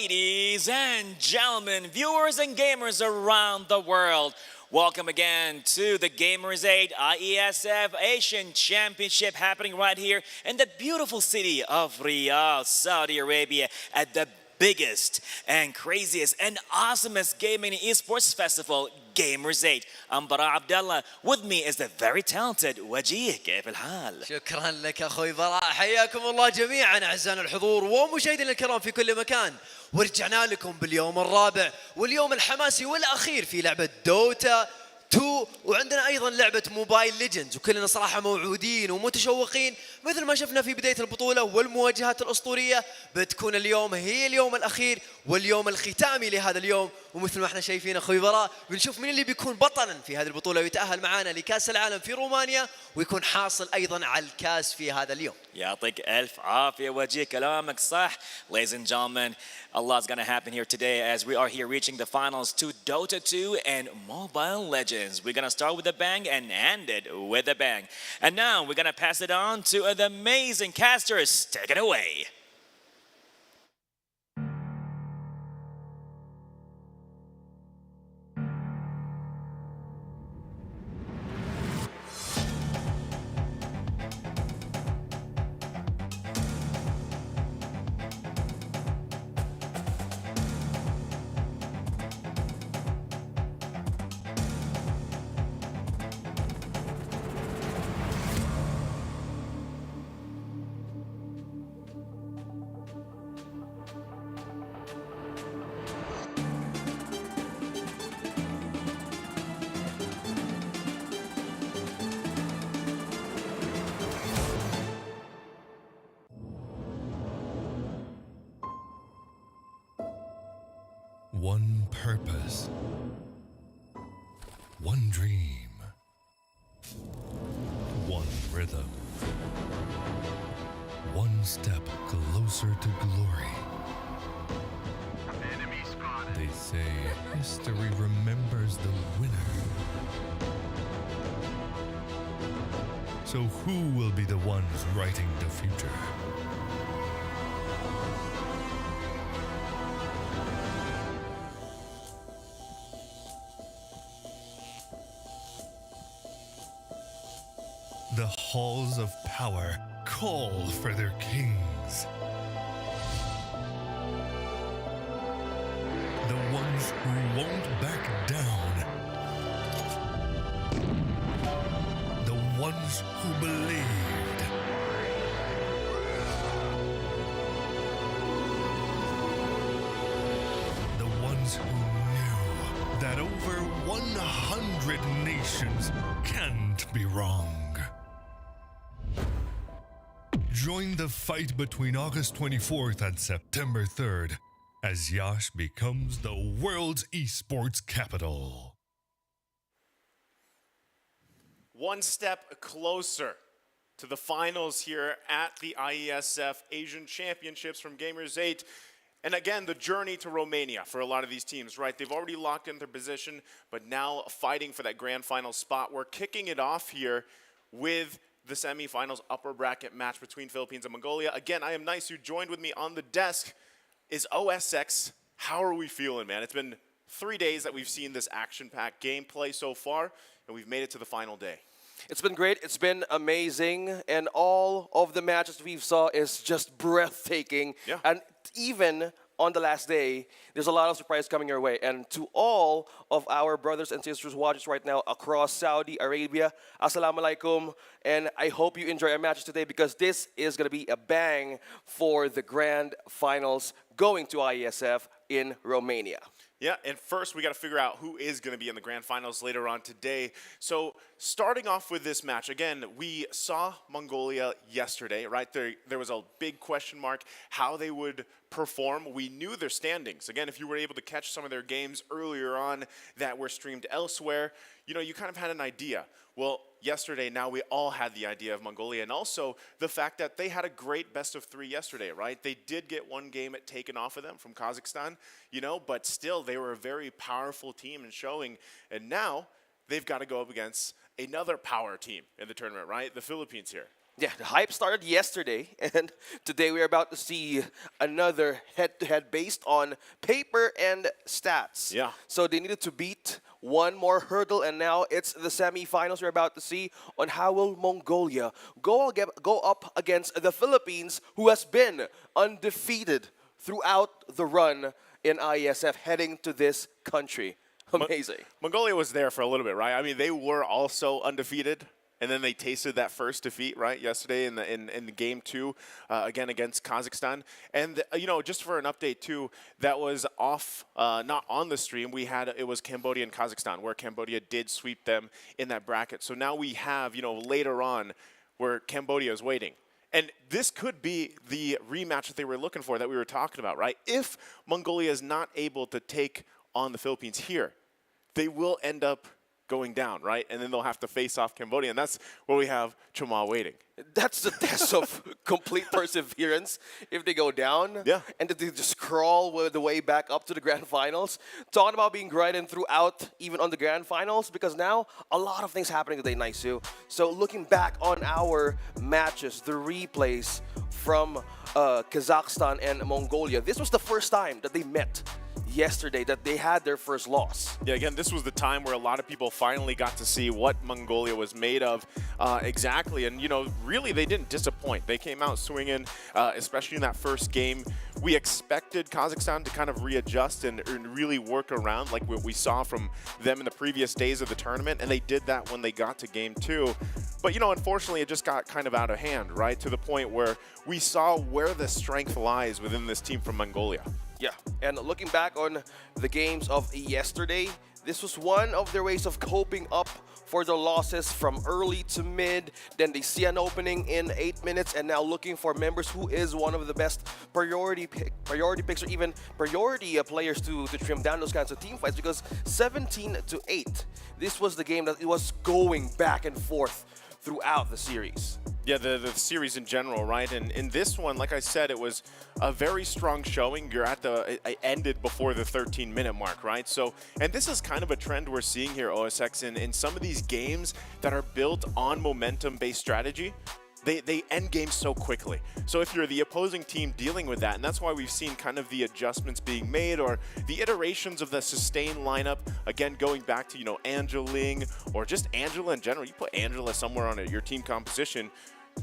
Ladies and gentlemen, viewers and gamers around the world, welcome again to the Gamers 8 IESF Asian Championship happening right here in the beautiful city of Riyadh, Saudi Arabia at the biggest and craziest and awesomest gaming and esports festival, Gamers 8. I'm Bara Abdallah. With me is the very talented Wajih. كيف الحال؟ شكرا لك اخوي براء، حياكم الله جميعا اعزائنا الحضور ومشاهدينا الكرام في كل مكان، ورجعنا لكم باليوم الرابع واليوم الحماسي والاخير في لعبه دوتا 2، وعندنا ايضا لعبه موبايل ليجندز، وكلنا صراحه موعودين ومتشوقين مثل ما شفنا في بدايه البطوله والمواجهات الاسطوريه. بتكون اليوم هي اليوم الاخير واليوم الختامي لهذا اليوم، ومثل ما احنا شايفين اخوي براء بنشوف من اللي بيكون بطلا في هذه البطوله ويتاهل معنا لكاس العالم في رومانيا ويكون حاصل ايضا على الكاس في هذا اليوم. يعطيك ألف عافية وجيه، كلامك صح. Ladies and gentlemen, a lot's gonna happen here today as we are here reaching the finals to Dota 2 and Mobile Legends. We're gonna start with a bang and end it with a bang. And now we're gonna pass it on to the amazing casters. Take it away. One purpose, one dream, one rhythm, one step closer to glory. They say history remembers the winner. So who will be the ones writing the future? The halls of power call for their kings. The ones who won't back down. The ones who believed. The ones who knew that over 100 nations can't be wrong. Join the fight between August 24th and September 3rd as Yash becomes the world's esports capital. One step closer to the finals here at the IESF Asian Championships from Gamers 8. And again, the journey to Romania for a lot of these teams, right? They've already locked in their position, but now fighting for that grand final spot. We're kicking it off here with the semifinals upper bracket match between Philippines and Mongolia. Again, I am Nice, who joined with me on the desk is OSX. How are we feeling, man? It's been 3 days that we've seen this action-packed gameplay so far, and we've made it to the final day. It's been great. It's been amazing. And all of the matches we've saw is just breathtaking. Yeah. And even on the last day, there's a lot of surprise coming your way. And to all of our brothers and sisters watching right now across Saudi Arabia, Assalamu alaikum. And I hope you enjoy our matches today because this is going to be a bang for the grand finals going to IESF in Romania. Yeah, and first we got to figure out who is going to be in the grand finals later on today. So starting off with this match, again, we saw Mongolia yesterday, right? There was a big question mark how they would perform. We knew their standings. Again, if you were able to catch some of their games earlier on that were streamed elsewhere, you know, you kind of had an idea. Well, yesterday, now we all had the idea of Mongolia, and also the fact that they had a great best-of-3 yesterday, right? They did get one game taken off of them from Kazakhstan, you know, but still they were a very powerful team and showing, and now they've got to go up against another power team in the tournament, right? The Philippines here. Yeah, the hype started yesterday, and today we're about to see another head-to-head based on paper and stats. Yeah. So they needed to beat one more hurdle, and now it's the semifinals we're about to see on how will Mongolia go up against the Philippines, who has been undefeated throughout the run in IESF heading to this country. Amazing. Mongolia was there for a little bit, right? I mean, they were also undefeated. And then they tasted that first defeat, right, yesterday in the game 2, again against Kazakhstan. And just for an update too, that was off, not on the stream. It was Cambodia and Kazakhstan, where Cambodia did sweep them in that bracket. So now we have, later on, where Cambodia is waiting. And this could be the rematch that they were looking for, that we were talking about, right? If Mongolia is not able to take on the Philippines here, they will end up going down, right? And then they'll have to face off Cambodia, and that's where we have Chuma waiting. That's the test of complete perseverance if they go down. Yeah. And that they just crawl the way back up to the grand finals. Talking about being grinded throughout, even on the grand finals, because now a lot of things happening today, Naisu. So looking back on our matches, the replays from Kazakhstan and Mongolia, this was the first time that they met yesterday, that they had their first loss. Yeah, again, this was the time where a lot of people finally got to see what Mongolia was made of exactly. And, really they didn't disappoint. They came out swinging, especially in that first game. We expected Kazakhstan to kind of readjust and really work around like what we saw from them in the previous days of the tournament. And they did that when they got to game 2. But, unfortunately, it just got kind of out of hand, right? To the point where we saw where the strength lies within this team from Mongolia. Yeah, and looking back on the games of yesterday, this was one of their ways of coping up for the losses from early to mid. Then they see an opening in 8 minutes, and now looking for members who is one of the best priority picks, or even priority players to trim down those kinds of team fights, because 17-8, this was the game that it was going back and forth throughout the series. Yeah, the series in general, right? And in this one, like I said, it was a very strong showing. It ended before the 13-minute mark, right? So, and this is kind of a trend we're seeing here, OSX, in some of these games that are built on momentum-based strategy. They end games so quickly. So if you're the opposing team dealing with that, and that's why we've seen kind of the adjustments being made, or the iterations of the sustained lineup, again, going back to, Angeling, or just Angela in general. You put Angela somewhere on your team composition,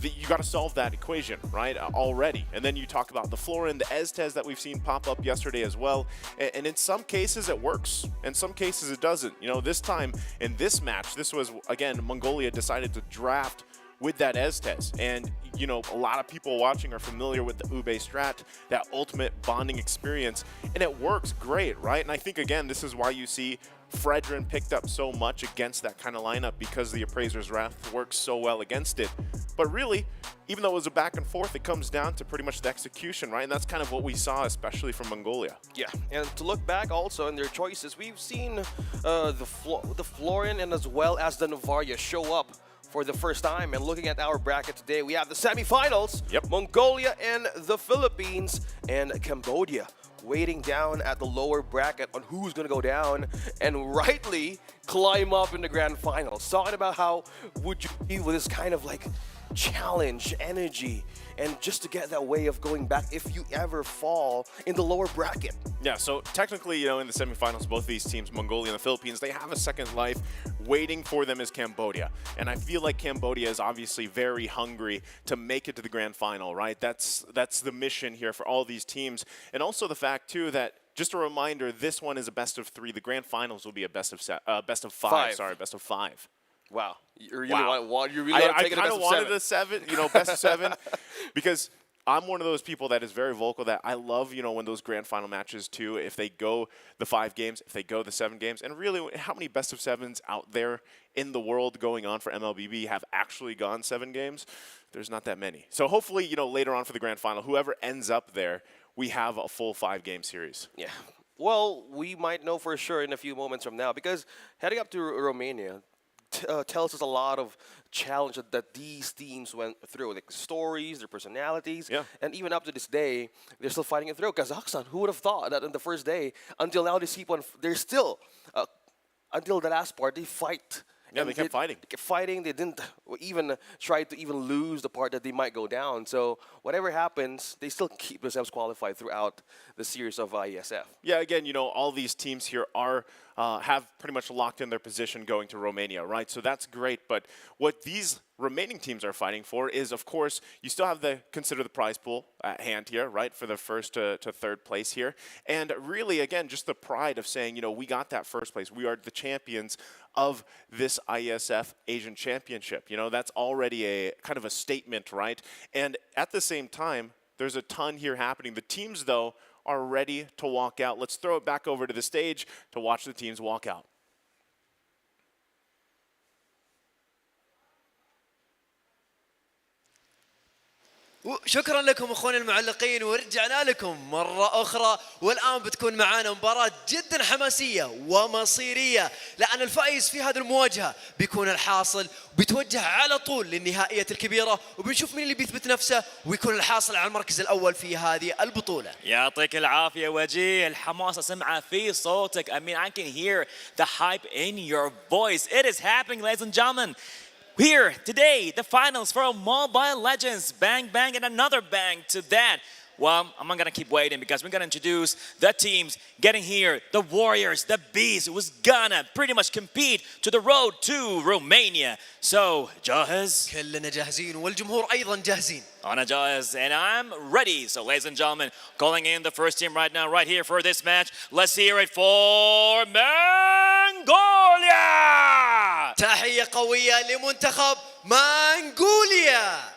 you got to solve that equation, right, already. And then you talk about the Florin, the Estes that we've seen pop up yesterday as well. And in some cases it works, in some cases it doesn't. This time in this match, this was, again, Mongolia decided to draft with that Estes. And, a lot of people watching are familiar with the Ube strat, that ultimate bonding experience, and it works great, right? And I think, again, this is why you see Fredrin picked up so much against that kind of lineup, because the Appraiser's Wrath works so well against it. But really, even though it was a back and forth, it comes down to pretty much the execution, right? And that's kind of what we saw, especially from Mongolia. Yeah, and to look back also in their choices, we've seen the Florin and as well as the Novaria show up for the first time. And looking at our bracket today, we have the semifinals. Yep. Mongolia and the Philippines, and Cambodia waiting down at the lower bracket on who's going to go down and rightly climb up in the grand finals. Talking about how would you be with this kind of like challenge, energy, and just to get that way of going back if you ever fall in the lower bracket. Yeah, so technically, in the semifinals, both these teams, Mongolia and the Philippines, they have a second life. Waiting for them is Cambodia. And I feel like Cambodia is obviously very hungry to make it to the grand final, right? That's the mission here for all these teams. And also the fact, too, that just a reminder, this one is a best of 3. The grand finals will be a best of 5. Best of 5. Wow. You really Wow. want to take it I kind to of wanted a 7, best of 7, because I'm one of those people that is very vocal that I love, when those grand final matches too, if they go the 5 games, if they go the 7 games, and really how many best of 7s out there in the world going on for MLBB have actually gone 7 games? There's not that many. So hopefully, later on for the grand final, whoever ends up there, we have a full 5-game series. Yeah. Well, we might know for sure in a few moments from now, because heading up to Romania tells us a lot of challenge that these teams went through, like stories, their personalities, and even up to this day, they're still fighting it through. Kazakhstan, who would have thought that in the first day, until now, they're still, until the last part, they fight Yeah, they kept fighting. They kept fighting. They didn't even try to even lose the part that they might go down. So whatever happens, they still keep themselves qualified throughout the series of IESF. Yeah, again, all these teams here are have pretty much locked in their position going to Romania, right? So that's great. But what these remaining teams are fighting for is, of course, you still have to consider the prize pool at hand here, right, for the first to third place here. And really, again, just the pride of saying, we got that first place. We are the champions of this IESF Asian Championship. That's already a kind of a statement, right? And at the same time, there's a ton here happening. The teams, though, are ready to walk out. Let's throw it back over to the stage to watch the teams walk out. شكرا لكم اخواني المعلقين ورجعنا لكم مرة أخرى والآن بتكون معانا مباراة جدا حماسية ومصيرية لأن الفائز في هذه المواجهة بيكون الحاصل بيتوجه على طول للنهائية الكبيرة وبنشوف مين اللي بيثبت نفسه ويكون الحاصل على المركز الأول في هذه البطولة. يعطيك العافية وجيه الحماس أسمعها في صوتك. I mean, I can hear the hype in your voice. It is happening, ladies and gentlemen. Here today, the finals for Mobile Legends. Bang, bang, and another bang to that. Well, I'm not going to keep waiting because we're going to introduce the teams getting here. The Warriors, the Bees, who's going to pretty much compete to the road to Romania. So, جاهز? كلنا جاهزين والجمهور أيضا جاهزين. أنا جاهز and I'm ready. So, ladies and gentlemen, calling in the first team right now, right here for this match. Let's hear it for Mongolia! تحية قوية لمنتخب منغوليا.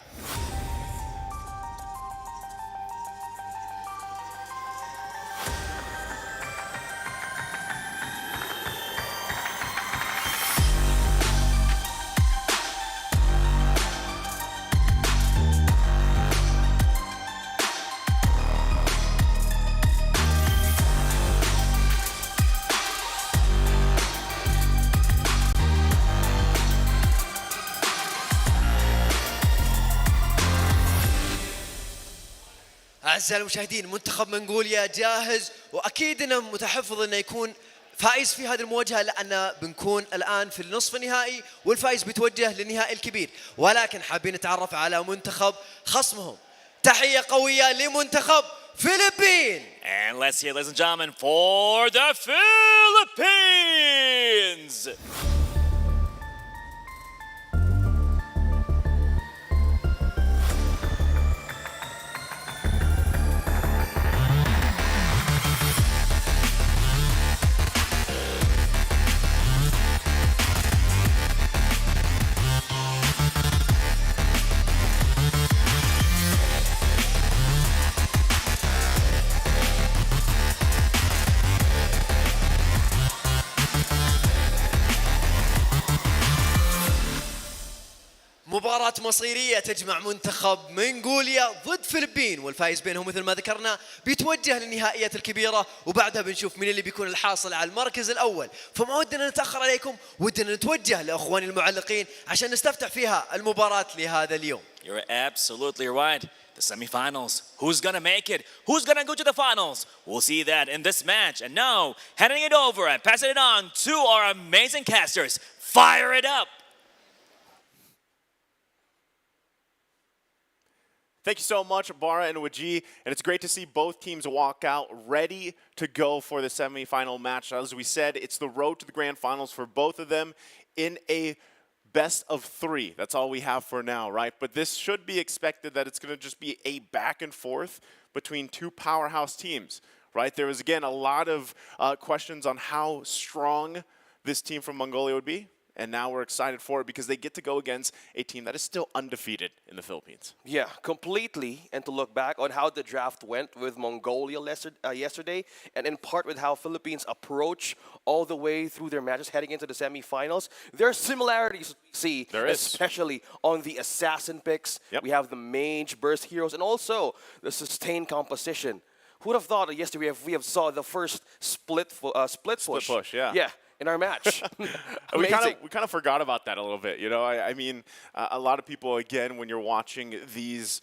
أعزائي المشاهدين منتخب منغوليا جاهز وأكيد أنه متحفظ أنه يكون فائز في هذه المواجهة لأن بنكون الآن في النصف النهائي والفائز بيتوجه للنهائي الكبير ولكن حابين نتعرف على منتخب خصمهم. تحية قوية لمنتخب فلبين. And let's hear, ladies and gentlemen, for the Philippines! مباراة مصيرية تجمع منتخب منغوليا ضد فلبين والفائز بينهم مثل ما ذكرنا بيتوجه للنهائيات الكبيرة وبعدها بنشوف مين اللي بيكون الحاصل على المركز الأول. فما ودنا نتأخر عليكم ودنا نتوجه لأخواني المعلقين عشان نستفتح فيها المباراة لهذا اليوم. You're absolutely right. The semifinals. Who's gonna make it? Who's gonna go to the finals? We'll see that in this match. And now, handing it over and passing it on to our amazing casters. Fire it up! Thank you so much, Bara and Waji. And it's great to see both teams walk out ready to go for the semifinal match. As we said, it's the road to the grand finals for both of them in a best of three. That's all we have for now, right? But this should be expected that it's going to just be a back and forth between two powerhouse teams, right? There was, again, a lot of questions on how strong this team from Mongolia would be. And now we're excited for it because they get to go against a team that is still undefeated in the Philippines. Yeah, completely. And to look back on how the draft went with Mongolia yesterday, and in part with how Philippines approach all the way through their matches heading into the semifinals, there are similarities we see, especially on the assassin picks. Yep. We have the mage burst heroes, and also the sustained composition. Who would have thought that yesterday we have saw the first split push? Split push, yeah. Yeah. In our match. we kind of forgot about that a little bit, you know. I mean, a lot of people, again, when you're watching these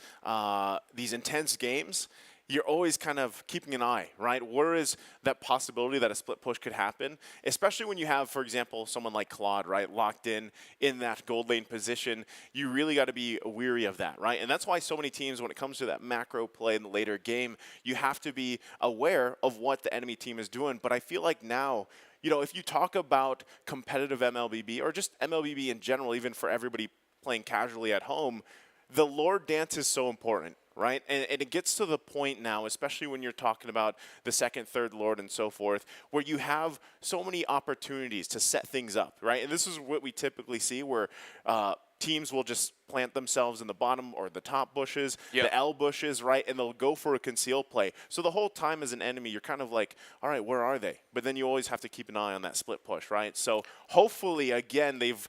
intense games, you're always kind of keeping an eye, right? Where is that possibility that a split push could happen? Especially when you have, for example, someone like Claude, right, locked in that gold lane position. You really got to be weary of that, right? And that's why so many teams, when it comes to that macro play in the later game, you have to be aware of what the enemy team is doing. But I feel like now, you know, if you talk about competitive MLBB or just MLBB in general, even for everybody playing casually at home, the Lord dance is so important. Right? And it gets to the point now, especially when you're talking about the second, third Lord and so forth, where you have so many opportunities to set things up, right? And this is what we typically see where teams will just plant themselves in the bottom or the top bushes, the L bushes, right? And they'll go for a concealed play. So the whole time as an enemy, you're kind of like, all right, where are they? But then you always have to keep an eye on that split push, right? So hopefully, again, they've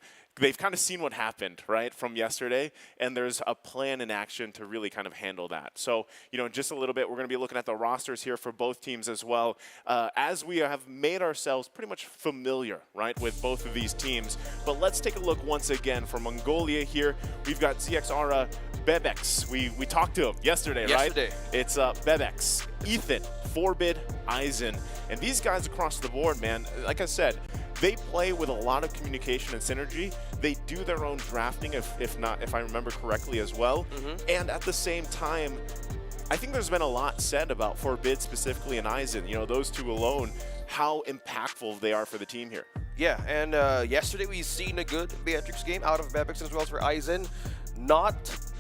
kind of seen what happened, right, from yesterday, and there's a plan in action to really kind of handle that. So, you know, in just a little bit, we're going to be looking at the rosters here for both teams as well, as we have made ourselves pretty much familiar, right, with both of these teams. But let's take a look once again for Mongolia here. We've got ZXara Bebex. We talked to him yesterday, right? It's Bebex, Ethan, Forbid, Eisen, and these guys across the board, man, like I said, they play with a lot of communication and synergy. They do their own drafting, if I remember correctly as well. And at the same time, I think there's been a lot said about Forbid specifically and Eisen, you know, those two alone, how impactful they are for the team here. Yeah, and yesterday we seen a good Beatrix game out of Bebex as well as for Eisen. Not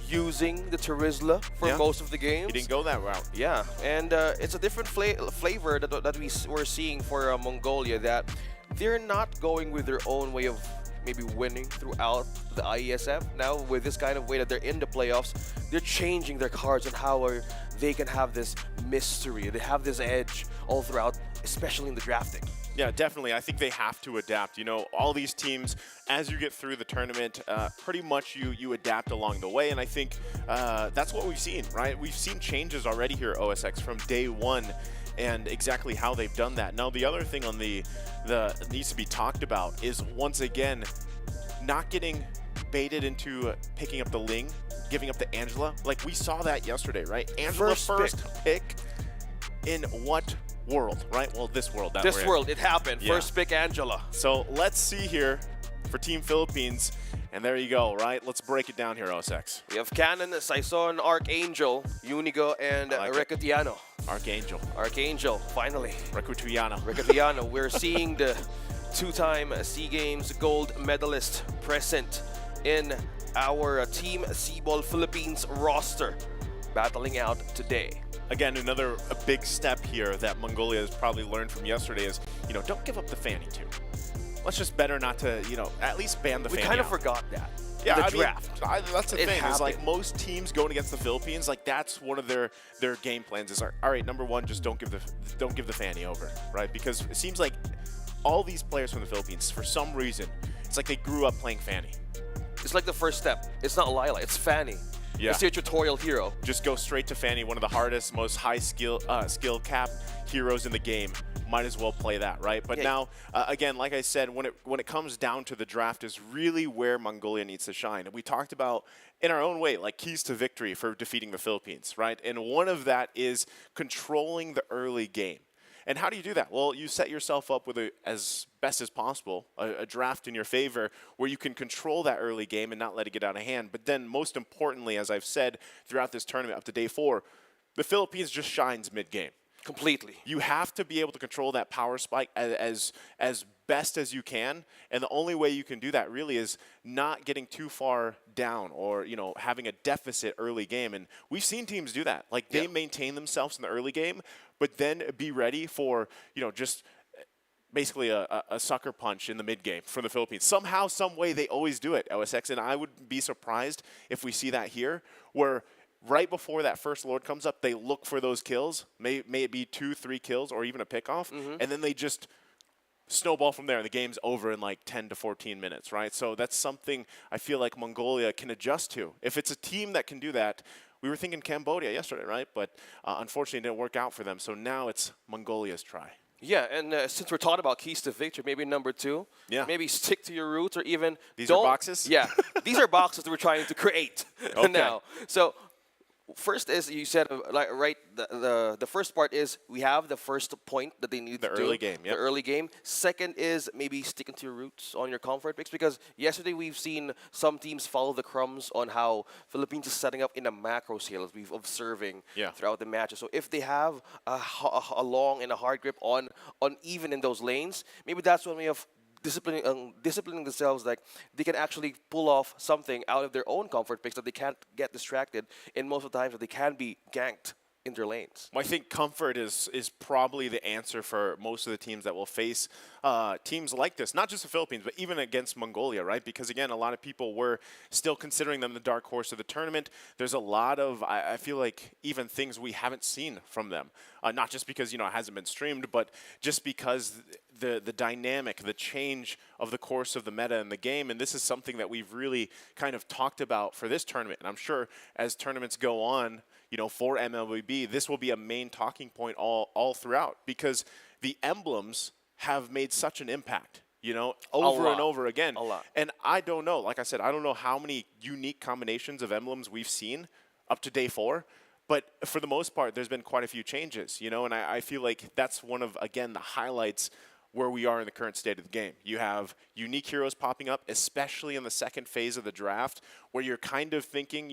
using the Terizla for most of the games. He didn't go that route. Yeah, and it's a different flavor that we're seeing for Mongolia, that they're not going with their own way of maybe winning throughout the IESF. Now, with this kind of way that they're in the playoffs, they're changing their cards and how they can have this mystery. They have this edge all throughout, especially in the drafting. Yeah, definitely. I think they have to adapt. You know, all these teams, as you get through the tournament, pretty much you adapt along the way. And I think that's what we've seen, right? We've seen changes already here at OSX from day one, and exactly how they've done that. Now, the other thing on the needs to be talked about is, once again, not getting baited into picking up the Ling, giving up the Angela. Like, we saw that yesterday, right? Angela first pick in what world, right? Well, this world. This world, it happened. Yeah. First pick Angela. So let's see here for Team Philippines. And there you go, right? Let's break it down here, OSX. We have Cannon, Saison, Archangel, Unigo, and Recutiano. Archangel, finally. Recutiano. We're seeing the two-time SEA Games gold medalist present in our Team Seaball Philippines roster, battling out today. Again, a big step here that Mongolia has probably learned from yesterday is, you know, don't give up the Fanny too. Let's just better not to, you know, at least ban the Fanny. We kind of forgot that. Yeah, the draft. That's the thing. Is like most teams going against the Philippines, like that's one of their game plans. Is all right. Number one, just don't give the Fanny over, right? Because it seems like all these players from the Philippines, for some reason, it's like they grew up playing Fanny. It's like the first step. It's not Lila. It's Fanny. Yeah. It's your tutorial hero. Just go straight to Fanny, one of the hardest, most high skill cap heroes in the game. Might as well play that, right? But now, again, like I said, when it comes down to the draft is really where Mongolia needs to shine. And we talked about, in our own way, like keys to victory for defeating the Philippines, right? And one of that is controlling the early game. And how do you do that? Well, you set yourself up with, as best as possible, a draft in your favor where you can control that early game and not let it get out of hand. But then, most importantly, as I've said throughout this tournament up to day 4, the Philippines just shines mid-game. Completely. You have to be able to control that power spike as best as you can, and the only way you can do that really is not getting too far down or, you know, having a deficit early game. And we've seen teams do that. Like, they maintain themselves in the early game, but then be ready for, you know, just basically a sucker punch in the mid game for the Philippines. Somehow, some way, they always do it, OSX, and I would be surprised if we see that here, where right before that first Lord comes up, they look for those kills. May it be 2-3 kills or even a pickoff, and then they just snowball from there, and the game's over in like 10 to 14 minutes, right? So that's something I feel like Mongolia can adjust to. If it's a team that can do that, we were thinking Cambodia yesterday, right? But unfortunately, it didn't work out for them. So now it's Mongolia's try. Yeah, and since we're talking about keys to victory, maybe number 2, maybe stick to your roots, or even these are boxes? Yeah, these are boxes that we're trying to create now. So first is you said like right the first part is we have the first point that they need The to do early game, the yep. early game. Second is maybe sticking to your roots on your comfort picks, because yesterday we've seen some teams follow the crumbs on how Philippines is setting up in a macro scale as we've observing Yeah. throughout the matches. So if they have a long and a hard grip on even in those lanes, maybe that's one way of disciplining themselves, like they can actually pull off something out of their own comfort picks that they can't get distracted in most of the times that they can be ganked in their lanes. Well, I think comfort is probably the answer for most of the teams that will face teams like this, not just the Philippines, but even against Mongolia, right? Because again, a lot of people were still considering them the dark horse of the tournament. There's a lot of, I feel like, even things we haven't seen from them, not just because it hasn't been streamed, but just because the dynamic, the change of the course of the meta in the game, and this is something that we've really kind of talked about for this tournament. And I'm sure as tournaments go on, for MLBB, this will be a main talking point all throughout, because the emblems have made such an impact, over and over again. A lot. And I don't know, like I said, I don't know how many unique combinations of emblems we've seen up to day 4, but for the most part, there's been quite a few changes, and I feel like that's one of, again, the highlights where we are in the current state of the game. You have unique heroes popping up, especially in the second phase of the draft, where you're kind of thinking,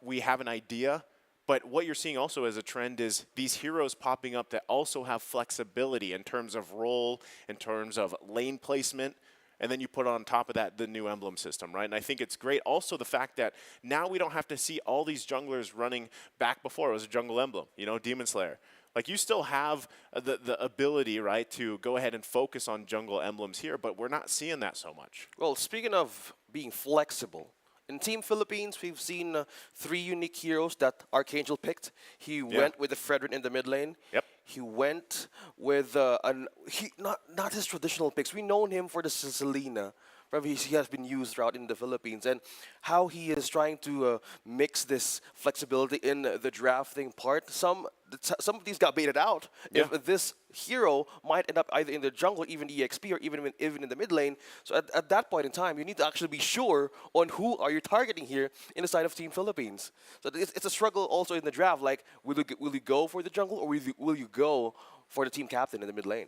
we have an idea, but what you're seeing also as a trend is these heroes popping up that also have flexibility in terms of role, in terms of lane placement, and then you put on top of that the new emblem system, right? And I think it's great also the fact that now we don't have to see all these junglers running back before. It was a jungle emblem, Demon Slayer. Like, you still have the ability, right, to go ahead and focus on jungle emblems here, but we're not seeing that so much. Well, speaking of being flexible, in Team Philippines, we've seen 3 unique heroes that Archangel picked. He went with the Fredrin in the mid lane. Yep. He went with not his traditional picks. We've known him for the Selena. Probably he has been used throughout in the Philippines, and how he is trying to mix this flexibility in the drafting part. Some of these got baited out. Yeah. If this hero might end up either in the jungle, even EXP, or even in the mid lane. So at that point in time, you need to actually be sure on who are you targeting here in the side of Team Philippines. So it's a struggle also in the draft. Like, will you go for the jungle, or will you go for the team captain in the mid lane?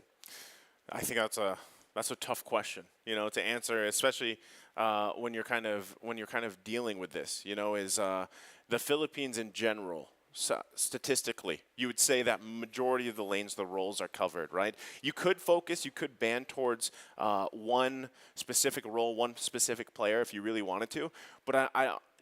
I think that's a tough question, to answer, especially when you're kind of dealing with this. Is the Philippines in general, statistically, you would say that majority of the lanes, the roles are covered, right? You could focus, you could ban towards one specific role, one specific player if you really wanted to, but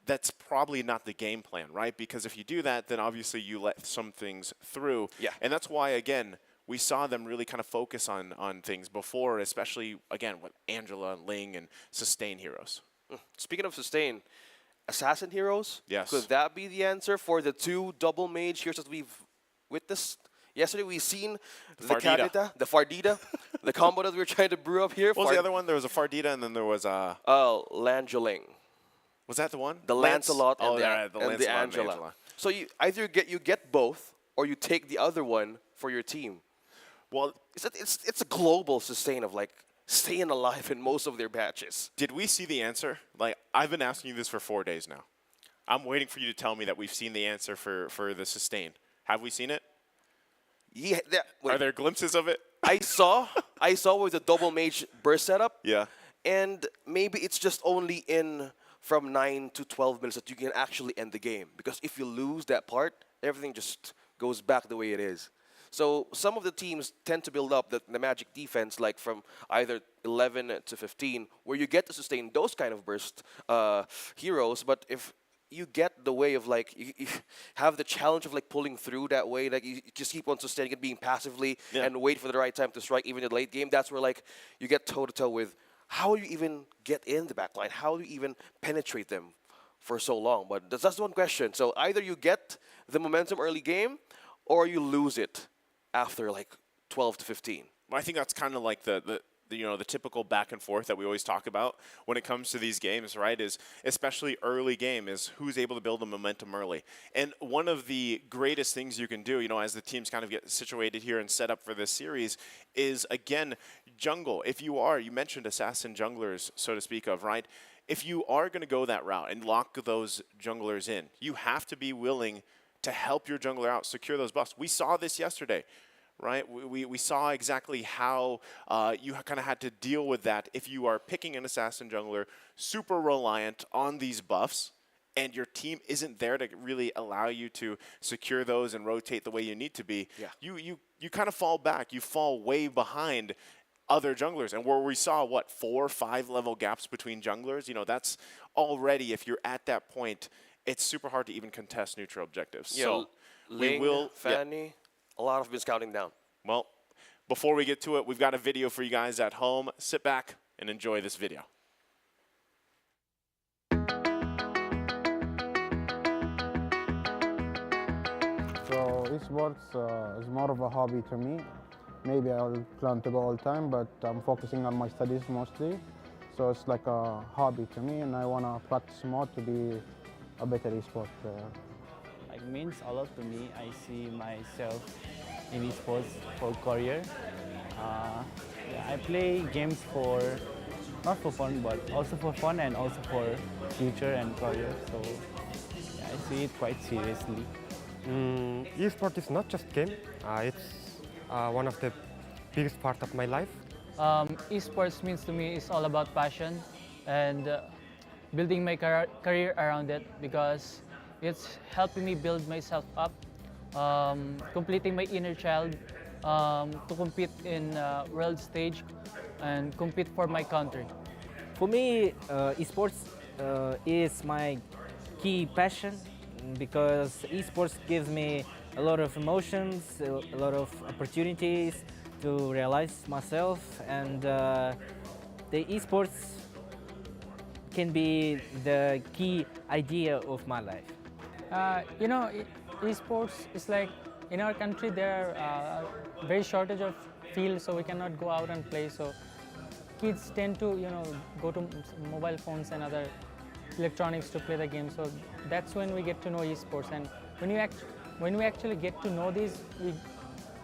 that's probably not the game plan, right? Because if you do that, then obviously you let some things through. Yeah. And that's why, again, we saw them really kind of focus on things before, especially, again, with Angela, Ling, and sustain heroes. Speaking of sustain, assassin heroes? Yes. Could that be the answer for the 2 double mage heroes that we've witnessed? Yesterday we've seen the Fardita. Kadita, the Fardita, the combo that we were trying to brew up here. What was the other one? There was a Fardita, and then there was a... Langeling. Was that the one? The Lancelot and, the and the Lancelot and Angela. So you either get both, or you take the other one for your team. Well, It's a global sustain of, like, staying alive in most of their batches. did we see the answer? Like, I've been asking you this for 4 days now. I'm waiting for you to tell me that we've seen the answer for the sustain. Have we seen it? Yeah, Are there glimpses of it? I saw with the double mage burst setup. Yeah. And maybe it's just only in from 9 to 12 minutes that you can actually end the game. Because if you lose that part, everything just goes back the way it is. So some of the teams tend to build up the magic defense, like from either 11 to 15, where you get to sustain those kind of burst heroes. But if you get the way of, like, you have the challenge of, like, pulling through that way, like, you just keep on sustaining it, being passively, and wait for the right time to strike, even in the late game, that's where, like, you get toe-to-toe with how do you even get in the backline? How do you even penetrate them for so long? But that's one question. So either you get the momentum early game, or you lose it after, like, 12 to 15. Well, I think that's kind of like the typical back and forth that we always talk about when it comes to these games, right? Is especially early game is who's able to build the momentum early. And one of the greatest things you can do, as the teams kind of get situated here and set up for this series, is, again, jungle. If you mentioned assassin junglers, so to speak of, right? if you are going to go that route and lock those junglers in, you have to be willing to help your jungler out, secure those buffs. We saw this yesterday, right? We saw exactly how you kind of had to deal with that if you are picking an assassin jungler, super reliant on these buffs, and your team isn't there to really allow you to secure those and rotate the way you need to be. Yeah. You kind of fall back. You fall way behind other junglers. And where we saw, what, 4 or 5 level gaps between junglers, you know, that's already, if you're at that point, it's super hard to even contest neutral objectives. Yeah, So we will. Fanny, a lot have been counting down. Well, before we get to it, we've got a video for you guys at home. Sit back and enjoy this video. So esports is more of a hobby to me. Maybe I'll plan to go all the time, but I'm focusing on my studies mostly. So it's like a hobby to me, and I want to practice more to be a better esports player. It means a lot to me. I see myself in esports for career. Yeah, I play games for not for fun, but also for fun and also for future and career. So yeah, I see it quite seriously. Esport is not just game. It's one of the biggest part of my life. Esports means to me is all about passion and building my career around it, because it's helping me build myself up, completing my inner child to compete in world stage and compete for my country. For me, esports is my key passion, because esports gives me a lot of emotions, a lot of opportunities to realize myself, and the esports can be the key idea of my life. You know, esports is like, in our country there are very shortage of fields, so we cannot go out and play. So kids tend to, you know, go to mobile phones and other electronics to play the game. So that's when we get to know esports, and when we actually get to know these, we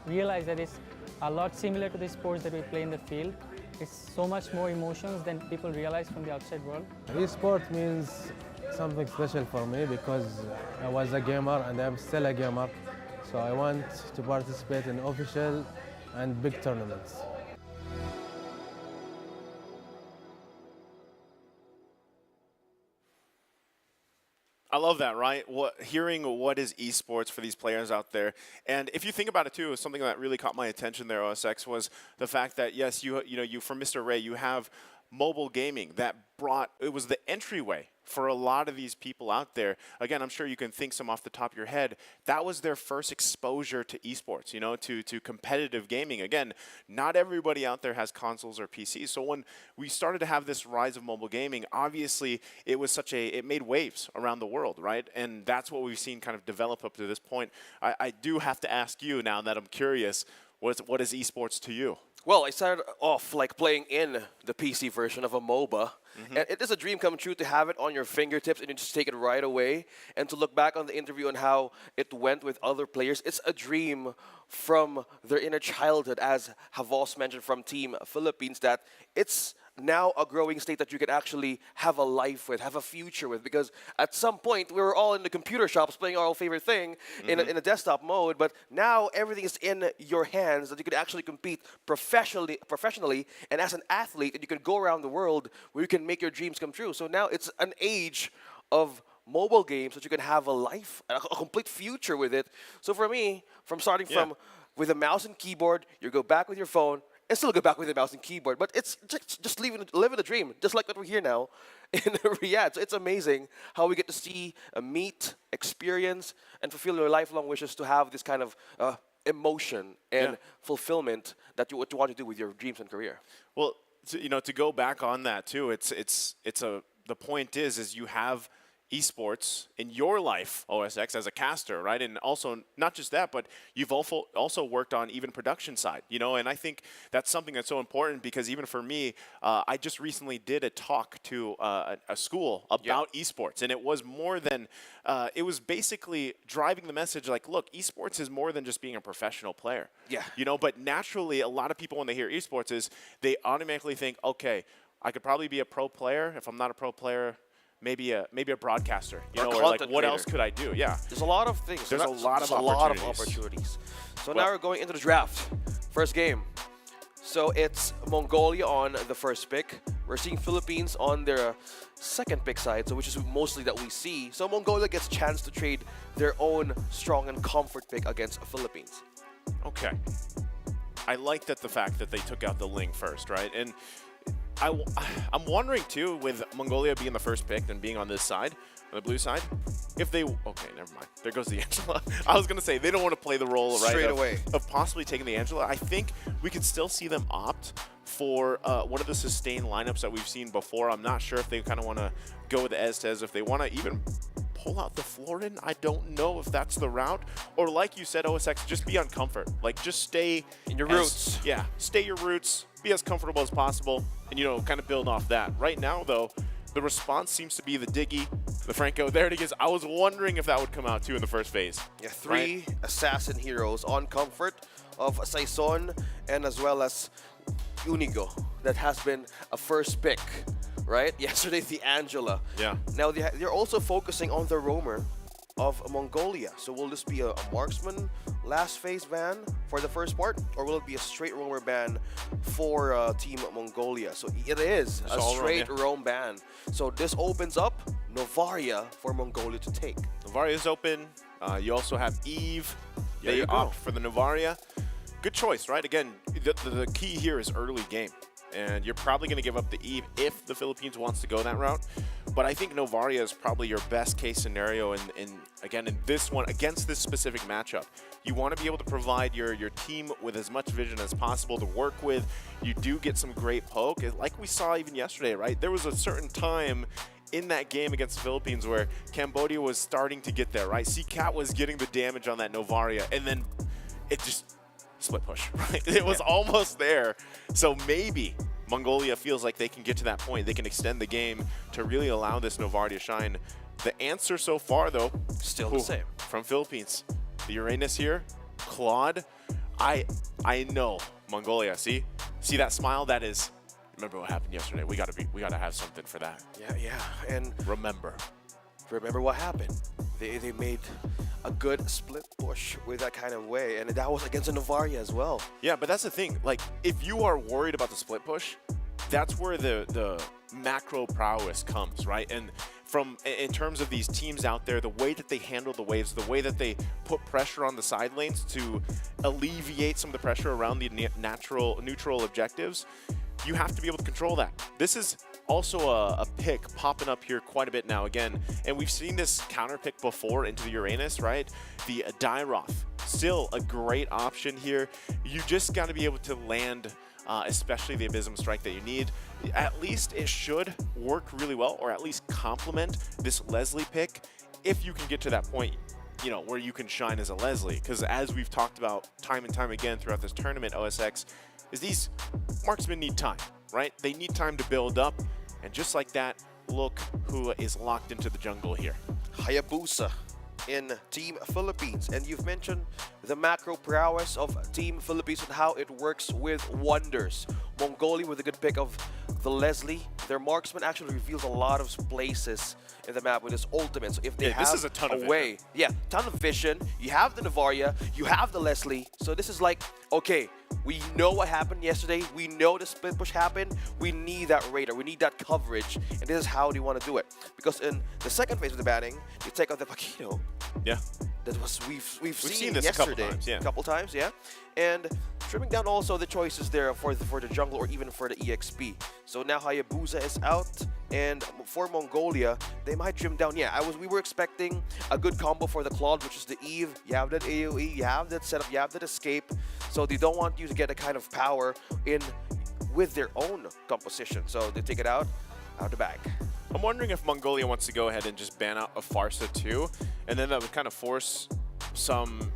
realize that it's a lot similar to the sports that we play in the field. It's so much more emotions than people realize from the outside world. Esport means something special for me because I was a gamer and I'm still a gamer. So I want to participate in official and big tournaments. I love that, right? Hearing what is esports for these players out there. And if you think about it too, something that really caught my attention there, OSX, was the fact that, yes, you from Mr. Ray, you have mobile gaming that it was the entryway for a lot of these people out there. Again, I'm sure you can think some off the top of your head. That was their first exposure to esports, you know, to competitive gaming. Again, not everybody out there has consoles or PCs. So when we started to have this rise of mobile gaming, obviously it made waves around the world, right? And that's what we've seen kind of develop up to this point. I do have to ask you now that I'm curious, what is esports to you? Well, I started off like playing in the PC version of a MOBA. And it is a dream come true to have it on your fingertips and you just take it right away. And to look back on the interview and how it went with other players, it's a dream from their inner childhood, as Havos mentioned from Team Philippines, that it's now a growing state that you can actually have a life with, have a future with. Because at some point, we were all in the computer shops playing our favorite thing in a desktop mode, but now everything is in your hands, that you could actually compete professionally and as an athlete, and you can go around the world where you can make your dreams come true. So now it's an age of mobile games that you can have a life, a complete future with it. So for me, from starting from with a mouse and keyboard, you go back with your phone, and still go back with a mouse and keyboard. But it's just living a dream, just like what we're here now in Riyadh. So it's amazing how we get to see, meet, experience, and fulfill your lifelong wishes to have this kind of emotion and fulfillment that you want to do with your dreams and career. Well, to go back on that too, the point is you have esports in your life, OSX, as a caster, right? And also, not just that, but you've also worked on even production side, you know, and I think that's something that's so important because even for me, I just recently did a talk to a school about esports, and it was more than, it was basically driving the message like, look, esports is more than just being a professional player. Yeah. You know, but naturally, a lot of people when they hear esports they automatically think, okay, I could probably be a pro player. If I'm not a pro player, maybe a broadcaster. You Or know, or like content what creator. else could I do? Yeah. There's a lot of things. There's a lot of opportunities. So now we're going into the draft. First game. So it's Mongolia on the first pick. We're seeing Philippines on their second pick side, so which is mostly that we see. So Mongolia gets a chance to trade their own strong and comfort pick against Philippines. Okay. I like that the fact that they took out the Ling first, right? And I'm wondering too, with Mongolia being the first pick and being on this side, on the blue side, if they, okay, never mind. There goes the Angela. I was going to say, they don't want to play the role, right? Straight away. Of possibly taking the Angela. I think we could still see them opt for one of the sustained lineups that we've seen before. I'm not sure if they kind of want to go with the Estes, if they want to even pull out the Florin. I don't know if that's the route. Or like you said, OSX, just be on comfort. Like, just stay in your roots. Yeah, stay your roots, be as comfortable as possible, and, you know, kind of build off that. Right now, though, the response seems to be the Diggy, the Franco. There it is. I was wondering if that would come out, too, in the first phase. Yeah, three assassin heroes on comfort of Saison and as well as Unigo. That has been a first pick, right? Yesterday, the Angela. Yeah. Now, they're also focusing on the roamer of Mongolia. So will this be a marksman last phase ban for the first part, or will it be a straight roamer ban for Team Mongolia? So it is a straight roam ban. So this opens up Novaria for Mongolia to take. Novaria is open. You also have Eve. They opt for the Novaria. Good choice, right? Again, the key here is early game. And you're probably going to give up the Eve if the Philippines wants to go that route. But I think Novaria is probably your best case scenario again, in this one, against this specific matchup. You want to be able to provide your team with as much vision as possible to work with. You do get some great poke, like we saw even yesterday, right? There was a certain time in that game against the Philippines where Cambodia was starting to get there, right? C-Cat was getting the damage on that Novaria, and then it just split push, right? It was almost there. So maybe Mongolia feels like they can get to that point. They can extend the game to really allow this Novaria to shine. The answer so far, though, still the same. From Philippines. The Uranus here, Claude. I know Mongolia. See that smile? That is. Remember what happened yesterday. We gotta have something for that. Yeah. And remember what happened. They made a good split push with that kind of way, and that was against a Novaria as well. Yeah, but that's the thing. Like, if you are worried about the split push, that's where the macro prowess comes, right? And in terms of these teams out there, the way that they handle the waves, the way that they put pressure on the side lanes to alleviate some of the pressure around the neutral objectives, you have to be able to control that. This is also a pick popping up here quite a bit now again, and we've seen this counter pick before into the Uranus, right? The Dairoth, still a great option here. You just got to be able to land especially the Abysm Strike that you need. At least it should work really well, or at least complement this Leslie pick if you can get to that point, you know, where you can shine as a Leslie. Because as we've talked about time and time again throughout this tournament, OSX, is these marksmen need time, right? They need time to build up, and just like that, look who is locked into the jungle here. Hayabusa in Team Philippines, and you've mentioned the macro prowess of Team Philippines and how it works with wonders. Mongolia with a good pick of the Leslie. Their marksman actually reveals a lot of places in the map with his ultimate. So if they have this is a ton of way, ton of vision. You have the Novaria, you have the Leslie. So this is like, okay, we know what happened yesterday. We know the split push happened. We need that radar. We need that coverage. And this is how they want to do it. Because in the second phase of the banning, you take out the Paquino. Yeah. That was we've seen this yesterday. a couple times, yeah. And trimming down also the choices there for the jungle or even for the EXP. So now Hayabusa is out, and for Mongolia, they might trim down. Yeah, we were expecting a good combo for the Claude, which is the Eve. You have that AoE, you have that setup, you have that escape. So they don't want you to get a kind of power in with their own composition. So they take it out the bag. I'm wondering if Mongolia wants to go ahead and just ban out a Farsa too, and then that would kind of force some,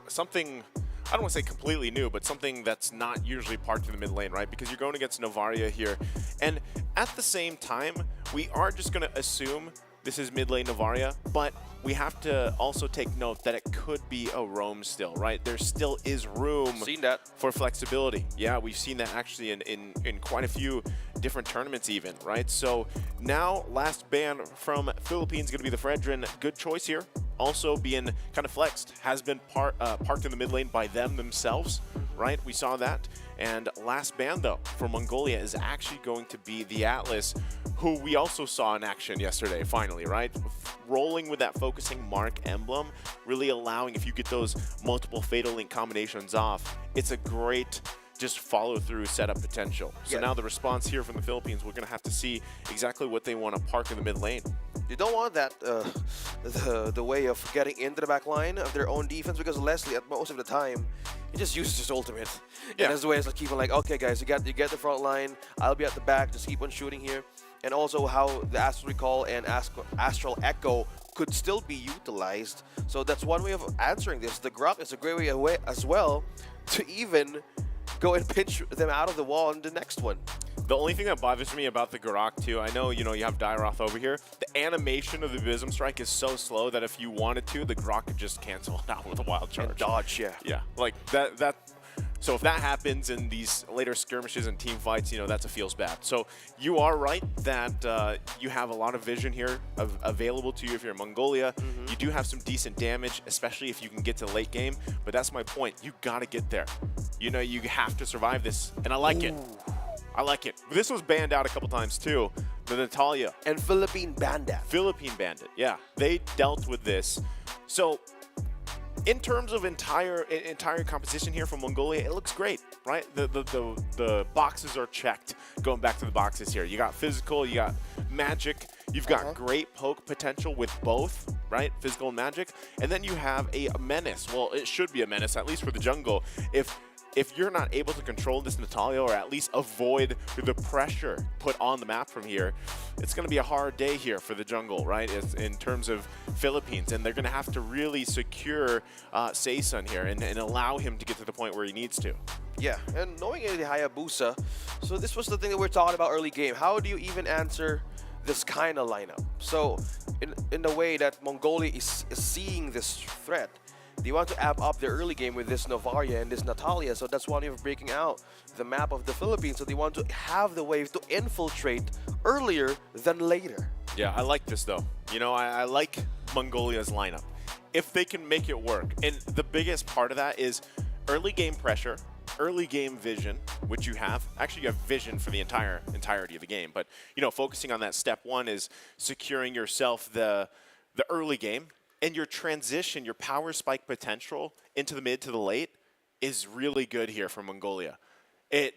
something, I don't want to say completely new, but something that's not usually part of the mid lane, right? Because you're going against Novaria here. And at the same time, we are just going to assume This is mid lane Navaria, but we have to also take note that it could be a roam still, right? There still is room Seen that. for flexibility. Yeah, we've seen that actually in quite a few different tournaments even, right? So now last ban from Philippines going to be the Fredrin. Good choice here. Also being kind of flexed, has been parked in the mid lane by themselves, right? We saw that. And last ban though for Mongolia is actually going to be the Atlas, who we also saw in action yesterday, finally, right? Rolling with that focusing mark emblem, really allowing, if you get those multiple Fatal Link combinations off, it's a great just follow through setup potential. So now the response here from the Philippines, we're gonna have to see exactly what they want to park in the mid lane. You don't want that the way of getting into the back line of their own defense, because Leslie at most of the time he just uses his ultimate. Yeah. And his way is like keeping like, okay guys, you get the front line, I'll be at the back, just keep on shooting here. And also how the Astral Recall and Astral Echo could still be utilized. So that's one way of answering this. The Grok is a great way as well to even go and pinch them out of the wall in the next one. The only thing that bothers me about the Garok too, I know, you have Dairoth over here. The animation of the Abysm Strike is so slow that if you wanted to, the Garok could just cancel it out with a wild charge. And dodge, yeah. Yeah, like that. So if that happens in these later skirmishes and team fights, that's a feels bad. So you are right that you have a lot of vision here available to you if you're in Mongolia. You do have some decent damage, especially if you can get to late game. But that's my point. You got to get there. You have to survive this, and I like it. I like it. This was banned out a couple times too. The Natalia. And Philippine Bandit. Philippine Bandit, yeah. They dealt with this. So in terms of entire composition here from Mongolia, it looks great, right? The boxes are checked. Going back to the boxes here. You got physical, you got magic, you've got great poke potential with both, right? Physical and magic. And then you have a menace. Well, it should be a menace, at least for the jungle. If you're not able to control this Natalia, or at least avoid the pressure put on the map from here, it's going to be a hard day here for the jungle, right? It's in terms of Philippines, and they're going to have to really secure Seisun here and allow him to get to the point where he needs to. Yeah, and knowing the Hayabusa, so this was the thing that we're talking about early game. How do you even answer this kind of lineup? So in the way that Mongolia is seeing this threat, they want to amp up their early game with this Navaria and this Natalia, so that's one way of breaking out the map of the Philippines. So they want to have the wave to infiltrate earlier than later. Yeah, I like this though. I like Mongolia's lineup. If they can make it work. And the biggest part of that is early game pressure, early game vision, which you have. Actually, you have vision for the entirety of the game. But, focusing on that step one is securing yourself the early game. And your transition, your power spike potential into the mid to the late is really good here for Mongolia.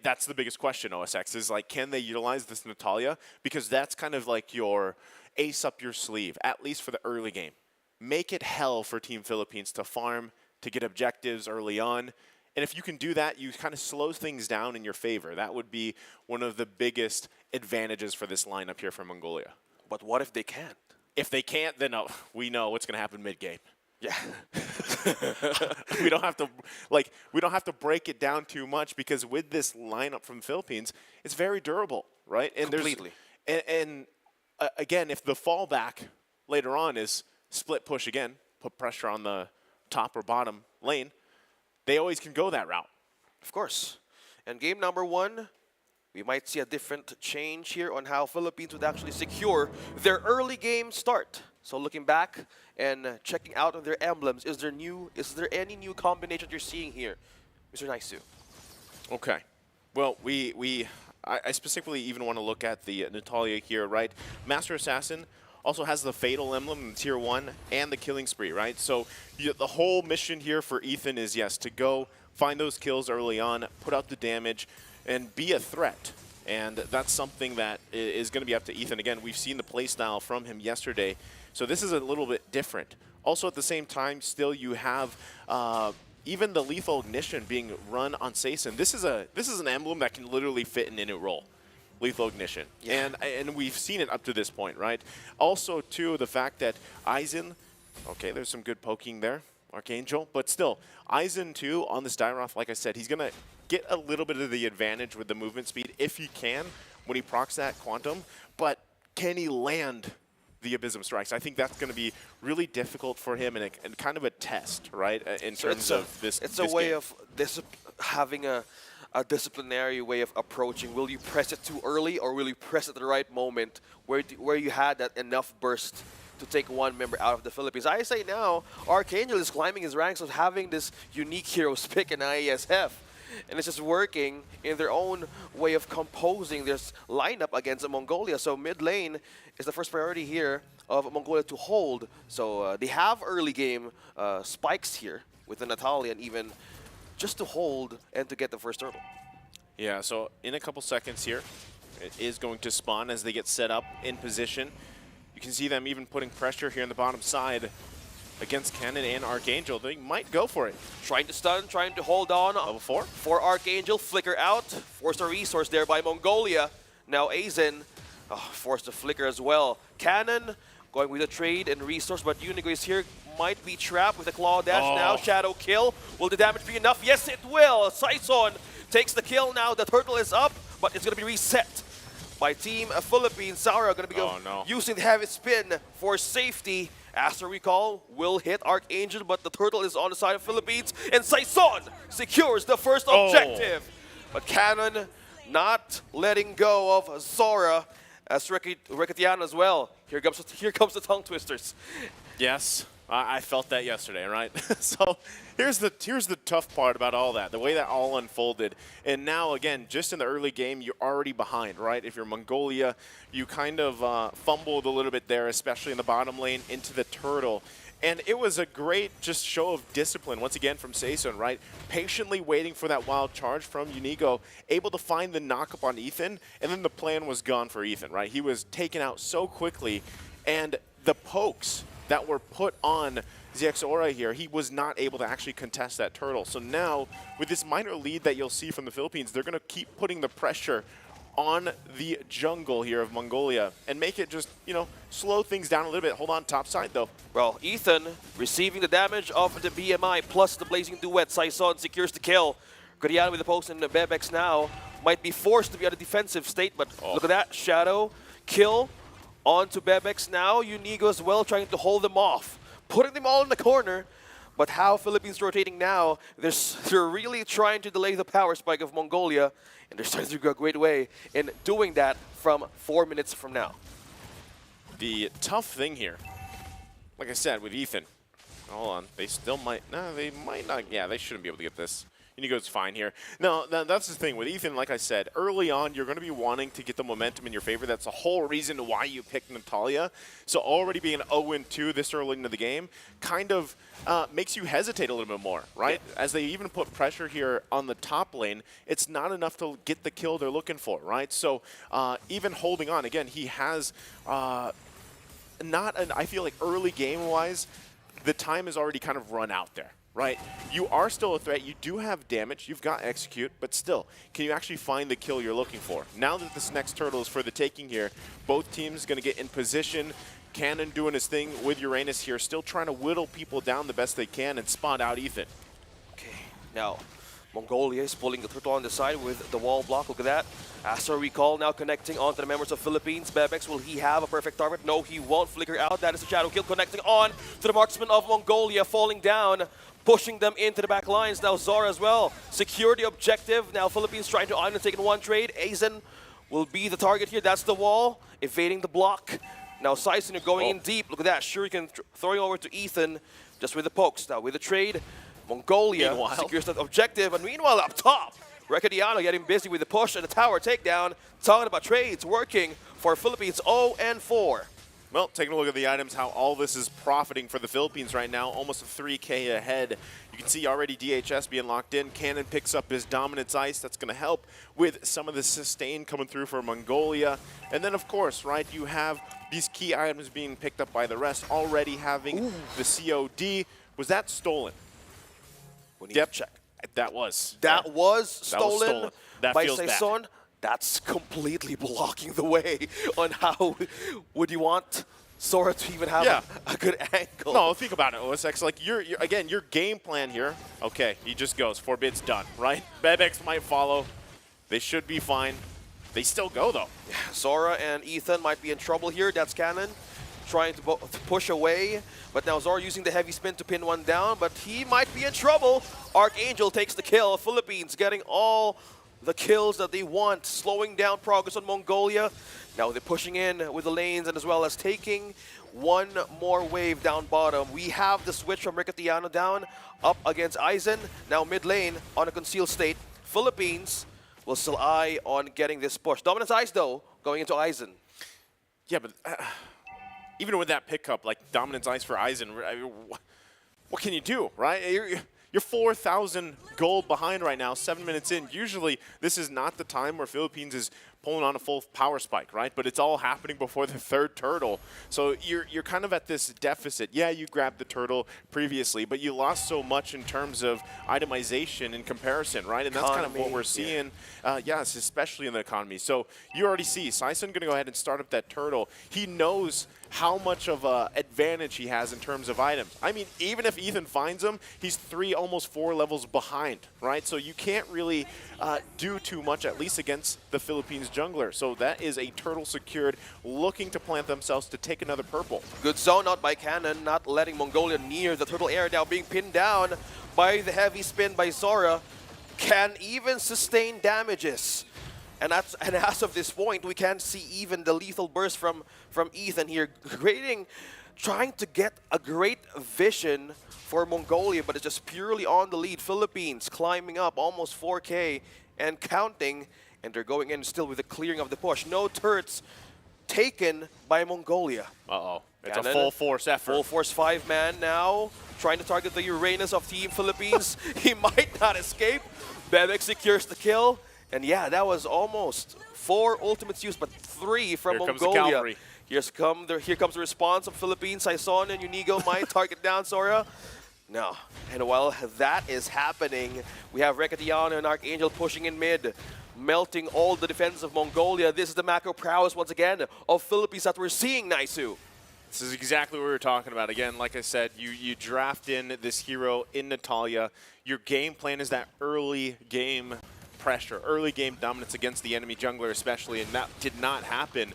That's the biggest question, OSX, is like, can they utilize this Natalia? Because that's kind of like your ace up your sleeve, at least for the early game. Make it hell for Team Philippines to farm, to get objectives early on. And if you can do that, you kind of slow things down in your favor. That would be one of the biggest advantages for this lineup here for Mongolia. But what if they can't? If they can't, then we know what's going to happen mid-game. Yeah. we don't have to break it down too much, because with this lineup from the Philippines, it's very durable, right? And completely. Again, if the fallback later on is split push again, put pressure on the top or bottom lane, they always can go that route. Of course. And game number one, we might see a different change here on how Philippines would actually secure their early game start. So looking back and checking out on their emblems, is there any new combination you're seeing here, Mr. Naisu? Okay. Well, I specifically even want to look at the Natalia here, right? Master Assassin also has the Fatal Emblem in Tier 1 and the Killing Spree, right? So the whole mission here for Ethan is, yes, to go find those kills early on, put out the damage, and be a threat. And that's something that is going to be up to Ethan. Again, we've seen the playstyle from him yesterday, so this is a little bit different. Also, at the same time, still you have even the Lethal Ignition being run on Seisun. This is an emblem that can literally fit in any role. Lethal Ignition. Yeah. And we've seen it up to this point, right? Also, too, the fact that Aizen, okay, there's some good poking there, Archangel, but still, Aizen, too, on this Dairoth, like I said, he's going to get a little bit of the advantage with the movement speed if he can when he procs that Quantum, but can he land the Abysm Strikes. I think that's going to be really difficult for him and kind of a test, right, in terms of this. It's this a way game. of having a disciplinary way of approaching. Will you press it too early, or will you press it at the right moment where you had that enough burst to take one member out of the Philippines? I say now, Archangel is climbing his ranks of having this unique heroes pick in IESF. And it's just working in their own way of composing this lineup against Mongolia. So mid lane is the first priority here of Mongolia to hold. So they have early game spikes here with the Natalia, and even just to hold and to get the first turtle. Yeah, so in a couple seconds here, it is going to spawn as they get set up in position. You can see them even putting pressure here on the bottom side against Cannon and Archangel. They might go for it. Trying to stun, trying to hold on. Level 4. For Archangel, flicker out. Forced a resource there by Mongolia. Now Aizen forced a flicker as well. Cannon going with a trade and resource, but Unigo is here. Might be trapped with a claw dash now. Shadow kill. Will the damage be enough? Yes, it will. Saison takes the kill now. The turtle is up, but it's going to be reset by Team Philippines. Saura going to be using the heavy spin for safety. As a recall, will hit Archangel, but the turtle is on the side of Philippines, and Saison secures the first objective. But Cannon not letting go of Zora as Reketiano as well. Here comes the tongue twisters. Yes, I felt that yesterday, right? So here's the tough part about all that, the way that all unfolded. And now, again, just in the early game, you're already behind, right? If you're Mongolia, you kind of fumbled a little bit there, especially in the bottom lane into the turtle. And it was a great just show of discipline, once again, from Saison, right? Patiently waiting for that wild charge from Unigo, able to find the knock-up on Ethan, and then the plan was gone for Ethan, right? He was taken out so quickly, and the pokes that were put on ZXORA here, he was not able to actually contest that turtle. So now, with this minor lead that you'll see from the Philippines, they're going to keep putting the pressure on the jungle here of Mongolia and make it just, you know, slow things down a little bit. Hold on, top side though. Well, Ethan receiving the damage of the BMI plus the Blazing Duet. Saison secures the kill. Guriano with the post, and Bebex now might be forced to be on a defensive state, but look at that. Shadow kill onto Bebex now. Unigo as well trying to hold them off, putting them all in the corner. But how Philippines rotating now, they're really trying to delay the power spike of Mongolia, and they're starting to go a great way in doing that from 4 minutes from now. The tough thing here, like I said, with Ethan, hold on, they still might, no, they might not, yeah, they shouldn't be able to get this. Unigo's fine here. No, that's the thing with Ethan, like I said, early on, you're going to be wanting to get the momentum in your favor. That's the whole reason why you picked Natalia. So already being 0-2 this early into the game kind of makes you hesitate a little bit more, right? Yeah. As they even put pressure here on the top lane, it's not enough to get the kill they're looking for, right? So even holding on, again, he has I feel like early game-wise, the time is already kind of run out there. Right, you are still a threat, you do have damage, you've got execute, but still, can you actually find the kill you're looking for? Now that this next turtle is for the taking here, both teams going to get in position. Cannon doing his thing with Uranus here, still trying to whittle people down the best they can and spot out Ethan. Okay, now Mongolia is pulling the turtle on the side with the wall block. Look at that. Astro Recall now connecting onto the members of Philippines. Bebex, will he have a perfect target? No, he won't. Flicker out. That is a shadow kill connecting on to the marksman of Mongolia, falling down, pushing them into the back lines. Now Zora as well. Secure the objective. Now Philippines trying to island taking one trade. Aizen will be the target here. That's the wall. Evading the block. Now Saison going in deep. Look at that. Shuriken throwing over to Ethan just with the pokes. Now with the trade, Mongolia secures that objective. And meanwhile up top, Reketiano getting busy with the push and the tower takedown. Talking about trades working for Philippines 0-4. Well, taking a look at the items, how all this is profiting for the Philippines right now, almost 3K ahead. You can see already DHS being locked in. Cannon picks up his Dominance Ice. That's going to help with some of the sustain coming through for Mongolia. And then, of course, right, you have these key items being picked up by the rest, already having the COD. Was that stolen? We need to check. That was. That was stolen That by feels Saison. bad. That's completely blocking the way on how would you want Zora to even have a good angle. No, think about it, OSX. Like, again, your game plan here, okay, he just goes, Forbid's done, right? Bebex might follow. They should be fine. They still go, though. Zora and Ethan might be in trouble here. That's Cannon trying to push away, but now Zora using the heavy spin to pin one down, but he might be in trouble. Archangel takes the kill. Philippines getting all the kills that they want, slowing down progress on Mongolia. Now they're pushing in with the lanes and as well as taking one more wave down bottom. We have the switch from Ricatiano down, up against Aizen. Now mid lane on a concealed state. Philippines will still eye on getting this push. Dominance Ice though, going into Aizen. Yeah, but even with that pickup, like Dominance Ice for Aizen, I mean, what can you do, right? You're 4,000 gold behind right now, 7 minutes in. Usually, this is not the time where Philippines is pulling on a full power spike, right? But it's all happening before the third turtle. So you're kind of at this deficit. Yeah, you grabbed the turtle previously, but you lost so much in terms of itemization in comparison, right? And that's kind of what we're seeing, yes, especially in the economy. So you already see Saison going to go ahead and start up that turtle. He knows how much of an advantage he has in terms of items. I mean, even if Ethan finds him, he's almost 4 levels behind, right? So you can't really do too much, at least against the Philippines jungler. So that is a turtle secured, looking to plant themselves to take another purple. Good zone out by Cannon, not letting Mongolia near the turtle area, now being pinned down by the heavy spin by Zora. Can even sustain damages. And as of this point, we can't see even the lethal burst from Ethan here, trying to get a great vision for Mongolia, but it's just purely on the lead. Philippines climbing up almost 4K and counting, and they're going in still with the clearing of the push. No turrets taken by Mongolia. Uh-oh. It's Cannon, a full force effort. Full force 5-man now, trying to target the Uranus of Team Philippines. He might not escape. Bebek secures the kill. And yeah, that was almost 4 ultimates used, but 3 from Here comes Mongolia. the cavalry. Here comes the response of Philippines. Saison and Unigo might target down Zora. No. And while that is happening, we have Ricatiano and Archangel pushing in mid, melting all the defense of Mongolia. This is the macro prowess once again of Philippines that we're seeing, Naisu. This is exactly what we were talking about. Again, like I said, you draft in this hero in Natalia. Your game plan is that early game pressure, early game dominance against the enemy jungler especially, and that did not happen.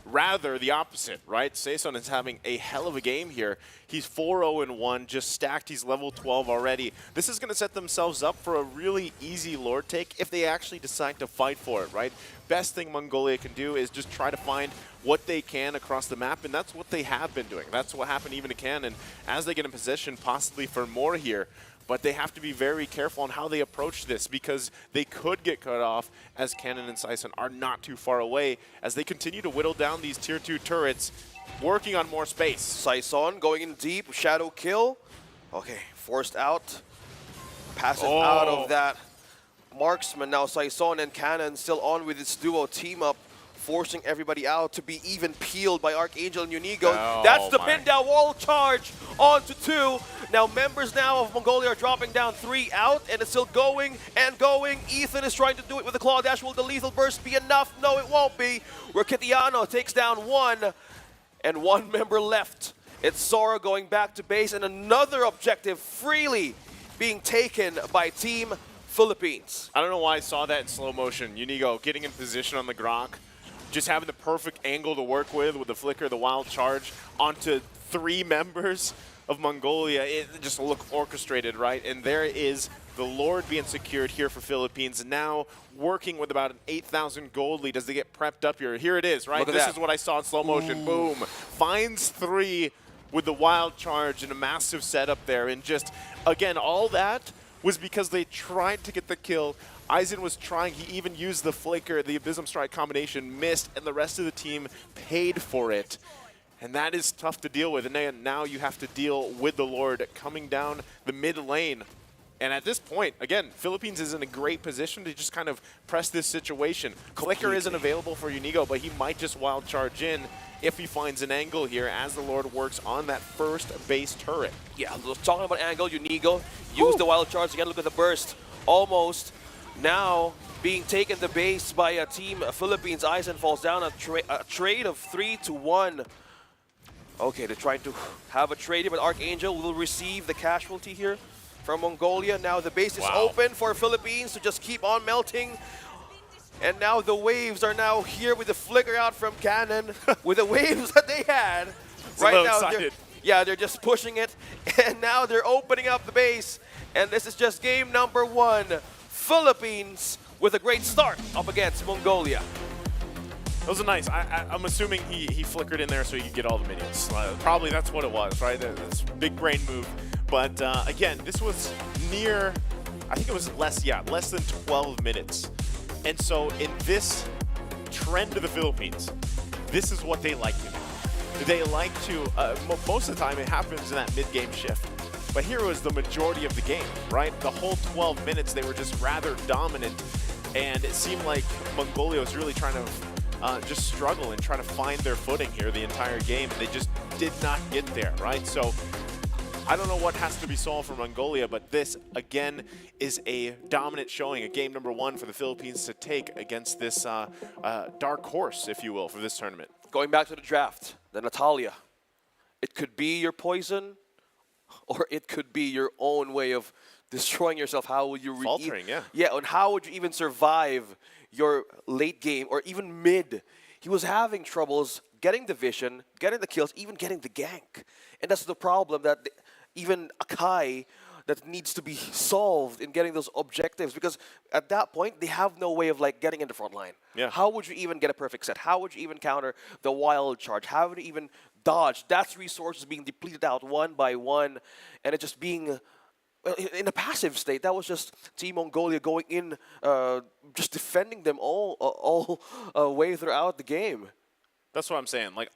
Rather, the opposite, right? Saison is having a hell of a game here. He's 4-0-1, just stacked. He's level 12 already. This is going to set themselves up for a really easy Lord take if they actually decide to fight for it, right? Best thing Mongolia can do is just try to find what they can across the map, and that's what they have been doing. That's what happened even to Cannon as they get in position possibly for more here. But they have to be very careful on how they approach this because they could get cut off as Cannon and Saison are not too far away as they continue to whittle down these tier 2 turrets, working on more space. Saison going in deep, shadow kill. Okay, forced out. Passive out of that marksman. Now Saison and Cannon still on with this duo team up, forcing everybody out to be even peeled by Archangel and Unigo. That's the pin down wall charge onto 2. Now members now of Mongolia are dropping down 3 out, and it's still going and going. Ethan is trying to do it with the claw dash. Will the lethal burst be enough? No, it won't be. Ricatiano takes down 1, and 1 member left. It's Zora going back to base, and another objective freely being taken by Team Philippines. I don't know why I saw that in slow motion. Unigo getting in position on the Grok, just having the perfect angle to work with the flicker, the wild charge onto 3 members of Mongolia. It just looked orchestrated, right? And there is the Lord being secured here for Philippines, now working with about an 8,000 gold lead as they get prepped up here. Here it is, right? This is what I saw in slow motion. Boom. Finds 3 with the wild charge and a massive setup there. And just, again, all that was because they tried to get the kill. Aizen was trying, he even used the flicker, the Abysm Strike combination, missed, and the rest of the team paid for it. And that is tough to deal with. And now you have to deal with the Lord coming down the mid lane. And at this point, again, Philippines is in a great position to just kind of press this situation. Flicker isn't available for Unigo, but he might just wild charge in if he finds an angle here as the Lord works on that first base turret. Yeah, talking about angle, Unigo used the wild charge again. Look at the burst. Almost now being taken the base by a team Philippines. Aizen falls down, a trade of 3-1. Okay, they're trying to have a trade here, but Archangel will receive the casualty here from Mongolia. Now the base is open for Philippines to just keep on melting. And now the waves are now here with the flicker out from Cannon. With the waves that they had, a little excited. They're just pushing it, and now they're opening up the base. And this is just game number 1. Philippines with a great start up against Mongolia. Those are nice. I'm assuming he flickered in there so he could get all the minions. Probably that's what it was, right? That's a big brain move. But again, this was near, I think it was less than 12 minutes. And so in this trend of the Philippines, this is what they like to do. They like to, most of the time it happens in that mid-game shift. But here was the majority of the game, right? The whole 12 minutes, they were just rather dominant. And it seemed like Mongolia was really trying to just struggle and try to find their footing here the entire game. And they just did not get there, right? So I don't know what has to be solved for Mongolia, but this, again, is a dominant showing, a game number 1 for the Philippines to take against this dark horse, if you will, for this tournament. Going back to the draft, the Natalia. It could be your poison, or it could be your own way of destroying yourself. How would you faltering? And how would you even survive your late game or even mid? He was having troubles getting the vision, getting the kills, even getting the gank. And that's the problem that even Akai that needs to be solved in getting those objectives, because at that point they have no way of like getting in the front line. How would you even get a perfect set? How would you even counter the wild charge? How would you even dodge? That's resources being depleted out one by one, and it just being in a passive state. That was just Team Mongolia going in, just defending them all way throughout the game. That's what I'm saying. Like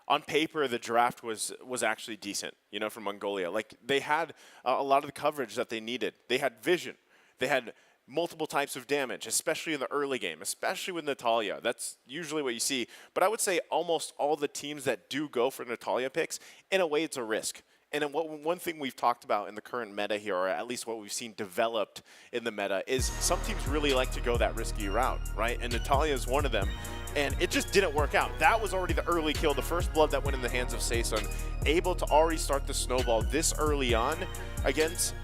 on paper, the draft was actually decent, you know, for Mongolia. Like they had a lot of the coverage that they needed. They had vision. They had multiple types of damage, especially in the early game, especially with Natalia. That's usually what you see. But I would say almost all the teams that do go for Natalia picks, in a way, it's a risk. And then one thing we've talked about in the current meta here, or at least what we've seen developed in the meta, is some teams really like to go that risky route, right? And Natalia is one of them. And it just didn't work out. That was already the early kill, the first blood that went in the hands of Saesun, able to already start the snowball this early on against,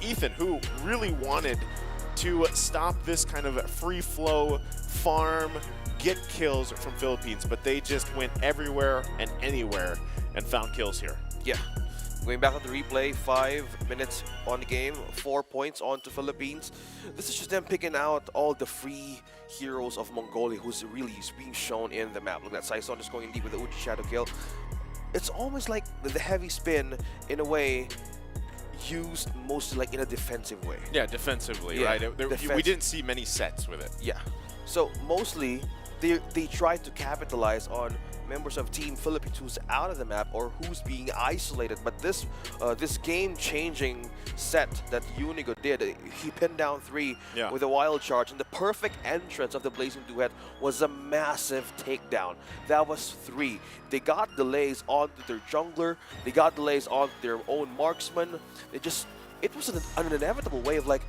Ethan, who really wanted to stop this kind of free flow farm, get kills from Philippines, but they just went everywhere and anywhere and found kills here. Yeah. Going back on the replay, 5 minutes on the game, 4 points on to Philippines. This is just them picking out all the free heroes of Mongolia who's really being shown in the map. Look at that, Saesun just going deep with the Uchi Shadow kill. It's almost like the heavy spin, in a way, used mostly like in a defensive way. Yeah, defensively, right? We didn't see many sets with it. Yeah. So mostly, they tried to capitalize on members of Team Philippines who's out of the map or who's being isolated. But this game-changing set that Unigo did, he pinned down 3 with a wild charge, and the perfect entrance of the Blazing Duet was a massive takedown. That was 3. They got delays onto their jungler, they got delays onto their own marksman. It was an inevitable way of like,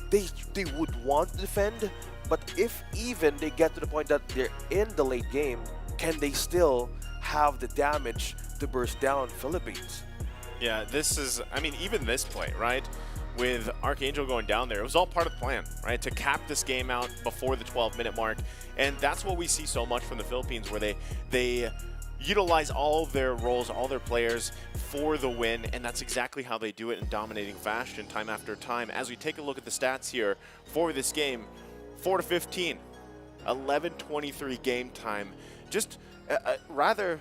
they would want to defend, but if even they get to the point that they're in the late game, can they still have the damage to burst down Philippines? Yeah, this is, even this play, right? With Archangel going down there, it was all part of the plan, right? To cap this game out before the 12-minute mark. And that's what we see so much from the Philippines, where they utilize all their roles, all their players for the win, and that's exactly how they do it in dominating fashion time after time. As we take a look at the stats here for this game, 4-15, 11:23 game time. Just rather,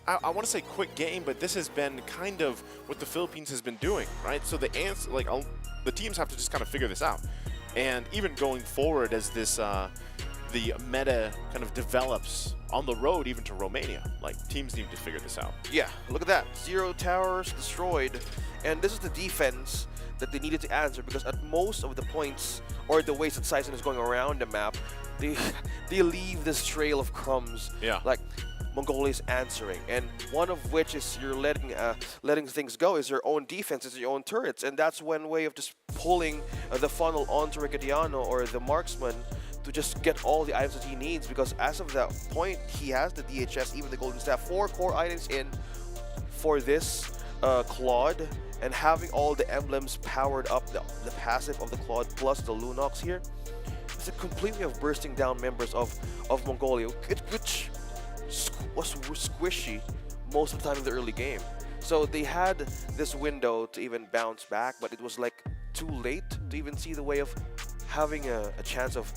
I want to say quick game, but this has been kind of what the Philippines has been doing, right? So the teams have to just kind of figure this out. And even going forward as this, the meta kind of develops on the road even to Romania, like teams need to figure this out. Yeah, look at that. 0 towers destroyed. And this is the defense that they needed to answer, because at most of the points or the ways that Saesun is going around the map, they leave this trail of crumbs. Yeah. Like Mongolia is answering, and one of which is you're letting things go is your own defenses, your own turrets, and that's one way of just pulling the funnel onto Riccatiano or the marksman to just get all the items that he needs, because as of that point he has the DHS, even the golden staff, 4 core items in for this Claude, and having all the emblems powered up, the passive of the Claude plus the Lunox here. It's a complete way of bursting down members of Mongolia, which was squishy most of the time in the early game. So they had this window to even bounce back, but it was like too late to even see the way of having a chance of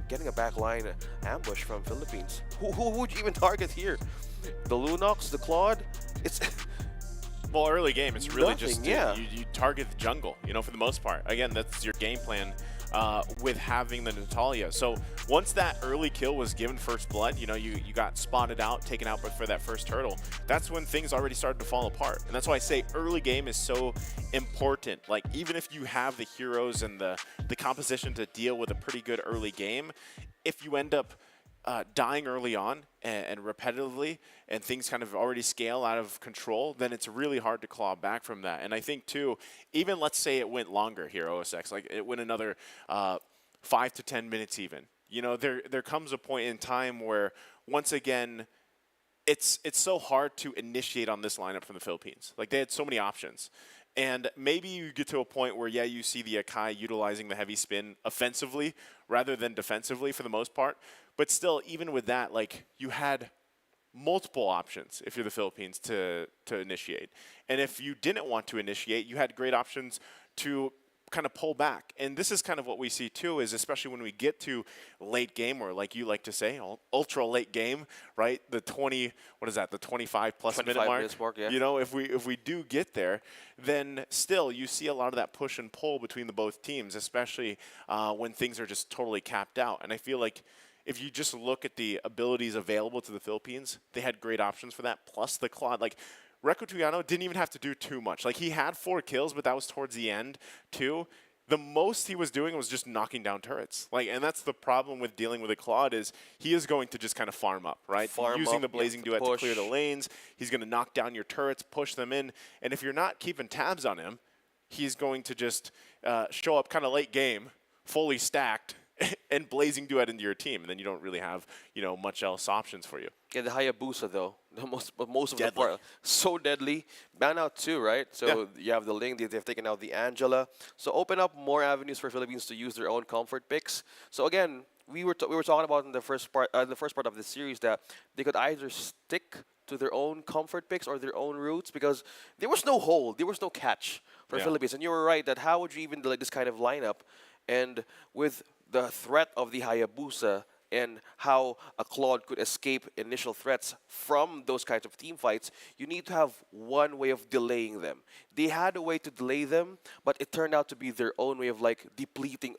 getting a backline ambush from Philippines. Who would you even target here? The Lunox, the Claude? It's Well, early game, it's really Nothing, just yeah. you target the jungle, for the most part. Again, that's your game plan with having the Natalia. So once that early kill was given first blood, you got spotted out, taken out for that first turtle. That's when things already started to fall apart. And that's why I say early game is so important. Like, even if you have the heroes and the composition to deal with a pretty good early game, if you end up dying early on and repetitively, and things kind of already scale out of control, then it's really hard to claw back from that. And I think too, even let's say it went longer here, OSX, like it went another 5 to 10 minutes even. There comes a point in time where, once again, it's so hard to initiate on this lineup from the Philippines. Like, they had so many options. And maybe you get to a point where, yeah, you see the Akai utilizing the heavy spin offensively rather than defensively for the most part. But still, even with that, like, you had multiple options if you're the Philippines to initiate. And if you didn't want to initiate, you had great options to kind of pull back. And this is kind of what we see too, is especially when we get to late game, or like you like to say, ultra late game, right? The 25 plus minute mark. Yeah. If we do get there, then still you see a lot of that push and pull between the both teams, especially when things are just totally capped out. And I feel like if you just look at the abilities available to the Philippines, they had great options for that, plus the Claude. Like, Reco Tuyano didn't even have to do too much. Like, he had 4 kills, but that was towards the end, too. The most he was doing was just knocking down turrets. Like, and that's the problem with dealing with a Claude, is he is going to just kind of farm up, right? Using the Blazing Duet to clear the lanes. He's going to knock down your turrets, push them in. And if you're not keeping tabs on him, he's going to just show up kind of late game, fully stacked, and Blazing Duet into your team, and then you don't really have, much else options for you. Yeah, the Hayabusa though, most of the part, so deadly. Ban out too, right? So you have the Ling, they've taken out the Angela. So open up more avenues for Philippines to use their own comfort picks. So again, we were talking about in the first part of the series that they could either stick to their own comfort picks or their own routes, because there was no hold, there was no catch for Philippines. And you were right that how would you even delay this kind of lineup, and with the threat of the Hayabusa and how a Claude could escape initial threats from those kinds of team fights, you need to have one way of delaying them. They had a way to delay them, but it turned out to be their own way of like depleting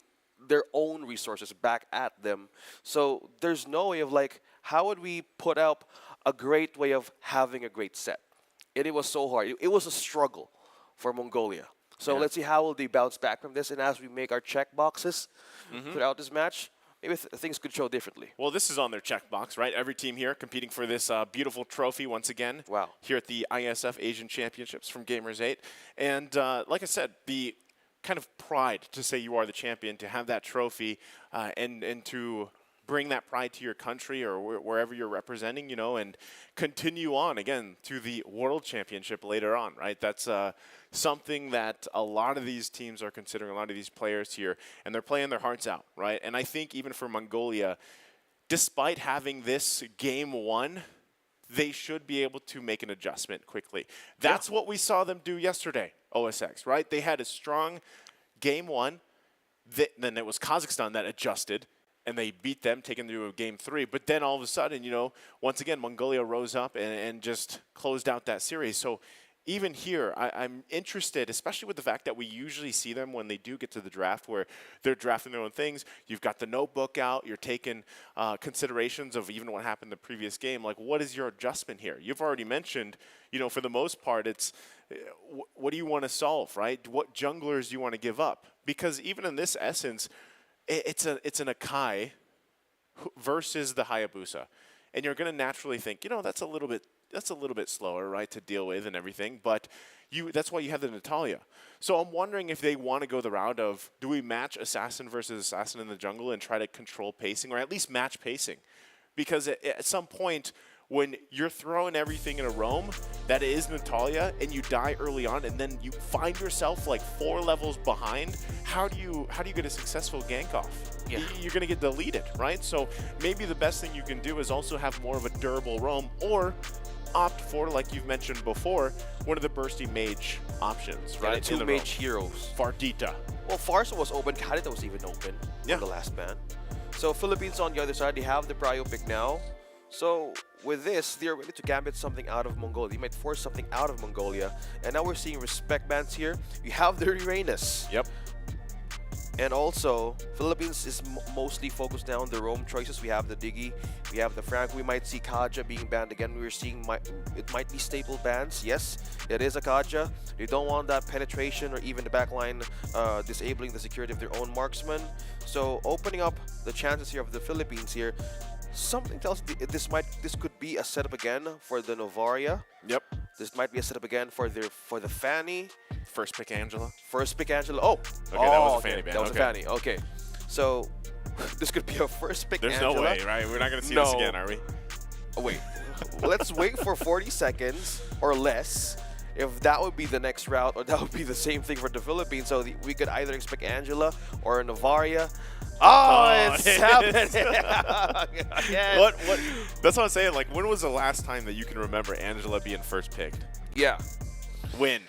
their own resources back at them. So there's no way of like, how would we put up a great way of having a great set? And it was so hard. It was a struggle for Mongolia. So let's see how will they bounce back from this. And as we make our check boxes throughout this match, maybe things could show differently. Well, this is on their checkbox, right? Every team here competing for this beautiful trophy once again. Wow. Here at the IESF Asian Championships from Gamers 8. And like I said, the kind of pride to say you are the champion, to have that trophy, and to bring that pride to your country or wherever you're representing, and continue on again to the World Championship later on, right? That's something that a lot of these teams are considering, a lot of these players here, and they're playing their hearts out, right? And I think even for Mongolia, despite having this game won, they should be able to make an adjustment quickly. That's what we saw them do yesterday, OSX, right? They had a strong game one, then it was Kazakhstan that adjusted, and they beat them, taking them to a game 3. But then all of a sudden, once again, Mongolia rose up and just closed out that series. So even here, I'm interested, especially with the fact that we usually see them when they do get to the draft where they're drafting their own things. You've got the notebook out. You're taking considerations of even what happened in the previous game. Like, what is your adjustment here? You've already mentioned, for the most part, it's what do you want to solve, right? What junglers do you want to give up? Because even in this essence, it's an Akai versus the Hayabusa. And you're going to naturally think, that's a little bit slower, right, to deal with and everything. But that's why you have the Natalia. So I'm wondering if they want to go the route of, do we match Assassin versus Assassin in the jungle and try to control pacing, or at least match pacing? Because at some point, when you're throwing everything in a roam that is Natalia, and you die early on, and then you find yourself like 4 levels behind, how do you get a successful gank off? Yeah. You're going to get deleted, right? So maybe the best thing you can do is also have more of a durable roam, or opt for, like you've mentioned before, one of the bursty mage options, right? Two mage heroes. Fardita. Well, Farsa was open. Kadita was even open on the last ban. So Philippines on the other side, they have the prio pick now. So with this, they're ready to gambit something out of Mongolia. They might force something out of Mongolia. And now we're seeing respect bans here. You have the Uranus. Yep. And also, Philippines is mostly focused now on the roam choices. We have the Diggy, we have the Frank. We might see Kaja being banned again. We're seeing it might be staple bans. Yes, it is a Kaja. They don't want that penetration or even the backline disabling the security of their own marksman. So opening up the chances here of the Philippines here. Something tells this could be a setup again for the Novaria. Yep. This might be a setup again for the Fanny. First pick Angela. First pick Angela. Oh, okay, that was a Fanny ban. That was a Fanny. Okay, so this could be a first pick Angela. There's no way, right? We're not going to see this again, are we? Oh, wait. Let's wait for 40 seconds or less. If that would be the next route, or that would be the same thing for the Philippines. So we could either expect Angela or Novaria. Oh, it's happening! What? That's what I'm saying. Like, when was the last time that you can remember Angela being first picked? Yeah. When?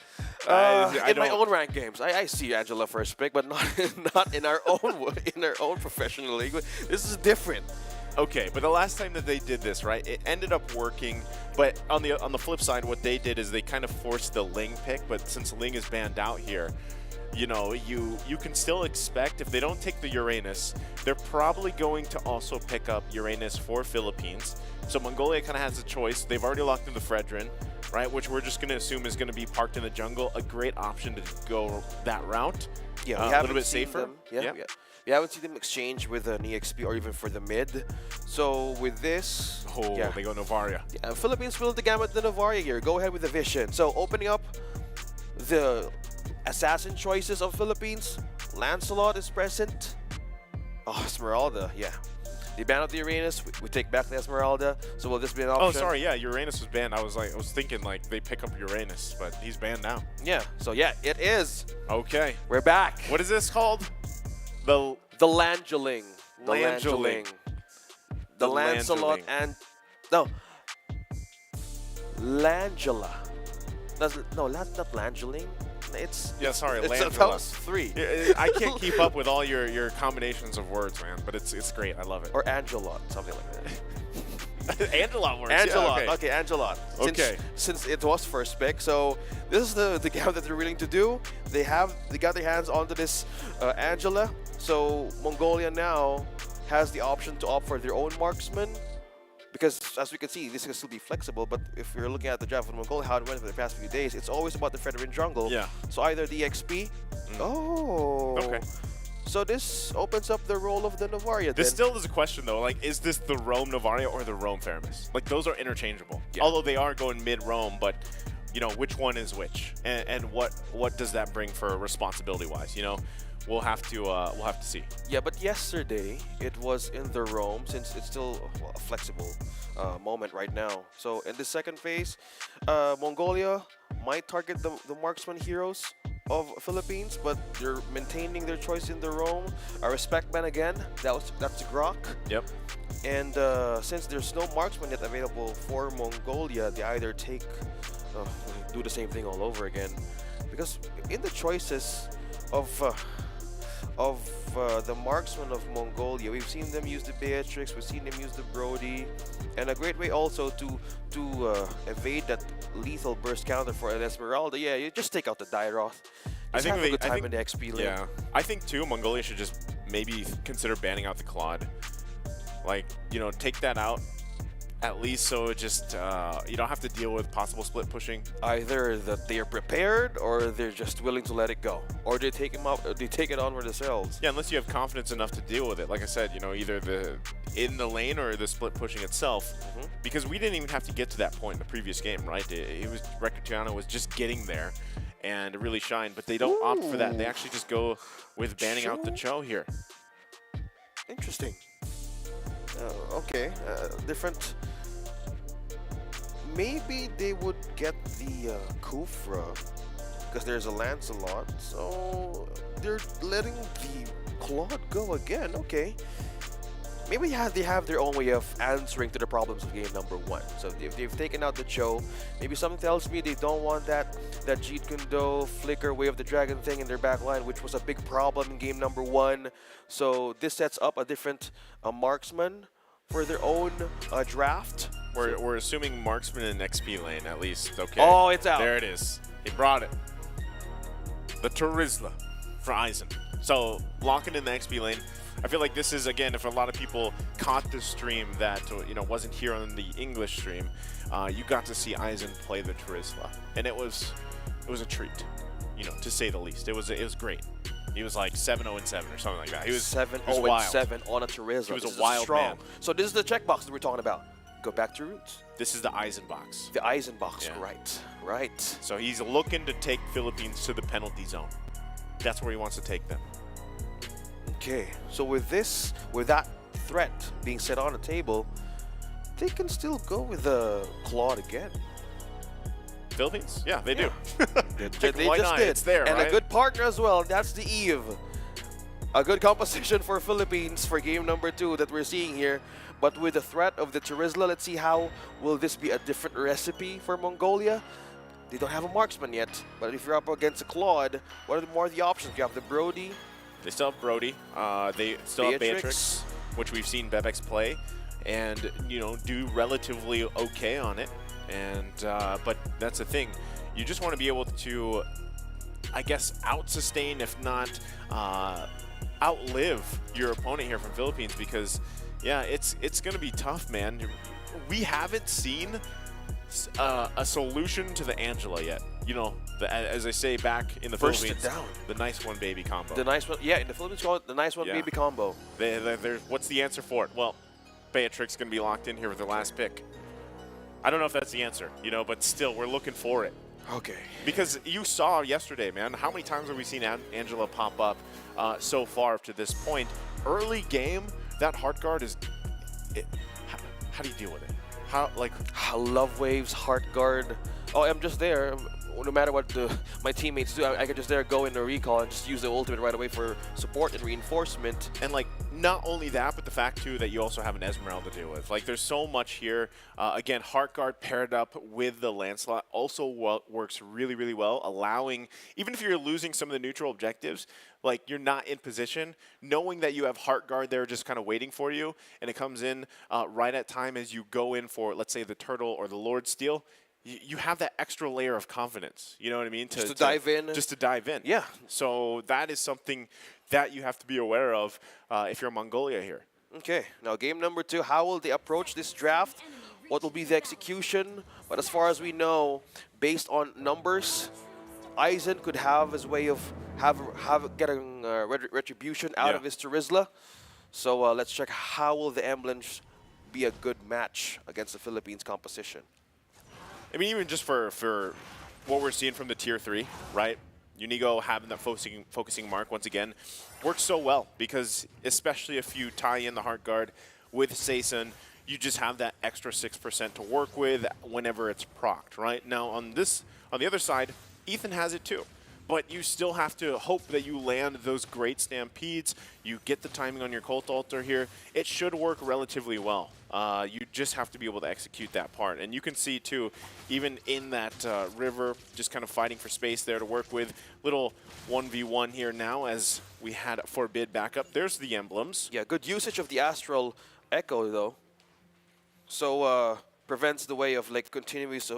In my own ranked games, I see Angela first pick, but not in our own professional league. This is different. Okay, but the last time that they did this, right, it ended up working. But on the flip side, what they did is they kind of forced the Ling pick. But since Ling is banned out here, you know, you can still expect, if they don't take the Uranus, they're probably going to also pick up Uranus for Philippines. So Mongolia kind of has a choice. They've already locked in the Fredrin, right, which we're just going to assume is going to be parked in the jungle. A great option to go that route. Yeah, a little bit safer. Yeah. We haven't seen them exchange with an EXP or even for the mid. So with this, they go Novaria. Yeah, Philippines will the gamut the Novaria here. Go ahead with the Vision. So opening up the assassin choices of Philippines. Lancelot is present. Oh, Esmeralda, yeah. They ban out the Uranus. We take back the Esmeralda. So will this be an option? Oh, sorry, yeah, Uranus was banned. I was thinking like they pick up Uranus, but he's banned now. Yeah. So yeah, it is. Okay. We're back. What is this called? The Langeling. Langeling. The Lancelot and no. Langela. No, that's not Langeling. It's sorry, it's Langela. That was 3. I can't keep up with all your combinations of words, man, but it's great. I love it. Or Angelot, something like that. Angelot works. Angelot. Yeah, Okay, Angelot. Since it was first pick, so this is the game that they're willing to do. They got their hands onto this Angela. So Mongolia now has the option to opt for their own marksman. Because as we can see, this can still be flexible, but if you're looking at the draft of Mongolia, how it went for the past few days, it's always about the Fredrin jungle. Yeah. So either the XP. Oh. Okay. So this opens up the role of the Novaria. This still is a question though. Like, is this the Rome Novaria or the Rome Faramis? Like, those are interchangeable. Yeah. Although they are going mid Rome, but you know which one is which, and what does that bring for responsibility wise? You know. We'll have to see. Yeah, but yesterday it was in the Rome, since it's still a flexible moment right now. So in the second phase, Mongolia might target the marksman heroes of Philippines, but they're maintaining their choice in the Rome. A respect ban again. That's the Grok. Yep. And since there's no marksman yet available for Mongolia, they either do the same thing all over again, because in the choices of the marksman of Mongolia, we've seen them use the Beatrix, we've seen them use the Brody, and a great way also to evade that lethal burst counter for an Esmeralda. Yeah, you just take out the Dairoth. I think have a good time in the XP lane. Yeah, I think too. Mongolia should just maybe consider banning out the Claude. Like, you know, take that out. At least so it just you don't have to deal with possible split pushing. Either that they are prepared or they're just willing to let it go, or they take him up, they take it on for themselves. Yeah, unless you have confidence enough to deal with it. Like I said, you know, either in the lane or the split pushing itself. Because we didn't even have to get to that point in the previous game, right? It was Recreatiano was just getting there, and it really shined. But they don't opt for that. They actually just go with banning out the Cho here. Interesting. Okay, different. Maybe they would get the Kufra because there's a Lancelot, so they're letting the Claude go again. Okay. maybe they have their own way of answering to the problems of game number 1. So if they've taken out the Cho, maybe something tells me they don't want that Jeet Kune Do flicker Way of the Dragon thing in their back line, which was a big problem in game number 1. So this sets up a different marksman for their own draft. We're assuming marksman in XP lane at least. Okay. Oh, it's out. There it is. He brought it. The Turizla for Eisen. So locking in the XP lane. I feel like this is, again, if a lot of people caught the stream that wasn't here on the English stream, you got to see Eisen play the Turizla, and it was a treat, to say the least. It was great. He was like 7-0-7 or something like that. He was 7-0-7 on a Turizla. He was a wild man. So this is the checkbox that we're talking about. Go back to roots. This is the Eisen box. The Eisen box, Yeah. right. So he's looking to take Philippines to the penalty zone. That's where he wants to take them. Okay, so with that threat being set on the table, they can still go with the Claude again. Philippines? Yeah, they do. They Why just not? did. It's there, and right? a good partner as well. That's the Eve. A good composition for Philippines for game number 2 that we're seeing here. But with the threat of the Turizla, let's see how will this be a different recipe for Mongolia. They don't have a marksman yet, but if you're up against a Claude, what are more of the options? You have the Brody. They still have Brody. They still have Beatrix, which we've seen Bebex play, and do relatively okay on it. And but that's the thing, you just want to be able to, I guess, out-sustain, if not outlive your opponent here from Philippines, because yeah, it's going to be tough, man. We haven't seen a solution to the Angela yet. As I say, back in the Burst Philippines, it down. the nice one baby combo. The nice one, yeah, in the Philippines call it the nice one Yeah. baby combo. What's the answer for it? Well, Beatrix going to be locked in here with their last pick. I don't know if that's the answer, but still, we're looking for it. Okay. Because you saw yesterday, man, how many times have we seen Angela pop up so far up to this point? Early game, that heart guard is... how do you deal with it? Love Waves, heart guard. Oh, I'm just there. No matter what my teammates do, I could just go in the recall and just use the ultimate right away for support and reinforcement. And not only that, but the fact too that you also have an Esmeralda to deal with. There's so much here. Again, Heart Guard paired up with the Lancelot also works really, really well, allowing, even if you're losing some of the neutral objectives, you're not in position, knowing that you have Heart Guard there just kind of waiting for you, and it comes in right at time as you go in for, let's say, the Turtle or the Lord Steel. You have that extra layer of confidence, you know what I mean? Just to dive in. Just to dive in. Yeah. So that is something that you have to be aware of if you're Mongolia here. Okay, now game number 2, how will they approach this draft? What will be the execution? But as far as we know, based on numbers, Eisen could have his way of getting retribution out of his Turizla. So let's check how will the Emblems be a good match against the Philippines composition. I mean, even just for what we're seeing from the Tier 3, right? Unigo having that focusing mark once again works so well because especially if you tie in the Heart Guard with Seisun, you just have that extra 6% to work with whenever it's procced, right? Now on the other side, Ethan has it too. But you still have to hope that you land those great stampedes. You get the timing on your Cult Altar here. It should work relatively well. You just have to be able to execute that part. And you can see, too, even in that river, just kind of fighting for space there to work with. Little 1v1 here now as we had Forbid back up. There's the emblems. Yeah, good usage of the Astral Echo, though. So, prevents the way of continuous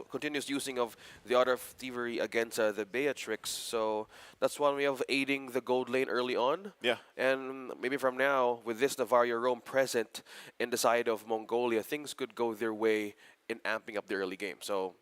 using of the Art of Thievery against the Beatrix. So that's one way of aiding the gold lane early on. Yeah. And maybe from now, with this Navaria Rome present in the side of Mongolia, things could go their way in amping up the early game. So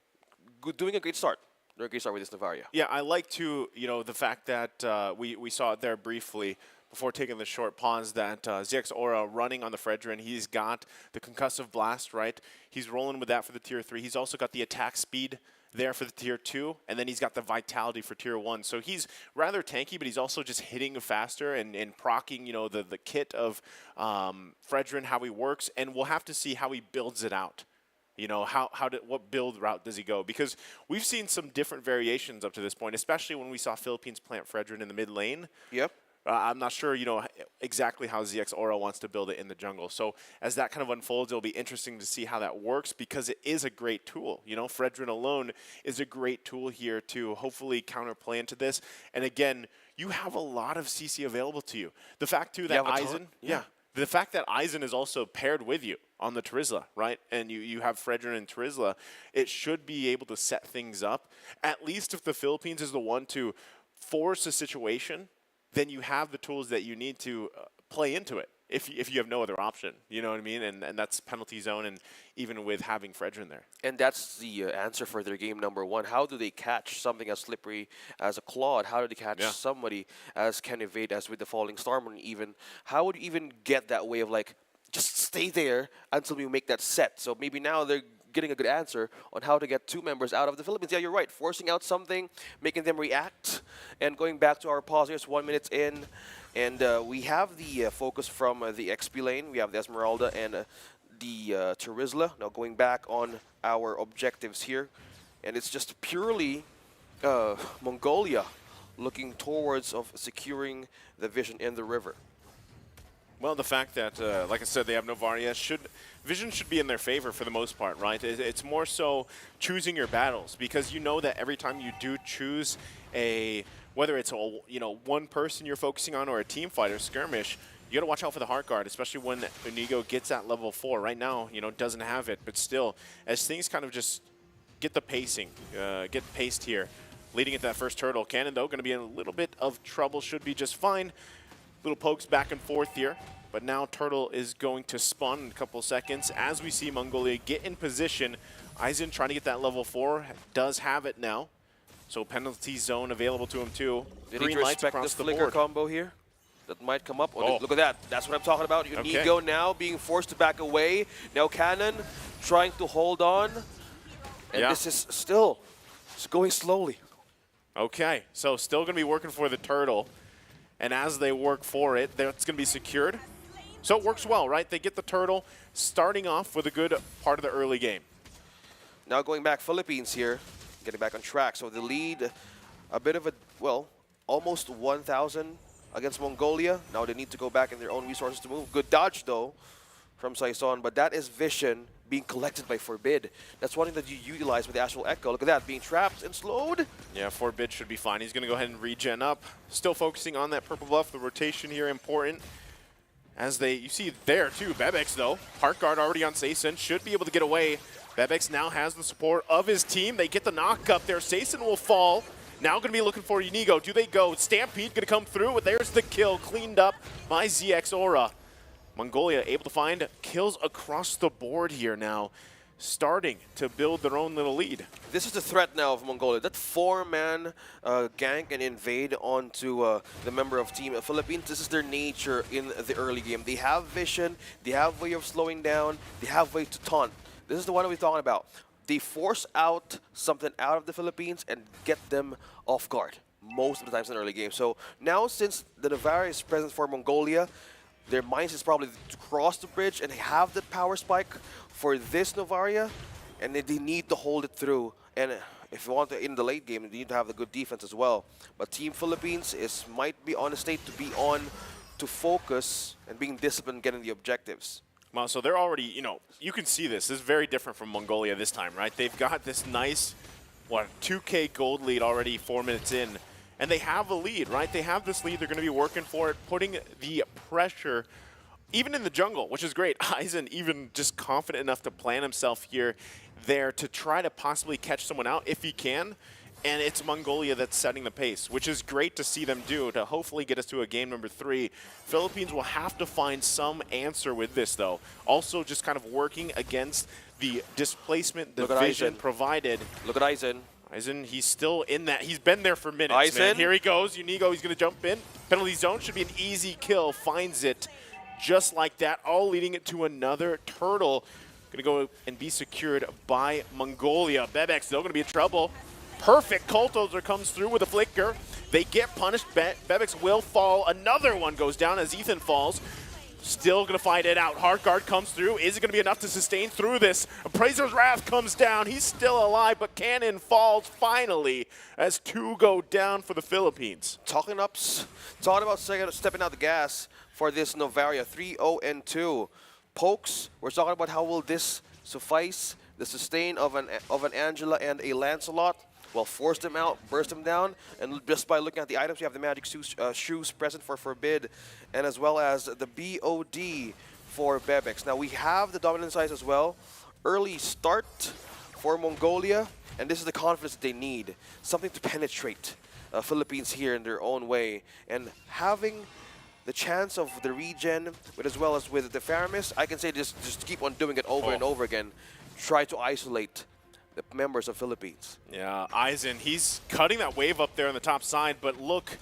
doing a great start. Doing a great start with this Navaria. Yeah, I like to, the fact that we saw it there briefly before taking the short pause that ZX Aura running on the Fredrin, he's got the Concussive Blast, right? He's rolling with that for the Tier 3. He's also got the attack speed there for the Tier 2, and then he's got the Vitality for Tier 1. So he's rather tanky, but he's also just hitting faster and proccing, the kit of Fredrin, how he works, and we'll have to see how he builds it out. What build route does he go? Because we've seen some different variations up to this point, especially when we saw Philippines plant Fredrin in the mid lane. Yep. I'm not sure, exactly how ZX Aura wants to build it in the jungle. So as that kind of unfolds, it'll be interesting to see how that works because it is a great tool. Fredrin alone is a great tool here to hopefully counterplay into this. And again, you have a lot of CC available to you. The fact too that Aizen, the fact that Aizen is also paired with you on the Terizla, right? And you have Fredrin and Terizla, it should be able to set things up. At least if the Philippines is the one to force a situation, then you have the tools that you need to play into it if you have no other option. You know what I mean? And that's penalty zone, and even with having Fredrin there. And that's the answer for their game number one. How do they catch something as slippery as a Claude? How do they catch somebody as can evade, as with the Falling Storm? Even how would you even get that way of like, just stay there until we make that set? So maybe now they're getting a good answer on how to get two members out of the Philippines. Yeah, you're right. Forcing out something, making them react, and going back to our pause here, it's 1 minute in, and we have the focus from the XP lane. We have the Esmeralda and the Terizla. Now going back on our objectives here, and it's just purely Mongolia looking towards of securing the vision in the river. Well, the fact that, like I said, they have Novaria, vision should be in their favor for the most part, right? It's more so choosing your battles, because you know that every time you do choose whether it's one person you're focusing on or a team fight or skirmish, you got to watch out for the heart guard, especially when Inigo gets at level 4. Right now, doesn't have it, but still, as things kind of just get the pacing, get paced here, leading into that first turtle. Cannon, though, going to be in a little bit of trouble, should be just fine. Little pokes back and forth here, but now Turtle is going to spawn in a couple seconds as we see Mongolia get in position. Aizen trying to get that level 4, does have it now. So penalty zone available to him too. Did he respect the flicker combo here? That might come up. Oh, look at that. That's what I'm talking about. Inigo now being forced to back away. Now Cannon trying to hold on. And this is still going slowly. Okay, so still going to be working for the Turtle. And as they work for it, that's going to be secured. So it works well, right? They get the Turtle starting off with a good part of the early game. Now going back, Philippines here, getting back on track. So the lead, a bit of a, well, almost 1,000 against Mongolia. Now they need to go back in their own resources to move. Good dodge, though, from Saison. But that is vision being collected by Forbid. That's one thing that you utilize with the Astral Echo. Look at that, being trapped and slowed. Yeah, Forbid should be fine. He's going to go ahead and regen up. Still focusing on that purple buff. The rotation here important. As you see there too, Bebex though. Heart guard already on Saison. Should be able to get away. Bebex now has the support of his team. They get the knock up there. Saison will fall. Now going to be looking for Inigo. Do they go? Stampede going to come through. There's the kill cleaned up by ZX Aura. Mongolia able to find kills across the board here now, starting to build their own little lead. This is the threat now of Mongolia. That 4-man gank and invade onto the member of Team Philippines. This is their nature in the early game. They have vision, they have way of slowing down, they have way to taunt. This is the one we're talking about. They force out something out of the Philippines and get them off guard most of the times in the early game. So now since the Navarre is present for Mongolia, their minds is probably to cross the bridge and have the power spike for this Novaria, and they need to hold it through. And if you want to, in the late game, you need to have the good defense as well. But Team Philippines might be on a state to be on to focus and being disciplined, getting the objectives. Well, so they're already, you can see this. This is very different from Mongolia this time, right? They've got this nice, 2K gold lead already 4 minutes in. And they have a lead, right? They have this lead. They're going to be working for it, putting the pressure, even in the jungle, which is great. Aizen even just confident enough to plan himself there to try to possibly catch someone out if he can. And it's Mongolia that's setting the pace, which is great to see them do to hopefully get us to a game number 3. Philippines will have to find some answer with this, though. Also just kind of working against the displacement, the vision provided. Look at Aizen. Aizen, he's still in that. He's been there for minutes, man. Here he goes. Inigo, he's going to jump in. Penalty zone should be an easy kill. Finds it just like that, all leading it to another turtle. Going to go and be secured by Mongolia. Bebex, though, going to be in trouble. Perfect. Coltozer comes through with a flicker. They get punished. Bebex will fall. Another one goes down as Ethan falls. Still going to fight it out. Hard guard comes through. Is it going to be enough to sustain through this? Appraiser's Wrath comes down. He's still alive, but Cannon falls finally as 2 go down for the Philippines. Talking about stepping out the gas for this Novaria, 3-0-2. Pokes, we're talking about how will this suffice the sustain of an Angela and a Lancelot. Well, force them out, burst them down, and just by looking at the items, you have the magic shoes present for Forbid, and as well as the BOD for Bebex. Now we have the dominant size as well. Early start for Mongolia, and this is the confidence that they need. Something to penetrate Philippines here in their own way, and having the chance of the regen, but as well as with the Faramis, I can say just keep on doing it over and over again. Try to isolate the members of Philippines. Yeah, Eisen, he's cutting that wave up there on the top side, but look,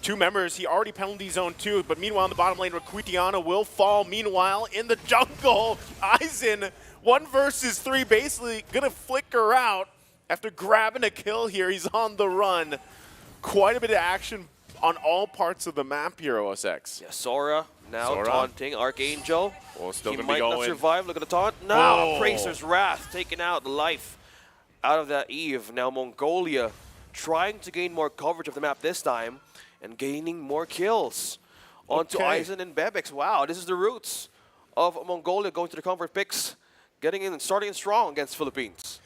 2 members, he already penalty zone 2, but meanwhile in the bottom lane, Requitiano will fall. Meanwhile, in the jungle, Eisen, 1 versus 3, basically gonna flicker out after grabbing a kill here. He's on the run. Quite a bit of action on all parts of the map here, OSX. Yeah, Sora now taunting Archangel. Oh, still he gonna might be going. not survive. Look at the taunt. No, Appraiser's Wrath taking out the life out of that Eve. Now Mongolia trying to gain more coverage of the map this time and gaining more kills onto Eisen and Bebex. Wow, this is the roots of Mongolia going to the comfort picks, getting in and starting in strong against Philippines.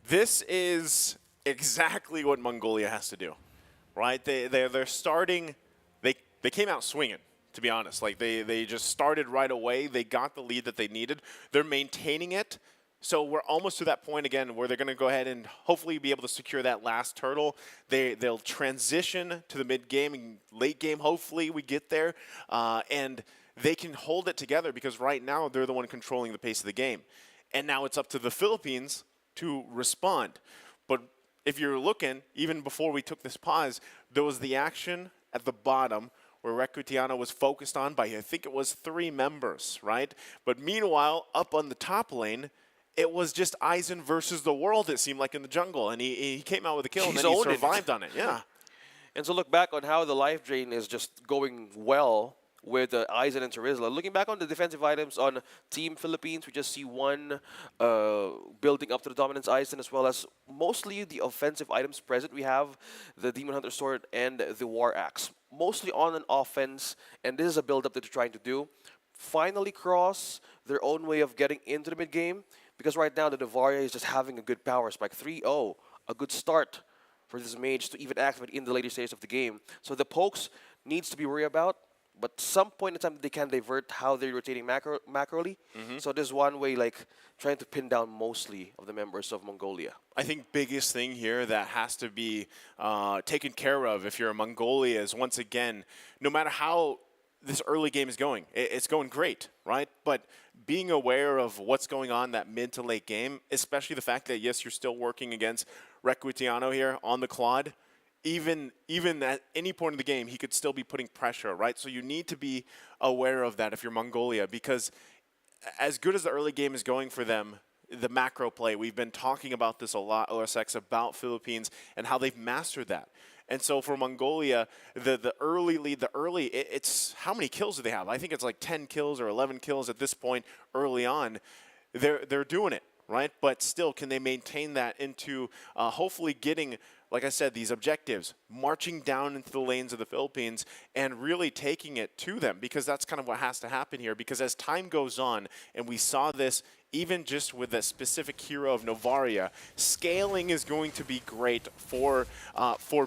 This is exactly what Mongolia has to do, right? They're starting, they came out swinging, to be honest. Like they just started right away. They got the lead that they needed. They're maintaining it. So we're almost to that point again where they're going to go ahead and hopefully be able to secure that last turtle. They'll transition to the mid game and late game. Hopefully we get there, and they can hold it together because right now they're the one controlling the pace of the game. And now it's up to the Philippines to respond. But if you're looking, even before we took this pause, there was the action at the bottom where Requitiano was focused on by, I think it was 3 members, right? But meanwhile, up on the top lane, it was just Eisen versus the world, it seemed like, in the jungle. And he came out with a kill, and then he survived on it. Yeah. And so look back on how the life drain is just going well with Eisen and Terizla. Looking back on the defensive items on Team Philippines, we just see 1 building up to the dominance Eisen, as well as mostly the offensive items present. We have the Demon Hunter Sword and the War Axe. Mostly on an offense, and this is a build-up that they're trying to do. Finally cross their own way of getting into the mid-game, because right now the Novaria is just having a good power spike. 3-0, a good start for this mage to even activate in the later stages of the game. So the pokes needs to be worried about, but some point in time they can divert how they're rotating macroly. So there's one way, like trying to pin down mostly of the members of Mongolia. I think biggest thing here that has to be taken care of if you're a Mongolia is, once again, no matter how this early game is going, it's going great, right? But being aware of what's going on that mid to late game, especially the fact that, yes, you're still working against Requitiano here on the Claude, even at any point of the game, he could still be putting pressure, right? So you need to be aware of that if you're Mongolia, because as good as the early game is going for them, the macro play, we've been talking about this a lot, OSX, about Philippines and how they've mastered that. And so for Mongolia, the early lead, it's how many kills do they have? I think it's like 10 kills or 11 kills at this point early on. They're doing it, right? But still, can they maintain that into hopefully getting, like I said, these objectives, marching down into the lanes of the Philippines and really taking it to them, because that's kind of what has to happen here. Because as time goes on, and we saw this even just with the specific hero of Novaria, scaling is going to be great for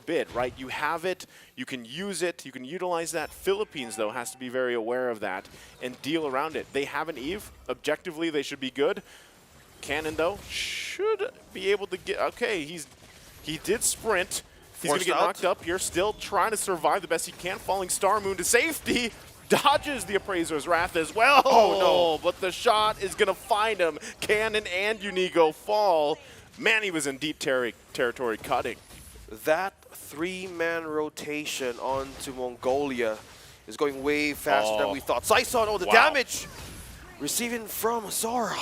Bid, right? You have it, you can use it, you can utilize that. Philippines, though, has to be very aware of that and deal around it. They have an Eve. Objectively, they should be good. Cannon, though, should be able to get... Okay, he did sprint. He's going to get knocked up here, still trying to survive the best he can. Falling Star Moon to safety. Dodges the Appraiser's Wrath as well. Oh, no. But the shot is going to find him. Cannon and Unigo fall. Man, he was in deep territory cutting. That 3-man rotation onto Mongolia is going way faster than we thought. Saison, the damage! Receiving from Sora.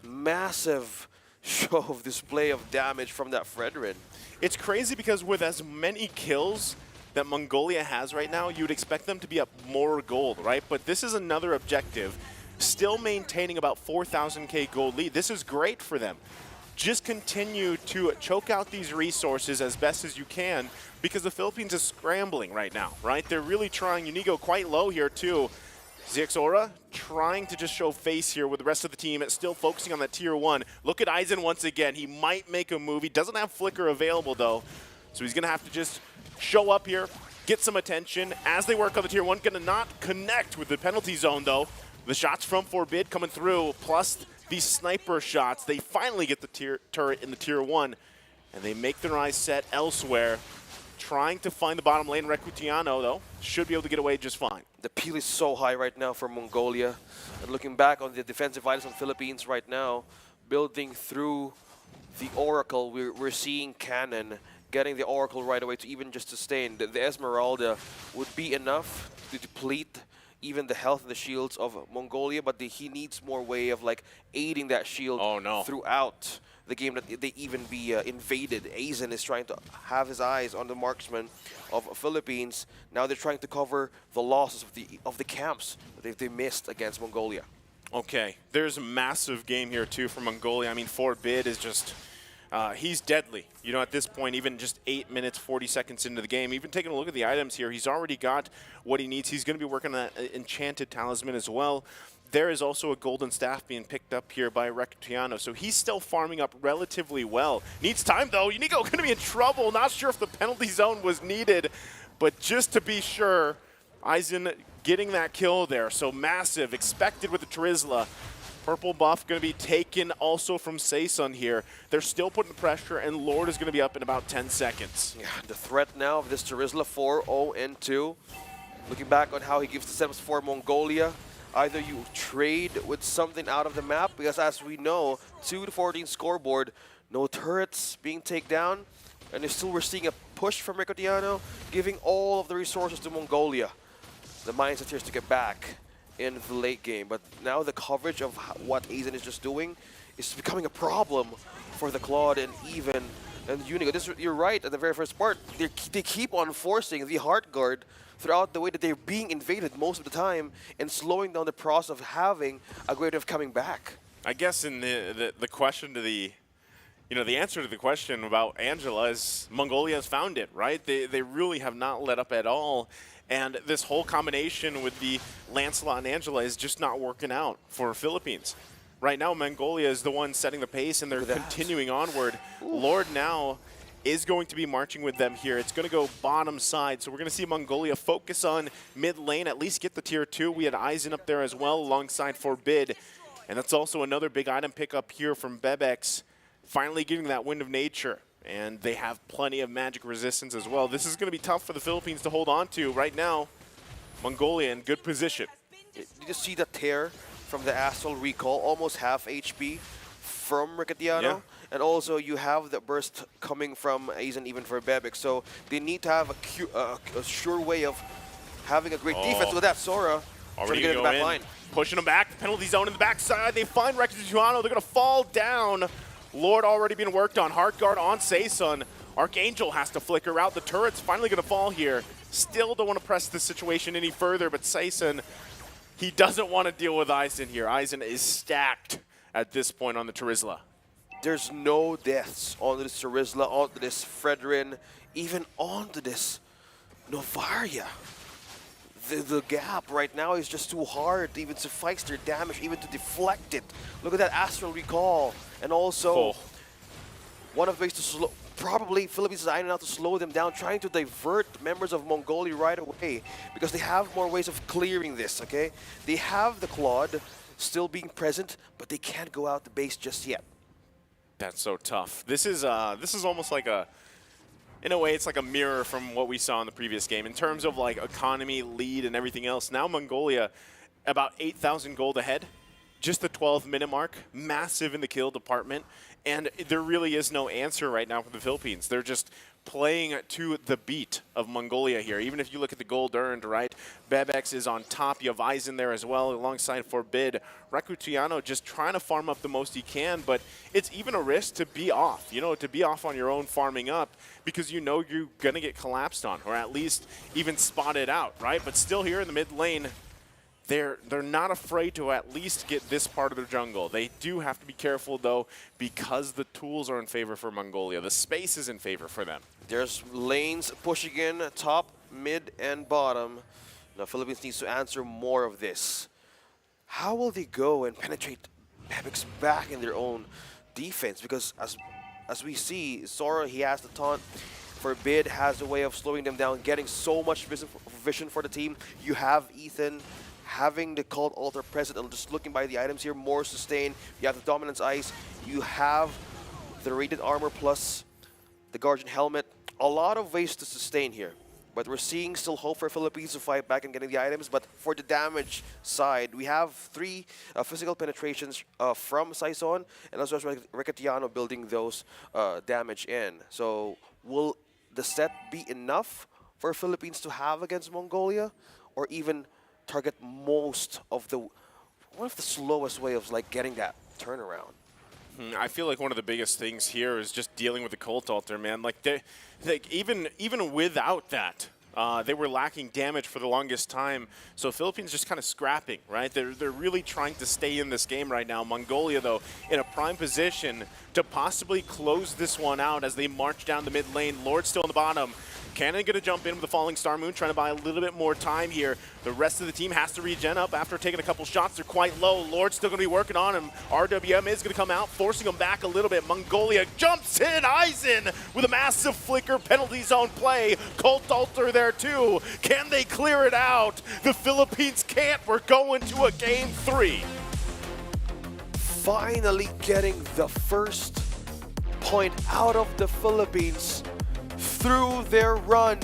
Massive show of display of damage from that Fredrin. It's crazy because with as many kills that Mongolia has right now, you'd expect them to be up more gold, right? But this is another objective, still maintaining about 4,000K gold lead. This is great for them. Just continue to choke out these resources as best as you can, because the Philippines is scrambling right now, right? They're really trying. Unigo quite low here too. ZXORA trying to just show face here with the rest of the team. It's still focusing on that tier 1. Look at Aizen once again. He might make a move. He doesn't have Flicker available though, so he's gonna have to just show up here, get some attention as they work on the tier 1. Gonna not connect with the penalty zone though. The shots from Forbid coming through, plus these sniper shots. They finally get the turret in the tier 1, and they make their eyes set elsewhere. Trying to find the bottom lane. Recutiano, though, should be able to get away just fine. The peel is so high right now for Mongolia. And looking back on the defensive items on Philippines right now, building through the Oracle, we're seeing Cannon getting the Oracle right away to even just sustain. The Esmeralda would be enough to deplete even the health and the shields of Mongolia, but he needs more way of like aiding that shield throughout the game, that they even be invaded. Aizen is trying to have his eyes on the marksman of Philippines. Now they're trying to cover the losses of the camps that they missed against Mongolia. Okay, there's a massive game here too for Mongolia. I mean, Forbid is just, he's deadly. You know, at this point, even just 8 minutes, 40 seconds into the game, even taking a look at the items here, he's already got what he needs. He's going to be working on that Enchanted Talisman as well. There is also a golden staff being picked up here by Recutiano, so he's still farming up relatively well. Needs time though. Unigo going to be in trouble. Not sure if the penalty zone was needed, but just to be sure, Aizen getting that kill there. So massive, expected with the Terizla. Purple buff going to be taken also from Saesun here. They're still putting pressure, and Lord is going to be up in about 10 seconds. Yeah, the threat now of this Terizla 4-0-2. Looking back on how he gives the setups for Mongolia, either you trade with something out of the map, because as we know, 2-14 scoreboard, no turrets being taken down, and still we're seeing a push from Recutiano, giving all of the resources to Mongolia. The mindset here is to get back in the late game, but now the coverage of what Aizen is just doing is becoming a problem for the Claude and even and Unigo. You're right at the very first part, they keep on forcing the Heart Guard throughout the way that they're being invaded most of the time and slowing down the process of having a great of coming back. I guess in the question to the, the answer to the question about Angela is Mongolia has found it, right? They really have not let up at all. And this whole combination with the Lancelot and Angela is just not working out for Philippines. Right now, Mongolia is the one setting the pace, and they're continuing onward. Ooh. Lord now is going to be marching with them here. It's going to go bottom side, so we're going to see Mongolia focus on mid lane, at least get the tier 2. We had Aizen up there as well alongside Forbid, and that's also another big item pickup here from Bebex, finally getting that Wind of Nature, and they have plenty of magic resistance as well. This is going to be tough for the Philippines to hold on to. Right now, Mongolia in good position. Did you see the tear from the Astral Recall, almost half HP from Recutiano? Yeah. And also, you have the burst coming from Aizen even for Bebex. So they need to have a sure way of having a great defense with that Sora. Already going to go in, line. Pushing them back. Penalty zone in the backside. They find Recutiano. They're going to fall down. Lord already being worked on. Heart Guard on Saesun. Archangel has to flicker out. The turret's finally going to fall here. Still don't want to press the situation any further, but Saesun, he doesn't want to deal with Aizen here. Aizen is stacked at this point on the Terizla. There's no deaths onto this Terizla, onto this Fredrin, even onto this Novaria. The gap right now is just too hard to even suffice their damage, even to deflect it. Look at that Astral Recall. And also, one of the ways to slow, probably Philippines is eyeing out to slow them down, trying to divert members of Mongolia right away, because they have more ways of clearing this, okay? They have the Claude still being present, but they can't go out the base just yet. That's so tough. This is almost like a, in a way, it's like a mirror from what we saw in the previous game in terms of like economy, lead, and everything else. Now Mongolia about 8,000 gold ahead, just the 12-minute mark, massive in the kill department, and there really is no answer right now for the Philippines. They're just playing to the beat of Mongolia here. Even if you look at the gold earned, right, Bebex is on top. You have Aizen there as well alongside Forbid. Rakutiano just trying to farm up the most he can, but it's even a risk to be off, you know, to be off on your own farming up because you know you're going to get collapsed on or at least even spotted out, right? But still here in the mid lane, they're not afraid to at least get this part of the jungle. They do have to be careful, though, because the tools are in favor for Mongolia. The space is in favor for them. There's lanes pushing in top, mid, and bottom. Now, Philippines needs to answer more of this. How will they go and penetrate Bebek's back in their own defense? Because as we see, Sora, he has the taunt. Forbid has a way of slowing them down, getting so much vision for the team. You have Ethan having the Cult Altar present and just looking by the items here, more sustain. You have the Dominance Ice. You have the Radiant Armor plus the Guardian Helmet. A lot of ways to sustain here. But we're seeing still hope for Philippines to fight back and getting the items. But for the damage side, we have 3 physical penetrations from Saison and as well as Recatiano building those damage in. So will the set be enough for Philippines to have against Mongolia? Or even target most of one of the slowest way of like getting that turnaround? I feel like one of the biggest things here is just dealing with the Cult Altar, man. Like, even without that, they were lacking damage for the longest time. So Philippines just kind of scrapping, right? They're really trying to stay in this game right now. Mongolia, though, in a prime position to possibly close this one out as they march down the mid lane. Lord still in the bottom. Cannon going to jump in with the Falling Star Moon, trying to buy a little bit more time here. The rest of the team has to regen up after taking a couple shots. They're quite low. Lord's still going to be working on him. RWM is going to come out, forcing him back a little bit. Mongolia jumps in. Aizen with a massive flicker penalty zone play. Cult Altar there too. Can they clear it out? The Philippines can't. We're going to a game 3. Finally getting the first point out of the Philippines through their run.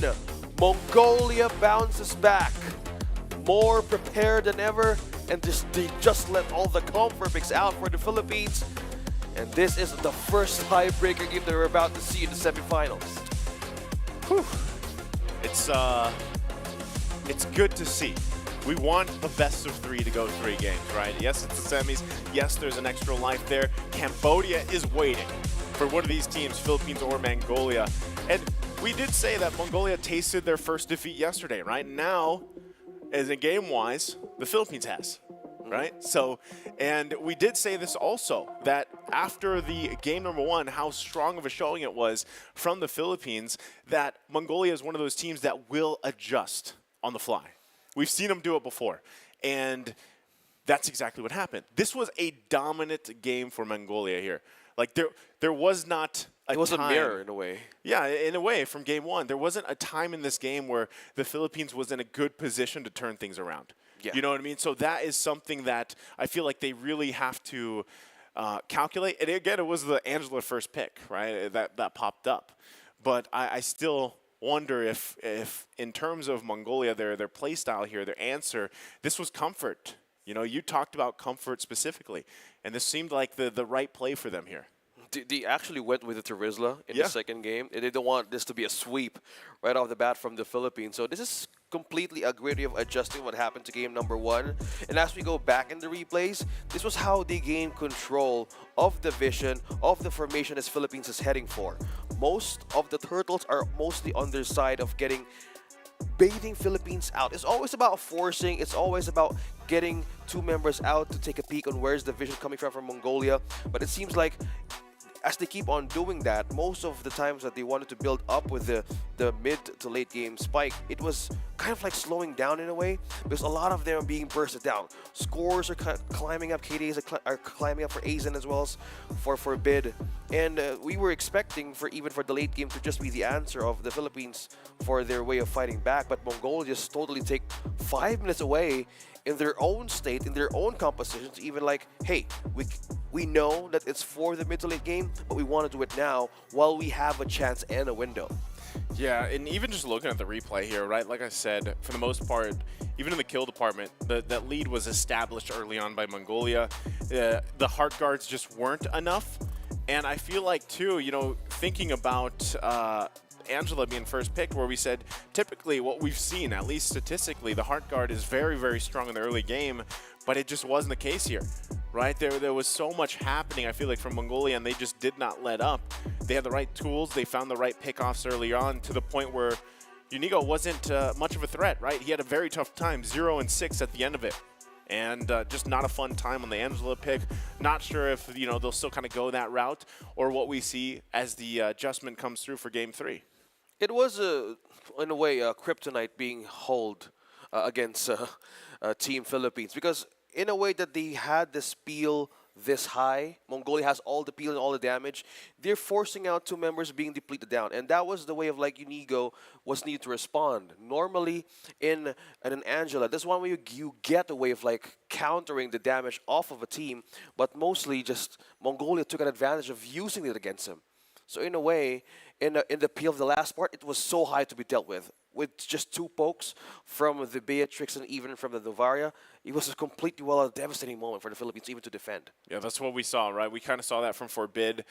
Mongolia bounces back, more prepared than ever, and they just let all the comfort picks out for the Philippines. And this is the first tiebreaker game that we're about to see in the semifinals. Whew. It's good to see. We want the best of 3 to go 3 games, right? Yes, it's the semis. Yes, there's an extra life there. Cambodia is waiting for one of these teams, Philippines or Mongolia. And we did say that Mongolia tasted their first defeat yesterday, right? Now, as in game-wise, the Philippines has, right? So, and we did say this also, that after the game number 1, how strong of a showing it was from the Philippines, that Mongolia is one of those teams that will adjust on the fly. We've seen them do it before, and that's exactly what happened. This was a dominant game for Mongolia here. Like, there was not it was a mirror in a way. Yeah, in a way, from game 1. There wasn't a time in this game where the Philippines was in a good position to turn things around. Yeah. You know what I mean? So that is something that I feel like they really have to calculate. And again, it was the Angela first pick, right, that popped up. But I still wonder if in terms of Mongolia, their play style here, their answer, this was comfort. You know, you talked about comfort specifically, and this seemed like the right play for them here. They actually went with the Terizla in the second game. They don't want this to be a sweep right off the bat from the Philippines. So this is completely a great way of adjusting what happened to game number 1. And as we go back in the replays, this was how they gained control of the vision, of the formation as Philippines is heading for. Most of the turtles are mostly on their side of baiting Philippines out. It's always about forcing. It's always about getting 2 members out to take a peek on where's the vision coming from Mongolia. But it seems like as they keep on doing that, most of the times that they wanted to build up with the mid to late game spike, it was kind of like slowing down in a way because a lot of them are being bursted down. Scores are climbing up, KDAs are climbing up for Aizen as well as for Forbid. And we were expecting even for the late game to just be the answer of the Philippines for their way of fighting back, but Mongolia just totally take 5 minutes away in their own state, in their own compositions, even like, hey, we know that it's for the mid to late game, but we want to do it now while we have a chance and a window. Yeah, and even just looking at the replay here, right? Like I said, for the most part, even in the kill department, that lead was established early on by Mongolia. The heart guards just weren't enough. And I feel like, too, you know, thinking about Angela being first picked, where we said typically what we've seen, at least statistically, the heart guard is very, very strong in the early game, but it just wasn't the case here, right? There was so much happening, I feel like, from Mongolia, and they just did not let up. They had the right tools. They found the right pickoffs early on to the point where Unigo wasn't much of a threat, right? He had a very tough time, 0-6 at the end of it. And just not a fun time on the Angela pick. Not sure if, you know, they'll still kind of go that route or what we see as the adjustment comes through for Game 3. It was, in a way, kryptonite being held against Team Philippines, because in a way that they had the spiel this high, Mongolia has all the peel and all the damage, they're forcing out two members being depleted down. And that was the way of like Unigo was needed to respond. Normally in an Angela, that's one way you get a way of like countering the damage off of a team, but mostly just Mongolia took an advantage of using it against him. So in a way, in the peel of the last part, it was so high to be dealt with just two pokes from the Beatrix and even from the Novaria. It was a completely devastating moment for the Philippines even to defend. Yeah, that's what we saw, right? We kind of saw that from Forbid,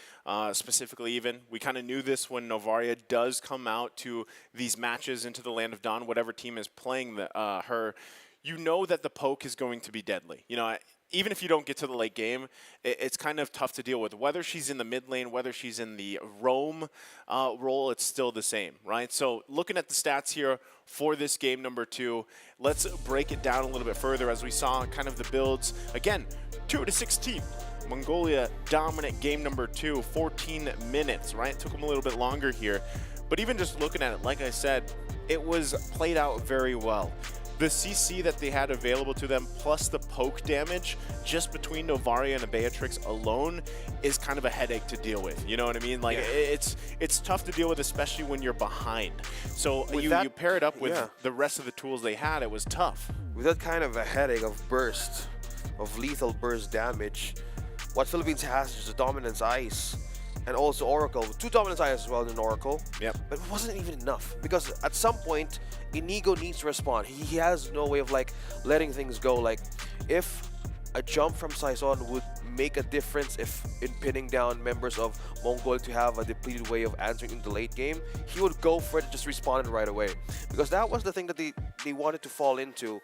specifically even. We kind of knew this when Novaria does come out to these matches into the Land of Dawn, whatever team is playing her, you know that the poke is going to be deadly. You know, even if you don't get to the late game, it's kind of tough to deal with. Whether she's in the mid lane, whether she's in the roam role, it's still the same, right? So looking at the stats here for this game number 2, let's break it down a little bit further as we saw kind of the builds. Again, 2-16. Mongolia dominant game number 2, 14 minutes, right? It took them a little bit longer here. But even just looking at it, like I said, it was played out very well. The CC that they had available to them, plus the poke damage, just between Novaria and a Beatrix alone, is kind of a headache to deal with. You know what I mean? Like, it's tough to deal with, especially when you're behind. So you pair it up with the rest of the tools they had, it was tough. With that kind of a headache of burst, of lethal burst damage, what Philippines has is just a Dominance Ice. And also Oracle, 2 Dominance Ice as well in Oracle. Yep. But it wasn't even enough, because at some point, Inigo needs to respond. He has no way of like letting things go. Like, if a jump from Saison would make a difference if in pinning down members of Mongolia to have a depleted way of answering in the late game, he would go for it, just respond right away. Because that was the thing that they wanted to fall into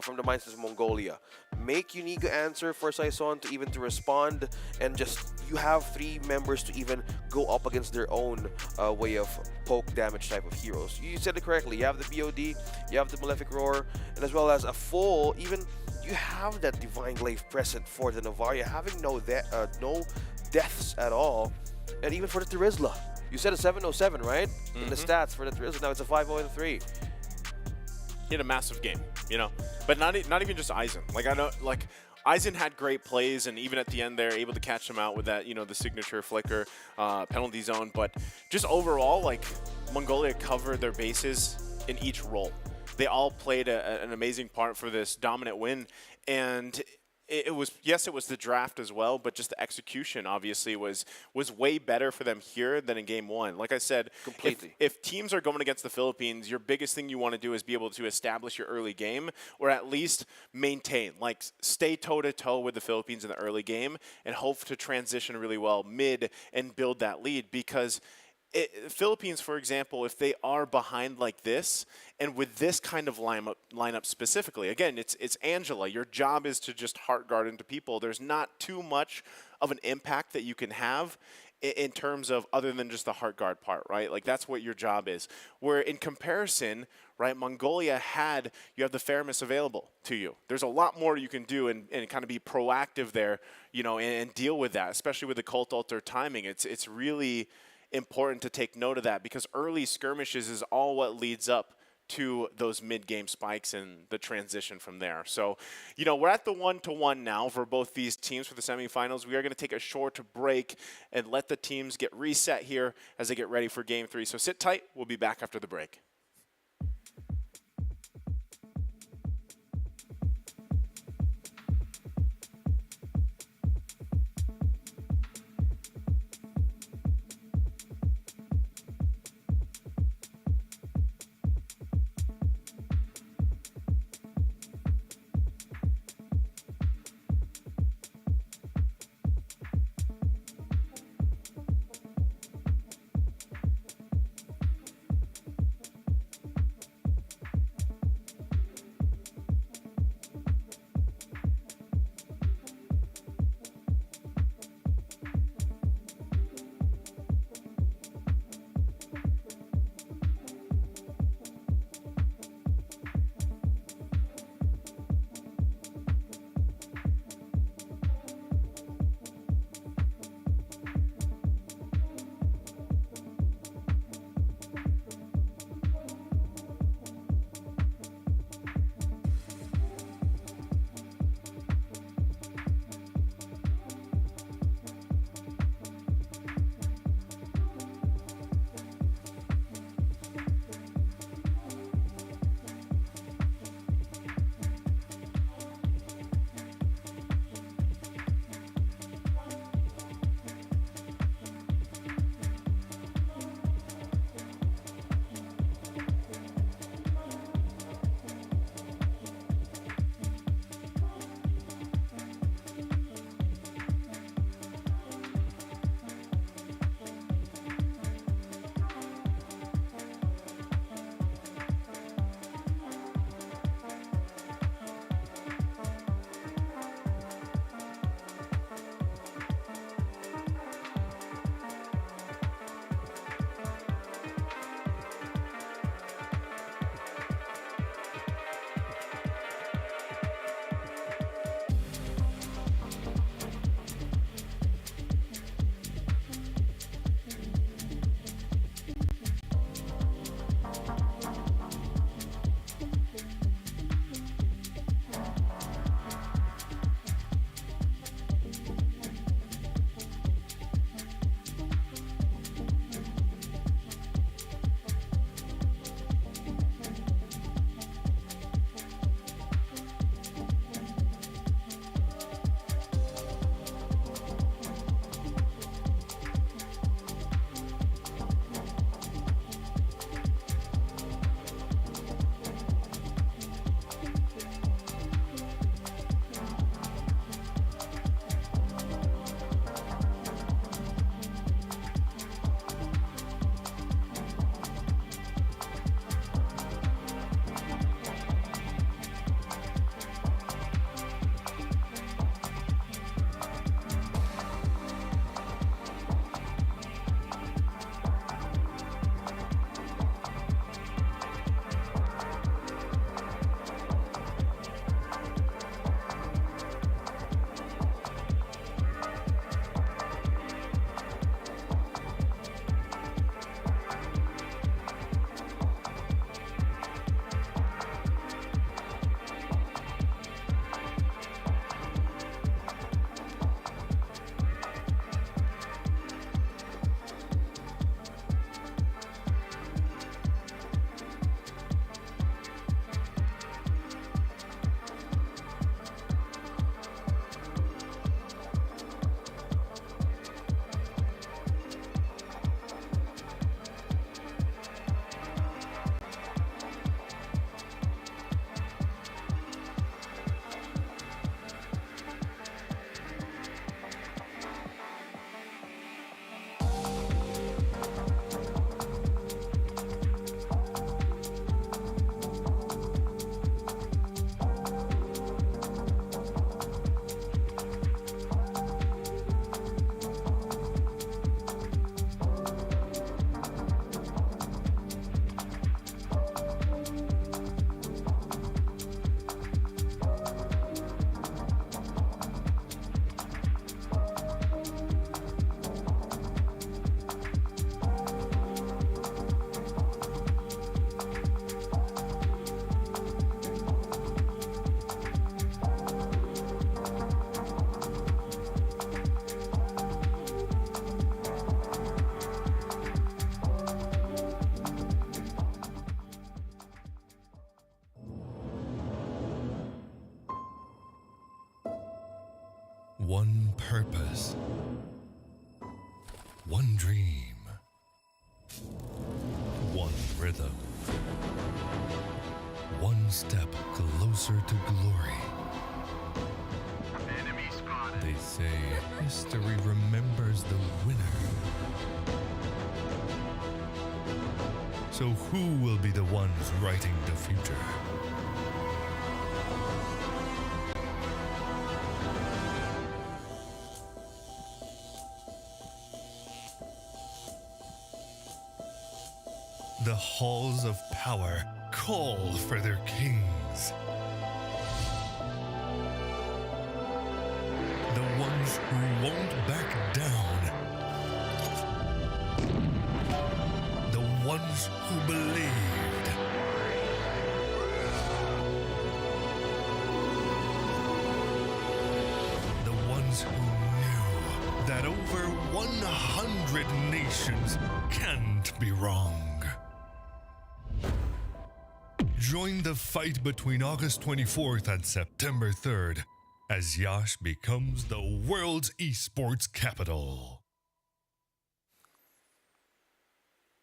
from the minds of Mongolia. Make Unigo answer for Saison to even to respond, and just you have 3 members to even go up against their own way of poke damage type of heroes. You said it correctly. You have the BOD, you have the Malefic Roar, and as well as a full, even you have that Divine Glaive present for the Novaria, having no deaths at all, and even for the Terizla. You said a 707, right? In the stats for the Terizla, now it's a 503. He had a massive game, you know, but not even just Aizen. Like, I know, like, Aizen had great plays, and even at the end they're able to catch him out with that, you know, the signature flicker penalty zone. But just overall, like, Mongolia covered their bases in each role. They all played an amazing part for this dominant win, and it was, yes, it was the draft as well, but just the execution obviously was way better for them here than in game 1. Like I said, completely. If teams are going against the Philippines, your biggest thing you want to do is be able to establish your early game, or at least maintain, like stay toe-to-toe with the Philippines in the early game and hope to transition really well mid and build that lead. Because Philippines, for example, if they are behind like this, and with this kind of lineup specifically, again, it's Angela. Your job is to just heart guard into people. There's not too much of an impact that you can have in terms of other than just the heart guard part, right? Like, that's what your job is. Where in comparison, right, Mongolia you have the Faramis available to you. There's a lot more you can do and kind of be proactive there, you know, and deal with that, especially with the Cult Altar timing. It's really important to take note of that, because early skirmishes is all what leads up to those mid-game spikes and the transition from there. So, you know, we're at the 1-1 now for both these teams for the semifinals. We are going to take a short break and let the teams get reset here as they get ready for game 3. So sit tight. We'll be back after the break. one purpose, one dream, one rhythm, one step closer to glory. They say history remembers the winner. So who will be the ones writing the future? The halls of power call for their kings. The ones who won't back down. The ones who believed. The ones who knew that over 100 nations can't be wrong. Join the fight between August 24th and September 3rd as Yash becomes the world's esports capital.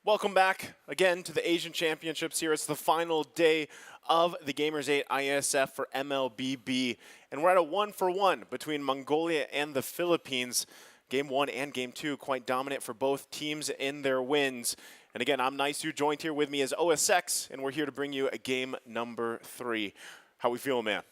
Welcome back again to the Asian Championships here. It's the final day of the Gamers 8 IESF for MLBB. And we're at a 1-for-1 between Mongolia and the Philippines. Game 1 and Game 2 quite dominant for both teams in their wins. And again, I'm Nice. Joined here with me is OSX, and we're here to bring you a game number 3. How we feeling, man?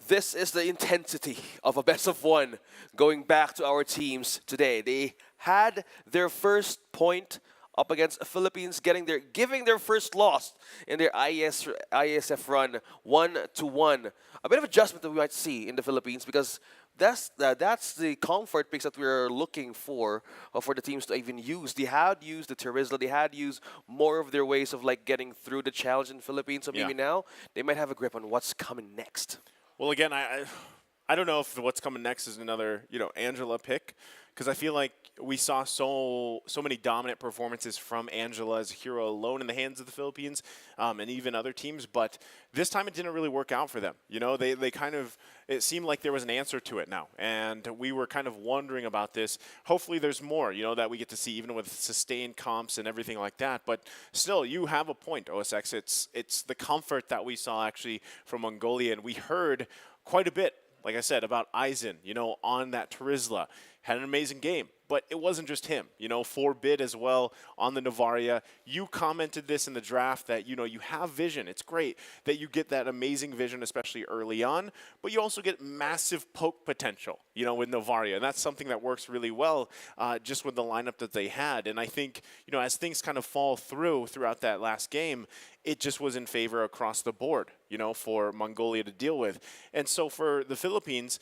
This is the intensity of a best of 1 going back to our teams today. They had their first point up against the Philippines, giving their first loss in their IESF run 1-1. A bit of adjustment that we might see in the Philippines because that's the comfort picks that we're looking for the teams to even use. They had used the Terizla, they had used more of their ways of like getting through the challenge in the Philippines. So maybe now they might have a grip on what's coming next. Well, again, I don't know if what's coming next is another Angela pick, because I feel like we saw so many dominant performances from Angela as a hero alone in the hands of the Philippines and even other teams, but this time it didn't really work out for them. They kind of, it seemed like there was an answer to it now, and we were kind of wondering about this. Hopefully there's more, that we get to see even with sustained comps and everything like that, but still, you have a point, OSX. It's the comfort that we saw actually from Mongolia, and we heard quite a bit, like I said, about Aizen, on that Terizla. Had an amazing game, but it wasn't just him. 4-bit as well on the Novaria. You commented this in the draft that, you have vision. It's great that you get that amazing vision, especially early on, but you also get massive poke potential, with Novaria. And that's something that works really well just with the lineup that they had. And I think, as things kind of fall throughout that last game, it just was in favor across the board, for Mongolia to deal with. And so for the Philippines,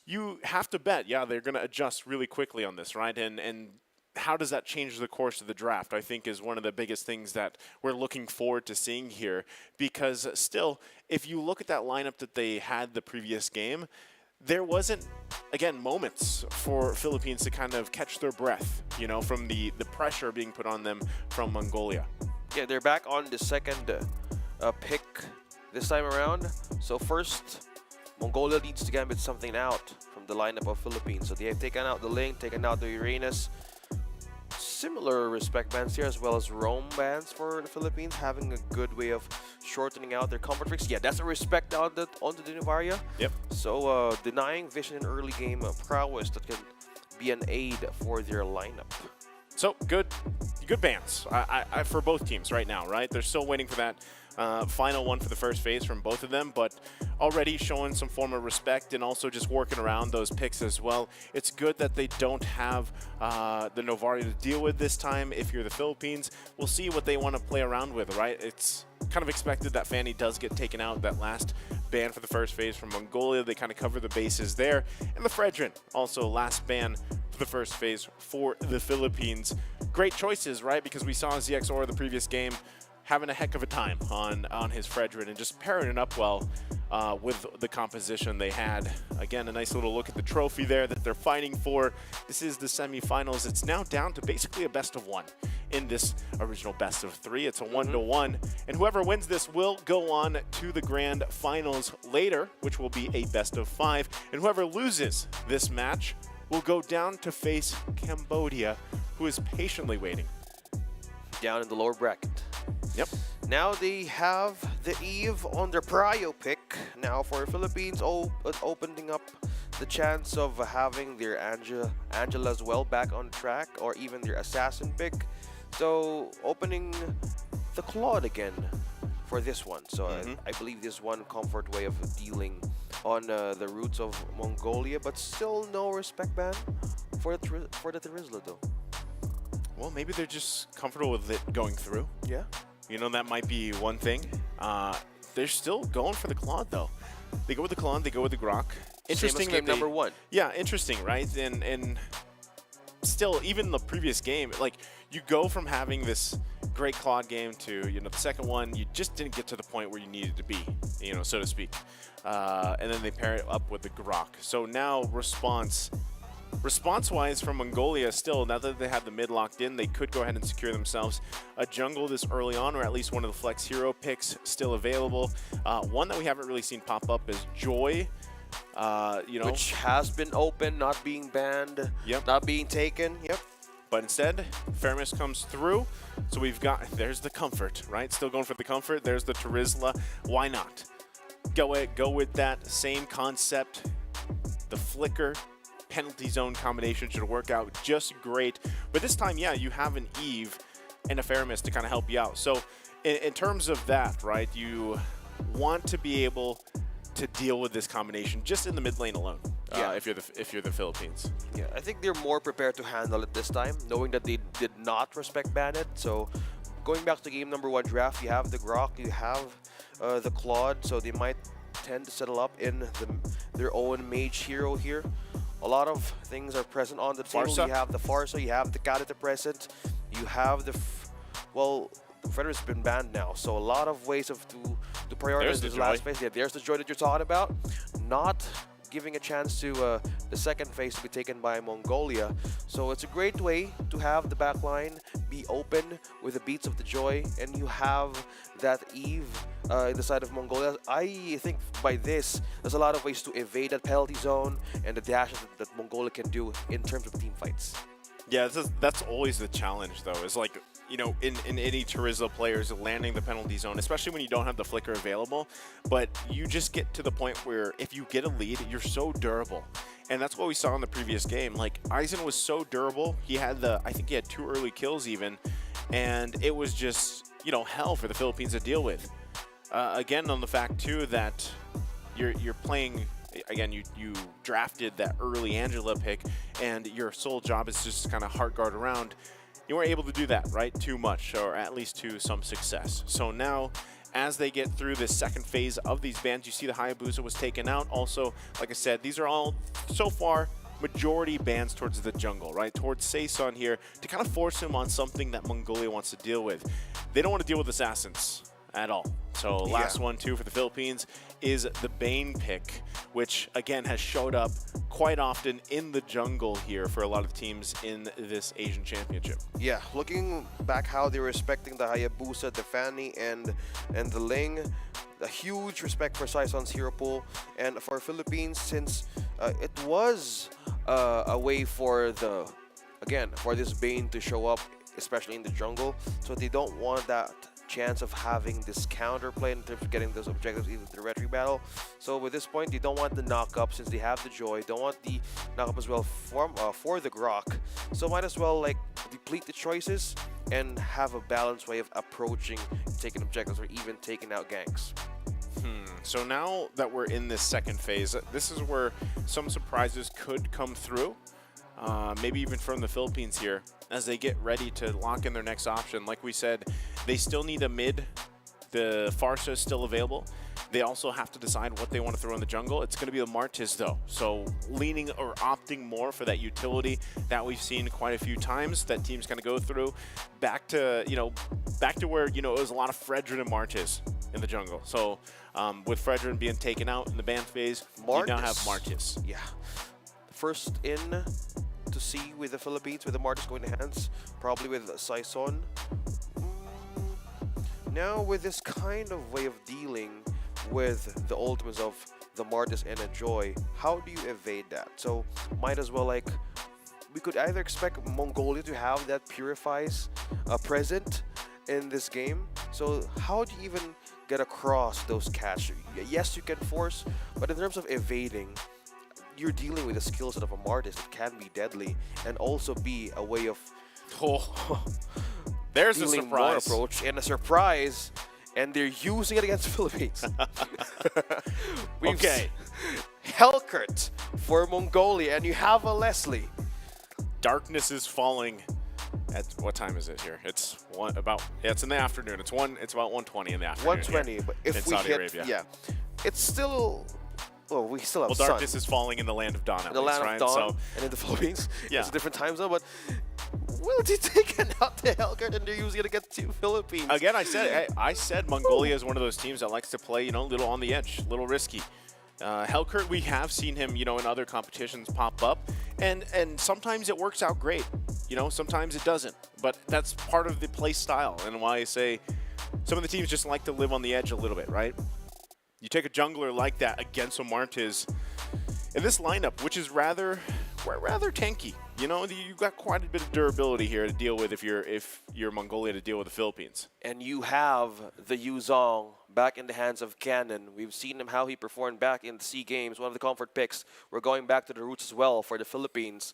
you have to bet, they're going to adjust really quickly on this, right? And how does that change the course of the draft, I think, is one of the biggest things that we're looking forward to seeing here. Because still, if you look at that lineup that they had the previous game, there wasn't, again, moments for Philippines to kind of catch their breath, from the pressure being put on them from Mongolia. Yeah, they're back on the second pick this time around. So first, Mongolia needs to gambit something out from the lineup of Philippines. So they have taken out the Link, taken out the Uranus. Similar respect bans here, as well as roam bans for the Philippines, having a good way of shortening out their comfort tricks. Yeah, that's a respect onto the Novaria. Yep. So denying vision in early game prowess that can be an aid for their lineup. So good bans for both teams right now, right? They're still waiting for that final one for the first phase from both of them, but already showing some form of respect and also just working around those picks as well. It's good that they don't have the Novaria to deal with this time. If you're the Philippines, we'll see what they want to play around with, right? It's kind of expected that Fanny does get taken out, that last ban for the first phase from Mongolia. They kind of cover the bases there. And the Fredrin, also last ban for the first phase for the Philippines. Great choices, right? Because we saw ZXOR the previous game having a heck of a time on his Fredrin and just pairing it up well with the composition they had. Again, a nice little look at the trophy there that they're fighting for. This is the semifinals. It's now down to basically a best of 1. in this original best of 3. It's a 1-1, and whoever wins this will go on to the grand finals later, which will be a best of 5, and whoever loses this match will go down to face Cambodia, who is patiently waiting. Down in the lower bracket. Yep. Now they have the Eve on their prio pick. Now for Philippines, opening up the chance of having their Angela as well back on track, or even their assassin pick. So opening the Claude again for this one. So I believe this one comfort way of dealing on the roots of Mongolia, but still no respect ban for the Terizla though. Well, maybe they're just comfortable with it going through. Yeah. You know, that might be one thing. They're still going for the Claude, though. They go with the Claude, they go with the Grok. Interesting. Same as game number 1. Yeah, interesting, right? And still, even the previous game, like, you go from having this great Claude game to, you know, the second one, you just didn't get to the point where you needed to be, you know, so to speak. And then they pair it up with the Grok. So now Response-wise from Mongolia, still, now that they have the mid locked in, they could go ahead and secure themselves a jungle this early on, or at least one of the flex hero picks still available. One that we haven't really seen pop up is Joy, you know. Which has been open, not being banned, not being taken, But instead, Fairness comes through, so we've got, there's the comfort, right? Still going for the comfort, there's the Terizla, why not? Go with that same concept, the flicker, penalty zone combination should work out just great. But this time, yeah, you have an Eve and a Faramis to kind of help you out. So in terms of that, right, you want to be able to deal with this combination just in the mid lane alone, if you're the Philippines. Yeah, I think they're more prepared to handle it this time, knowing that they did not respect ban it. So going back to game number 1 draft, you have the Grok, you have the Claude, so they might tend to settle up in their own mage hero here. A lot of things are present on the table. Farsa. You have the Farsa, you have the Kadita present, you have the the Frederick's been banned now, so a lot of ways to prioritize this last phase. Yeah, there's the Joy that you're talking about. Not giving a chance to the second phase to be taken by Mongolia. So it's a great way to have the backline be open with the beats of the Joy, and you have that Eve in the side of Mongolia. I think by this, there's a lot of ways to evade that penalty zone and the dashes that Mongolia can do in terms of team fights. Yeah, that's always the challenge, though, is like, you know, in any Terizla players landing the penalty zone, especially when you don't have the flicker available. But you just get to the point where if you get a lead, you're so durable. And that's what we saw in the previous game. Like, Aizen was so durable. He had I think he had 2 early kills even. And it was just, you know, hell for the Philippines to deal with. Again, on the fact, too, that you're playing... Again, you drafted that early Angela pick, and your sole job is just kind of heart guard around. You weren't able to do that, right? Too much, or at least to some success. So now, as they get through this second phase of these bans, you see the Hayabusa was taken out. Also, like I said, these are all, so far, majority bans towards the jungle, right? Towards Saison here, to kind of force him on something that Mongolia wants to deal with. They don't want to deal with assassins at all. So last one, too, for the Philippines is the Bane pick, which, again, has showed up quite often in the jungle here for a lot of teams in this Asian Championship. Yeah, looking back how they're respecting the Hayabusa, the Fanny, and the Ling, a huge respect for Saison's hero pool, and for Philippines, since it was a way for for this Bane to show up, especially in the jungle, so they don't want that chance of having this counterplay in terms of getting those objectives into the retry battle. So with this point, they don't want the knock-up since they have the Joy, don't want the knock-up as well for the Grok. So might as well like deplete the choices and have a balanced way of approaching taking objectives or even taking out ganks. So now that we're in this second phase, this is where some surprises could come through. Maybe even from the Philippines here, as they get ready to lock in their next option. Like we said, they still need a mid. The Farsa is still available. They also have to decide what they want to throw in the jungle. It's going to be the Martis, though. So leaning or opting more for that utility that we've seen quite a few times that teams kind of go through. Back to where, you know, it was a lot of Fredrin and Martis in the jungle. So with Fredrin being taken out in the ban phase, you now have Martis. Yeah. First in to see with the Philippines, with the Martis going to hands, probably with Saison. Now with this kind of way of dealing with the ultimates of the Martis and Enjoy, how do you evade that? So might as well, like, we could either expect Mongolia to have that Purifies present in this game. So how do you even get across those catch? Yes, you can force, but in terms of evading, you're dealing with the skill set of a Martis that can be deadly and also be a way of there's a dealing more surprise approach and a surprise, and they're using it against the Philippines. Okay. Hellkurt for Mongolia, and you have a Leslie. Darkness is falling. At what time is it here? It's it's in the afternoon. It's about 1:20 in the afternoon. 120, but if in we Saudi hit, Arabia. yeah, it's still. Well, we still have sun. Darkness is falling in the land of dawn. At the least, land right? of dawn, So, and in the Philippines, yeah. it's a different time zone. But will they take out the Hellkurt, and they're using it against the Philippines? Again, I said Mongolia is one of those teams that likes to play, a little on the edge, a little risky. Hellkurt, we have seen him, in other competitions pop up, and sometimes it works out great. Sometimes it doesn't. But that's part of the play style, and why I say some of the teams just like to live on the edge a little bit, right? You take a jungler like that against a Martis in this lineup, which is rather tanky. You've got quite a bit of durability here to deal with if you're Mongolia to deal with the Philippines. And you have the Yuzong back in the hands of Cannon. We've seen him how he performed back in the SEA Games, one of the comfort picks. We're going back to the roots as well for the Philippines.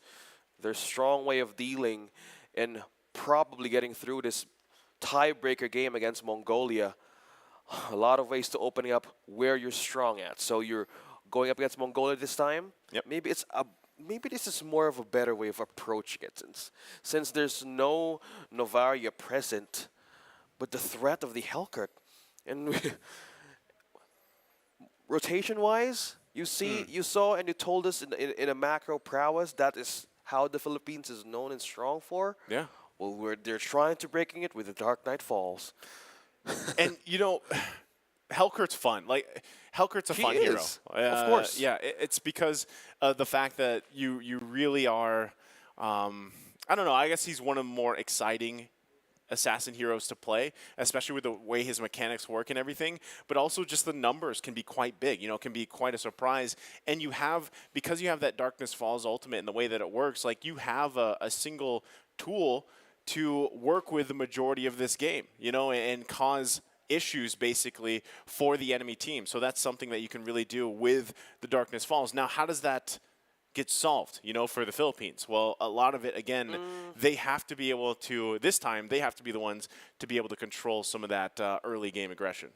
Their strong way of dealing and probably getting through this tiebreaker game against Mongolia. A lot of ways to opening up where you're strong at. So you're going up against Mongolia this time. Yep. Maybe this is more of a better way of approaching it, since there's no Novaria present, but the threat of the Hellkurt. And rotation-wise, you saw and you told us in a macro prowess, that is how the Philippines is known and strong for. Yeah. Well, they're trying to breaking it with the Dark Knight Falls. And, Hellkurt's fun. Like, Hellkurt's a fun hero. Of course. Yeah, it's because of the fact that you really are, I don't know, I guess he's one of the more exciting assassin heroes to play, especially with the way his mechanics work and everything, but also just the numbers can be quite big, can be quite a surprise. And because you have that Darkness Falls ultimate and the way that it works, like you have a single tool to work with the majority of this game, and cause issues basically for the enemy team. So that's something that you can really do with the Darkness Falls. Now, how does that get solved, for the Philippines? Well, a lot of it, again, they have to be able to, this time, they have to be the ones to be able to control some of that early game aggression.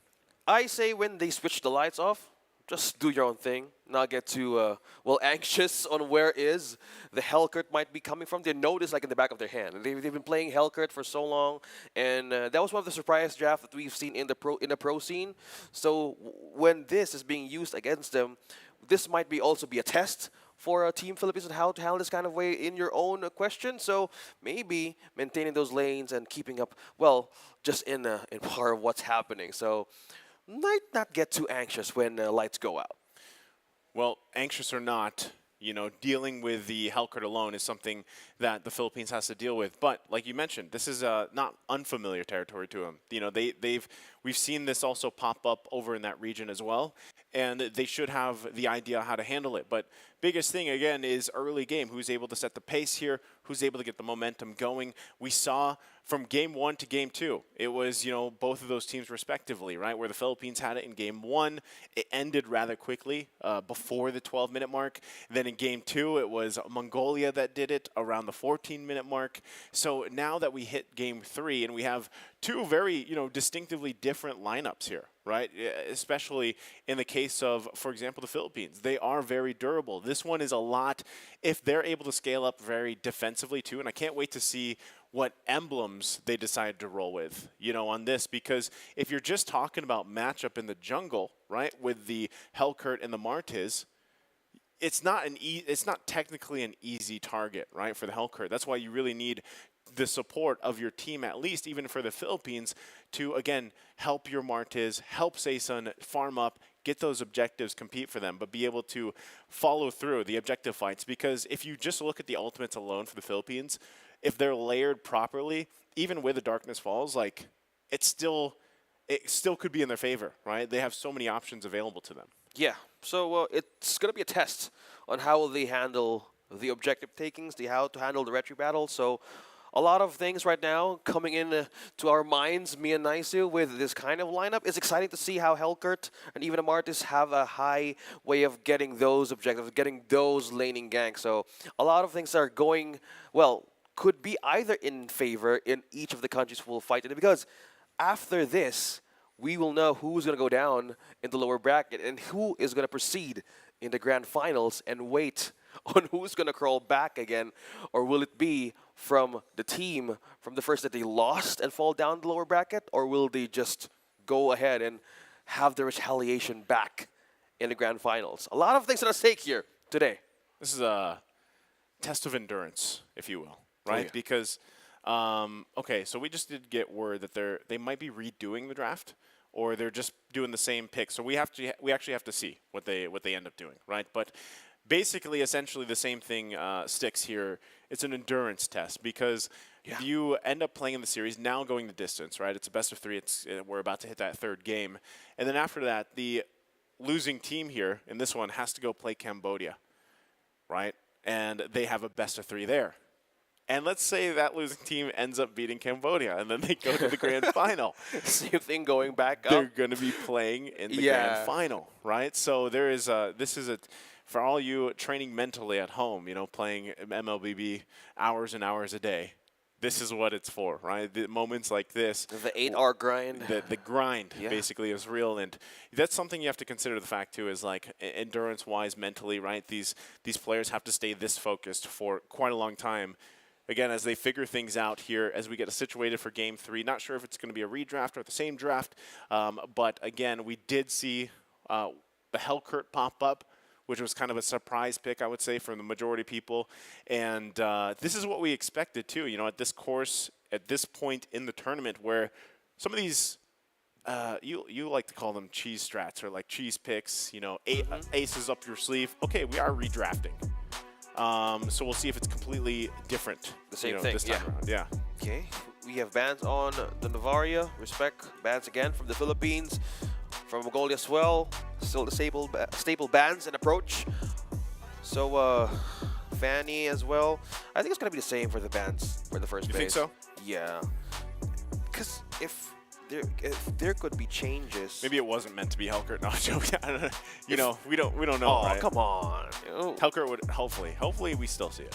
I say when they switch the lights off, just do your own thing, not get too, anxious on where is the Hellkurt might be coming from. They know this like in the back of their hand. They've been playing Hellkurt for so long, and that was one of the surprise drafts that we've seen in the pro scene. So when this is being used against them, this might also be a test for Team Philippines on how to handle this kind of way in your own question. So maybe maintaining those lanes and keeping up, just in part of what's happening. So might not get too anxious when lights go out. Well, anxious or not, dealing with the Hellkurt alone is something that the Philippines has to deal with. But like you mentioned, this is not unfamiliar territory to them. We've seen this also pop up over in that region as well, and they should have the idea how to handle it. But biggest thing, again, is early game. Who's able to set the pace here? Who's able to get the momentum going? We saw from game 1 to game 2, it was, both of those teams respectively, right? Where the Philippines had it in game 1, it ended rather quickly before the 12-minute mark. Then in game 2, it was Mongolia that did it around the 14-minute mark. So now that we hit game 3 and we have two very, distinctively different lineups here, right? Especially in the case of, for example, the Philippines. They are very durable. This one is a lot, if they're able to scale up very defensively too, and I can't wait to see what emblems they decide to roll with, on this, because if you're just talking about matchup in the jungle, right, with the Hellkurt and the Martis, it's not technically an easy target, right, for the Hellkurt. That's why you really need the support of your team, at least even for the Philippines, to, again, help your Martis, help Saison farm up, get those objectives, compete for them, but be able to follow through the objective fights. Because if you just look at the ultimates alone for the Philippines, if they're layered properly, even with the Darkness Falls, like it still could be in their favor, right? They have so many options available to them. Yeah, so it's going to be a test on how they handle the objective takings, how to handle the retry battle. So a lot of things right now coming in to our minds, me and Naisu, with this kind of lineup. It's exciting to see how Helkert and even Amartis have a high way of getting those objectives, getting those laning ganks. So a lot of things are going, well, could be either in favor in each of the countries who will fight in it, because after this, we will know who's going to go down in the lower bracket and who is going to proceed in the grand finals, and wait on who's going to crawl back again. Or will it be from the team from the first that they lost and fall down the lower bracket, or will they just go ahead and have the retaliation back in the grand finals? A lot of things at stake here today. This is a test of endurance, if you will, right? Oh, yeah. Because, okay, so we just did get word that they might be redoing the draft, or they're just doing the same pick. So we actually have to see what they end up doing, right? But basically, essentially, the same thing sticks here. It's an endurance test, because if you end up playing in the series, now going the distance, right? It's a best of 3. We're about to hit that 3rd game. And then after that, the losing team here in this one has to go play Cambodia, right? And they have a best of 3 there. And let's say that losing team ends up beating Cambodia, and then they go to the grand final. Same thing going back up. They're going to be playing in the grand final, right? So there is for all you training mentally at home, playing MLBB hours and hours a day, this is what it's for, right? The moments like this. The 8-hour grind. The grind, basically, is real. And that's something you have to consider. The fact, too, is like endurance-wise, mentally, right? These players have to stay this focused for quite a long time. Again, as they figure things out here, as we get situated for Game 3, not sure if it's going to be a redraft or the same draft, but again, we did see the Helkert pop up, which was kind of a surprise pick, I would say, from the majority of people. And this is what we expected, too, at this course, at this point in the tournament, where some of these, you like to call them cheese strats, or like cheese picks, aces up your sleeve. Okay, we are redrafting. So we'll see if it's completely different. The same thing, this time around. Yeah. Okay, we have bans on the Navaria. Respect bans again from the Philippines, from Mongolia as well. Still the staple bans and approach. So Fanny as well. I think it's gonna be the same for the bans for the first base. You think so? Yeah. Because if there could be changes. Maybe it wasn't meant to be Helkert. No, joking. I don't know. We don't know. Oh, right? Come on. Helkert would hopefully we still see it.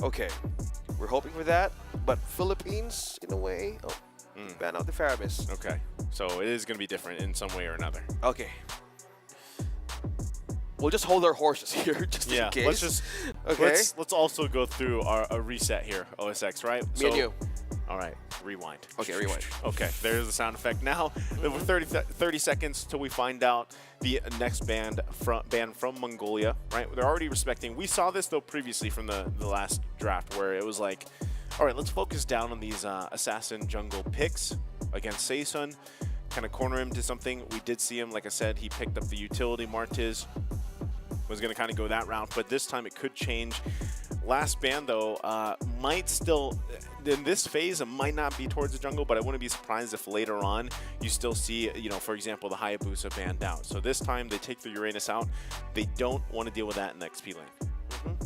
Okay, we're hoping for that. But Philippines, in a way, ban out the Faramis. Okay, so it is going to be different in some way or another. Okay. We'll just hold our horses here, just in case. Let's also go through a reset here, OSX, right? Me and you. All right, rewind. Okay, rewind. Okay, there's the sound effect. Now, 30 seconds till we find out the next ban from Mongolia, right? They're already respecting. We saw this, though, previously from the last draft, where it was like, all right, let's focus down on these assassin jungle picks against Seisun, kind of corner him to something. We did see him, like I said, he picked up the utility. Martiz was going to kind of go that route, but this time it could change. Last ban, though, might still, in this phase, it might not be towards the jungle, but I wouldn't be surprised if later on you still see, for example, the Hayabusa banned out. So this time they take the Uranus out. They don't want to deal with that in the XP lane.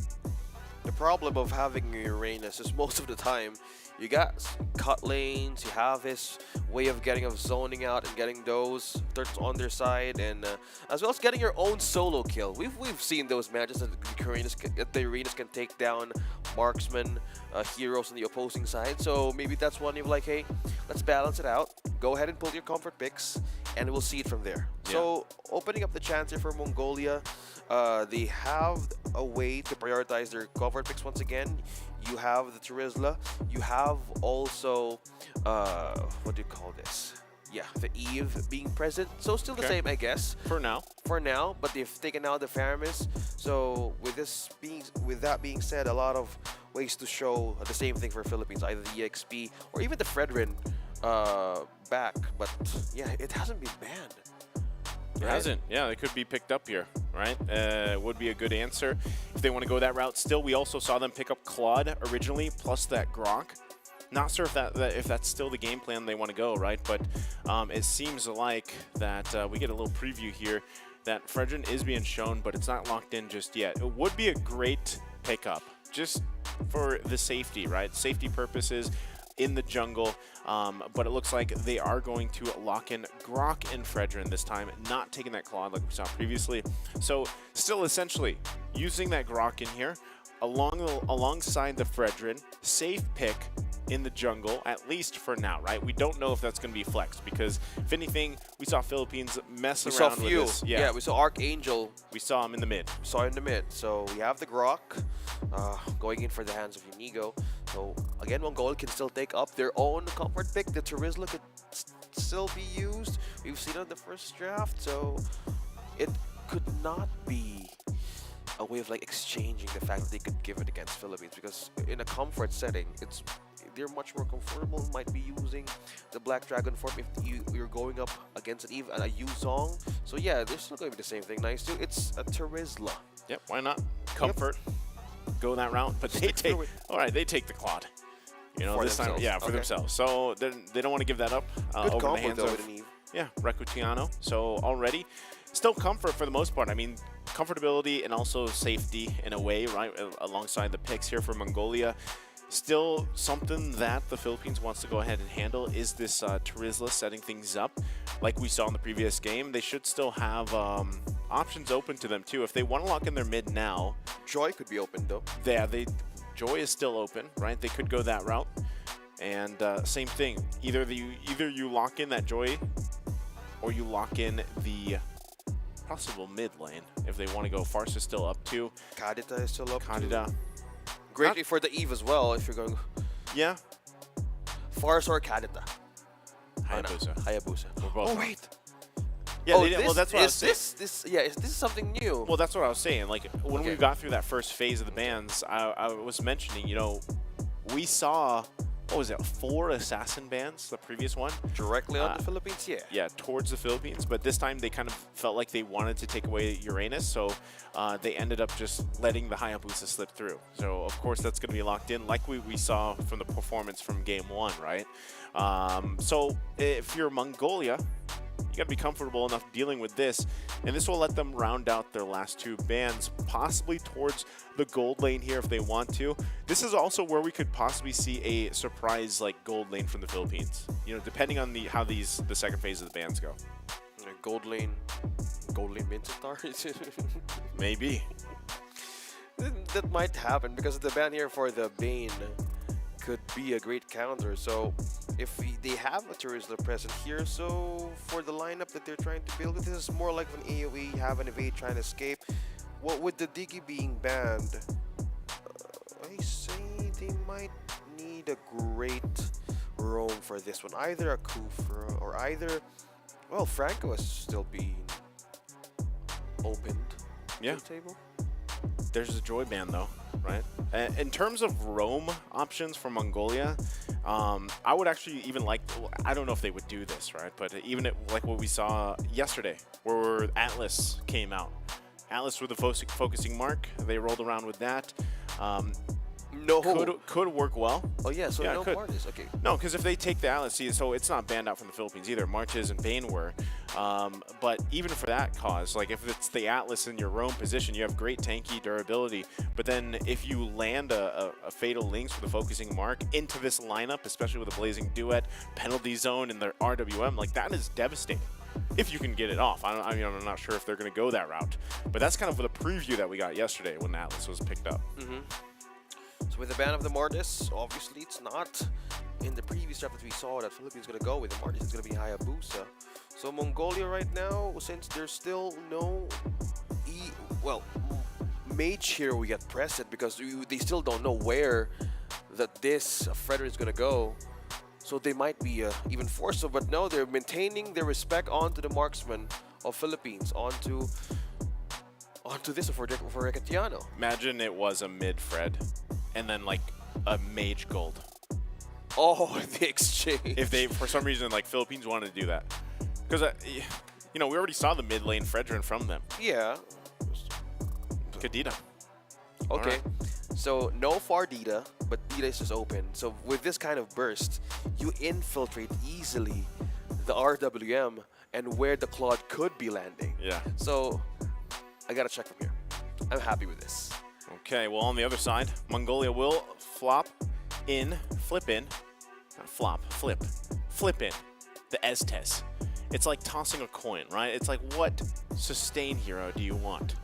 The problem of having Uranus is most of the time you got cut lanes, you have his way of zoning out and getting those turtles on their side, and as well as getting your own solo kill. We've seen those matches that the Uranus can take down marksmen, heroes on the opposing side. So maybe that's one you're like, hey, let's balance it out. Go ahead and pull your comfort picks, and we'll see it from there. Yeah. So opening up the chance here for Mongolia, they have a way to prioritize their comfort picks once again. You have the Terizla. You have also, what do you call this? Yeah, the Eve being present. So still the same, I guess. For now. For now, but they've taken out the Faramis. So with that being said, a lot of ways to show the same thing for Philippines, either the EXP or even the Fredrin back. But yeah, it hasn't been banned. It hasn't. Yeah, it could be picked up here, right? Would be a good answer if they want to go that route. Still, we also saw them pick up Claude originally, plus that Grok. Not sure if that's still the game plan they want to go, right? But it seems like that we get a little preview here that Fredrin is being shown, but it's not locked in just yet. It would be a great pickup just for the safety, right? Safety purposes in the jungle, but it looks like they are going to lock in Grok and Fredrin this time, not taking that Claude like we saw previously. So still essentially using that Grok in here alongside the Fredrin, safe pick in the jungle, at least for now, right? We don't know if that's going to be flexed because, if anything, we saw Philippines mess around with this. Yeah, we saw Archangel. We saw him in the mid. So we have the Grok going in for the hands of Inigo. So again, Mongolia can still take up their own comfort pick. The Terizla could still be used. We've seen it in the first draft, so it could not be a way of like exchanging the fact that they could give it against Philippines, because in a comfort setting, they're much more comfortable. Might be using the Black Dragon form if you're going up against a Yuzong. So yeah, they're still going to be the same thing. Nice too. It's a Terizla. Yep, why not? Comfort. Go that route, but they take. All right, they take the Claude. You know, For this time, themselves. yeah, for themselves. So they don't want to give that up Good over the combo hands though of with an Eve. Recutiano. So already, still comfort for the most part. I mean, comfortability and also safety in a way, right? Alongside the picks here for Mongolia. Still something that the Philippines wants to go ahead and handle is this Terizla setting things up. Like we saw in the previous game, they should still have options open to them too. If they want to lock in their mid now. Joy could be open though. Yeah, Joy is still open, right? They could go that route. And same thing, either you lock in that Joy or you lock in the possible mid lane if they want to go. Farce is still up too. Kadita is still up. Kadita. Great for the Eve as well if you're going. Yeah. Farce or Kadita. Hayabusa. Hayabusa. We're both. Oh wait. Yeah, well, that's what I was saying. Is this something new? Well, that's what I was saying. Like when we got through that first phase of the bans, I was mentioning, you know, we saw, what was it, 4 assassin bans, the previous one? Directly on the Philippines, yeah. Yeah, towards the Philippines, but this time they kind of felt like they wanted to take away Uranus, so they ended up just letting the Hayabusa slip through. So, of course, that's going to be locked in, like we saw from the performance from Game 1, right? So, if you're Mongolia, you got to be comfortable enough dealing with this, and this will let them round out their last 2 bans, possibly towards the gold lane here if they want to. This is also where we could possibly see a surprise like gold lane from the Philippines. You know, depending on how the second phase of the bans go. Gold lane Mincetar? Maybe. That might happen because the ban here for the Bane could be a great counter. So if they have a Terizla present here, so for the lineup that they're trying to build, this is more like an AoE, have an evade trying to escape. What with the Diggy being banned, I say they might need a great roam for this one. Either a Kufra or either, well, Franco is still being opened. Yeah. To the table. There's a Joy ban though, right? In terms of roam options for Mongolia, I would actually even like, I don't know if they would do this, right? But even like what we saw yesterday, where Atlas came out. Atlas with the focusing mark, they rolled around with that. No. Could work well. Oh yeah, so yeah, no parties, okay. No, because if they take the Atlas, so it's not banned out from the Philippines either. Marches and Bane were. But even for that cause, like if it's the Atlas in your roam position, you have great tanky durability. But then if you land a Fatal Links with a focusing mark into this lineup, especially with a Blazing Duet, penalty zone, and their RWM, like that is devastating. If you can get it off. I mean, I'm not sure if they're going to go that route. But that's kind of the preview that we got yesterday when Atlas was picked up. So with the ban of the Mortis, obviously it's not in the previous draft that we saw that Philippines is going to go with the Mortis. It's going to be Hayabusa. So Mongolia right now, since there's still no mage here we get present because they still don't know where this Frederick is going to go. So they might be even forced to, but no, they're maintaining their respect onto the marksman of Philippines, onto this for Recatiano. Imagine it was a mid Fred and then like a mage gold. Oh, the exchange. If they, for some reason, like Philippines wanted to do that. Because you know, we already saw the mid lane Fredrin from them. Yeah. Kadita. Okay. Alright. So no Fardita, but Dita is just open. So with this kind of burst, you infiltrate easily the RWM and where the Claude could be landing. Yeah. So I gotta check from here. I'm happy with this. Okay, well, on the other side, Mongolia will flip in, not flop, flip in the Estes. It's like tossing a coin, right? It's like, what sustain hero do you want?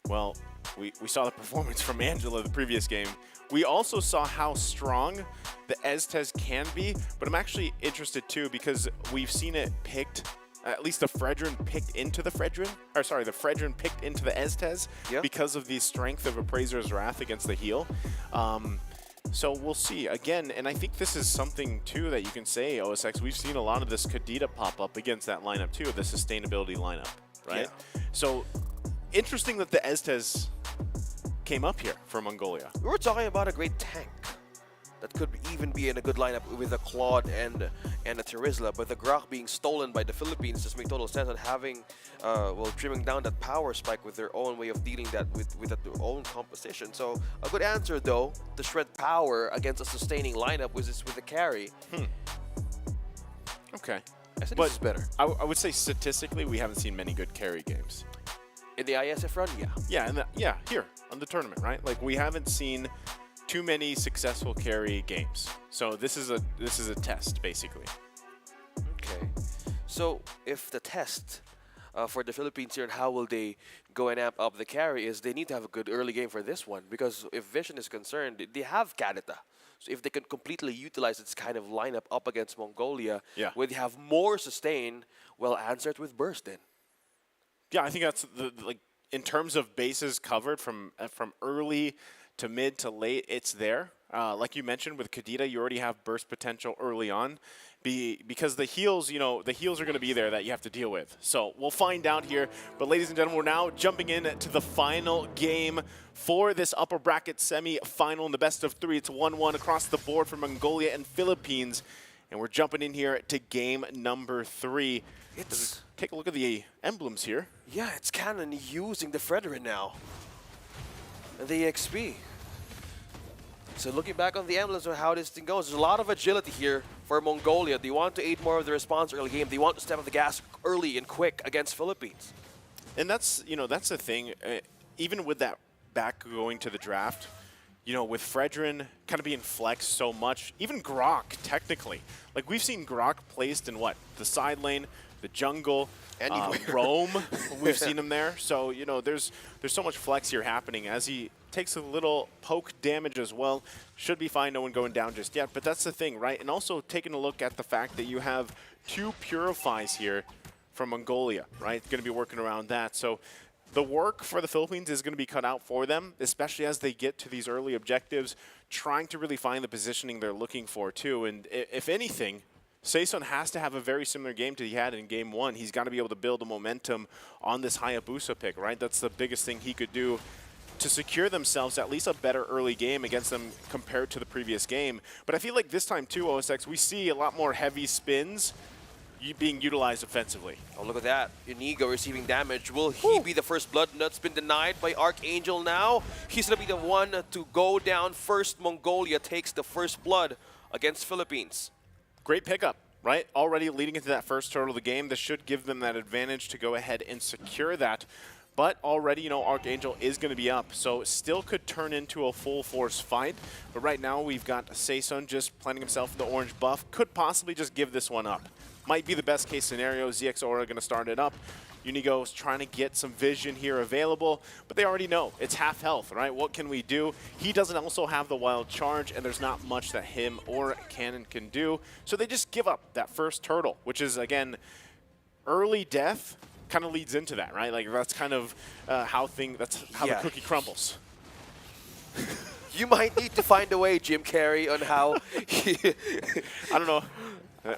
Well, we saw the performance from Angela the previous game. We also saw how strong the Estes can be, but I'm actually interested too because we've seen it picked, at least the Fredrin picked into the Fredrin, or sorry, the Fredrin picked into the Estes because of the strength of Appraiser's Wrath against the heal. So we'll see. Again, and I think this is something too that you can say, OSX, we've seen a lot of this Kadita pop up against that lineup too, the sustainability lineup, right? Yeah. So interesting that the Estes came up here for Mongolia. We were talking about a great tank that could even be in a good lineup with a Claude and a Terizla, but the Grok being stolen by the Philippines just makes total sense, and having, well, trimming down that power spike with their own way of dealing that with their own composition. So a good answer though, to shred power against a sustaining lineup with the carry. Okay. I think But this is better. I would say statistically, we haven't seen many good carry games. In the ISF run, yeah. Yeah, and here on the tournament, right? Like we haven't seen too many successful carry games. So this is a test basically. Okay. So if the test for the Philippines here and how will they go and amp up the carry is they need to have a good early game for this one, because if Vision is concerned, they have Kadita. So if they can completely utilize its kind of lineup up against Mongolia, where they have more sustain, well, answer it with burst in. Yeah, I think that's like in terms of bases covered from early to mid to late, it's there. Like you mentioned with Kadita, you already have burst potential early on, because the heals, you know, the heals are going to be there that you have to deal with. So we'll find out here. But ladies and gentlemen, we're now jumping in to the final game for this upper bracket semi-final in the best of three. It's 1-1 across the board for Mongolia and Philippines, and we're jumping in here to game number 3. Let's take a look at the emblems here. Yeah, it's Canon using the Fredrin now. And the EXP. So looking back on the emblems of how this thing goes, there's a lot of agility here for Mongolia. They want to aid more of the response early game. They want to step on the gas early and quick against Philippines. And that's, you know, that's the thing. Even with that back going to the draft, you know, with Fredrin kind of being flexed so much, even Grok, technically. Like, we've seen Grok placed in what? The side lane, the jungle, Roam, we've seen him there. So, you know, there's so much flex here happening as he takes a little poke damage as well. Should be fine, no one going down just yet. But that's the thing, right? And also taking a look at the fact that you have 2 Purifies here from Mongolia, right? Going to be working around that. So the work for the Philippines is going to be cut out for them, especially as they get to these early objectives, trying to really find the positioning they're looking for too. And if anything, Saison has to have a very similar game to he had in game 1. He's got to be able to build a momentum on this Hayabusa pick, right? That's the biggest thing he could do to secure themselves at least a better early game against them compared to the previous game. But I feel like this time too, OSX, we see a lot more heavy spins being utilized offensively. Oh, look at that. Inigo receiving damage. Will he be the first blood? That's been denied by Archangel now. He's going to be the one to go down first. Mongolia takes the first blood against Philippines. Great pickup, right? Already leading into that first turtle of the game. This should give them that advantage to go ahead and secure that. But already, you know, Archangel is going to be up, so still could turn into a full force fight. But right now, we've got Saison just planting himself in the orange buff. Could possibly just give this one up. Might be the best case scenario. ZX Aura going to start it up. Unigo's trying to get some vision here available, but they already know it's half health, right? What can we do? He doesn't also have the wild charge, and there's not much that him or Cannon can do. So they just give up that first turtle, which is, again, early death kind of leads into that, right? Like, that's kind of how the cookie crumbles. You might need to find a way, Jim Carrey, on how I don't know.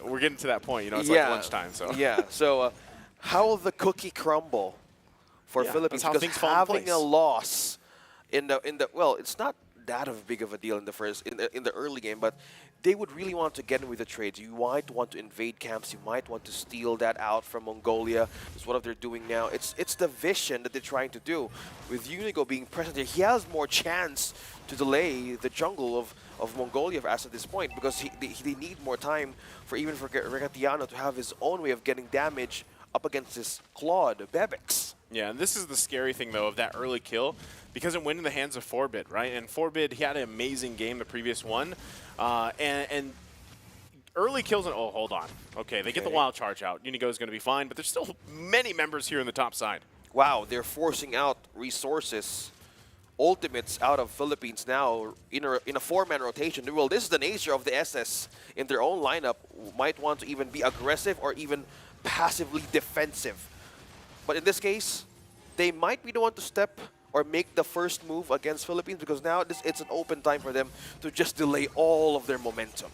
We're getting to that point, you know, it's like lunchtime, so. Yeah, so how will the cookie crumble for Philippines? That's how because things fall in having place. a loss in the well, it's not that big of a deal in the early game, but they would really want to get in with the trades. You might want to invade camps. You might want to steal that out from Mongolia. That's what they're doing now. It's the vision that they're trying to do. With Unigo being present here, he has more chance to delay the jungle of Mongolia as of this point, because they need more time for Regatiano to have his own way of getting damage up against this Claude Bebex. Yeah, and this is the scary thing, though, of that early kill, because it went in the hands of Forbid, right? And Forbid, he had an amazing game the previous one, and early kills, and oh, hold on. Okay, they get the wild charge out. Unigo is going to be fine, but there's still many members here in the top side. Wow, they're forcing out resources, ultimates out of Philippines now in a four-man rotation. Well, this is the nature of the SS in their own lineup. Might want to even be aggressive or even passively defensive. But in this case, they might be the one to step or make the first move against Philippines, because now it's an open time for them to just delay all of their momentum.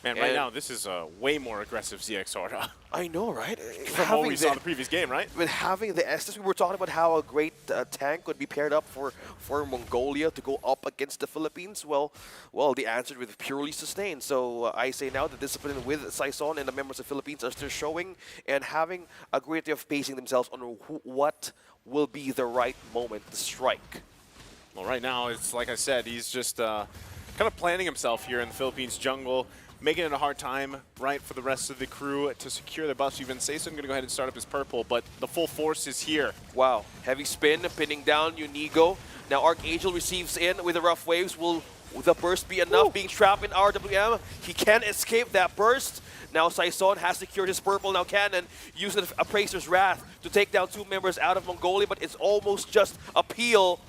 Man, right now, this is a way more aggressive ZX Aura. I know, right? From what we saw in the previous game, right? With having the Estes, we were talking about how a great tank would be paired up for Mongolia to go up against the Philippines. Well, they answered with purely sustained. So I say now the discipline with Saison and the members of the Philippines are still showing and having a great way of pacing themselves on what will be the right moment to strike. Well, right now, it's like I said, he's just kind of planning himself here in the Philippines jungle, making it a hard time, right, for the rest of the crew to secure their buffs. Even Saison going to go ahead and start up his purple, but the full force is here. Wow, heavy spin, pinning down Unigo. Now Archangel receives in with the rough waves. Will the burst be enough? Being trapped in RWM, he can't escape that burst. Now Saison has secured his purple. Now Cannon using Appraiser's Wrath to take down two members out of Mongolia, but it's almost just a peel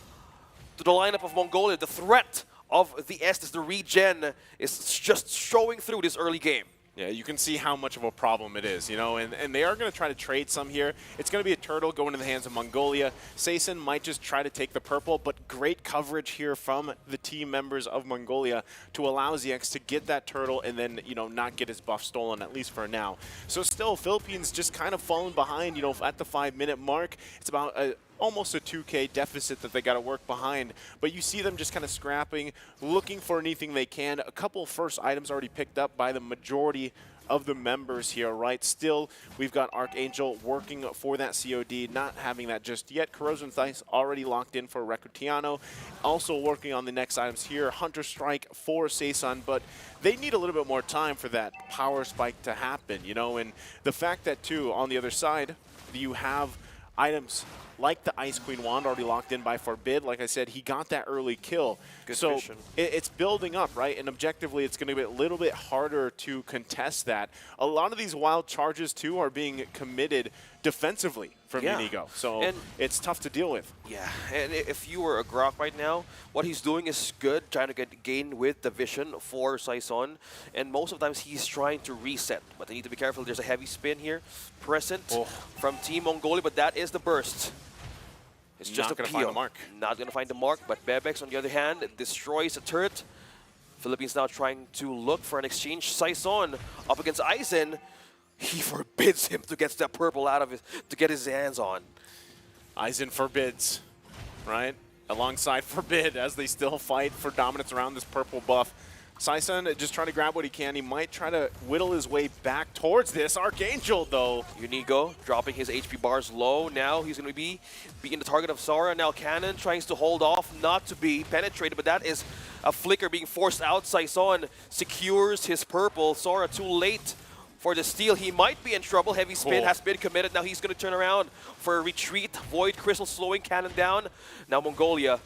to the lineup of Mongolia. The threat of the Estes, the regen, is just showing through this early game. Yeah, you can see how much of a problem it is, you know, and they are going to try to trade some here. It's going to be a turtle going in the hands of Mongolia. Saison might just try to take the purple, but great coverage here from the team members of Mongolia to allow ZX to get that turtle and then, you know, not get his buff stolen, at least for now. So still, Philippines just kind of falling behind, you know, at the 5-minute mark. It's about almost a 2K deficit that they got to work behind, but you see them just kind of scrapping, looking for anything they can. A couple first items already picked up by the majority of the members here, right? Still, we've got Archangel working for that COD, not having that just yet. Corrosion Thighs already locked in for Recutiano, also working on the next items here. Hunter Strike for Saison, but they need a little bit more time for that power spike to happen, you know, and the fact that, too, on the other side, you have items like the Ice Queen Wand already locked in by Forbid. Like I said, he got that early kill. So it's building up, right? And objectively, it's going to be a little bit harder to contest that. A lot of these wild charges, too, are being committed defensively from Unigo. So it's tough to deal with. Yeah, and if you were a Grok right now, what he's doing is good, trying to gain with the vision for Saison. And most of the times, he's trying to reset. But they need to be careful. There's a heavy spin here present from Team Mongolia, but that is the burst. It's just not going to find the mark. Not going to find the mark, but Bebex, on the other hand, destroys a turret. Philippines now trying to look for an exchange. Saison up against Aizen. He forbids him to get that purple out of to get his hands on. Aizen forbids, right? Alongside Forbid as they still fight for dominance around this purple buff. Saison just trying to grab what he can. He might try to whittle his way back towards this. Archangel, though. Unigo dropping his HP bars low. Now he's going to be being the target of Sora. Now Cannon tries to hold off, not to be penetrated, but that is a flicker being forced out. Saison secures his purple. Sora too late for the steal. He might be in trouble. Heavy spin has been committed. Now he's going to turn around for a retreat. Void Crystal slowing Cannon down. Now Mongolia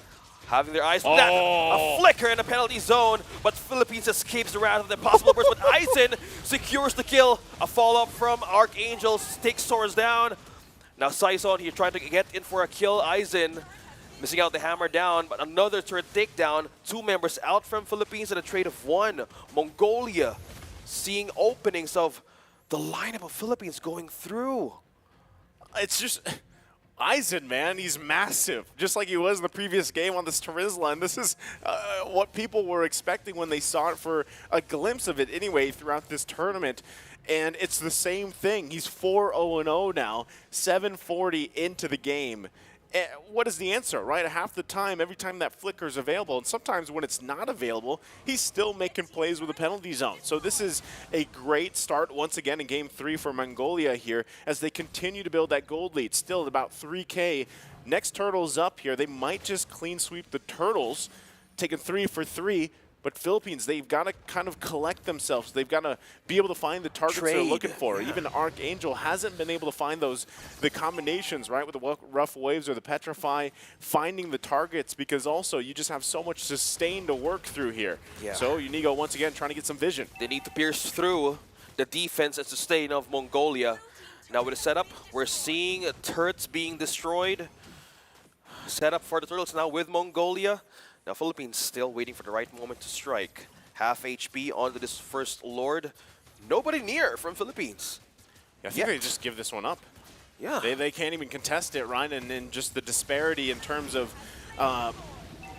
having their eyes on that. A flicker in the penalty zone, but Philippines escapes the wrath of the possible burst. But Aizen secures the kill. A follow-up from Archangel takes Sora's down. Now Saison here trying to get in for a kill. Aizen missing out the hammer down, but another turret takedown. Two members out from Philippines at a trade of one. Mongolia seeing openings of the lineup of Philippines going through. It's just Aizen, man, he's massive, just like he was in the previous game on this Terizla, and this is what people were expecting when they saw it for a glimpse of it anyway throughout this tournament. And it's the same thing. He's 4-0-0 now, 740 into the game. what is the answer, right? Half the time, every time that flicker is available, and sometimes when it's not available, he's still making plays with the penalty zone. So this is a great start once again in Game 3 for Mongolia here as they continue to build that gold lead. Still at about 3K. Next Turtles up here. They might just clean sweep the Turtles, taking 3 for 3. But Philippines, they've got to kind of collect themselves. They've got to be able to find the targets they're looking for. Yeah. Even Archangel hasn't been able to find the combinations, right, with the rough waves or the petrify, finding the targets, because also you just have so much sustain to work through here. Yeah. So Unigo once again trying to get some vision. They need to pierce through the defense and sustain of Mongolia. Now with the setup, we're seeing turrets being destroyed. Setup for the Turtles now with Mongolia. Now Philippines still waiting for the right moment to strike. Half HP onto this first Lord. Nobody near from Philippines. Yeah, I think they just give this one up. Yeah. They can't even contest it, right? And then just the disparity in terms of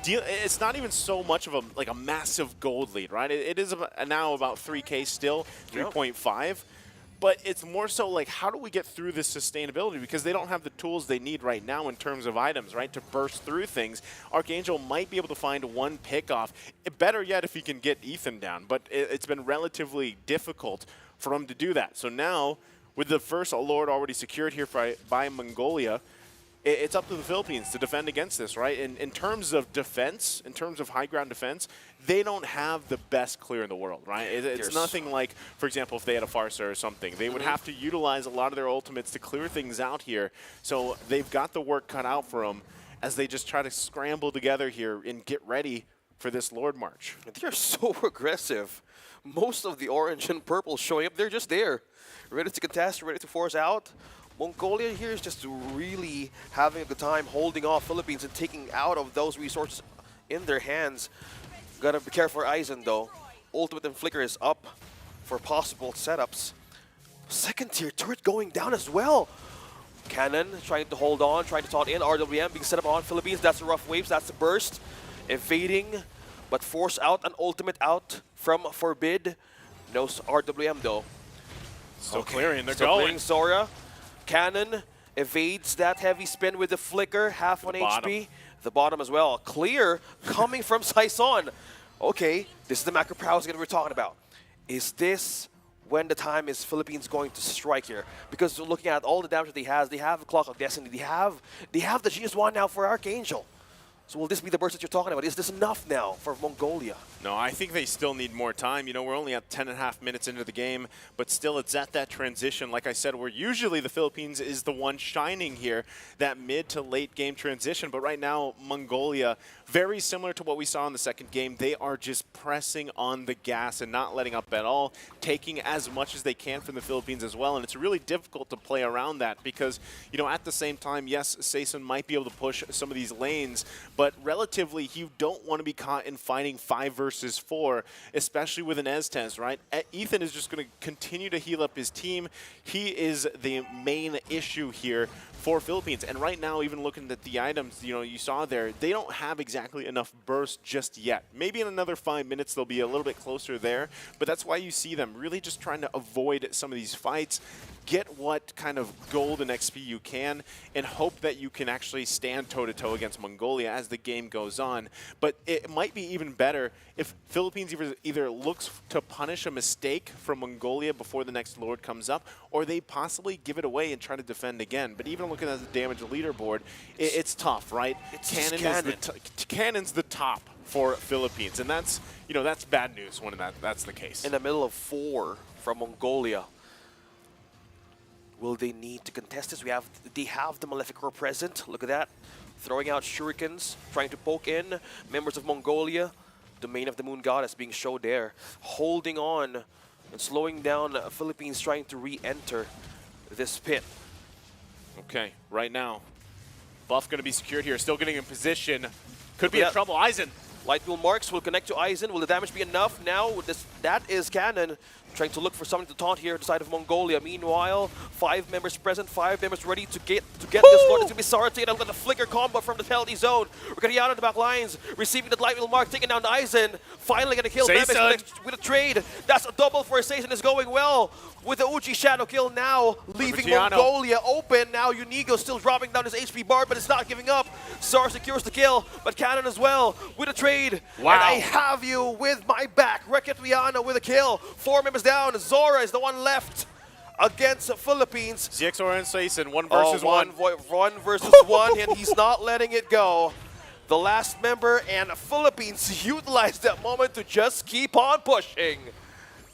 it's not even so much of a massive gold lead, right? It is now about 3K still, 3.5. But it's more so like, how do we get through this sustainability? Because they don't have the tools they need right now in terms of items, right, to burst through things. Archangel might be able to find one pickoff. Better yet if he can get Ethan down. But it's been relatively difficult for him to do that. So now, with the first Lord already secured here by Mongolia, it's up to the Philippines to defend against this, right? In terms of defense, in terms of high ground defense, they don't have the best clear in the world, right? It's nothing like, for example, if they had a Farsa or something. They would have to utilize a lot of their ultimates to clear things out here. So they've got the work cut out for them as they just try to scramble together here and get ready for this Lord March. They're so aggressive. Most of the orange and purple showing up, they're just there. Ready to contest, ready to force out. Mongolia here is just really having a good time holding off Philippines and taking out of those resources in their hands. Gotta be careful for Aizen though. Ultimate and Flicker is up for possible setups. Second tier turret going down as well. Cannon trying to hold on, trying to taunt in. RWM being set up on Philippines. That's the rough waves, that's the burst. Evading, but force out an ultimate out from Forbid. No RWM though. Still clearing, they're Still going. Clearing Zora. Cannon evades that heavy spin with the Flicker, half on HP. The bottom as well. Clear coming from Saison. Okay, this is the macro prowess we're talking about. Is this when the time is Philippines going to strike here? Because looking at all the damage that they have a Clock of Destiny, they have the Genius Wand now for Archangel. So will this be the burst that you're talking about? Is this enough now for Mongolia? No, I think they still need more time. You know, we're only at 10.5 minutes into the game, but still it's at that transition. Like I said, where usually the Philippines is the one shining here, that mid to late game transition. But right now, Mongolia, very similar to what we saw in the second game, they are just pressing on the gas and not letting up at all, taking as much as they can from the Philippines as well. And it's really difficult to play around that because, you know, at the same time, yes, Saison might be able to push some of these lanes, but relatively, you don't want to be caught in fighting 5 versus 4, especially with an Estes, right? Ethan is just going to continue to heal up his team. He is the main issue here for Philippines. And right now, even looking at the items, you know, you saw there, they don't have exactly enough burst just yet. Maybe in another 5 minutes, they'll be a little bit closer there. But that's why you see them really just trying to avoid some of these fights, get what kind of gold and XP you can, and hope that you can actually stand toe-to-toe against Mongolia as the game goes on. But it might be even better if Philippines either looks to punish a mistake from Mongolia before the next Lord comes up, or they possibly give it away and try to defend again. But even looking at the damage leaderboard, it's tough, right? Cannon's the top for Philippines, and that's, you know, that's bad news when that's the case. In the middle of 4 from Mongolia. Will they need to contest this? They have the Maleficor present. Look at that. Throwing out shurikens, trying to poke in members of Mongolia. Domain of the Moon Goddess being showed there. Holding on and slowing down Philippines trying to re-enter this pit. Okay, right now, buff going to be secured here. Still getting in position. Could be in trouble. Aizen Light wheel marks will connect to Aizen. Will the damage be enough? Now, that is Cannon trying to look for something to taunt here on the side of Mongolia. Meanwhile, 5 members present, 5 members ready to get this Lord. It's going to be Sarate, and look at the flicker combo from the penalty zone. Riccardiano in the back lines, receiving the light wheel mark, taking down Aizen. Finally going to kill Bebex with a trade. That's a double for Station is going well. With the Uchi Shadow kill now, leaving Mongolia open. Now Unigo still dropping down his HP bar, but it's not giving up. Sar secures the kill, but Cannon as well with a trade. Wow. And I have you with my back. Riccardiano with a kill. 4 members down. Zora is the one left against the Philippines. ZXORA and Saison, 1 versus 1. 1 versus 1, and he's not letting it go. The last member, and the Philippines utilized that moment to just keep on pushing.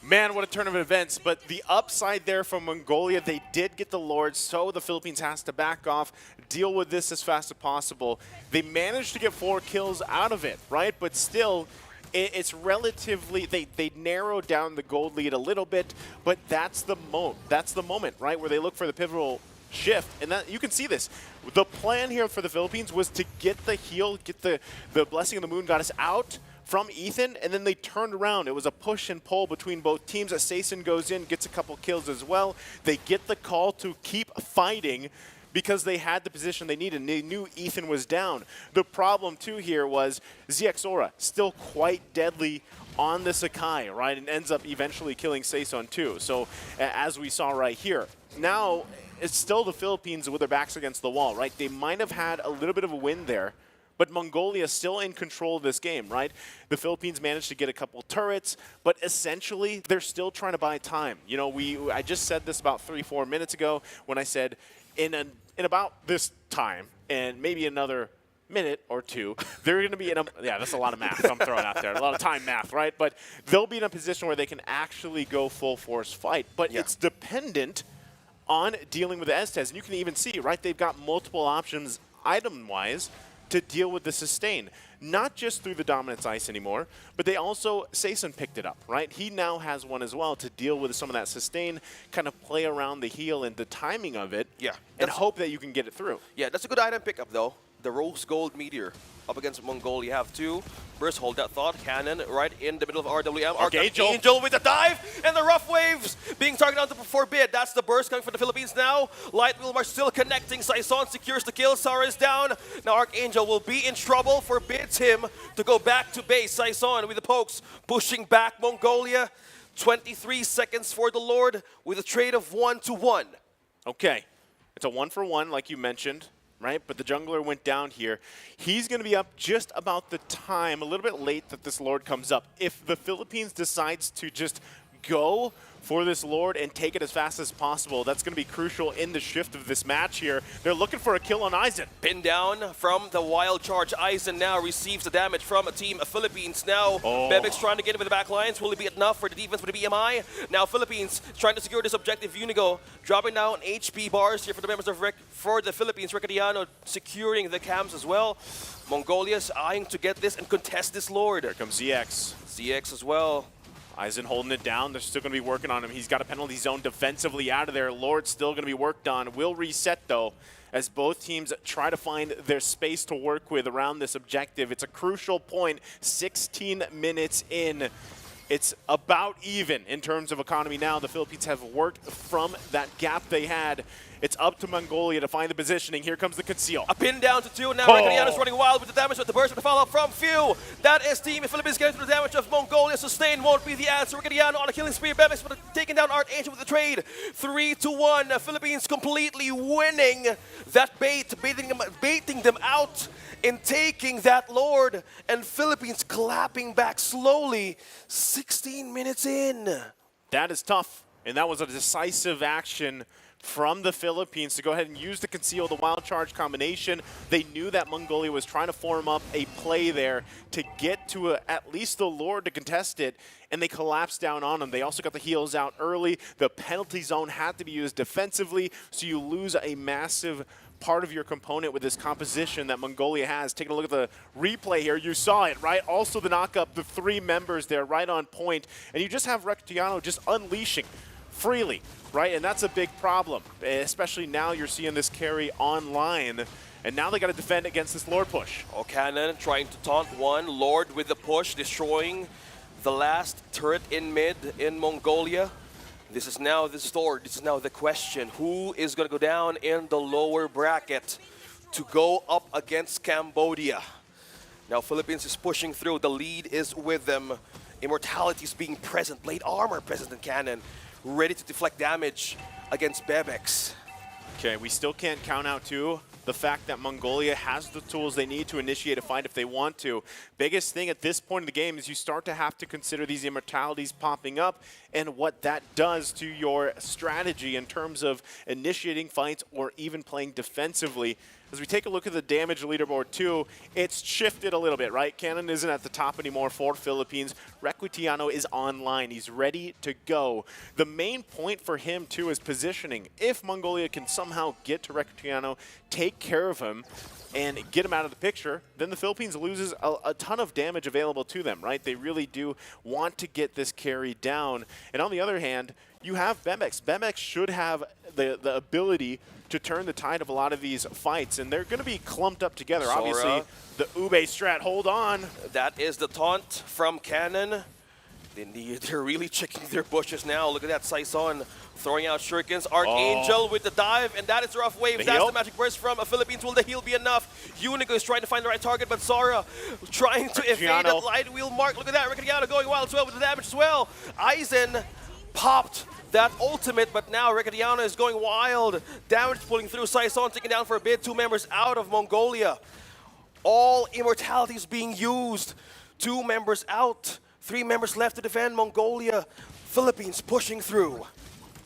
Man, what a turn of events. But the upside there from Mongolia, they did get the Lord, so the Philippines has to back off, deal with this as fast as possible. They managed to get 4 kills out of it, right? But still, it's relatively, they narrowed down the gold lead a little bit, but that's the moment, right, where they look for the pivotal shift. And that you can see this. The plan here for the Philippines was to get the heal, get the Blessing of the Moon Goddess out from Ethan, and then they turned around. It was a push and pull between both teams. As Saison goes in, gets a couple kills as well. They get the call to keep fighting because they had the position they needed, and they knew Ethan was down. The problem, too, here was ZXORA still quite deadly on the Sakai, right, and ends up eventually killing Saison, too. So, as we saw right here, now it's still the Philippines with their backs against the wall, right? They might have had a little bit of a win there, but Mongolia is still in control of this game, right? The Philippines managed to get a couple turrets, but essentially they're still trying to buy time. You know, I just said this about 3-4 minutes ago when I said in about this time and maybe another minute or two, they're going to be in a, yeah, that's a lot of math I'm throwing out there, a lot of time math, right? But they'll be in a position where they can actually go full force fight, but it's dependent on dealing with the Estes, and you can even see, right, they've got multiple options item-wise to deal with the sustain. Not just through the Dominance Ice anymore, but they also, Saison picked it up, right? He now has one as well to deal with some of that sustain, kind of play around the heal and the timing of it, and hope that you can get it through. Yeah, that's a good item pickup, though. The Rose Gold Meteor up against Mongolia. You have 2. Burst, hold that thought. Cannon right in the middle of RWM. Archangel with the dive, and the rough waves being targeted onto Forbid. That's the burst coming from the Philippines now. Light Wheel March still connecting. Saison secures the kill. Sara is down. Now Archangel will be in trouble. Forbids him to go back to base. Saison with the pokes pushing back Mongolia. 23 seconds for the Lord with a trade of 1-1. Okay, it's a 1-for-1 like you mentioned, right? But the jungler went down here. He's going to be up just about the time, a little bit late that this Lord comes up. If the Philippines decides to just go for this Lord and take it as fast as possible, that's going to be crucial in the shift of this match here. They're looking for a kill on Aizen. Pinned down from the wild charge. Aizen now receives the damage from a team of Philippines. Now, Bebex trying to get in with the back lines. Will it be enough for the defense with the BMI? Now, Philippines trying to secure this objective. Unigo dropping down HP bars here for the members of for the Philippines. Riccardiano securing the cams as well. Mongolia's eyeing to get this and contest this Lord. Here comes ZX. ZX as well. Aizen holding it down. They're still going to be working on him. He's got a penalty zone defensively out of there. Lord's still going to be worked on. Will reset, though, as both teams try to find their space to work with around this objective. It's a crucial point. 16 minutes in. It's about even in terms of economy now. The Philippines have worked from that gap they had. It's up to Mongolia to find the positioning. Here comes the conceal. A pin down to 2. Now Riccardiano's running wild with the damage, with the burst with the follow-up from Few. That is Team Philippines getting through the damage of Mongolia. Sustain won't be the answer. Riccardiano on a killing spree. Bebex taking down Archangel with the trade. 3-1. Philippines completely winning that bait, baiting them out in taking that Lord. And Philippines clapping back slowly. 16 minutes in. That is tough. And that was a decisive action from the Philippines to go ahead and use the conceal, the wild charge combination. They knew that Mongolia was trying to form up a play there to get to at least the Lord to contest it, and they collapsed down on them. They also got the heals out early. The penalty zone had to be used defensively, so you lose a massive part of your component with this composition that Mongolia has. Taking a look at the replay here, you saw it, right? Also the knock up, the 3 members there right on point, and you just have Riccardiano just unleashing freely, right? And that's a big problem, especially now you're seeing this carry online. And now they got to defend against this Lord push. Oh, Cannon trying to taunt one. Lord with the push, destroying the last turret in mid in Mongolia. This is now the story. This is now the question. Who is going to go down in the lower bracket to go up against Cambodia? Now Philippines is pushing through. The lead is with them. Immortality is being present. Blade armor present in Cannon. Ready to deflect damage against Bebex. Okay, we still can't count out too the fact that Mongolia has the tools they need to initiate a fight if they want to. Biggest thing at this point in the game is you start to have to consider these immortalities popping up and what that does to your strategy in terms of initiating fights or even playing defensively. As we take a look at the damage leaderboard too, it's shifted a little bit, right? Cannon isn't at the top anymore for Philippines. WEC23 is online. He's ready to go. The main point for him too is positioning. If Mongolia can somehow get to WEC23, take care of him, and get him out of the picture, then the Philippines loses a ton of damage available to them, right? They really do want to get this carry down. And on the other hand, you have Bebex. Bebex should have the ability to turn the tide of a lot of these fights, and they're going to be clumped up together. Sora. Obviously, the Ube strat, hold on. That is the taunt from Cannon. They're really checking their bushes now. Look at that, Saison throwing out shurikens. Archangel with the dive, and that is the rough wave. That's the magic burst from Philippines. Will the heal be enough? Unico is trying to find the right target, but Sora trying to evade that light wheel mark. Look at that, Ricciano going wild as well with the damage as well. Aizen popped that ultimate, but now Ricciano is going wild. Damage pulling through. Saison taking down for a bit. 2 members out of Mongolia. All immortalities being used. 2 members out. 3 members left to defend Mongolia. Philippines pushing through.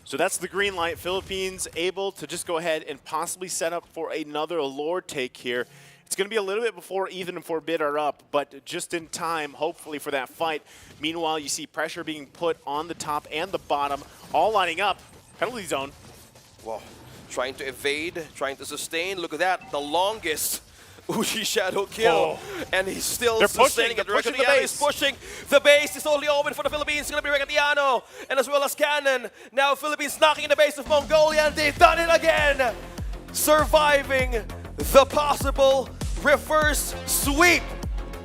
So that's the green light. Philippines able to just go ahead and possibly set up for another Lord take here. It's going to be a little bit before Ethan and Forbid are up, but just in time, hopefully, for that fight. Meanwhile, you see pressure being put on the top and the bottom, all lining up. Penalty zone. Well, trying to evade, trying to sustain. Look at that, the longest Uji shadow kill. And he's still sustaining it. Ricciano is pushing. The base is only open for the Philippines. It's going to be Ricciano, and as well as Cannon. Now Philippines knocking in the base of Mongolia, and they've done it again. Surviving the possible reverse sweep.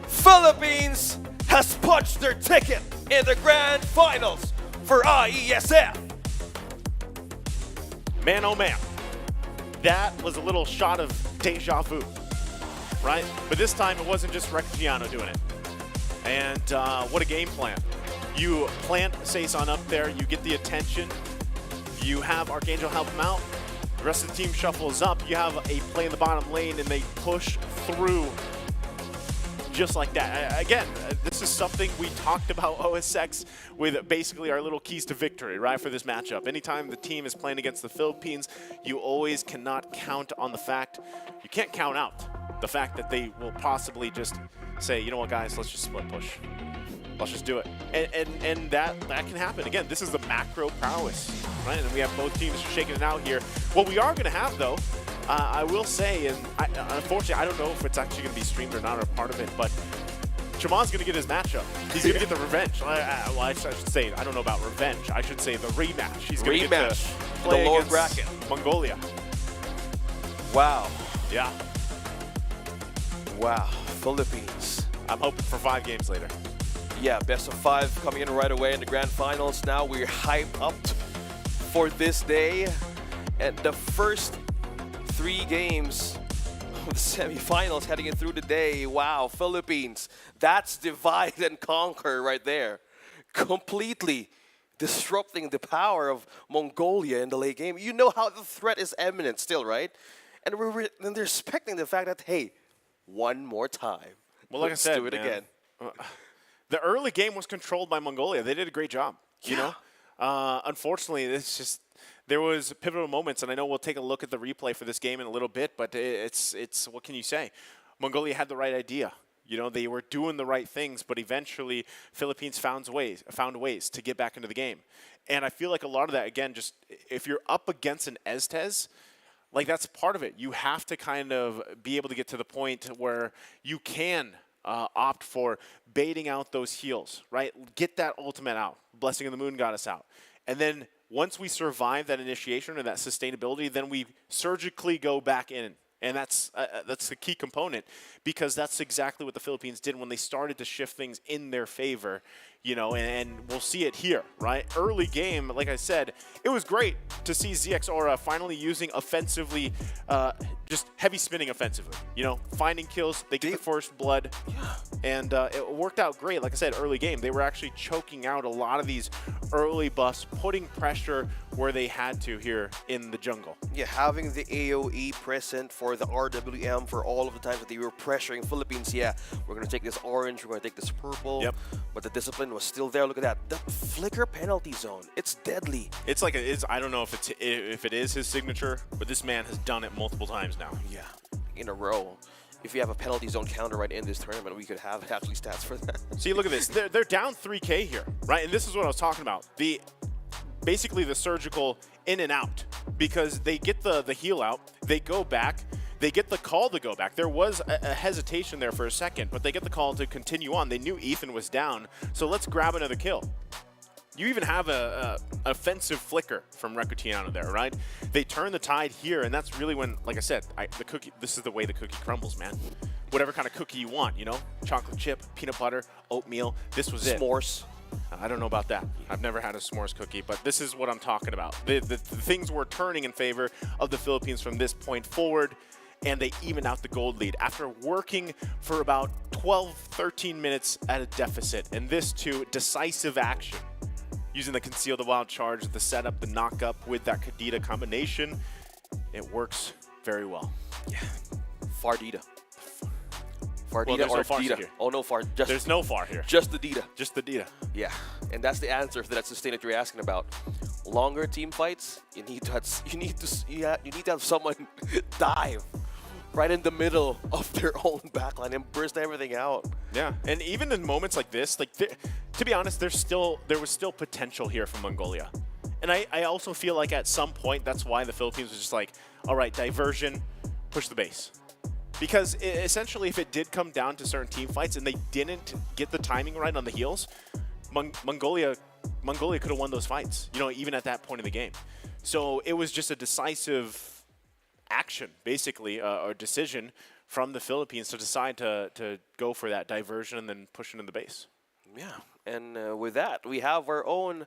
Philippines has punched their ticket in the grand finals for IESF. Man, oh man. That was a little shot of deja vu, right? But this time it wasn't just Ricciano doing it. And what a game plan. You plant Saison up there, you get the attention, you have Archangel help him out, the rest of the team shuffles up, you have a play in the bottom lane, and they push through just like that. Again, this is something we talked about OSX with basically our little keys to victory, right, for this matchup. Anytime the team is playing against the Philippines, you always cannot count on the fact, you can't count out the fact that they will possibly just say, you know what, guys, let's just split push. Let's just do it. And that can happen. Again, this is the macro prowess, right? And we have both teams shaking it out here. What we are going to have, though, I will say, and unfortunately, I don't know if it's actually going to be streamed or not or part of it, but Chamon's going to get his matchup. He's going to get the revenge. Well, I should say, I don't know about revenge. I should say the rematch. He's going to get to play the lower against bracket. Mongolia. Wow. Yeah. Wow. Philippines. I'm hoping for 5 games later. Yeah, best of 5 coming in right away in the grand finals. Now we're hyped up for this day. And the first 3 games of the semifinals heading in through the day. Wow, Philippines. That's divide and conquer right there. Completely disrupting the power of Mongolia in the late game. You know how the threat is imminent still, right? And they're expecting the fact that, hey, one more time. Well, like Let's I said, do it again. The early game was controlled by Mongolia. They did a great job. Yeah. You know, unfortunately, it's just there was pivotal moments, and I know we'll take a look at the replay for this game in a little bit. But it's what can you say? Mongolia had the right idea. You know, they were doing the right things, but eventually Philippines found ways to get back into the game. And I feel like a lot of that, again, just if you're up against an Estes, like that's part of it. You have to kind of be able to get to the point where you can opt for baiting out those heals, right? Get that ultimate out, Blessing of the Moon Goddess out. And then once we survive that initiation and that sustainability, then we surgically go back in. And that's the key component, because that's exactly what the Philippines did when they started to shift things in their favor, you know, and we'll see it here, right? Early game, like I said, it was great to see ZX Aura finally using offensively, just heavy spinning offensively, you know, finding kills, they get the first blood, and it worked out great. Like I said, early game, they were actually choking out a lot of these early buffs, putting pressure where they had to here in the jungle. Yeah, having the AoE present for the RWM for all of the times that they were pressuring Philippines. Yeah, we're going to take this orange, we're going to take this purple. Yep. But the discipline was still there. Look at that. The flicker penalty zone. It's deadly. It's like, I don't know if it is his signature, but this man has done it multiple times now. Yeah, in a row. If you have a penalty zone counter right in this tournament, we could have actually stats for that. See, look at this. They're down 3K here, right? And this is what I was talking about. Basically the surgical in and out, because they get the heal out, they go back, they get the call to go back. There was a hesitation there for a second, but they get the call to continue on. They knew Ethan was down, so let's grab another kill. You even have a offensive flicker from Recutiano there, right? They turn the tide here, and that's really when, like I said, this is the way the cookie crumbles, man. Whatever kind of cookie you want, you know? Chocolate chip, peanut butter, oatmeal, this was it. S'mores. I don't know about that. I've never had a s'mores cookie, but this is what I'm talking about. The things were turning in favor of the Philippines from this point forward, and they even out the gold lead after working for about 12, 13 minutes at a deficit. And this too, decisive action. Using the Conceal the Wild charge, the setup, the knock-up with that Kadita combination, it works very well. Yeah. Fardita. Fardita Well, or no Far Dita? here. Oh, no Far. There's no Far here. Just the Dita. Just the Dita. Yeah, and that's the answer to that sustain that you're asking about. Longer team fights, you need to have someone dive right in the middle of their own backline and burst everything out. Yeah, and even in moments like this, like to be honest, there was still potential here from Mongolia. And I also feel like at some point that's why the Philippines was just like, all right, diversion, push the base. Because essentially if it did come down to certain team fights and they didn't get the timing right on the heals, Mongolia could have won those fights, you know, even at that point in the game. So it was just a decisive action, basically, or decision from the Philippines to decide to go for that diversion and then push it in the base. Yeah, and with that, we have our own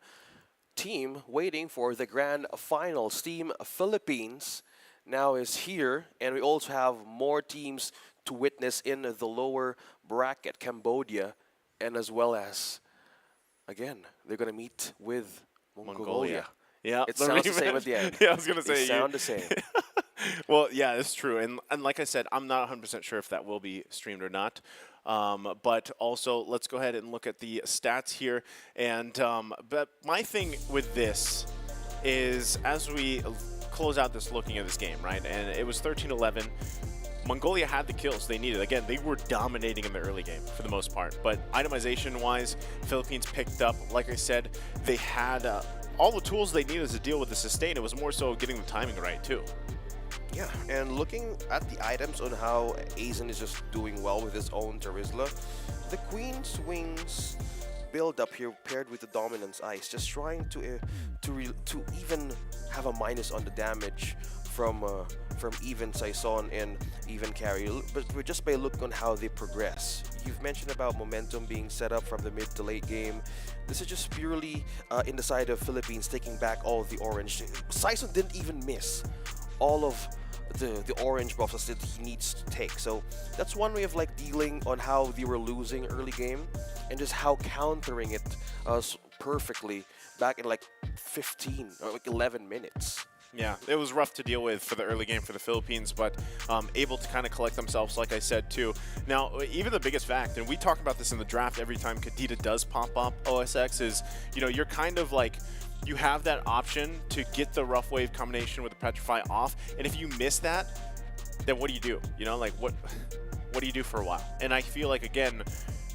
team waiting for the grand finals. Team Philippines now is here, and we also have more teams to witness in the lower bracket, Cambodia, and as well as, again, they're going to meet with Mongolia. Yeah, It sounds the same at the end. Yeah, I was going to say. They sound the same. Well, yeah, it's true. And like I said, I'm not 100% sure if that will be streamed or not. But also, let's go ahead and look at the stats here. And but my thing with this is, as we close out this looking at this game, right? And it was 13-11. Mongolia had the kills they needed. Again, they were dominating in the early game for the most part. But itemization-wise, Philippines picked up. Like I said, they had all the tools they needed to deal with the sustain. It was more so getting the timing right, too. Yeah, and looking at the items on how Aizen is just doing well with his own Terizla, the Queen's Wings build up here paired with the Dominance Ice, just trying to even have a minus on the damage from even Saison and even Carry, but just by looking on how they progress. You've mentioned about momentum being set up from the mid to late game. This is just purely in the side of Philippines taking back all of the orange. Saison didn't even miss all of the orange buffs that he needs to take. So that's one way of like dealing on how they were losing early game and just how countering it perfectly back in like 15 or like 11 minutes. Yeah, it was rough to deal with for the early game for the Philippines, but able to kind of collect themselves, like I said, too. Now, even the biggest fact, and we talk about this in the draft every time Kadita does pop up OSX, is, you know, you're kind of like, you have that option to get the rough wave combination with the Petrify off, and if you miss that, then what do you do? You know, like, what do you do for a while? And I feel like, again,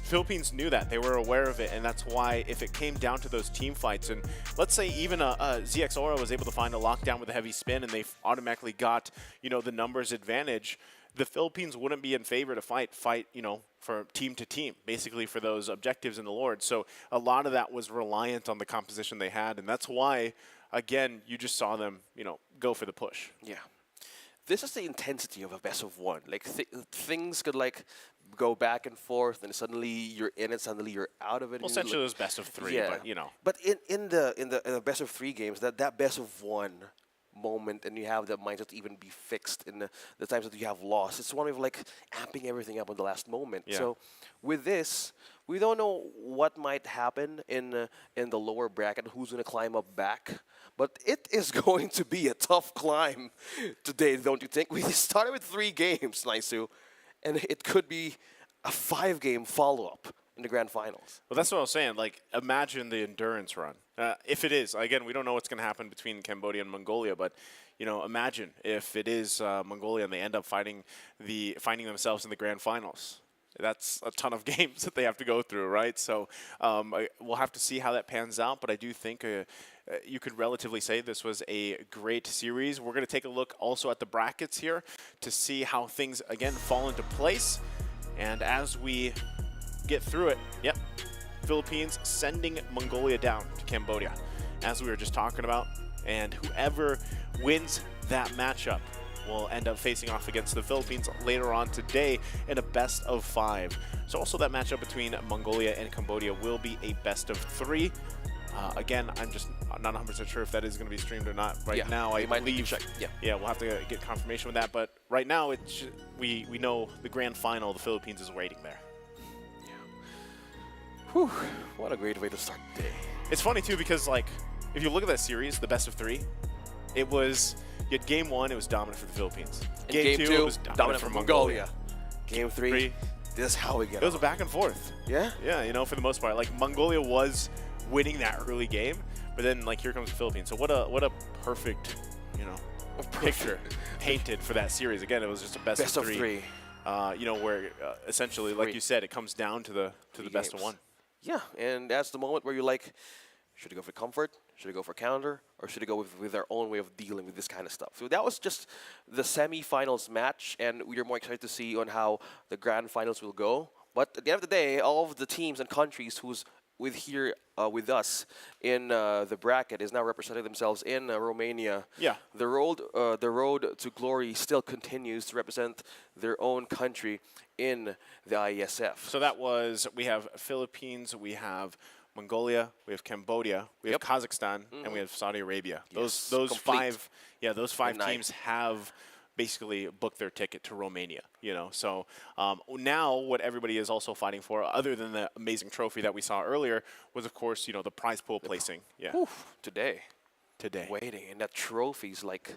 Philippines knew that. They were aware of it, and that's why if it came down to those team fights, and let's say even a ZX Aura was able to find a lockdown with a heavy spin and they automatically got, you know, the numbers advantage, the Philippines wouldn't be in favor to fight, you know, for team to team, basically for those objectives in the Lord. So a lot of that was reliant on the composition they had, and that's why again, you just saw them, go for the push. Yeah. This is the intensity of a best of one. Like things could like go back and forth, and suddenly you're in it, suddenly you're out of it. Well, essentially, it was best of 3, yeah. but But in the best of 3 games, that best of 1 moment, and you have that mindset to even be fixed in the times that you have lost. It's one way of like amping everything up on the last moment. Yeah. So with this, we don't know what might happen in the lower bracket, who's going to climb up back. But it is going to be a tough climb today, don't you think? We started with 3 games, Naisu, and it could be a 5-game follow-up in the grand finals. Well, that's what I was saying. Like, imagine the endurance run. If it is, again, we don't know what's going to happen between Cambodia and Mongolia, but imagine if it is Mongolia and they end up finding themselves in the grand finals. That's a ton of games that they have to go through, right? So we'll have to see how that pans out, but I do think you could relatively say this was a great series. We're going to take a look also at the brackets here to see how things, again, fall into place. And as we get through it, yep, Philippines sending Mongolia down to Cambodia, as we were just talking about. And whoever wins that matchup will end up facing off against the Philippines later on today in a best of 5. So also that matchup between Mongolia and Cambodia will be a best of 3. Again, I'm just not 100% sure if that is going to be streamed or not right now. I believe, check. Yeah, we'll have to get confirmation with that. But right now, we know the grand final, the Philippines is waiting there. Whew, what a great way to start the day. It's funny, too, because, like, if you look at that series, the best of 3, it was, you had game 1, it was dominant for the Philippines. Game 2, it was dominant for Mongolia. Game 3, this is how we get it was a back and forth. Yeah? Yeah, for the most part. Like, Mongolia was winning that early game, but then, like, here comes the Philippines. So what a perfect, picture painted for that series. Again, it was just a best of 3. Where essentially, like you said, it comes down to the best of 1. Yeah, and that's the moment where you're like, should I go for comfort? Should I go for counter? Or should I go with their own way of dealing with this kind of stuff? So that was just the semifinals match, and we are more excited to see on how the grand finals will go. But at the end of the day, all of the teams and countries who's with us in the bracket is now representing themselves in Romania. Yeah. The road to glory still continues to represent their own country in the IESF. So that was, we have Philippines, we have Mongolia, we have Cambodia, we have Kazakhstan, and we have Saudi Arabia. Yes, Those complete. those five teams have basically booked their ticket to Romania, So now what everybody is also fighting for, other than the amazing trophy that we saw earlier, was, of course, the prize pool placing. Yeah. Today. Waiting. And that trophy's like,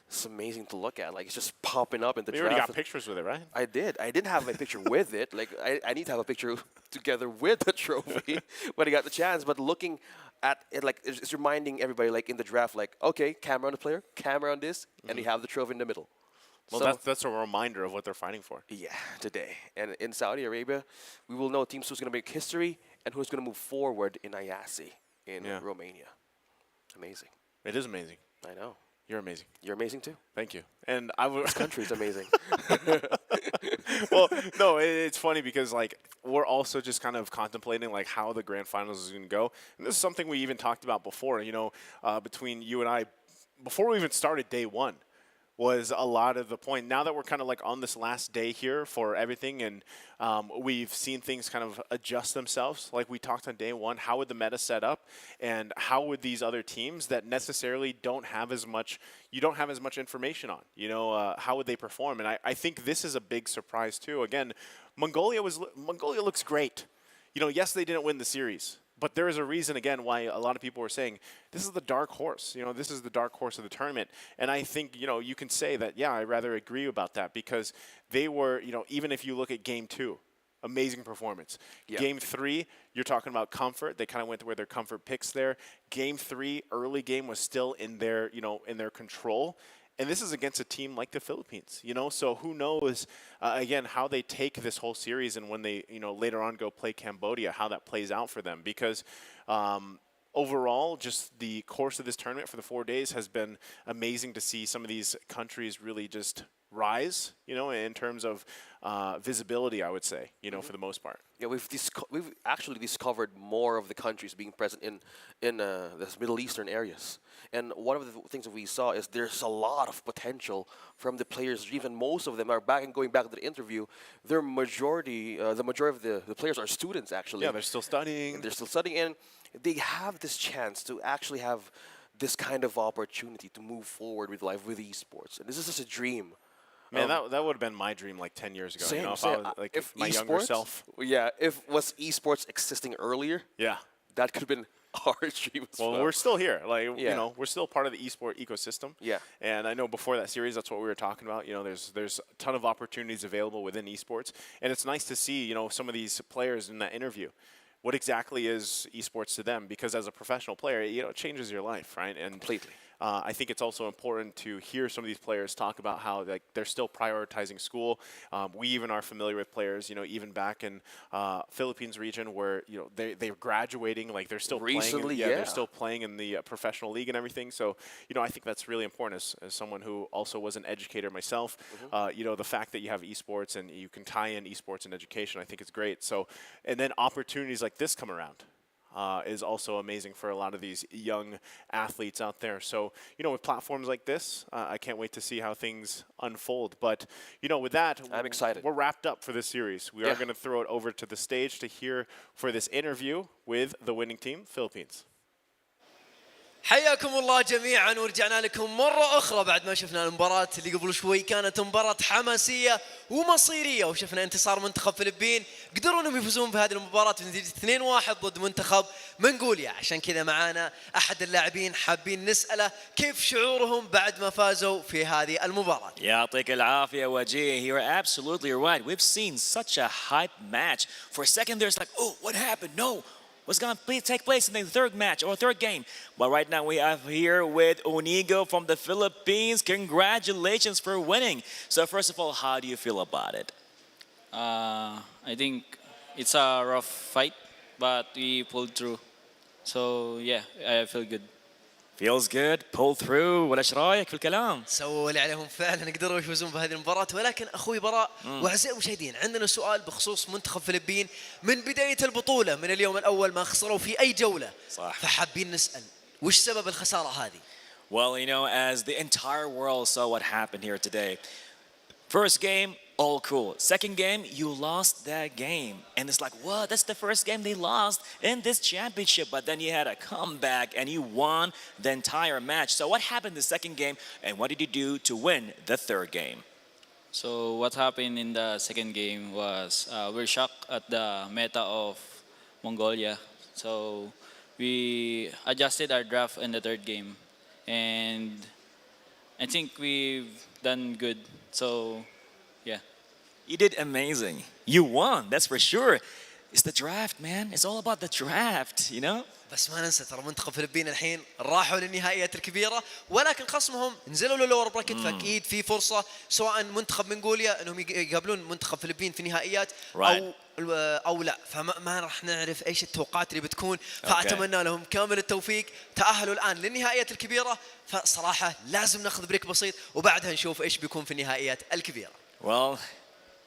it's amazing to look at. Like, it's just popping up in the You draft. already got pictures with it, right? I did. I didn't have a picture with it. Like, I need to have a picture together with the trophy when I got the chance. But looking at it, like, it's reminding everybody, like, in the draft, like, okay, camera on the player, camera on this, and you have the trophy in the middle. Well, So, that's a reminder of what they're fighting for. yeah, today. And in Saudi Arabia, we will know teams who's going to make history and who's going to move forward in IASI in Romania. Amazing. It is amazing. I know. You're amazing. You're amazing, too. Thank you. And I was This country is amazing. well, no, it's funny because, like, we're also just kind of contemplating, like, how the grand finals is going to go. And this is something we even talked about before, between you and I, before we even started day 1, was a lot of the point. Now that we're kind of, like, on this last day here for everything, and we've seen things kind of adjust themselves, like we talked on day 1, how would the meta set up, and how would these other teams that necessarily don't have as much, you don't have as much information on, how would they perform? And I think this is a big surprise too. Again, Mongolia looks great. Yes, they didn't win the series, but there is a reason, again, why a lot of people were saying this is the dark horse. This is the dark horse of the tournament. And I think, you can say that, yeah, I rather agree about that, because they were, even if you look at game 2, amazing performance. Yeah. Game 3, you're talking about comfort. They kind of went to where their comfort picks there. Game 3, early game was still in their, in their control. And this is against a team like the Philippines, so who knows, again, how they take this whole series, and when they, later on go play Cambodia, how that plays out for them. Because overall, just the course of this tournament for the 4 days has been amazing to see some of these countries really just rise, in terms of visibility, I would say, for the most part. Yeah, we've actually discovered more of the countries being present in the Middle Eastern areas. And one of the things that we saw is there's a lot of potential from the players. Even most of them are going back to the interview. The majority of the players are students, actually. Yeah, they're still studying. And they have this chance to actually have this kind of opportunity to move forward with life with esports. And this is just a dream. Man, that would have been my dream like 10 years ago. Same, if same. I was, like if my younger self. Yeah, if was esports existing earlier, Yeah. that could have been our dream as well. Well, we're still here. Like, Yeah. we're still part of the esport ecosystem. Yeah. And I know before that series, that's what we were talking about. There's a ton of opportunities available within esports. And it's nice to see, some of these players in that interview. What exactly is esports to them? Because as a professional player, it changes your life, right? And Completely. I think it's also important to hear some of these players talk about how they're still prioritizing school. We even are familiar with players, even back in Philippines region where they're graduating, like they're still Recently, playing. yeah. They're still playing in the professional league and everything. So I think that's really important as someone who also was an educator myself. The fact that you have esports and you can tie in esports and education, I think it's great. So and then opportunities like this come around. Is also amazing for a lot of these young athletes out there. So, with platforms like this, I can't wait to see how things unfold. But, with that, I'm excited. We're wrapped up for this series. We are going to throw it over to the stage to hear for this interview with the winning team, Philippines. حياكم الله جميعا ورجعنا لكم مرة أخرى بعد ما شفنا المباراة اللي قبل شوي كانت مباراة حماسية ومصيرية وشفنا انتصار منتخب فلبين قدروا انهم يفوزون بهذه المباراة بنتيجة 2-1 ضد منتخب منغوليا. عشان كذا معانا أحد اللاعبين حابين نسأله كيف شعورهم بعد ما فازوا في هذه المباراة. يعطيك العافية وجيه. You're absolutely right. We've seen such a hype match. For a second there's like, oh, what happened? No. What's going to take place in the third match or third game? But right now we are here with Unigo from the Philippines. Congratulations for winning. So first of all, how do you feel about it? I think it's a rough fight, but we pulled through. So yeah, I feel good. Feels good, pull through. ولا ايش رايك في الكلام؟ سووا اللي عليهم فعلا قدروا يفوزون بهذه المباراة. ولكن أخوي براء وأعزائي المشاهدين عندنا سؤال بخصوص منتخب فلبين من بداية البطولة من اليوم الأول ما خسروا في أي جولة. صح. فحابين نسأل وش سبب الخسارة هذه؟ Well, as the entire world saw what happened here today. First game, all cool. Second game, you lost that game. And it's like, what? That's the first game they lost in this championship. But then you had a comeback and you won the entire match. So what happened in the second game and what did you do to win the third game? So what happened in the second game was we're shocked at the meta of Mongolia. So we adjusted our draft in the third game. And I think we've done good. So, yeah. You did amazing. You won, that's for sure. It's the draft, man. It's all about the draft, بس ما ننسى ترى منتخب فلبين الحين راحوا للنهائيات الكبيرة ولكن خصمهم نزلوا للور براكت فأكيد في فرصة سواء منتخب منغوليا انهم يقابلون منتخب فلبين في نهائيات او لا فما راح نعرف ايش التوقعات اللي بتكون فأتمنى لهم كامل التوفيق تأهلوا الآن للنهائيات الكبيرة فصراحة لازم ناخذ بريك بسيط وبعدها نشوف ايش بيكون في النهائيات الكبيرة. Well,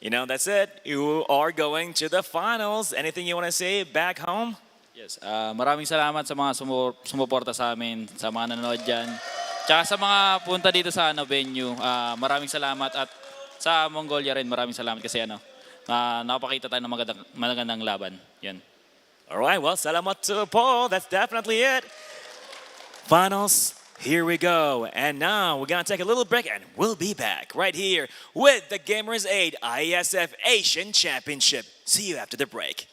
that's it. You are going to the finals. Anything you want to say back home? Yes, maraming salamat sa mga sumuporta sa amin, sa mga nanonood dyan. Tsaka sa mga punta dito sa venue, maraming salamat at sa Mongolia rin maraming salamat kasi nakapakita tayo ng magandang laban. Yan. All right, well, salamat to Paul. That's definitely it. Finals, here we go. And now we're going to take a little break and we'll be back right here with the Gamers 8 IESF Asian Championship. See you after the break.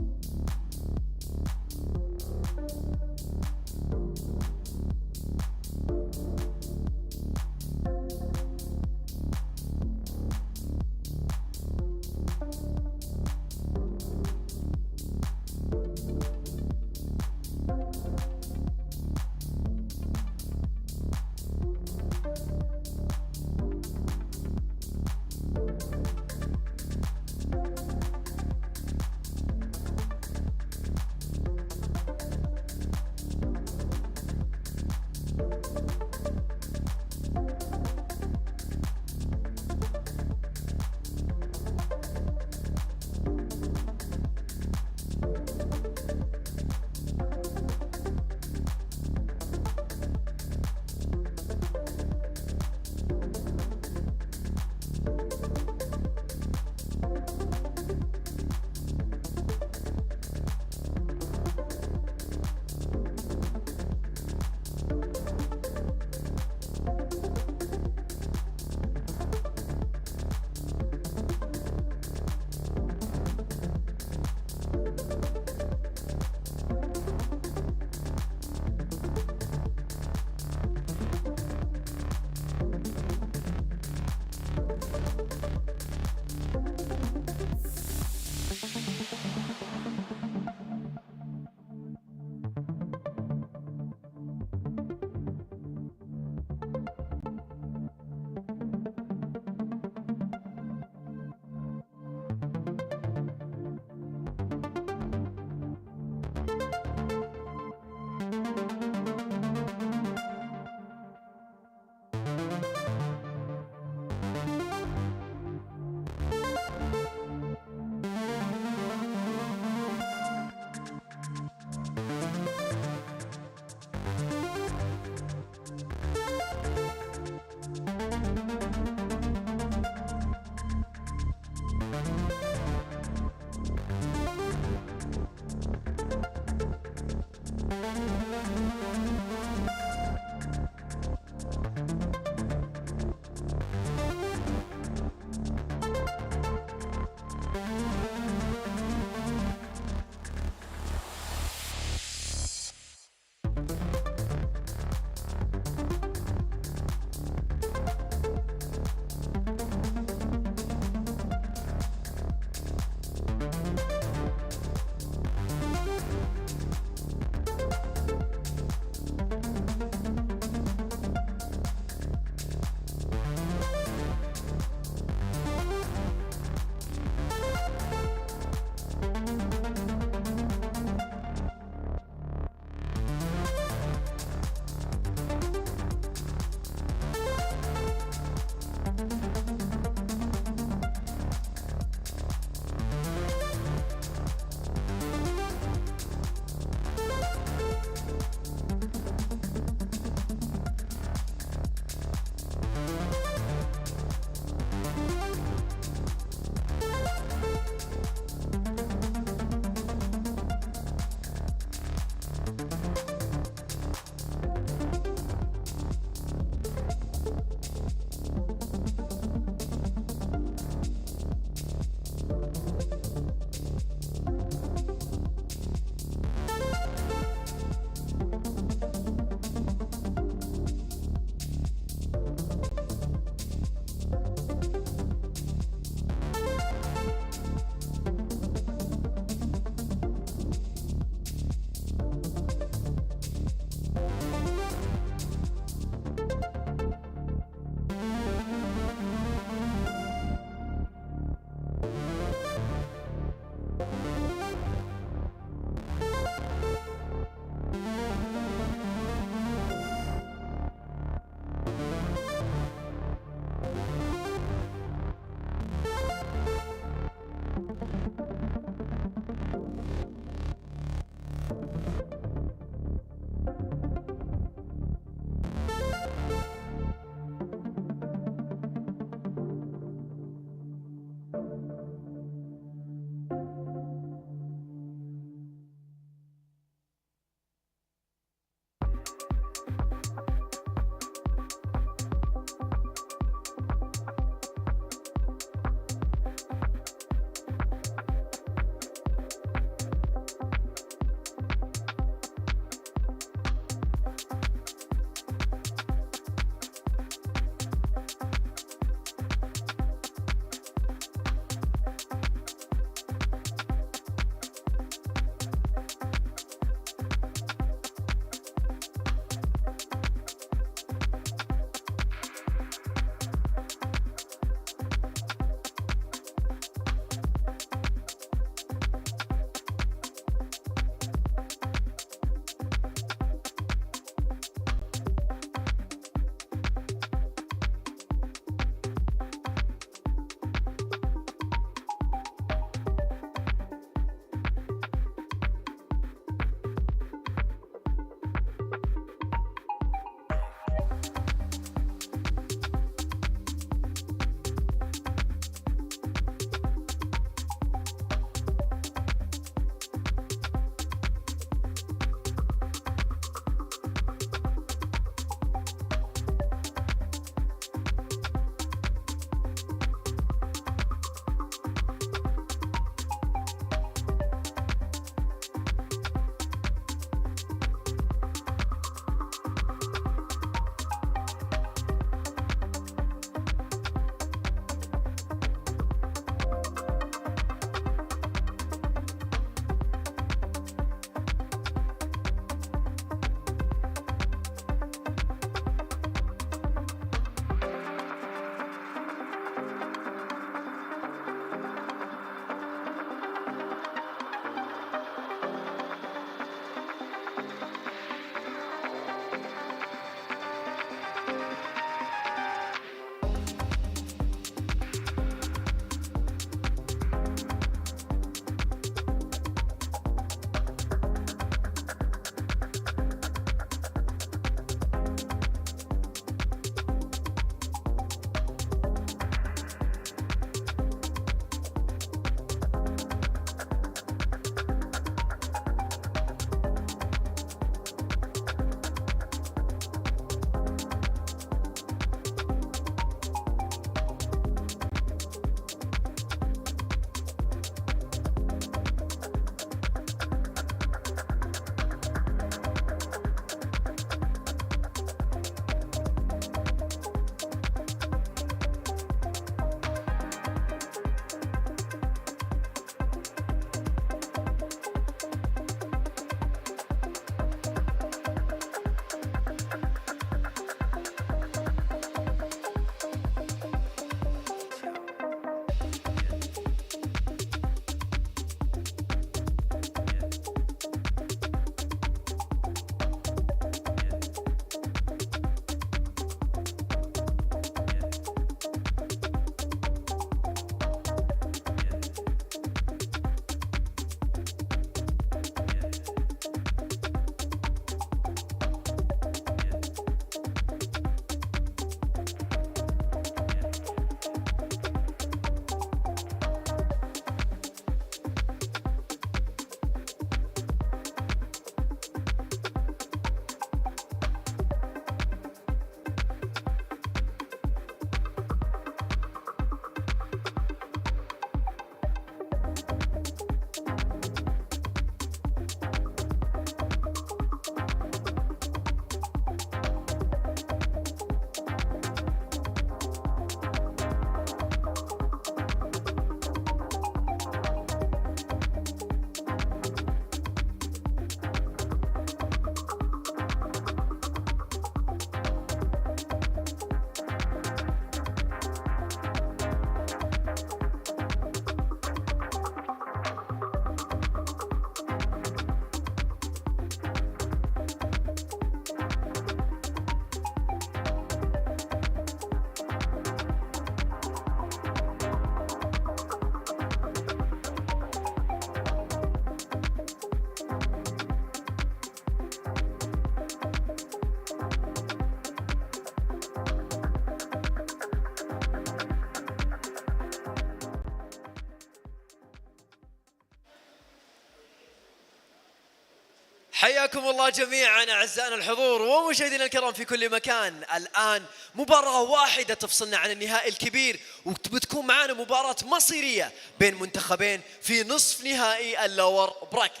حياكم الله جميعا أعزائنا الحضور ومشاهدينا الكرام في كل مكان. الآن مباراة واحدة تفصلنا عن النهائي الكبير، وبتكون معنا مباراة مصيرية بين منتخبين في نصف نهائي اللور براكت.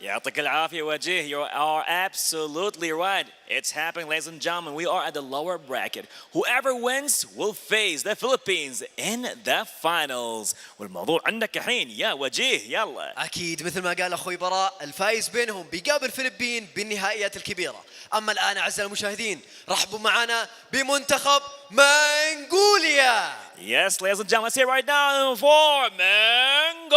يعطيك العافية وجيه. You are absolutely right. It's happening, ladies and gentlemen. We are at the lower bracket. Whoever wins will face the Philippines in the finals. والموضوع عندك الحين يا وجيه، يلا. أكيد مثل ما قال أخوي براء، الفايز بينهم بيقابل الفلبين بالنهائيات الكبيرة. أما الآن أعزائي المشاهدين رحبوا معنا بمنتخب منغوليا. Yes, ladies and gentlemen, let's hear right now for Mongolia.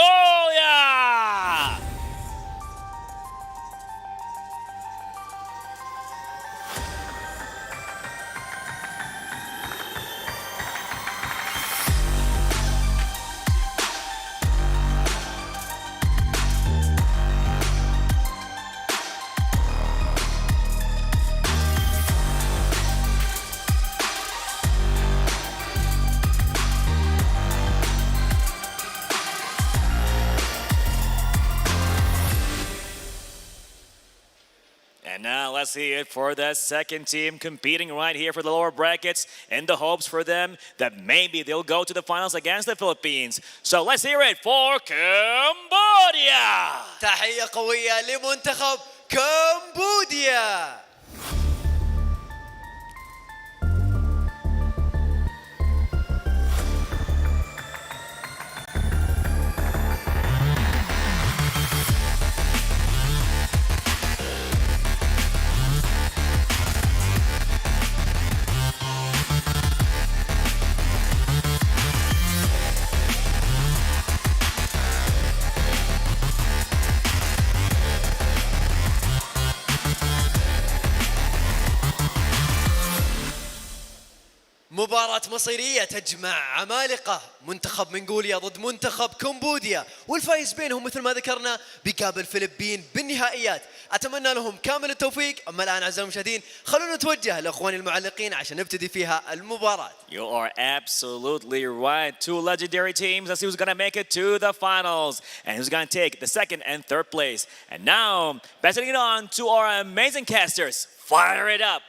And now let's see it for the second team competing right here for the lower brackets in the hopes for them that maybe they'll go to the finals against the Philippines. So let's hear it for Cambodia. تحية قوية لمنتخب كمبوديا. مباراة مصيرية تجمع عمالقة، منتخب منغوليا ضد منتخب كمبوديا، والفايز بينهم مثل ما ذكرنا بيقابل الفلبين بالنهائيات. أتمنى لهم كامل التوفيق. أما الآن أعزائي المشاهدين خلونا نتوجه لأخواني المعلقين عشان نبتدي فيها المباراة. You are absolutely right. Two legendary teams. Let's see who's going to make it to the finals and who's going to take the second and third place. And now, passing it on to our amazing casters. Fire it up.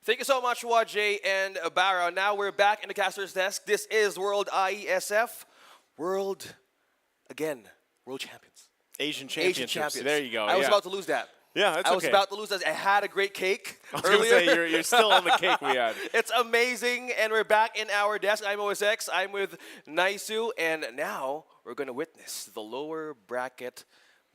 Thank you so much, Wajay and Barra. Now we're back in the caster's desk. This is World IESF. World Champions. Asian Championships. There you go. I was about to lose that. Yeah, that's okay. I was about to lose that. I had a great cake earlier. I was going to say, you're still on the cake we had. It's amazing, and we're back in our desk. I'm OSX. I'm with Naisu, and now we're going to witness the lower bracket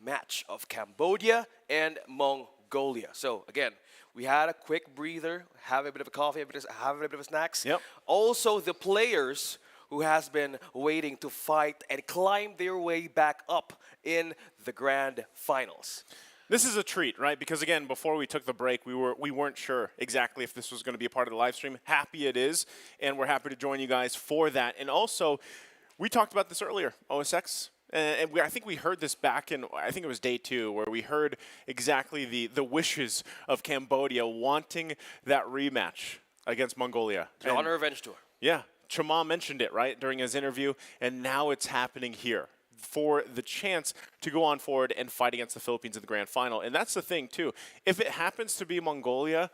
match of Cambodia and Mongolia. So, again, we had a quick breather, have a bit of a coffee, have a bit of a snacks. Yep. Also, the players who has been waiting to fight and climb their way back up in the grand finals. This is a treat, right? Because again, before we took the break, we weren't sure exactly if this was going to be a part of the live stream. Happy it is, and we're happy to join you guys for that. And also, we talked about this earlier, OSX. And I think we heard this back in, I think it was day 2, where we heard exactly the wishes of Cambodia wanting that rematch against Mongolia. The Honor Revenge Tour. Yeah, Chama mentioned it, right, during his interview, and now it's happening here for the chance to go on forward and fight against the Philippines in the grand final. And that's the thing, too. If it happens to be Mongolia,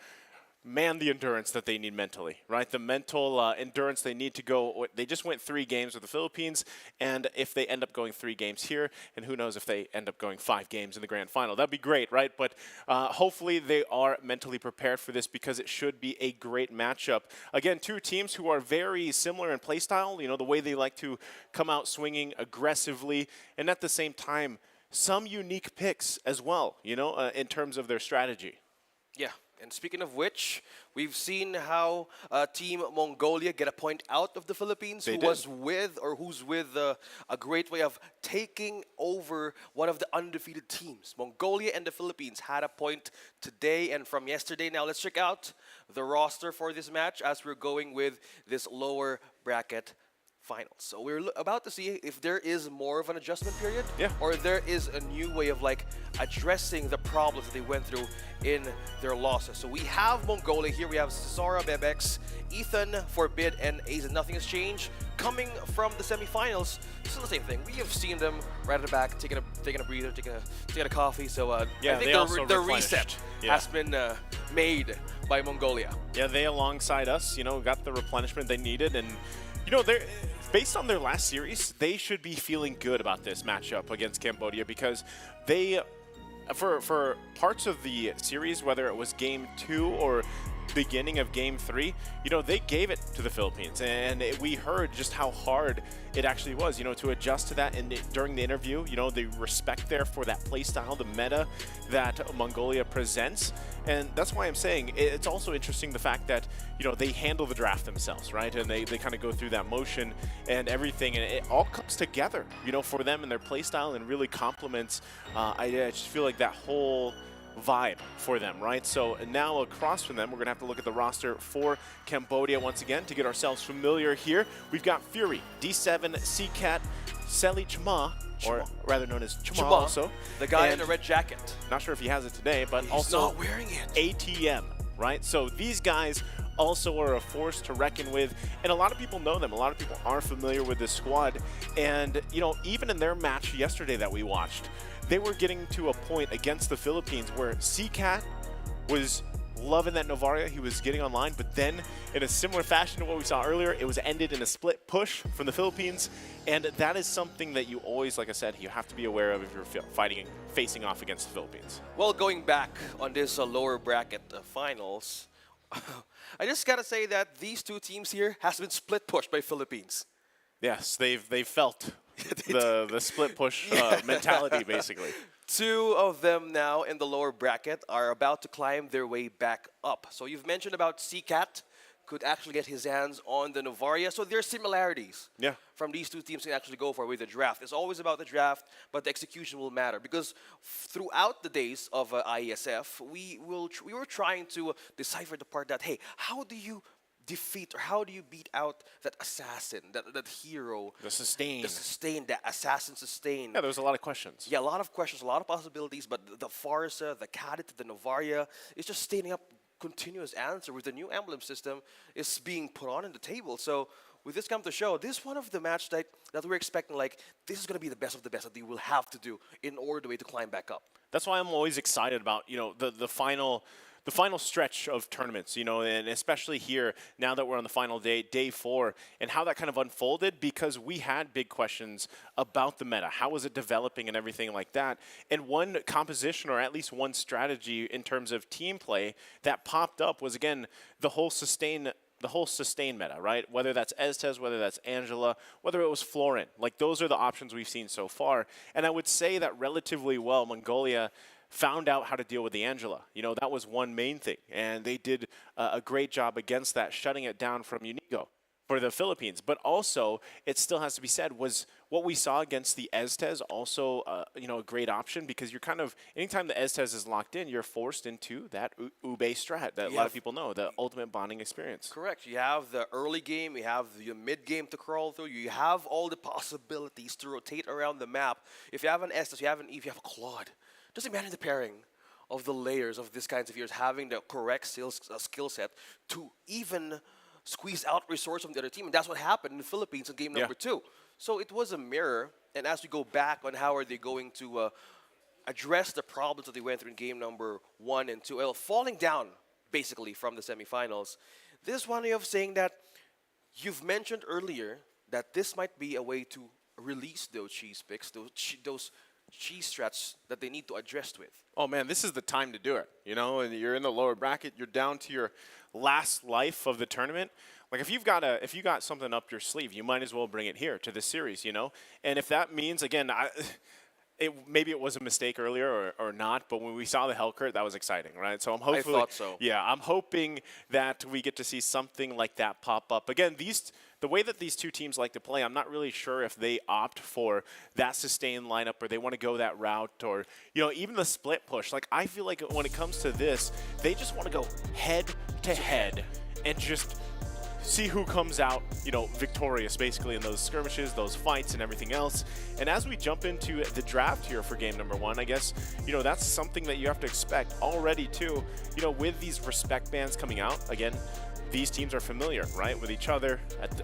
man, the endurance that they need mentally, right? The mental endurance they need to go. They just went 3 games with the Philippines, and if they end up going 3 games here, and who knows if they end up going 5 games in the grand final. That'd be great, right? But hopefully they are mentally prepared for this because it should be a great matchup. Again, 2 teams who are very similar in play style, you know, the way they like to come out swinging aggressively, and at the same time, some unique picks as well, you know, in terms of their strategy. Yeah. And speaking of which, we've seen how Team Mongolia get a point out of the Philippines, who's with a great way of taking over one of the undefeated teams. Mongolia and the Philippines had a point today and from yesterday. Now let's check out the roster for this match as we're going with this lower bracket finals. So we're about to see if there is more of an adjustment period, or there is a new way of like addressing the problems that they went through in their losses. So we have Mongolia here. We have Cesara, Bebex, Ethan, Forbid, and Ace. Nothing has changed. coming from the semifinals, still the same thing. We have seen them right at the back, taking a breather, taking a coffee. So yeah, I think the reset has been made by Mongolia. Yeah, they alongside us, got the replenishment they needed, and they're based on their last series, they should be feeling good about this matchup against Cambodia because they, for parts of the series, whether it was game 2 or beginning of game 3, they gave it to the Philippines, and we heard just how hard it actually was, to adjust to that. And during the interview, the respect there for that play style, the meta that Mongolia presents. And that's why I'm saying it's also interesting the fact that, they handle the draft themselves, right? And they kind of go through that motion and everything, and it all comes together, for them and their play style, and really complements. I just feel like that whole vibe for them, right? So now across from them, we're gonna have to look at the roster for Cambodia once again to get ourselves familiar here. We've got Fury, D7, CCAT, Seli Chma, or rather known as Chma also. The guy in the red jacket. Not sure if he has it today, but he's also not wearing it. ATM, right? So these guys also are a force to reckon with, and a lot of people know them. A lot of people are familiar with this squad, and even in their match yesterday that we watched, they were getting to a point against the Philippines where CCAT was loving that Novaria. He was getting online, but then in a similar fashion to what we saw earlier, it was ended in a split push from the Philippines, and that is something that you always, like I said, you have to be aware of if you're facing off against the Philippines. Well, going back on this lower bracket finals, I just gotta say that these two teams here has been split pushed by Philippines. Yes, they've felt the split push mentality, basically. Two of them now in the lower bracket are about to climb their way back up. So you've mentioned about CCAT could actually get his hands on the Novaria. So there are similarities from these two teams can actually go for with the draft. It's always about the draft, but the execution will matter. Because throughout the days of IESF, we were trying to decipher the part that, hey, how do you defeat or how do you beat out that assassin, that hero? The sustain. That assassin sustain. Yeah, there was a lot of questions. Yeah, a lot of questions, a lot of possibilities, but the Farsa, the Kadit, the Novaria is just staying up continuous answer with the new emblem system is being put on the table. So with this come to show, this is one of the match that we're expecting, like, this is going to be the best of the best that they will have to do in order to climb back up. That's why I'm always excited about, the final stretch of tournaments, and especially here, now that we're on the final day, day 4, and how that kind of unfolded, because we had big questions about the meta. How was it developing and everything like that? And one composition, or at least one strategy in terms of team play that popped up was, again, the whole sustain meta, right? Whether that's Estes, whether that's Angela, whether it was Florent. Like, those are the options we've seen so far. And I would say that relatively well, Mongolia found out how to deal with the Angela. That was one main thing. And they did a great job against that, shutting it down from Unigo for the Philippines. But also, it still has to be said, was what we saw against the Estes also, a great option, because you're kind of, anytime the Estes is locked in, you're forced into that Ube strat that a lot of people know, the ultimate bonding experience. Correct. You have the early game, you have the mid game to crawl through, you have all the possibilities to rotate around the map. If you have an Estes, you have an Eve, you have a Claude. Just imagine the pairing of the layers of these kinds of heroes having the correct skill set to even squeeze out resource from the other team. And that's what happened in the Philippines in game number 2. So it was a mirror. And as we go back on how are they going to address the problems that they went through in game number 1 and 2, falling down basically from the semifinals, this one way of saying that you've mentioned earlier that this might be a way to release those cheese picks, those cheese strats that they need to address with. Oh man, this is the time to do it, and you're in the lower bracket, you're down to your last life of the tournament. Like, if you got something up your sleeve, you might as well bring it here to this series, And if that means, again, maybe it was a mistake earlier or not, but when we saw the Hellcurt, that was exciting, right? So I thought so. Yeah, I'm hoping that we get to see something like that pop up. Again, the way that these two teams like to play, I'm not really sure if they opt for that sustained lineup or they want to go that route, or, even the split push. Like, I feel like when it comes to this, they just want to go head to head and just see who comes out, victorious basically in those skirmishes, those fights and everything else. And as we jump into the draft here for game number 1, I guess, that's something that you have to expect already too, with these respect bands coming out. Again, these teams are familiar, right, with each other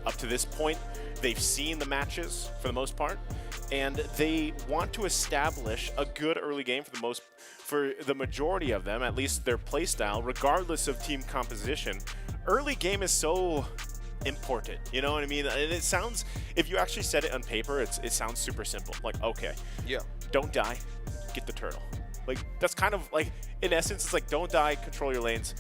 up to this point. They've seen the matches for the most part, and they want to establish a good early game for the majority of them, at least their play style, regardless of team composition. Early game is so important, you know what I mean? And it sounds, if you actually said it on paper, it sounds super simple. Like, okay, Yeah. don't die, get the turtle. Like, that's kind of like, in essence, it's like, don't die, control your lanes,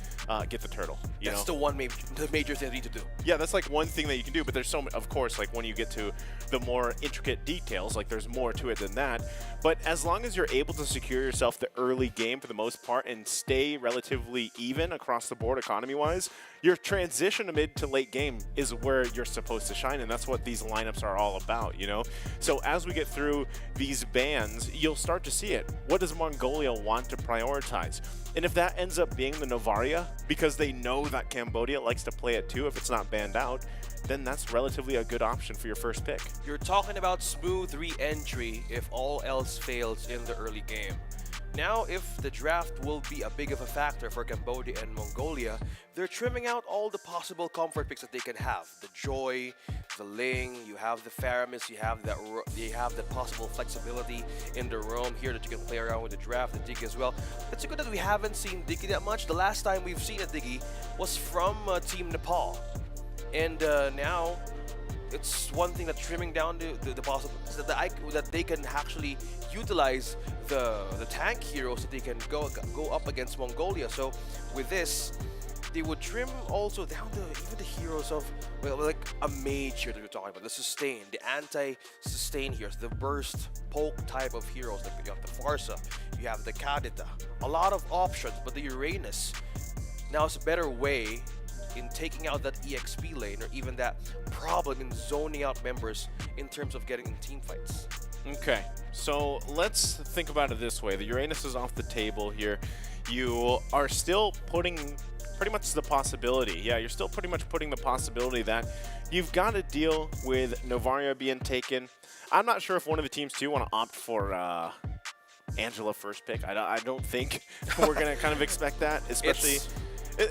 get the turtle. You That's know? the major thing they need to do. Yeah, that's like one thing that you can do, but there's so much, of course, like when you get to the more intricate details, like there's more to it than that. But as long as you're able to secure yourself the early game for the most part and stay relatively even across the board economy-wise, your transition to mid to late game is where you're supposed to shine, and that's what these lineups are all about, you know? So as we get through these bans, you'll start to see it. What does Mongolia want to prioritize? And if that ends up being the Novaria, because they know that Cambodia likes to play it too if it's not banned out, then that's relatively a good option for your first pick. You're talking about smooth re-entry if all else fails in the early game. Now, if the draft will be a big of a factor for Cambodia and Mongolia, they're trimming out all the possible comfort picks that they can have. The Joy, the Ling, you have the Faramis, you have the possible flexibility in the roam here that you can play around with the draft, the Diggy as well. It's good that we haven't seen Diggy that much. The last time we've seen a Diggy was from Team Nepal. And now, it's one thing that's trimming down the possibilities that they can actually utilize the tank heroes that they can go up against Mongolia. So with this, they would trim also down even the heroes of, well, like a mage here that we're talking about, the sustain, the anti-sustain heroes, the burst poke type of heroes. Like you have the Farsa, you have the Kadita, a lot of options. But the Uranus now is a better way in taking out that EXP lane, or even that problem in zoning out members in terms of getting in team fights. Okay, so let's think about it this way. The Uranus is off the table here. You are still putting pretty much the possibility. Yeah, you're still pretty much putting the possibility that you've got to deal with Novaria being taken. I'm not sure if one of the teams too want to opt for Angela first pick. I don't think we're going to kind of expect that, especially...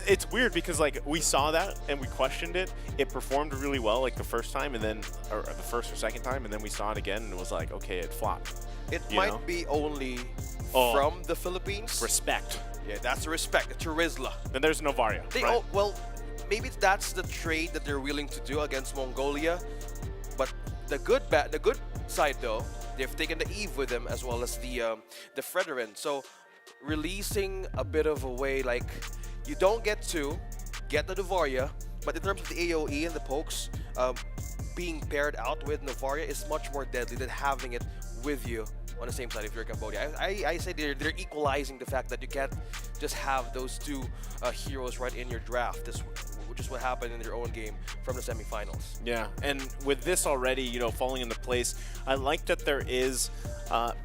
It's weird because like we saw that and we questioned it. It performed really well like the first time, and then or the first or second time, and then we saw it again and it was like, okay, it flopped. It might be only from the Philippines. Respect. Yeah, that's respect. It's Rizla. Then there's Novaria. Right? Well, maybe that's the trade that they're willing to do against Mongolia. But the good side though, they've taken the Eve with them as well as the Frederian. So releasing a bit of a way like. You don't get to get the Novaria, but in terms of the AoE and the pokes, being paired out with Novaria is much more deadly than having it with you on the same side if you're Cambodia. I say they're equalizing the fact that you can't just have those two heroes right in your draft, which is what happened in their own game from the semifinals. Yeah, and with this already, you know, falling into place, I like that there is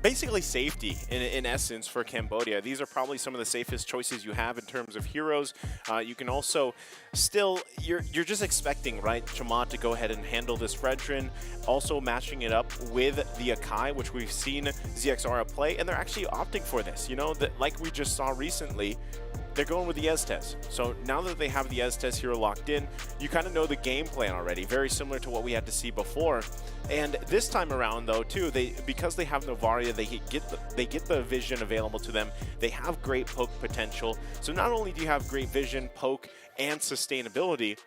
basically safety in essence for Cambodia. These are probably some of the safest choices you have in terms of heroes. You can also still, you're just expecting, right, Chamath to go ahead and handle this Fredrin, also matching it up with the Akai, which we've seen ZXR play, and they're actually opting for this, you know, that like we just saw recently. They're going with the Estes. So now that they have the Estes here locked in, you kind of know the game plan already, very similar to what we had to see before. And this time around though too, because they have Novaria, they get the vision available to them. They have great poke potential. So not only do you have great vision, poke, and sustainability,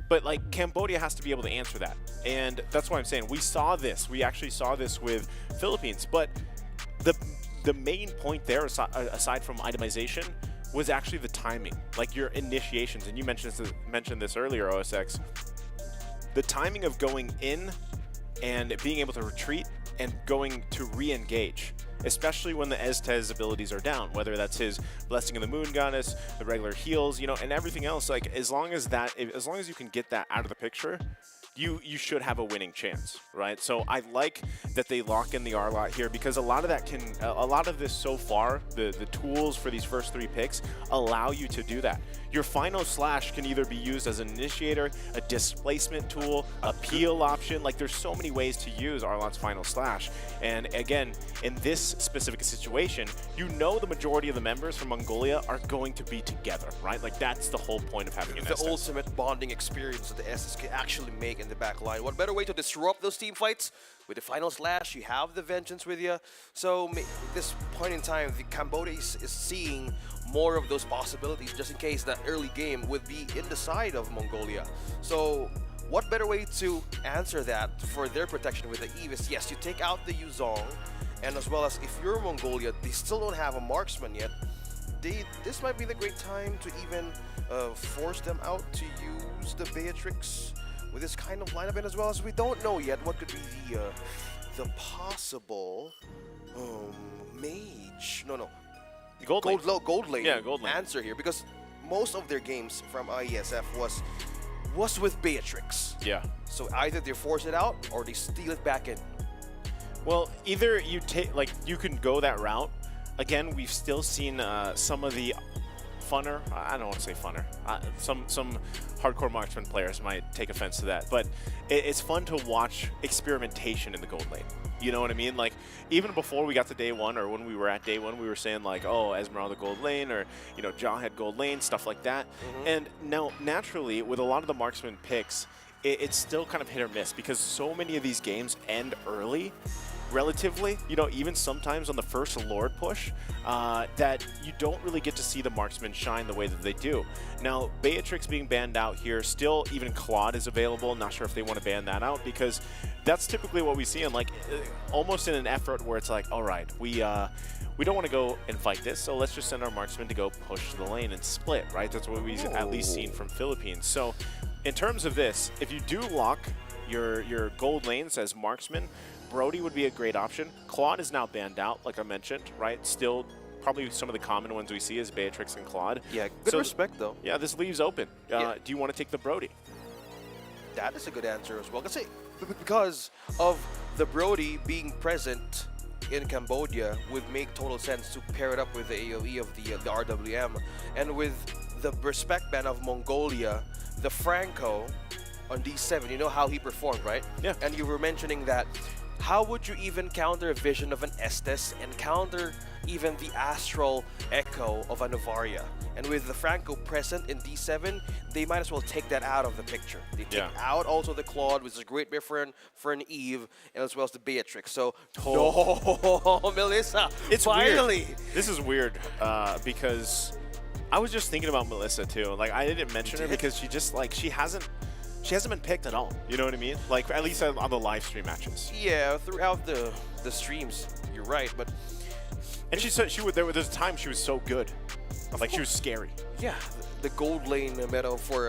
but like Cambodia has to be able to answer that. And that's why I'm saying we saw this. We actually saw this with Philippines. But the main point there, aside from itemization, was actually the timing, like your initiations. And you mentioned this earlier, OSX. The timing of going in and being able to retreat and going to re-engage, especially when the Estes abilities are down, whether that's his Blessing of the Moon Goddess, the regular heals, you know, and everything else. Like as long as you can get that out of the picture, you should have a winning chance, right? So I like that they lock in the R-Lot here because a lot of this so far, the tools for these first 3 picks allow you to do that. Your final slash can either be used as an initiator, a displacement tool, a peel option. Like there's so many ways to use R-Lot's final slash. And again, in this specific situation, you know the majority of the members from Mongolia are going to be together, right? Like that's the whole point of having an The SS. ultimate bonding experience that the SS can actually make in the back line. What better way to disrupt those team fights? With the final slash, you have the vengeance with you. So at this point in time, the Cambodia is seeing more of those possibilities just in case that early game would be in the side of Mongolia. So what better way to answer that for their protection with the Eve is, yes, you take out the Yuzong, and as well as if you're Mongolia, they still don't have a marksman yet. This might be the great time to even force them out to use the Beatrix with this kind of lineup, and as well as we don't know yet what could be the possible mage. No. Gold lane. Yeah, gold lane. Answer here, because most of their games from IESF was with Beatrix. Yeah. So either they force it out or they steal it back in. Well, either you take, like, you can go that route. Again, we've still seen some of the funner, I don't want to say funner, some hardcore marksman players might take offense to that, but it's fun to watch experimentation in the gold lane. You know what I mean? Like, even before we got to day 1, or when we were at day 1, we were saying like, oh, Esmeralda gold lane, or, you know, Jaw had gold lane, stuff like that. And now, naturally, with a lot of the marksman picks, it's still kind of hit or miss because so many of these games end early, relatively, you know, even sometimes on the first Lord push, that you don't really get to see the marksman shine the way that they do. Now, Beatrix being banned out here, still even Claude is available. Not sure if they want to ban that out because that's typically what we see in, like, almost in an effort where it's like, all right, we don't want to go and fight this, so let's just send our marksman to go push the lane and split, right? That's what we've at least seen from Philippines. So in terms of this, if you do lock your gold lanes as marksman, Brody would be a great option. Claude is now banned out, like I mentioned, right? Still, probably some of the common ones we see is Beatrix and Claude. Yeah, good respect though. Yeah, this leaves open. Do you want to take the Brody? That is a good answer as well. Because of the Brody being present in Cambodia would make total sense to pair it up with the AoE of the RWM. And with the respect ban of Mongolia, the Franco on D7, you know how he performed, right? Yeah. And you were mentioning that, how would you even counter a vision of an Estes and counter even the astral echo of a Novaria? And with the Franco present in D7, they might as well take that out of the picture. They take out also the Claude, which is a great bit for an Eve, and as well as the Beatrix. So, no, Melissa, It's finally. Weird. This is weird because I was just thinking about Melissa too. Like, I didn't mention her because she just, like, she hasn't been picked at all. You know what I mean? Like, at least on the live stream matches. Yeah, throughout the streams, you're right, but and there was a time she was so good, like she was scary. Yeah, the gold lane meta for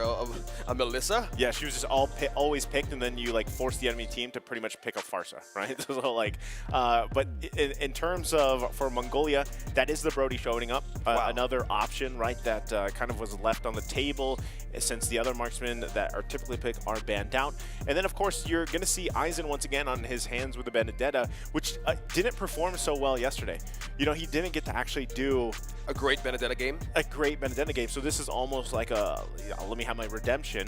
a Melissa. Yeah, she was just always picked, and then you like force the enemy team to pretty much pick up Farsa, right? So like, but in terms of for Mongolia, that is the Brody showing up, another option, right? That kind of was left on the table since the other marksmen that are typically picked are banned out. And then of course you're gonna see Aizen once again on his hands with the Benedetta, which didn't perform so well yesterday. You know, he didn't get to actually do a great Benedetta game. A great Benedetta game. So this is almost like a, let me have my redemption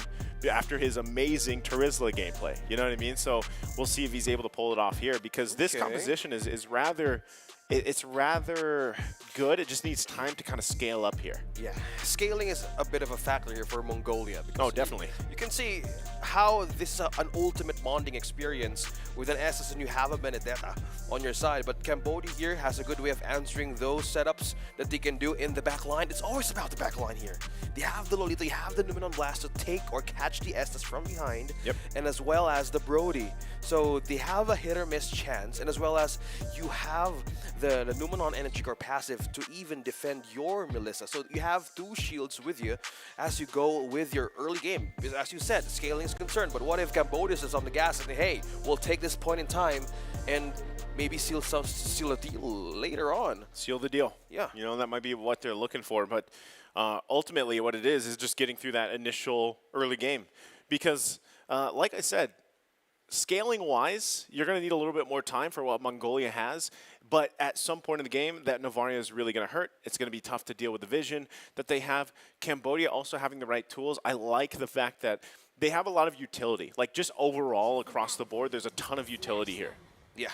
after his amazing Terizla gameplay. You know what I mean? So we'll see if he's able to pull it off here because this composition is rather, it's rather good. It just needs time to kind of scale up here. Yeah, scaling is a bit of a factor here for Mongolia. Oh, definitely. You can see how this is an ultimate bonding experience with an SS and you have a Benedetta on your side. But Cambodia here has a good way of answering those setups that they can do in the back line. It's always about the back line here. They have the Lolita, they have the Numenon Blast to take or catch the SS from behind, and as well as the Brody. So they have a hit or miss chance, and as well as you have the Numenon Energy Core passive to even defend your Melissa. So you have two shields with you as you go with your early game. Because as you said, scaling is concerned, but what if Cambodia is on the gas and hey, we'll take this point in time and maybe seal a deal later on. Seal the deal. Yeah. You know, that might be what they're looking for, but ultimately what it is just getting through that initial early game. Because like I said, scaling-wise, you're going to need a little bit more time for what Mongolia has, but at some point in the game, that Novaria is really going to hurt. It's going to be tough to deal with the vision that they have. Cambodia also having the right tools. I like the fact that they have a lot of utility. Like, just overall, across the board, there's a ton of utility here. Yeah.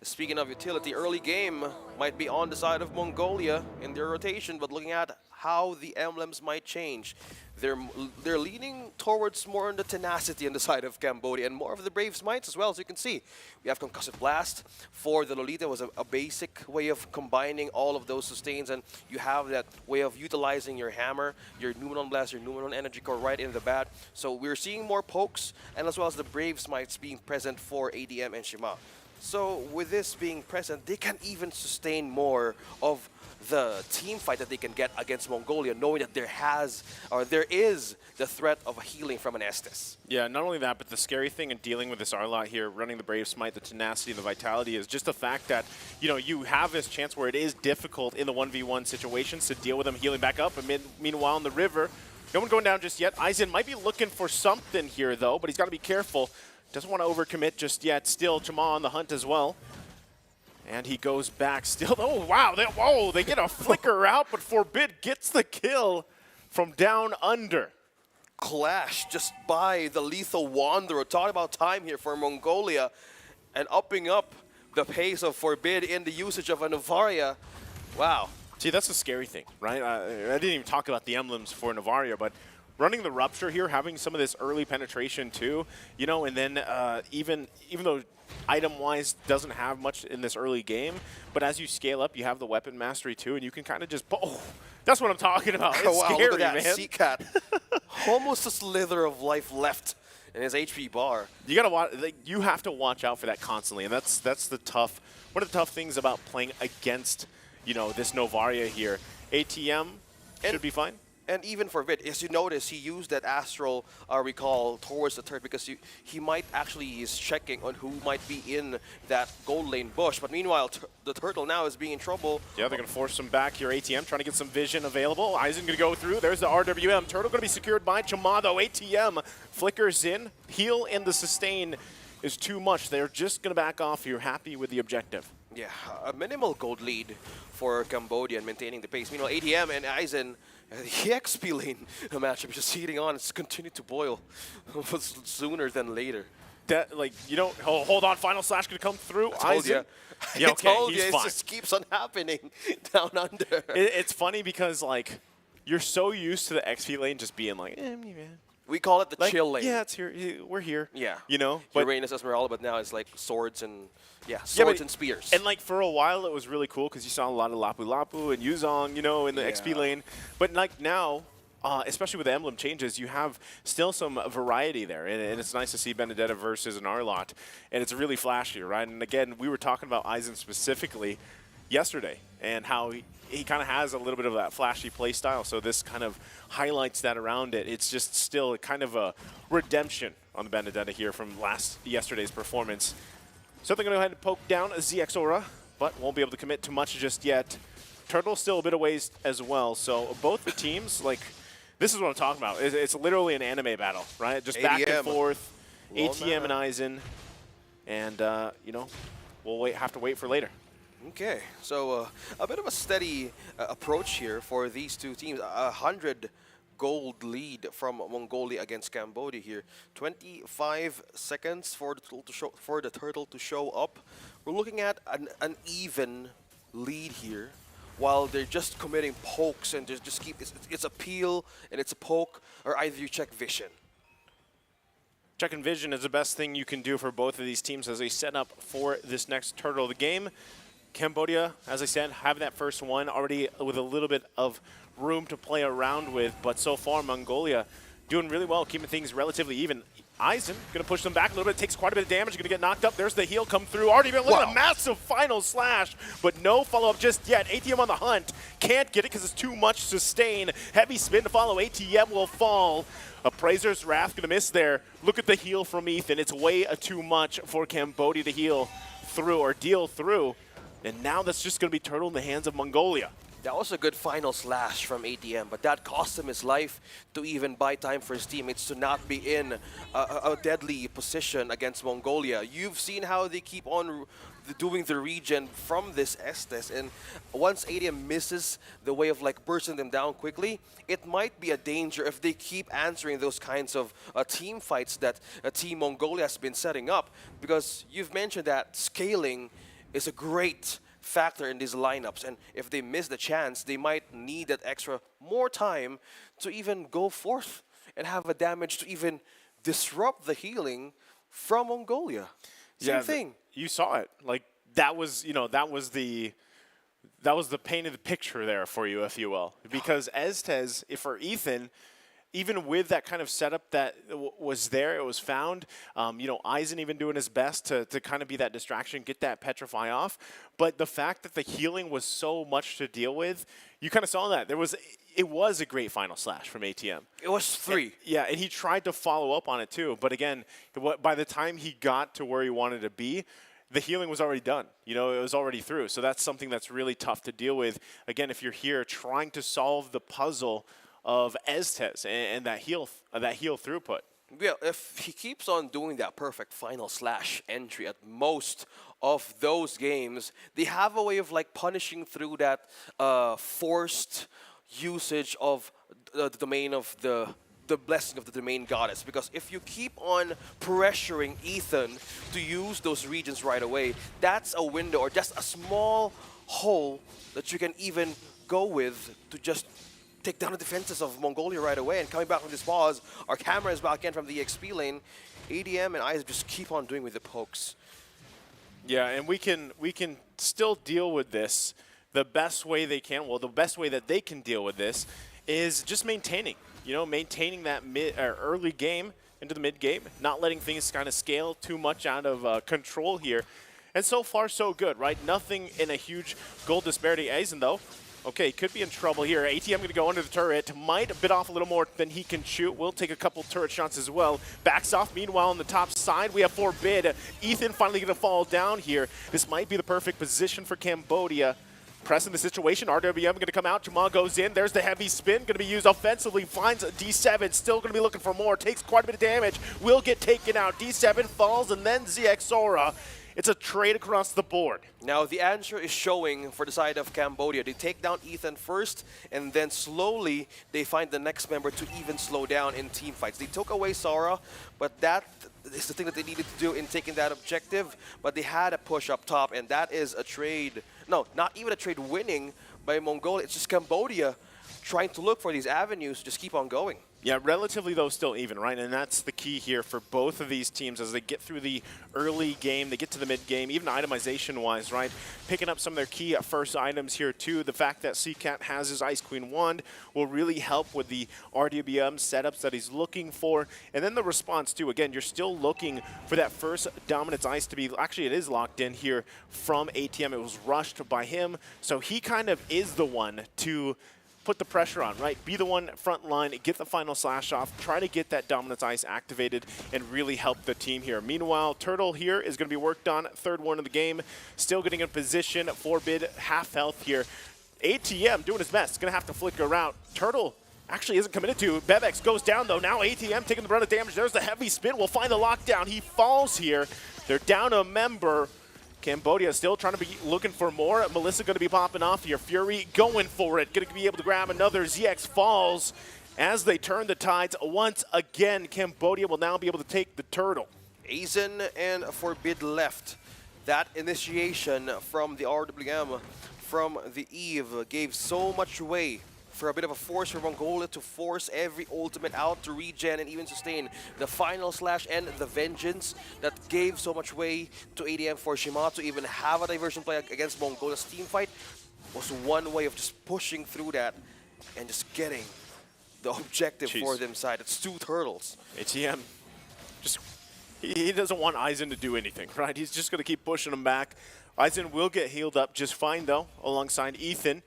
Speaking of utility, early game might be on the side of Mongolia in their rotation, but looking at how the emblems might change, they're leaning towards more on the tenacity on the side of Cambodia and more of the brave smites as well. As you can see, we have Concussive Blast for the Lolita. Was a basic way of combining all of those sustains, and you have that way of utilizing your hammer, your Numenon Blast, your Numenon Energy Core right in the bat. So we're seeing more pokes, and as well as the brave smites being present for ADM and Shima. So with this being present, they can even sustain more of the team fight that they can get against Mongolia, knowing that there is the threat of a healing from an Estes. Yeah, not only that, but the scary thing in dealing with this Arlot here, running the Brave Smite, the tenacity, the vitality, is just the fact that, you know, you have this chance where it is difficult in the 1v1 situations to deal with them healing back up. And meanwhile, in the river, no one going down just yet. Aizen might be looking for something here, though, but he's got to be careful. Doesn't want to overcommit just yet. Still, Chama on the hunt as well. And he goes back still. Oh, wow. They get a flicker out, but Forbid gets the kill from down under. Clash just by the Lethal Wanderer. Talk about time here for Mongolia and upping up the pace of Forbid in the usage of a Novaria. Wow. See, that's the scary thing, right? I didn't even talk about the emblems for Novaria, but running the Rupture here, having some of this early penetration too, you know, and then even though item-wise doesn't have much in this early game, but as you scale up, you have the weapon mastery too, and you can kind of just, oh, that's what I'm talking about. It's wow, scary, look at that, man. Seacat. Almost a slither of life left in his HP bar. You gotta watch. Like, you have to watch out for that constantly, and that's the tough. One of the tough things about playing against, you know, this Novaria here. ATM should be fine. And even for Vid, as you notice, he used that Astral recall towards the turret because he might actually is checking on who might be in that gold lane bush. But meanwhile, the turtle now is being in trouble. Yeah, they're going to force him back here. ATM trying to get some vision available. Aizen going to go through. There's the RWM. Turtle going to be secured by Chamado. ATM flickers in. Heal and the sustain is too much. They're just going to back off. You're happy with the objective. Yeah, a minimal gold lead for Cambodia and maintaining the pace. Meanwhile, ATM and Aizen, the XP lane matchup just heating on. It's continued to boil sooner than later. That, like, you know, hold on, Final Slash going to come through. Aizen. Yeah, okay, told you, it just keeps on happening down under. It's funny because, like, you're so used to the XP lane just being like, man. We call it the like, chill lane. Yeah, it's here. We're here. Yeah. You know? But Uranus Esmeralda, but now it's like swords and, swords and spears. And, like, for a while it was really cool because you saw a lot of Lapu Lapu and Yuzong, you know, in the XP lane. But, like, now, especially with the emblem changes, you have still some variety there. And it's nice to see Benedetta versus an Arlot. And it's really flashy, right? And, again, we were talking about Aizen specifically yesterday and how he kind of has a little bit of that flashy play style, so this kind of highlights that around it. It's just still kind of a redemption on the Benedetta here from yesterday's performance. So they're going to go ahead and poke down a ZX Aura, but won't be able to commit too much just yet. Turtle still a bit of ways as well, so both the teams, like, this is what I'm talking about. It's literally an anime battle, right? Just ADM. Back and forth, ATM and Aizen, and, you know, we'll have to wait for later. Okay, so a bit of a steady approach here for these two teams. 100 gold lead from Mongolia against Cambodia here. 25 seconds for the turtle to show up. We're looking at an even lead here, while they're just committing pokes and just keep it's a peel and it's a poke, or either you check vision. Checking vision is the best thing you can do for both of these teams as they set up for this next turtle of the game. Cambodia, as I said, having that first one already with a little bit of room to play around with, but so far Mongolia doing really well, keeping things relatively even. Aizen going to push them back a little bit, takes quite a bit of damage, going to get knocked up. There's the heal come through. Already been a massive Final Slash, but no follow-up just yet. ATM on the hunt. Can't get it because it's too much sustain. Heavy spin to follow. ATM will fall. Appraiser's Wrath going to miss there. Look at the heal from Ethan. It's way too much for Cambodia to heal through or deal through. And now that's just going to be Turtle in the hands of Mongolia. That was a good final slash from ATM, but that cost him his life to even buy time for his teammates to not be in a deadly position against Mongolia. You've seen how they keep on doing the regen from this Estes, and once ATM misses the way of like bursting them down quickly, it might be a danger if they keep answering those kinds of team fights that Team Mongolia has been setting up, because you've mentioned that scaling is a great factor in these lineups, and if they miss the chance, they might need that extra more time to even go forth and have a damage to even disrupt the healing from Mongolia. Same thing. You saw it. Like that was, you know, that was the paint of the picture there for you, if you will. Because Estes, for Ethan, even with that kind of setup that was there, it was found. You know, Eisen even doing his best to kind of be that distraction, get that petrify off. But the fact that the healing was so much to deal with, you kind of saw that. It was a great final slash from ATM. It was 3. And he tried to follow up on it too. But again, by the time he got to where he wanted to be, the healing was already done. You know, it was already through. So that's something that's really tough to deal with. Again, if you're here trying to solve the puzzle of Estes and that heal throughput. Yeah, if he keeps on doing that perfect final slash entry at most of those games, they have a way of like punishing through that forced usage of the domain of the blessing of the domain goddess. Because if you keep on pressuring Ethan to use those regions right away, that's a window or just a small hole that you can even go with to just take down the defenses of Mongolia right away. And coming back from this pause, our camera is back in from the EXP lane. ADM and IESF just keep on doing with the pokes. Yeah, and we can still deal with this the best way they can. Well, the best way that they can deal with this is just maintaining. You know, maintaining that early game into the mid game, not letting things kind of scale too much out of control here. And so far, so good, right? Nothing in a huge goal disparity. Eisen, though, okay, could be in trouble here. ATM going to go under the turret. Might bit off a little more than he can shoot. Will take a couple turret shots as well. Backs off. Meanwhile, on the top side, we have Forbid. Ethan finally going to fall down here. This might be the perfect position for Cambodia. Pressing the situation, RWM going to come out, Jamal goes in, there's the heavy spin, going to be used offensively, finds D7, still going to be looking for more, takes quite a bit of damage, will get taken out, D7 falls, and then ZX Sora. It's a trade across the board. Now the answer is showing for the side of Cambodia. They take down Ethan first, and then slowly they find the next member to even slow down in team fights. They took away Sora, but that is the thing that they needed to do in taking that objective, but they had a push up top, and that is a trade. No, not even a trade winning by Mongolia. It's just Cambodia trying to look for these avenues to just keep on going. Yeah, relatively, though, still even, right? And that's the key here for both of these teams as they get through the early game, they get to the mid game, even itemization-wise, right? Picking up some of their key first items here, too. The fact that CCat has his Ice Queen wand will really help with the RWM setups that he's looking for. And then the response, too. Again, you're still looking for that first Dominance Ice to be, actually, it is locked in here from ATM. It was rushed by him. So he kind of is the one to put the pressure on, right? Be the one front line, get the final slash off, try to get that Dominance Ice activated and really help the team here. Meanwhile, Turtle here is going to be worked on, third one of the game, still getting in position, Forbid, half health here. ATM doing his best, going to have to flicker out. Turtle actually isn't committed to. Bebex goes down though, now ATM taking the brunt of damage. There's the heavy spin, we'll find the lockdown. He falls here, they're down a member. Cambodia still trying to be looking for more. Melissa going to be popping off here. Fury going for it. Going to be able to grab another. ZX falls as they turn the tides once again. Cambodia will now be able to take the turtle. Aizen and Forbid left. That initiation from the RWM, from the Eve, gave so much way for a bit of a force for Mongolia to force every ultimate out to regen and even sustain the final slash and the vengeance that gave so much way to ADM for Shima to even have a diversion play against Mongolia's team fight was one way of just pushing through that and just getting the objective for them side. It's 2 turtles. ATM, just he doesn't want Eisen to do anything, right? He's just going to keep pushing him back. Eisen will get healed up just fine, though, alongside Ethan.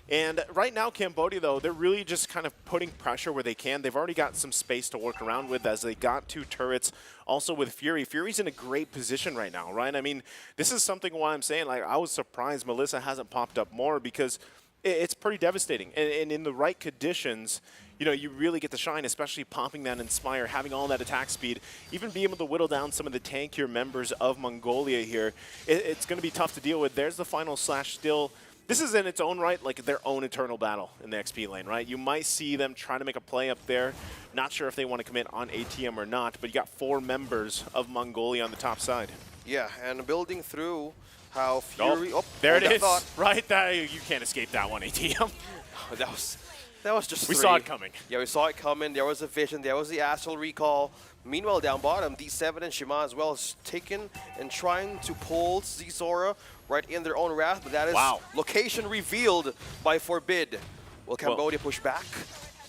And right now, Cambodia, though, they're really just kind of putting pressure where they can. They've already got some space to work around with as they got 2 turrets. Also with Fury. Fury's in a great position right now, right? I mean, this is something why I'm saying, like, I was surprised Melissa hasn't popped up more because it's pretty devastating. And in the right conditions, you know, you really get to shine, especially popping that Inspire, having all that attack speed, even being able to whittle down some of the tankier members of Mongolia here. It's going to be tough to deal with. There's the final slash still. This is in its own right like their own eternal battle in the XP lane, right? You might see them trying to make a play up there. Not sure if they want to commit on ATM or not, but you got 4 members of Mongolia on the top side. Yeah, and building through how Fury... Oh, there it is, right? You can't escape that one, ATM. That was just We saw it coming. Yeah, we saw it coming. There was a vision. There was the Astral Recall. Meanwhile, down bottom, D7 and Shima as well is taking and trying to pull Zora right in their own wrath, but that is location revealed by Forbid. Will Cambodia push back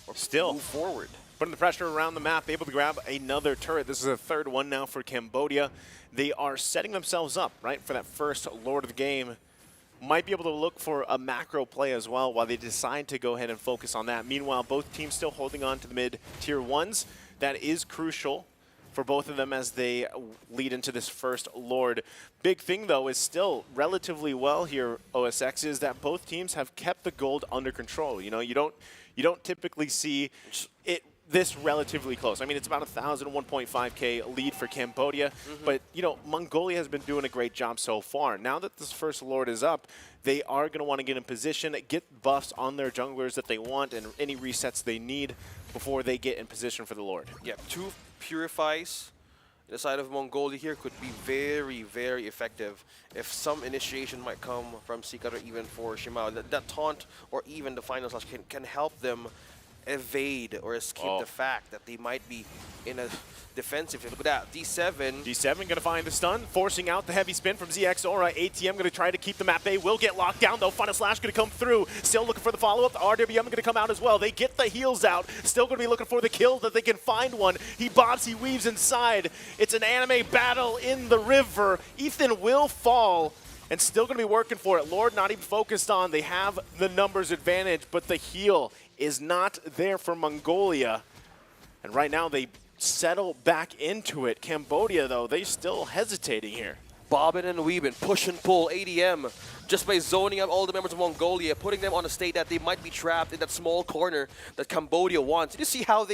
or still move forward? Putting the pressure around the map, able to grab another turret. This is a 3rd one now for Cambodia. They are setting themselves up, right, for that first Lord of the game. Might be able to look for a macro play as well while they decide to go ahead and focus on that. Meanwhile, both teams still holding on to the mid-tier 1s. That is crucial for both of them as they lead into this first Lord. Big thing, though, is still relatively well here, OSX, is that both teams have kept the gold under control. You know, you don't typically see it this relatively close. I mean, it's about 1,000, 1.5K lead for Cambodia, but, you know, Mongolia has been doing a great job so far. Now that this first Lord is up, they are going to want to get in position, get buffs on their junglers that they want, and any resets they need before they get in position for the Lord. Yeah, 2 Purifies the side of Mongolia here could be very, very effective if some initiation might come from Seeker or even for Shima. That taunt or even the final slash can help them evade or escape the fact that they might be in a defensive. Look at that, D7. D7 going to find the stun, forcing out the heavy spin from ZXORA. ATM going to try to keep the map A. Will get locked down, though. Final Slash going to come through. Still looking for the follow-up. The RWM going to come out as well. They get the heals out. Still going to be looking for the kill that they can find one. He bobs, he weaves inside. It's an anime battle in the river. Ethan will fall. And still going to be working for it. Lord not even focused on. They have the numbers advantage, but the heal is not there for Mongolia. And right now they settle back into it. Cambodia, though, they still hesitating here. Bobbin and weaving, push and pull, ADM, just by zoning out all the members of Mongolia, putting them on a state that they might be trapped in that small corner that Cambodia wants. Did you see how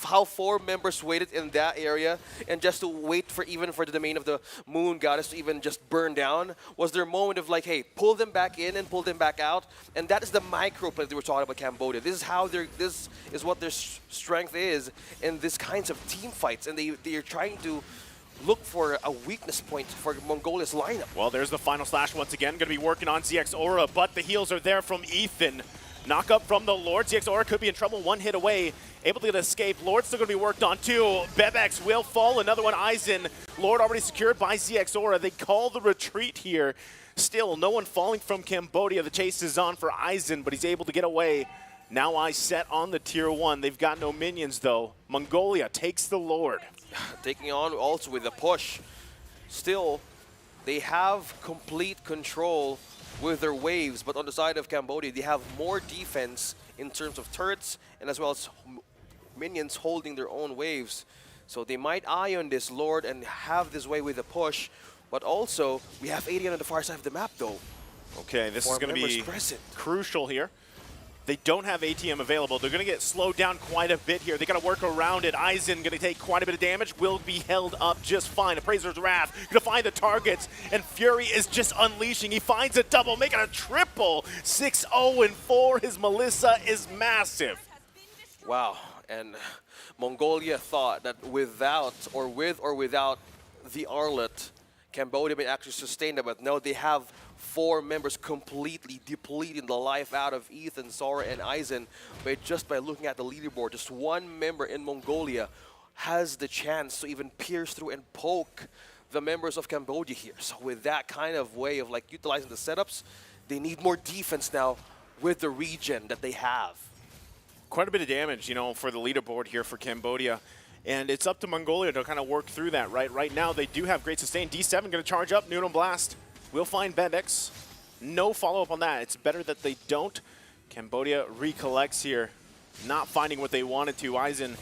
how 4 members waited in that area and just to wait for even for the domain of the Moon Goddess to even just burn down? Was their moment of like, hey, pull them back in and pull them back out? And that is the micro play they were talking about Cambodia. This is how this is what their strength is in these kinds of team fights, and they are trying to look for a weakness point for Mongolia's lineup. Well, there's the final slash once again. Going to be working on ZXORA, but the heals are there from Ethan. Knock up from the Lord. ZXORA could be in trouble. 1 hit away. Able to get escape. Lord still going to be worked on too. Bebex will fall. Another one, Aizen. Lord already secured by ZXORA. They call the retreat here. Still, no one falling from Cambodia. The chase is on for Aizen, but he's able to get away. Now I set on the tier 1. They've got no minions, though. Mongolia takes the Lord. Taking on also with a push. Still, they have complete control with their waves, but on the side of Cambodia, they have more defense in terms of turrets and as well as minions holding their own waves. So they might eye on this Lord and have this way with a push, but also we have 80 on the far side of the map, though. Okay, this is going to be crucial here. They don't have ATM available. They're going to get slowed down quite a bit here. They got to work around it. Aizen going to take quite a bit of damage. Will be held up just fine. Appraiser's Wrath going to find the targets. And Fury is just unleashing. He finds a double, making a triple. 6-0-4. His Melissa is massive. Wow. And Mongolia thought that without or with or without the Arlet, Cambodia may actually sustain them. But no, they have 4 members completely depleting the life out of Ethan, Zora, and Aizen. But just by looking at the leaderboard, just 1 member in Mongolia has the chance to even pierce through and poke the members of Cambodia here. So with that kind of way of like utilizing the setups, they need more defense now with the regen that they have. Quite a bit of damage, you know, for the leaderboard here for Cambodia. And it's up to Mongolia to kind of work through that, right? Right now, they do have great sustain. D7 going to charge up, Noon Blast. We'll find Bebex. No follow-up on that. It's better that they don't. Cambodia recollects here, not finding what they wanted to. Aizen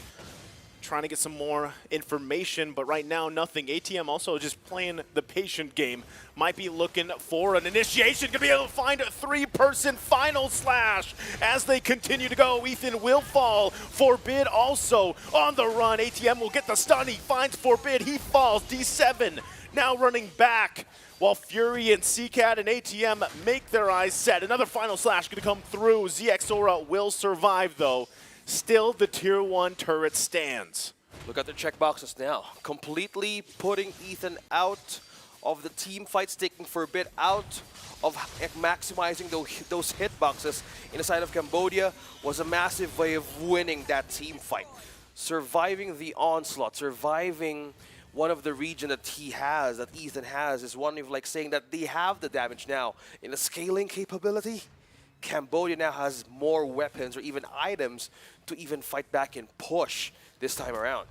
trying to get some more information, but right now nothing. ATM also just playing the patient game. Might be looking for an initiation. Gonna be able to find a 3-person final slash as they continue to go. Ethan will fall. Forbid also on the run. ATM will get the stun. He finds Forbid. He falls. D7 now running back, while Fury and CCAT and ATM make their eyes set. Another final slash going to come through. ZXora will survive, though. Still, the Tier 1 turret stands. Look at the checkboxes now. Completely putting Ethan out of the team fights, taking Forbid out of maximizing those hitboxes in the side of Cambodia was a massive way of winning that team fight. Surviving the onslaught, surviving one of the region that he has, that Ethan has, is one of like saying that they have the damage now. In the scaling capability, Cambodia now has more weapons or even items to even fight back and push this time around.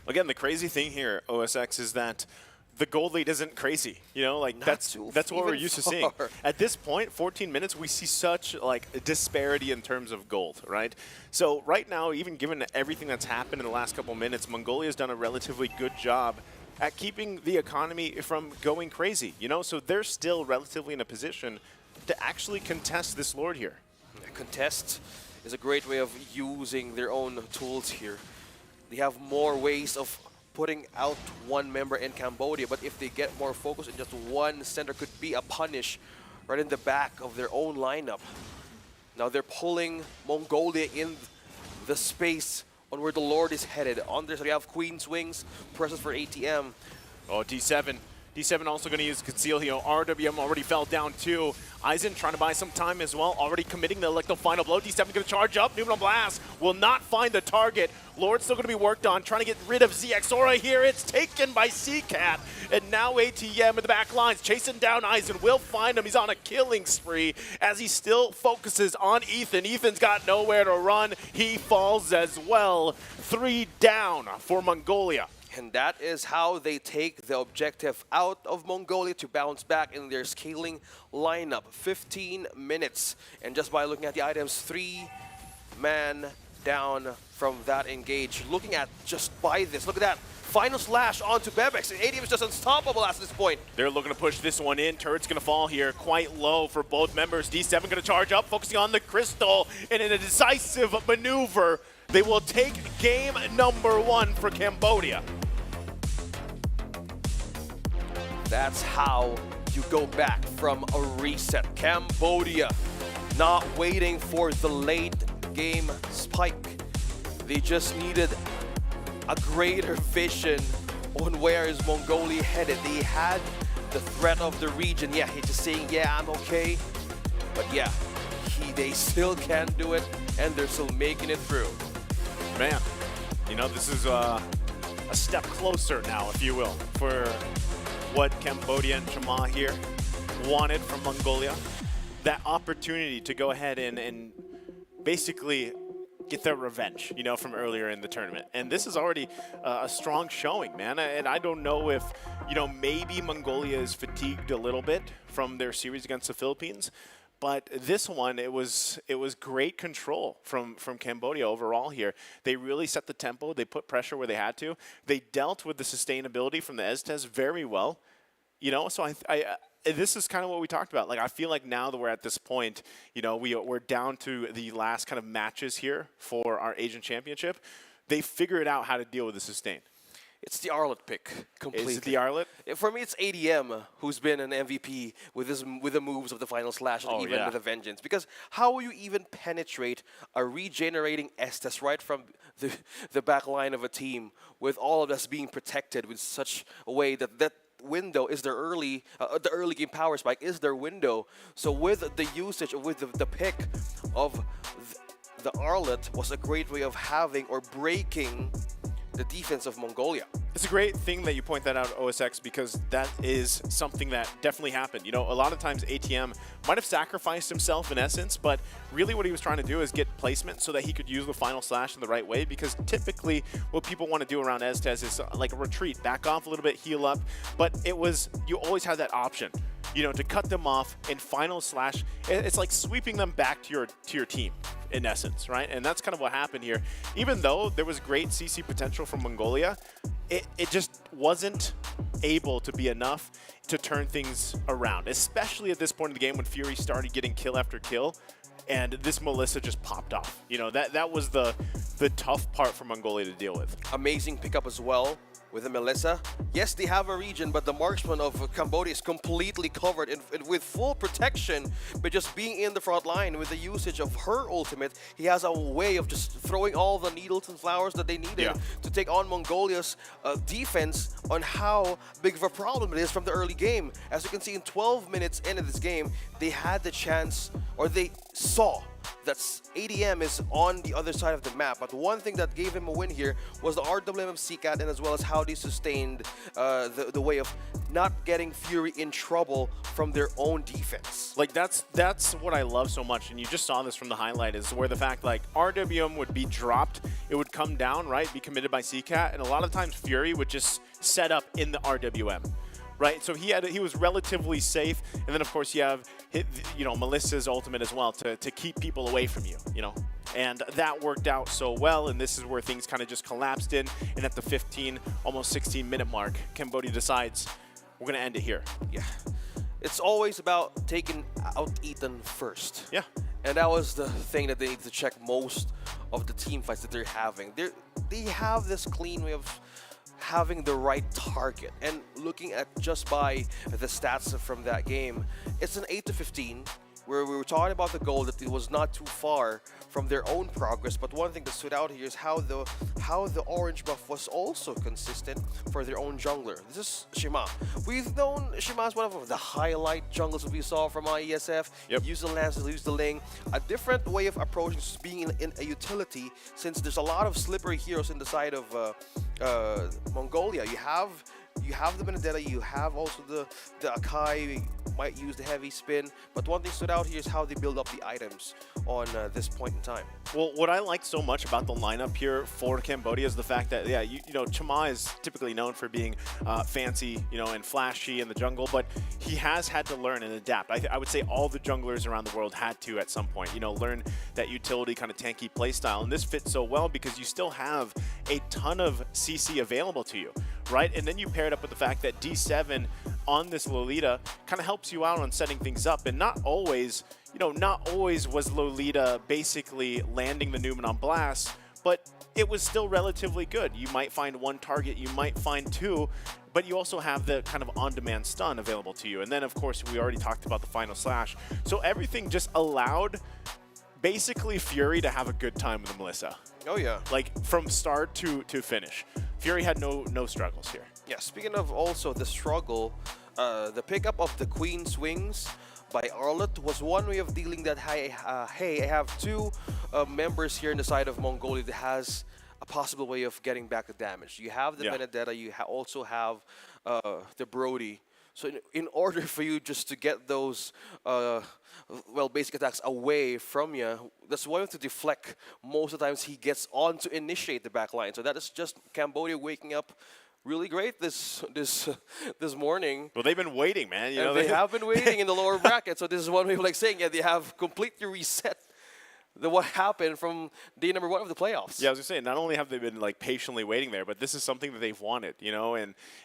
Again, the crazy thing here, OSX, is that the gold lead isn't crazy. You know, like that's what we're used to seeing. At this point, 14 minutes, we see such like a disparity in terms of gold, right? So right now, even given everything that's happened in the last couple minutes, Mongolia's done a relatively good job at keeping the economy from going crazy, you know? So they're still relatively in a position to actually contest this Lord here. Contest is a great way of using their own tools here. They have more ways of putting out one member in Cambodia, but if they get more focus in just one center, could be a punish right in the back of their own lineup. Now they're pulling Mongolia in the space on where the Lord is headed. On there, so we have Queen's Wings, presence for ATM. Oh, D7. D7 also going to use Conceal. You know, RWM already fell down too. Aizen trying to buy some time as well, already committing the electro final blow. D7 going to charge up. Numenal Blast will not find the target. Lord's still going to be worked on, trying to get rid of ZXora here. It's taken by CCAT. And now ATM in the back lines, chasing down Aizen. Will find him. He's on a killing spree as he still focuses on Ethan. Ethan's got nowhere to run. He falls as well. 3 down for Mongolia. And that is how they take the objective out of Mongolia to bounce back in their scaling lineup. 15 minutes. And just by looking at the items, 3-man down from that engage. Looking at just by this, look at that. Final slash onto Bebex. And ATM is just unstoppable at this point. They're looking to push this one in. Turret's going to fall here quite low for both members. D7 going to charge up, focusing on the crystal. And in a decisive maneuver, they will take game number 1 for Cambodia. That's how you go back from a reset. Cambodia not waiting for the late game spike. They just needed a greater vision on where is Mongolia headed. They had the threat of the region. Yeah, he's just saying, yeah, I'm okay. But yeah, they still can do it, and they're still making it through. Man, you know, this is a step closer now, if you will, for what Cambodia and Chama here wanted from Mongolia. That opportunity to go ahead and basically get their revenge, you know, from earlier in the tournament. And this is already a strong showing, man. And I don't know if, you know, maybe Mongolia is fatigued a little bit from their series against the Philippines. But this one, it was great control from Cambodia overall here. They really set the tempo. They put pressure where they had to. They dealt with the sustainability from the Estes very well. You know, so this is kind of what we talked about. Like, I feel like now that we're at this point, you know, we're down to the last kind of matches here for our Asian Championship. They figured out how to deal with the sustain. It's the Arlet pick, completely. Is it the Arlet? For me, it's ADM, who's been an MVP with the moves of the Final Slash, and even with a Vengeance. Because how will you even penetrate a regenerating Estes right from the back line of a team with all of us being protected with such a way that window is their early, the early game power spike is their window. So with the usage, with the pick of the Arlet was a great way of having or breaking the defense of Mongolia. It's a great thing that you point that out, OSX, because that is something that definitely happened. You know, a lot of times ATM might have sacrificed himself in essence, but really what he was trying to do is get placement so that he could use the final slash in the right way, because typically what people want to do around Estes is like a retreat, back off a little bit, heal up, but you always have that option, you know, to cut them off and final slash. It's like sweeping them back to your team. in essence, right? And that's kind of what happened here. Even though there was great CC potential from Mongolia, it just wasn't able to be enough to turn things around, especially at this point in the game when Fury started getting kill after kill, and this Melissa just popped off. You know, that was the tough part for Mongolia to deal with. Amazing pickup as well with the Melissa. Yes, they have a region, but the marksman of Cambodia is completely covered with full protection, but just being in the front line with the usage of her ultimate, he has a way of just throwing all the needles and flowers that they needed to take on Mongolia's defense on how big of a problem it is from the early game. As you can see, in 12 minutes into this game, they had the chance, or they saw that ADM is on the other side of the map. But one thing that gave him a win here was the RWM CCAT, and as well as how they sustained the way of not getting Fury in trouble from their own defense. Like that's what I love so much, and you just saw this from the highlight, is where the fact like RWM would be dropped, it would come down, right, be committed by CCAT, and a lot of times Fury would just set up in the RWM. Right, so he was relatively safe, and then of course you have Melissa's ultimate as well to keep people away from you, and that worked out so well. And this is where things kind of just collapsed in. And at the 15, almost 16-minute mark, Cambodia decides we're gonna end it here. Yeah, it's always about taking out Ethan first. Yeah, and that was the thing that they need to check most of the team fights that they're having. They have this clean way of having the right target, and looking at just by the stats from that game, it's an 8-15, where we were talking about the goal that it was not too far from their own progress. But one thing that stood out here is how the orange buff was also consistent for their own jungler. This is Shima. We've known Shima as one of the highlight junglers that we saw from IESF. Use the lances, use the Ling. A different way of approaching being in a utility, since there's a lot of slippery heroes in the side of Mongolia. You have the Benedetta, you have also the Akai, might use the heavy spin, but one thing stood out here is how they build up the items on this point in time. Well, what I like so much about the lineup here for Cambodia is the fact that, Chama is typically known for being fancy, and flashy in the jungle, but he has had to learn and adapt. I would say all the junglers around the world had to at some point, learn that utility kind of tanky playstyle, and this fits so well because you still have a ton of CC available to you, right? And then you pair it up with the fact that D7 on this Lolita kind of helps you out on setting things up, and not always was Lolita basically landing the Newman on blast, but it was still relatively good. You might find one target, you might find two, but you also have the kind of on-demand stun available to you. And then, of course, we already talked about the final slash. So everything just allowed basically Fury to have a good time with the Melissa. Oh, yeah. Like, from start to finish. Fury had no struggles here. Yeah, speaking of also the struggle, the pickup of the Queen Swings by Arlott was one way of dealing that, hey, I have two members here in the side of Mongolia that has a possible way of getting back the damage. You have the Benedetta, you also have the Brody. So in order for you just to get those basic attacks away from you, that's one way to deflect. Most of the times he gets on to initiate the back line. So that is just Cambodia waking up really great this morning. Well, they've been waiting, man. They have been waiting in the lower bracket. So this is one way of saying, they have completely reset what happened from day number 1 of the playoffs. Yeah, I was gonna say, not only have they been patiently waiting there, but this is something that they've wanted,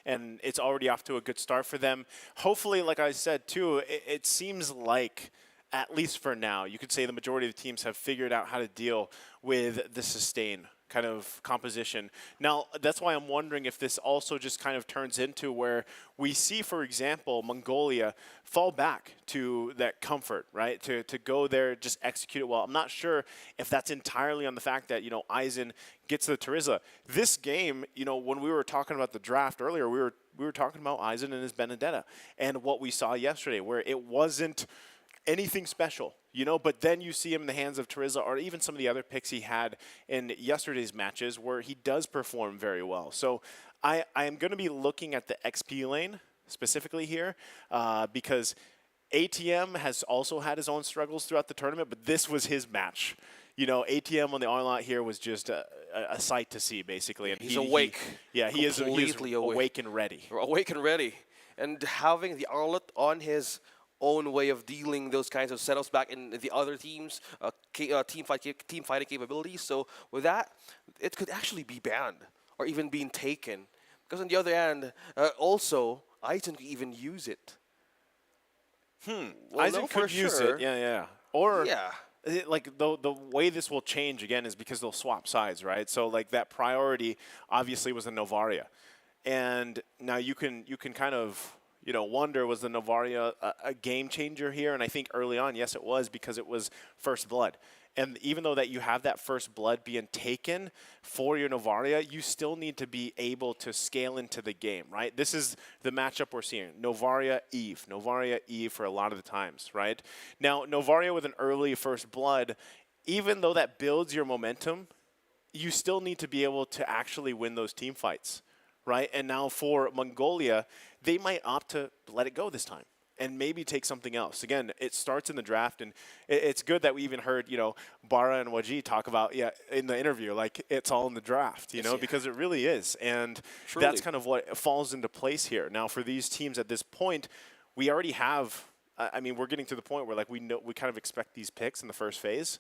and it's already off to a good start for them. Hopefully, like I said too, it seems like, at least for now, you could say the majority of the teams have figured out how to deal with the sustain kind of composition. Now, that's why I'm wondering if this also just kind of turns into where we see, for example, Mongolia fall back to that comfort, right? To go there, just execute it well. I'm not sure if that's entirely on the fact that, Aizen gets the Terizla. This game, when we were talking about the draft earlier, we were talking about Aizen and his Benedetta and what we saw yesterday, where it wasn't anything special, but then you see him in the hands of Terizla, or even some of the other picks he had in yesterday's matches where he does perform very well. So I am going to be looking at the XP lane specifically here because ATM has also had his own struggles throughout the tournament, but this was his match. ATM on the onslaught here was just a sight to see, basically. And he's awake. He is awake awake and ready. Awake and ready. And having the Arlott on his own way of dealing those kinds of setups back in the other teams, team fighting capabilities. So with that, it could actually be banned or even being taken. Because on the other hand, also, Aizen could even use it. Well, Aizen could use it, yeah. Or yeah. like the way this will change again is because they'll swap sides, right? So like that priority obviously was the Novaria, and now you can kind of wonder, was the Novaria a game changer here? And I think early on, yes, it was, because it was first blood. And even though that you have that first blood being taken for your Novaria, you still need to be able to scale into the game, right? This is the matchup we're seeing. Novaria, Eve for a lot of the times, right? Now, Novaria with an early first blood, even though that builds your momentum, you still need to be able to actually win those team fights, right? And now for Mongolia, they might opt to let it go this time and maybe take something else. Again, it starts in the draft, and it's good that we even heard, Bara and Waji talk about, in the interview, like it's all in the draft, because it really is. And Truly. That's kind of what falls into place here. Now, for these teams at this point, we already have, we're getting to the point where, like, we kind of expect these picks in the first phase,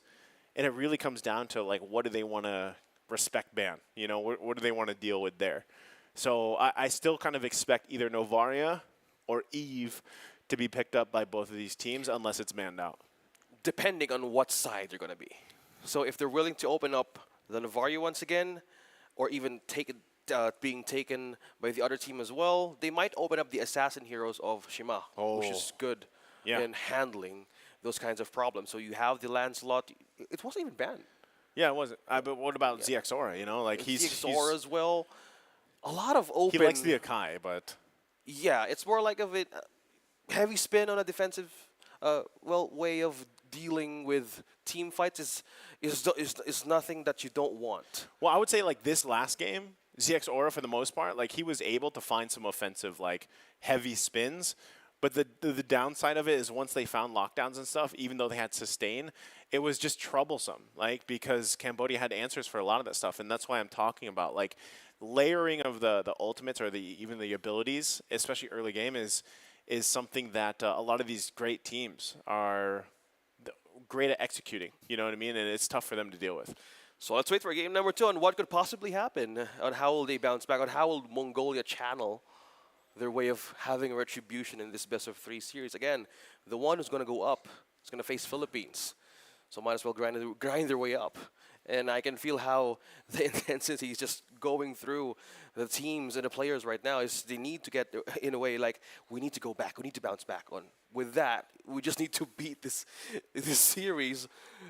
and it really comes down to, like, what do they want to respect ban? What do they want to deal with there? So I still kind of expect either Novaria or Eve to be picked up by both of these teams unless it's manned out. Depending on what side they're going to be. So if they're willing to open up the Novaria once again, or even being taken by the other team as well, they might open up the assassin heroes of Shima, which is good in handling those kinds of problems. So you have the Lancelot. It wasn't even banned. Yeah, it wasn't. But what about ZX Aura? ZX Aura as well. A lot of open. He likes the Akai, but yeah, it's more like a heavy spin on a defensive, way of dealing with team fights is nothing that you don't want. Well, I would say like this last game, ZX Aura for the most part, like he was able to find some offensive like heavy spins. But the downside of it is once they found lockdowns and stuff, even though they had sustain, it was just troublesome, like because Cambodia had answers for a lot of that stuff, and that's why I'm talking about like layering of the ultimates or even the abilities, especially early game, is something that a lot of these great teams are great at executing. You know what I mean? And it's tough for them to deal with. So let's wait for game number 2 on what could possibly happen, on how will they bounce back, on how will Mongolia channel their way of having a retribution in this best-of-3 series. Again, the one who's going to go up is going to face Philippines. So might as well grind their way up. And I can feel how the intensity is just going through the teams and the players right now. Is they need to get, in a way, like, we need to go back. We need to bounce back on. With that, we just need to beat this series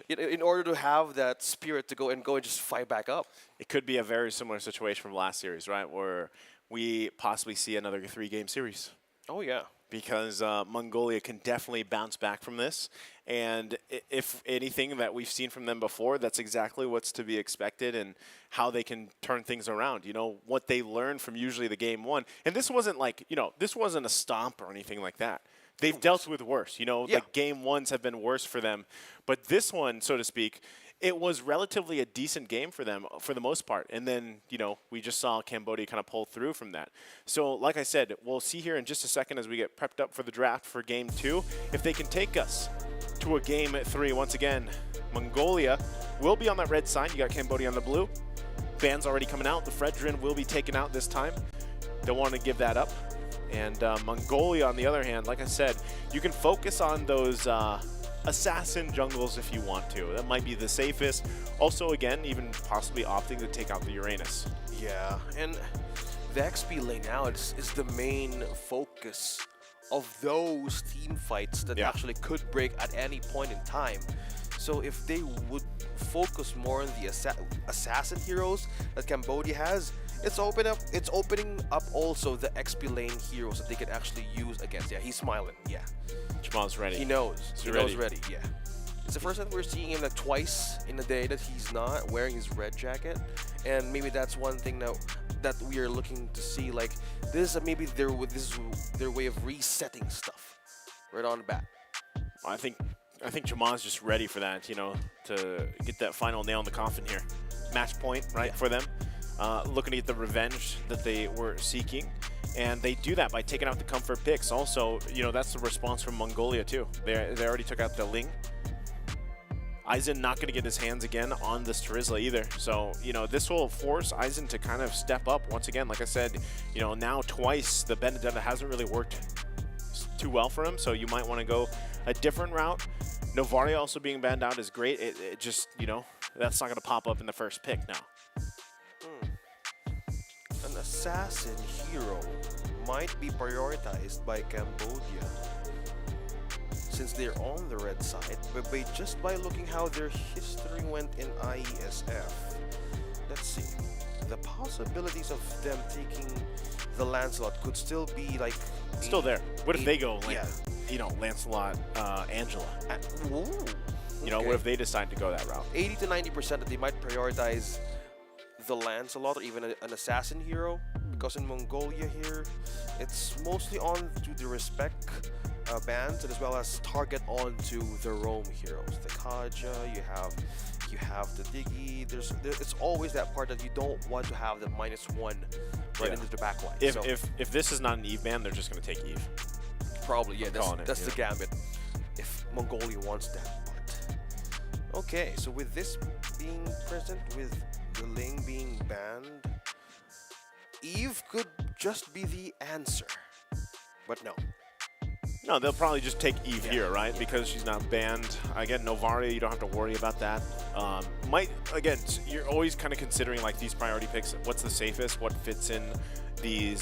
in order to have that spirit to go and just fight back up. It could be a very similar situation from last series, right, where we possibly see another 3-game series. Oh, yeah. Because Mongolia can definitely bounce back from this. And if anything that we've seen from them before, that's exactly what's to be expected and how they can turn things around. What they learned from usually the game 1. And this wasn't like, this wasn't a stomp or anything like that. They've dealt with worse. Like game 1s have been worse for them. But this one, so to speak, it was relatively a decent game for them for the most part. And then, we just saw Cambodia kind of pull through from that. So, like I said, we'll see here in just a second as we get prepped up for the draft for game 2, if they can take us to a game 3. Once again, Mongolia will be on that red side. You got Cambodia on the blue. Ban's already coming out. The Fredrin will be taken out this time. Don't want to give that up. And Mongolia, on the other hand, like I said, you can focus on those assassin jungles if you want to. That might be the safest. Also, again, even possibly opting to take out the Uranus. Yeah, and the XP lane now is the main focus of those team fights that actually could break at any point in time. So if they would focus more on the assassin heroes that Cambodia has, it's opening up also the XP lane heroes that they can actually use against. Yeah, he's smiling. Yeah. Jamal's ready. He knows. He knows ready. Yeah. It's the first time we're seeing him like twice in a day that he's not wearing his red jacket, and maybe that's one thing that we are looking to see. Like this is maybe this is their way of resetting stuff right on the bat. I think Jamal's just ready for that. To get that final nail in the coffin here. Match point, right, for them. Looking to get the revenge that they were seeking. And they do that by taking out the comfort picks. Also, you know, that's the response from Mongolia too. They already took out the Ling. Aizen not going to get his hands again on this Terizla either. So, you know, this will force Aizen to kind of step up once again. Like I said, you know, now twice the Benedetta hasn't really worked too well for him. So you might want to go a different route. Novaria also being banned out is great. It just, you know, that's not going to pop up in the first pick now. An assassin hero might be prioritized by Cambodia since they're on the red side, but just by looking how their history went in IESF. Let's see. The possibilities of them taking the Lancelot could still be like... Still there. What if they go, yeah. you know, Lancelot, Angela? Ooh, You know, what if they decide to go that route? 80 to 90% that they might prioritize the Lancelot or even an assassin hero, because in Mongolia here, it's mostly on to the respect bands and as well as target onto the roam heroes. The Kaja, you have the Diggy. It's always that part that you don't want to have the -1 right into the backline. If this is not an Eve ban, they're just going to take Eve. Probably, yeah. That's the gambit. If Mongolia wants that part. Okay, so with this being present, with the Ling being banned, Eve could just be the answer. But no. No, they'll probably just take Eve here, right? Because she's not banned. Again, Novaria, you don't have to worry about that. Again, you're always kind of considering like these priority picks. What's the safest? What fits in these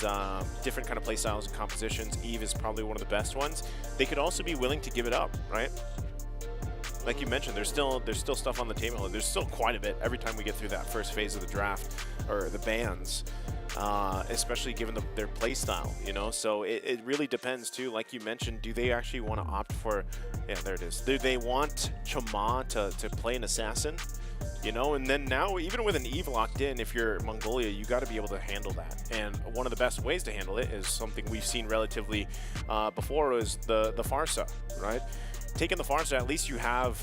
different kind of play styles and compositions? Eve is probably one of the best ones. They could also be willing to give it up, right? Like you mentioned, there's still stuff on the table. There's still quite a bit every time we get through that first phase of the draft or the bans. Especially given their play style, you know, so it really depends too. Like you mentioned, do they actually want to opt for, yeah, there it is. Do they want Chama to play an assassin, you know? And then now, even with an Eve locked in, if you're Mongolia, you got to be able to handle that. And one of the best ways to handle it is something we've seen relatively before, was the Farsa, right? Taking the Farsa, at least you have,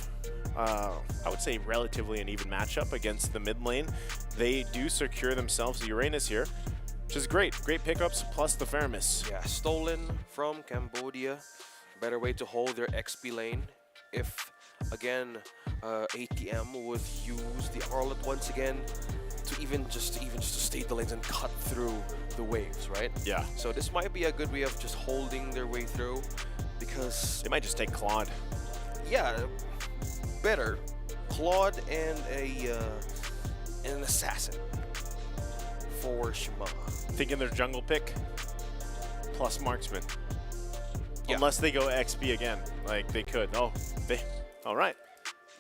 I would say, relatively an even matchup against the mid lane. They do secure themselves the Uranus here, which is great. Great pickups, plus the Faramis. Yeah, stolen from Cambodia. Better way to hold their XP lane. If, again, ATM would use the Arlet once again to even just to stay the lanes and cut through the waves, right? Yeah. So this might be a good way of just holding their way through, because they might just take Claude. Yeah, better Claude and an assassin for Shima. Thinking their jungle pick plus marksman. Yeah. Unless they go XP again, like they could. Oh, all right.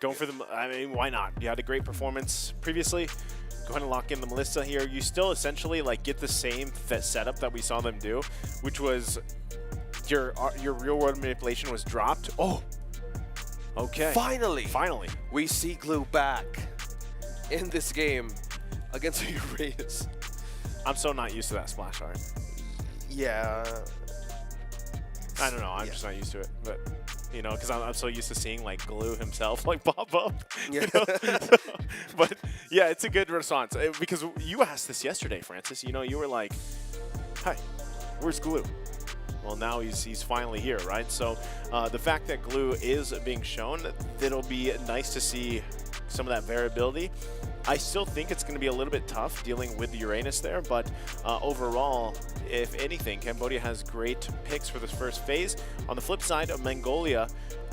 Going for them. I mean, why not? You had a great performance previously. Go ahead and lock in the Melissa here. You still essentially like get the same setup that we saw them do, which was your real world manipulation was dropped. Oh, okay. Finally, we see Glue back in this game against Uranus. I'm so not used to that splash art. Yeah. I don't know. I'm just not used to it, but you know, because I'm so used to seeing like Glue himself like pop up. Yeah. You know? But yeah, it's a good response because you asked this yesterday, Francis. You know, you were like, "Hi, where's Glue?" Well, now he's finally here, right? So the fact that Glue is being shown, it'll be nice to see some of that variability. I still think it's going to be a little bit tough dealing with the Uranus there, but overall, if anything, Cambodia has great picks for this first phase. On the flip side of Mongolia,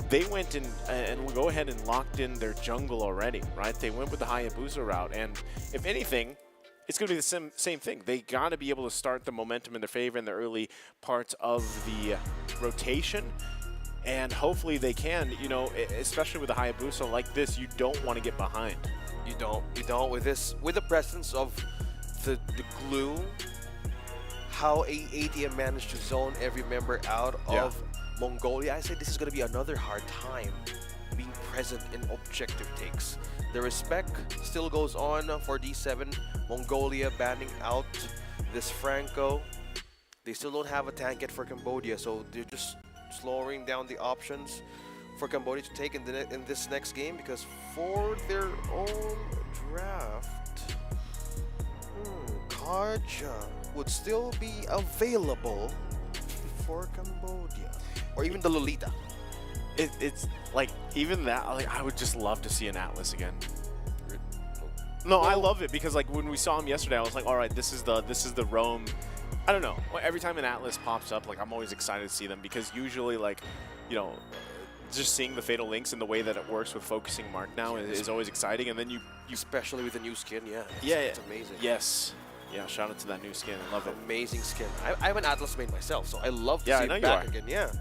they went in and will go ahead and locked in their jungle already, right? They went with the Hayabusa route, and if anything, it's going to be the same thing. They got to be able to start the momentum in their favor in the early parts of the rotation. And hopefully they can, you know, especially with the Hayabusa like this, you don't want to get behind. You don't with the presence of the Glue, how ATM managed to zone every member out of Mongolia. I say this is going to be another hard time being present in objective takes. The respect still goes on for D7. Mongolia banning out this Franco. They still don't have a tank yet for Cambodia, so they're just slowing down the options for Cambodia to take in this next game, because for their own draft, Kaja would still be available for Cambodia, or even the Lolita. It's like, even that, like, I would just love to see an Atlas again. No, I love it because, like, when we saw him yesterday, I was like, all right, this is the Rome. I don't know. Every time an Atlas pops up, like, I'm always excited to see them because usually, like, you know, just seeing the Fatal Links and the way that it works with focusing Mark now is always exciting. And then you especially with the new skin, it's amazing. Yes. Yeah, shout out to that new skin. I love it. Amazing skin. I'm an Atlas main myself, so I love to see it back again. Yeah.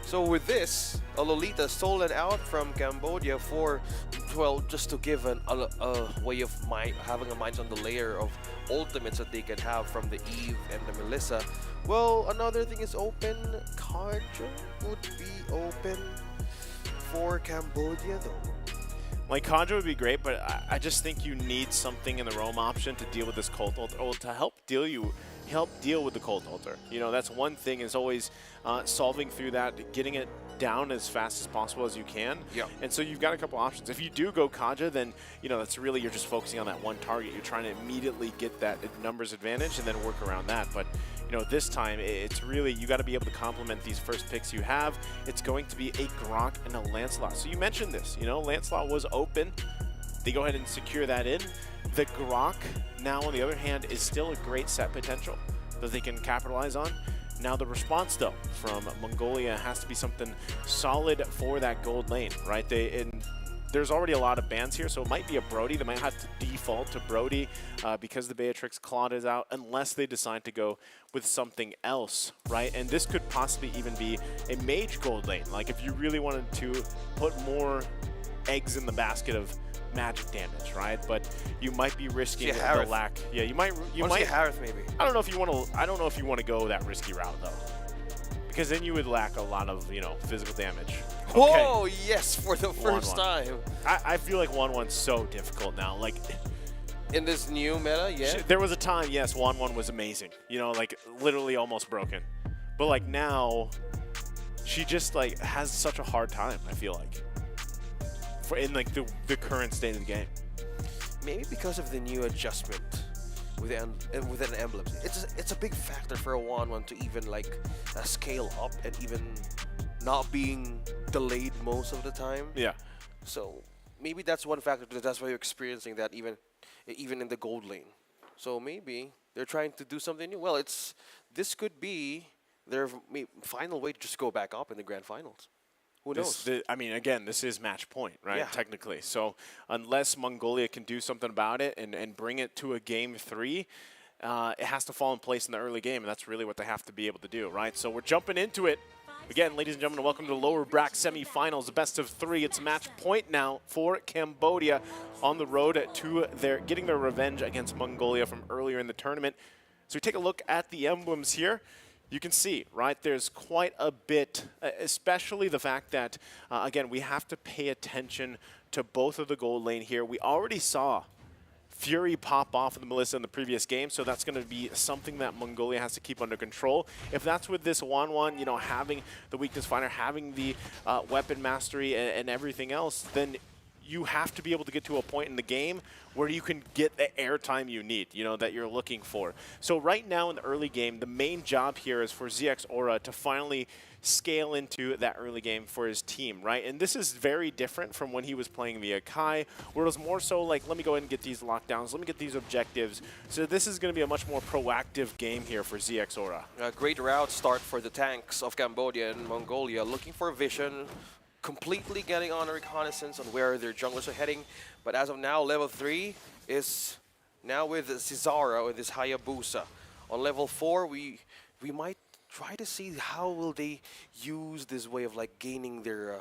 So with this, a Lolita stolen out from Cambodia for, well, just to give a way of having a mind on the layer of ultimates that they can have from the Eve and the Melissa. Well, another thing is open. Kaja would be open for Cambodia, though. Like, Kaja would be great, but I just think you need something in the Rome option to deal with this Cult Altar, or to help deal with the Cult Altar. You know, that's one thing, is always solving through that, getting it down as fast as possible as you can. Yeah. And so you've got a couple options. If you do go Kaja, then, you know, that's really, you're just focusing on that one target. You're trying to immediately get that numbers advantage and then work around that. But, you know, this time, it's really, you got to be able to complement these first picks you have. It's going to be a Grok and a Lancelot. So you mentioned this, you know, Lancelot was open. They go ahead and secure that in. The Grok, now on the other hand, is still a great set potential that they can capitalize on. Now the response, though, from Mongolia has to be something solid for that gold lane, right? There's already a lot of bans here, so it might be a Brody. They might have to default to Brody because the Beatrix Claude is out, unless they decide to go with something else, right? And this could possibly even be a Mage gold lane. Like, if you really wanted to put more eggs in the basket of magic damage, right? But you might be risking the lack. Yeah, you might. Harith, maybe. I don't know if you want to. I don't know if you want to go that risky route though, because then you would lack a lot of, you know, physical damage. Okay. Whoa! Yes, for the first time. I feel like 1-1's so difficult now. Like, in this new meta, yeah. There was a time, yes, 1-1 was amazing. You know, like literally almost broken. But like now, she just like has such a hard time. I feel like. In like the current state of the game. Maybe because of the new adjustment within emblems. It's a big factor for a 1-1 to even like scale up and even not being delayed most of the time. Yeah. So maybe that's one factor. That's why you're experiencing that even in the gold lane. So maybe they're trying to do something new. Well, this could be their final way to just go back up in the grand finals. Who knows? I mean, again, this is match point, right? Yeah. Technically. So unless Mongolia can do something about it and bring it to a game 3, it has to fall in place in the early game, and that's really what they have to be able to do, right? So we're jumping into it. Again, ladies and gentlemen, welcome to the lower bracket semifinals, the best of 3. It's match point now for Cambodia on the road to getting their revenge against Mongolia from earlier in the tournament. So we take a look at the emblems here. You can see, right, there's quite a bit, especially the fact that, again, we have to pay attention to both of the gold lane here. We already saw Fury pop off of the Melissa in the previous game, so that's going to be something that Mongolia has to keep under control. If that's with this 1-1, you know, having the weakness finder, having the weapon mastery and everything else, then you have to be able to get to a point in the game where you can get the airtime you need, you know, that you're looking for. So right now in the early game, the main job here is for ZX Aura to finally scale into that early game for his team, right? And this is very different from when he was playing the Akai, where it was more so like, let me go ahead and get these lockdowns, let me get these objectives. So this is going to be a much more proactive game here for ZX Aura. A great route start for the tanks of Cambodia and Mongolia, looking for vision, completely getting on a reconnaissance on where their junglers are heading. But as of now, level 3 is now with Cesara or this Hayabusa. On level 4, we might try to see how will they use this way of like gaining their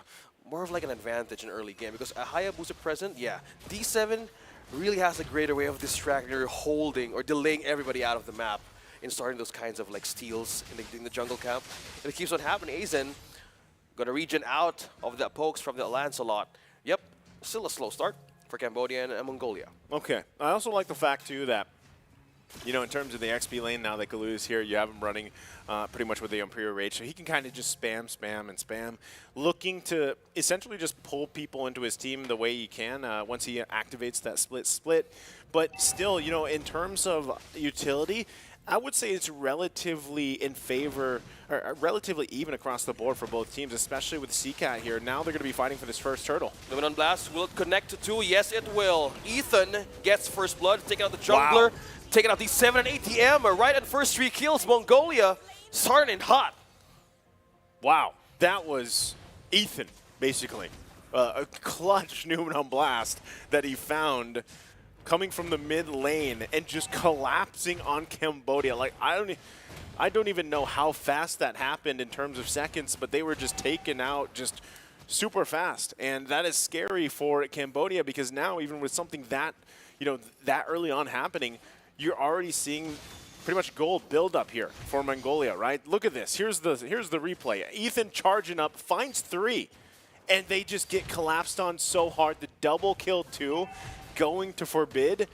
more of like an advantage in early game, because a Hayabusa present, yeah, D7 really has a greater way of distracting or holding or delaying everybody out of the map in starting those kinds of like steals in the jungle camp. And it keeps on happening. Aizen got a region out of the pokes from the Lancelot. Yep, still a slow start for Cambodia and Mongolia. Okay, I also like the fact too that, you know, in terms of the XP lane, now that Galu's here, you have him running pretty much with the Imperial Rage, so he can kind of just spam, looking to essentially just pull people into his team the way he can once he activates that split. But still, you know, in terms of utility, I would say it's relatively in favor, or relatively even across the board for both teams, especially with CCAT here. Now they're going to be fighting for this first turtle. Lumen on Blast, will it connect to two? Yes, it will. Ethan gets first blood, taking out the jungler, taking out the 7 and ATM, right at first 3 kills. Mongolia starting hot. Wow, that was Ethan, basically. A clutch Lumen on Blast that he found coming from the mid lane and just collapsing on Cambodia. Like, I don't even know how fast that happened in terms of seconds, but they were just taken out just super fast. And that is scary for Cambodia, because now, even with something that, that early on happening, you're already seeing pretty much gold build up here for Mongolia, right? Look at this. Here's the replay. Ethan charging up, finds 3, and they just get collapsed on so hard. The double kill too, going to Forbid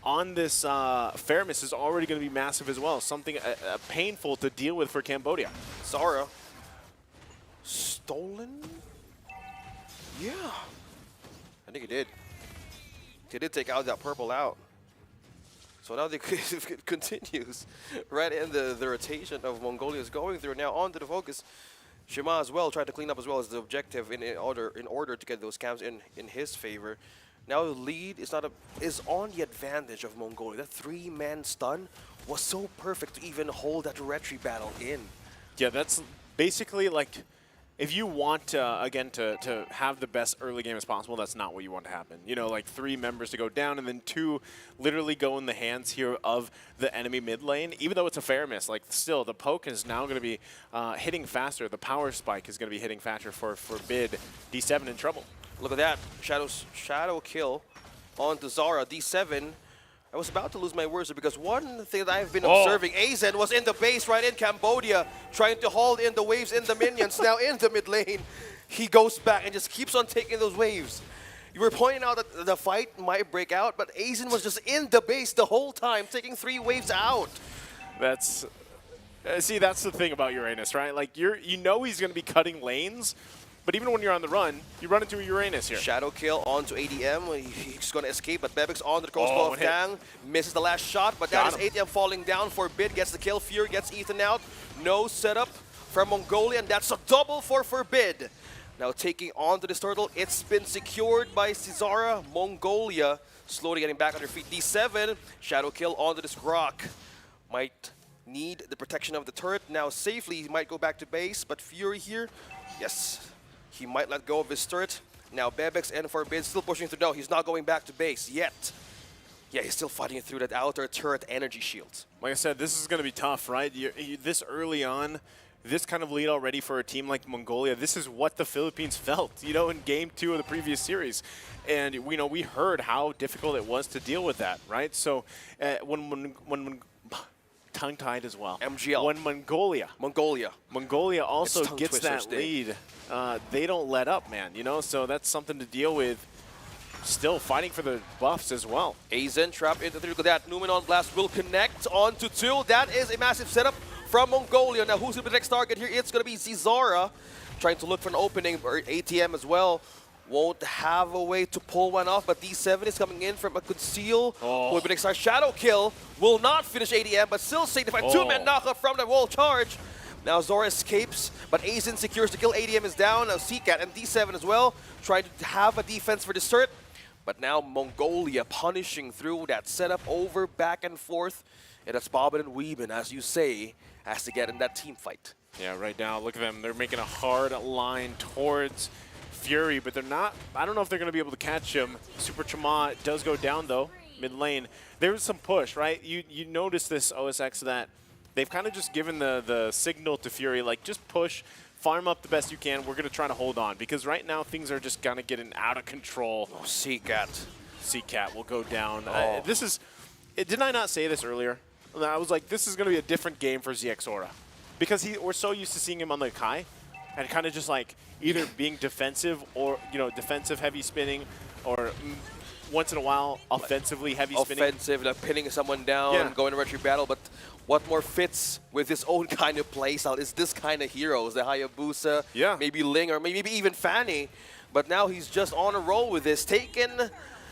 on this Fairness is already going to be massive as well. Something painful to deal with for Cambodia. Zara. Stolen? Yeah. I think he did. He did take out that purple out. So now it continues right in the rotation of Mongolia is going through. Now on to the focus. Shima as well, trying to clean up as well as the objective in order to get those camps in his favor. Now the lead is on the advantage of Mongolia. That 3-man stun was so perfect to even hold that retry battle in. Yeah, that's basically like, if you want, again, to have the best early game as possible, that's not what you want to happen. Like 3 members to go down and then 2 literally go in the hands here of the enemy mid lane. Even though it's a fair miss, like still, the poke is now going to be hitting faster. The power spike is going to be hitting faster for Forbid. D7 in trouble. Look at that. Shadow kill onto Zara. D7. I was about to lose my words because one thing that I've been observing, Azen was in the base right in Cambodia, trying to hold in the waves in the minions. Now in the mid lane, he goes back and just keeps on taking those waves. You were pointing out that the fight might break out, but Azen was just in the base the whole time, taking 3 waves out. That's that's the thing about Uranus, right? Like you know he's going to be cutting lanes. But even when you're on the run, you run into a Uranus here. Shadow kill onto ADM. He's going to escape, but Bebek's on the crossbow of Kang. Misses the last shot, but that is ADM falling down. Forbid gets the kill. Fury gets Ethan out. No setup from Mongolia, and that's a double for Forbid. Now taking on to this turtle. It's been secured by Cesara. Mongolia slowly getting back on their feet. D7. Shadow kill onto this Grok. Might need the protection of the turret. Now safely, he might go back to base, but Fury here, yes. He might let go of his turret. Now Bebex and Forbid still pushing through. No, he's not going back to base yet. Yeah, he's still fighting through that outer turret energy shield. Like I said, this is going to be tough, right? This early on, this kind of lead already for a team like Mongolia. This is what the Philippines felt, in Game 2 of the previous series. And we heard how difficult it was to deal with that, right? So when tongue-tied as well. MGL. When Mongolia also gets that lead, they don't let up, man, so that's something to deal with. Still fighting for the buffs as well. Azen trapped into 3. Look at that. Numen on Blast will connect onto 2. That is a massive setup from Mongolia. Now who's going to be the next target here? It's going to be Zizara, trying to look for an opening, or ATM as well. Won't have a way to pull one off, but D7 is coming in from a conceal. Will be next. Shadow kill will not finish ADM, but still signified 2-man knockout from the wall charge. Now Zora escapes, but Azen secures the kill. ADM is down. Now CCAT and D7 as well, trying to have a defense for this turret. But now Mongolia punishing through that setup over, back and forth. And it's Bobbin and Weeben, as you say, has to get in that team fight. Yeah, right now, look at them. They're making a hard line towards Fury, but they're not. I don't know if they're going to be able to catch him. Super Chama does go down, though, mid lane. There's some push, right? You notice this, OSX, that they've kind of just given the signal to Fury, like, just push, farm up the best you can. We're going to try to hold on, because right now things are just kind of getting out of control. Oh, CCAT will go down. Didn't I not say this earlier? I was like, this is going to be a different game for ZXora, because we're so used to seeing him on the Kai and kind of just like either being defensive or, defensive heavy spinning, or once in a while offensively heavy spinning. Offensive, like pinning someone down, going to retry battle. But what more fits with his own kind of playstyle is this kind of heroes, the Hayabusa, maybe Ling, or maybe even Fanny. But now he's just on a roll with this, taking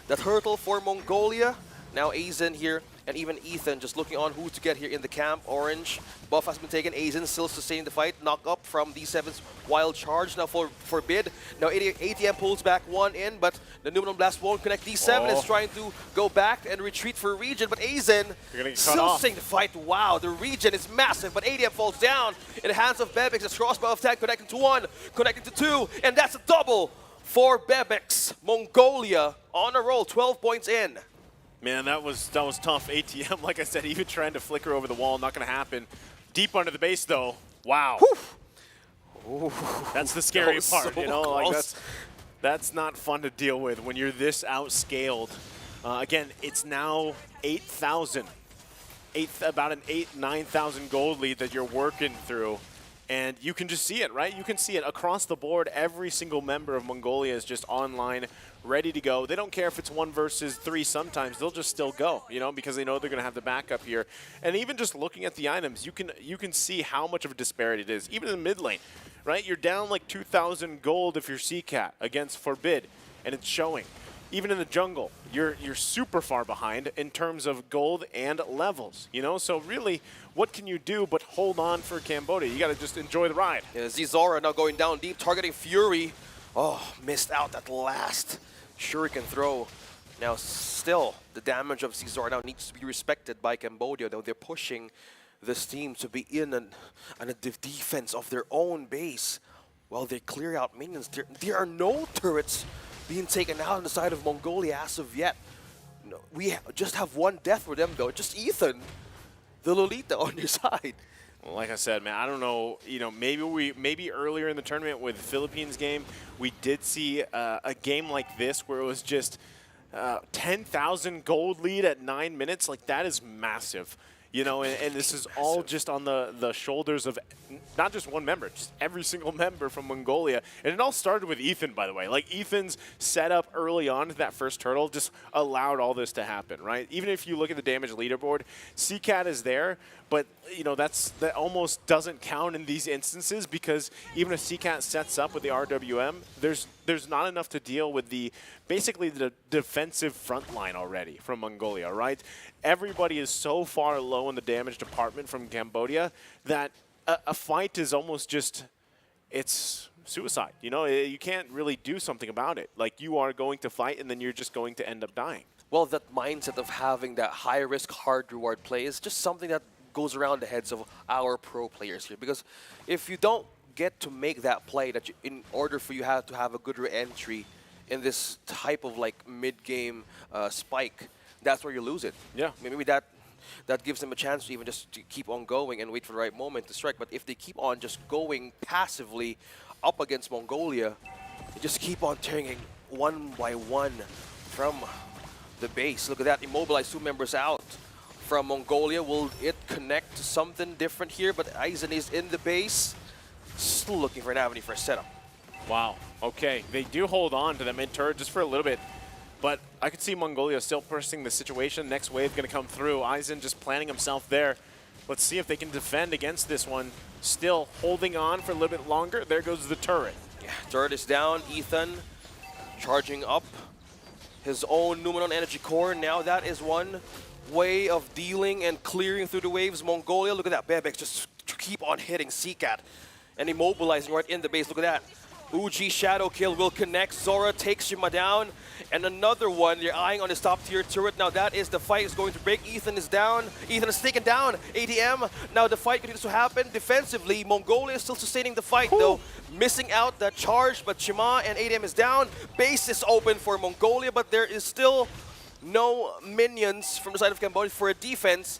the turtle for Mongolia. Now Aizen here, and even Ethan just looking on who to get here in the camp. Orange buff has been taken. Aizen still sustaining the fight. Knock up from D7's wild charge now for Forbid. Now ATM pulls back one in, but the Numenor Blast won't connect. D7 is trying to go back and retreat for Regen, but Aizen still sustaining the fight. Wow, the Regen is massive, but ATM falls down in the hands of Bebex. It's crossbow of 10, connecting to 1, connecting to 2, and that's a double for Bebex. Mongolia on a roll, 12 points in. Man, that was tough. ATM, like I said, even trying to flicker over the wall, not going to happen. Deep under the base, though. Wow. That's the scary part, so you know. Like close. that's not fun to deal with when you're this outscaled. Again, it's now 8,000, about an 9,000 gold lead that you're working through. And you can just see it, right? You can see it across the board. Every single member of Mongolia is just online, ready to go. They don't care if it's 1 versus 3 sometimes. They'll just still go, you know, because they know they're going to have the backup here. And even just looking at the items, you can see how much of a disparity it is. Even in the mid lane, right? You're down like 2,000 gold if you're CCAT against Forbid, and it's showing. Even in the jungle, you're super far behind in terms of gold and levels, you know? So really, what can you do but hold on for Cambodia? You got to just enjoy the ride. Yeah, Zizora now going down deep, targeting Fury. Oh, missed out that last Shuriken throw. Now still, the damage of Zizora now needs to be respected by Cambodia, though they're pushing this team to be in a defense of their own base while they clear out minions. There are no turrets being taken out on the side of Mongolia as of yet. No, we just have 1 death for them, though. Just Ethan, the Lolita on your side. Well, like I said, man, I don't know. You know, maybe earlier in the tournament with the Philippines game, we did see a game like this where it was just 10,000 gold lead at 9 minutes. Like, that is massive. You know, and this is all just on the shoulders of not just one member, just every single member from Mongolia. And it all started with Ethan, by the way. Like, Ethan's setup early on to that first turtle just allowed all this to happen, right? Even if you look at the damage leaderboard, CCAT is there, but, you know, that almost doesn't count in these instances because even if CCAT sets up with the RWM, there's not enough to deal with basically the defensive front line already from Mongolia, right? Everybody is so far low in the damage department from Cambodia that a fight is almost just, it's suicide. You know, you can't really do something about it. Like, you are going to fight and then you're just going to end up dying. Well, that mindset of having that high-risk, hard-reward play is just something that goes around the heads of our pro players here. Because if you don't get to make that play, in order for you to have a good re-entry in this type of like mid-game spike, that's where you lose it. Yeah. Maybe that gives them a chance to even just to keep on going and wait for the right moment to strike. But if they keep on just going passively up against Mongolia, they just keep on turning 1 by 1 from the base. Look at that, immobilize 2 members out from Mongolia. Will it connect to something different here? But Aizen is in the base, still looking for an avenue for a setup. Wow. Okay. They do hold on to that mid turret just for a little bit. But I could see Mongolia still pressing the situation. Next wave going to come through. Aizen just planning himself there. Let's see if they can defend against this one. Still holding on for a little bit longer. There goes the turret. Yeah, turret is down. Ethan charging up his own Numenor energy core. Now that is one way of dealing and clearing through the waves. Mongolia, look at that. Bebex just keep on hitting CCAT and immobilizing right in the base. Look at that. Uji Shadow Kill will connect. Zora takes Shima down. And another one, they're eyeing on his top tier turret. Now that is the fight is going to break. Ethan is down. Ethan is taken down. ADM. Now the fight continues to happen. Defensively, Mongolia is still sustaining the fight though. Missing out that charge, but Shima and ADM is down. Base is open for Mongolia, but there is still no minions from the side of Cambodia for a defense.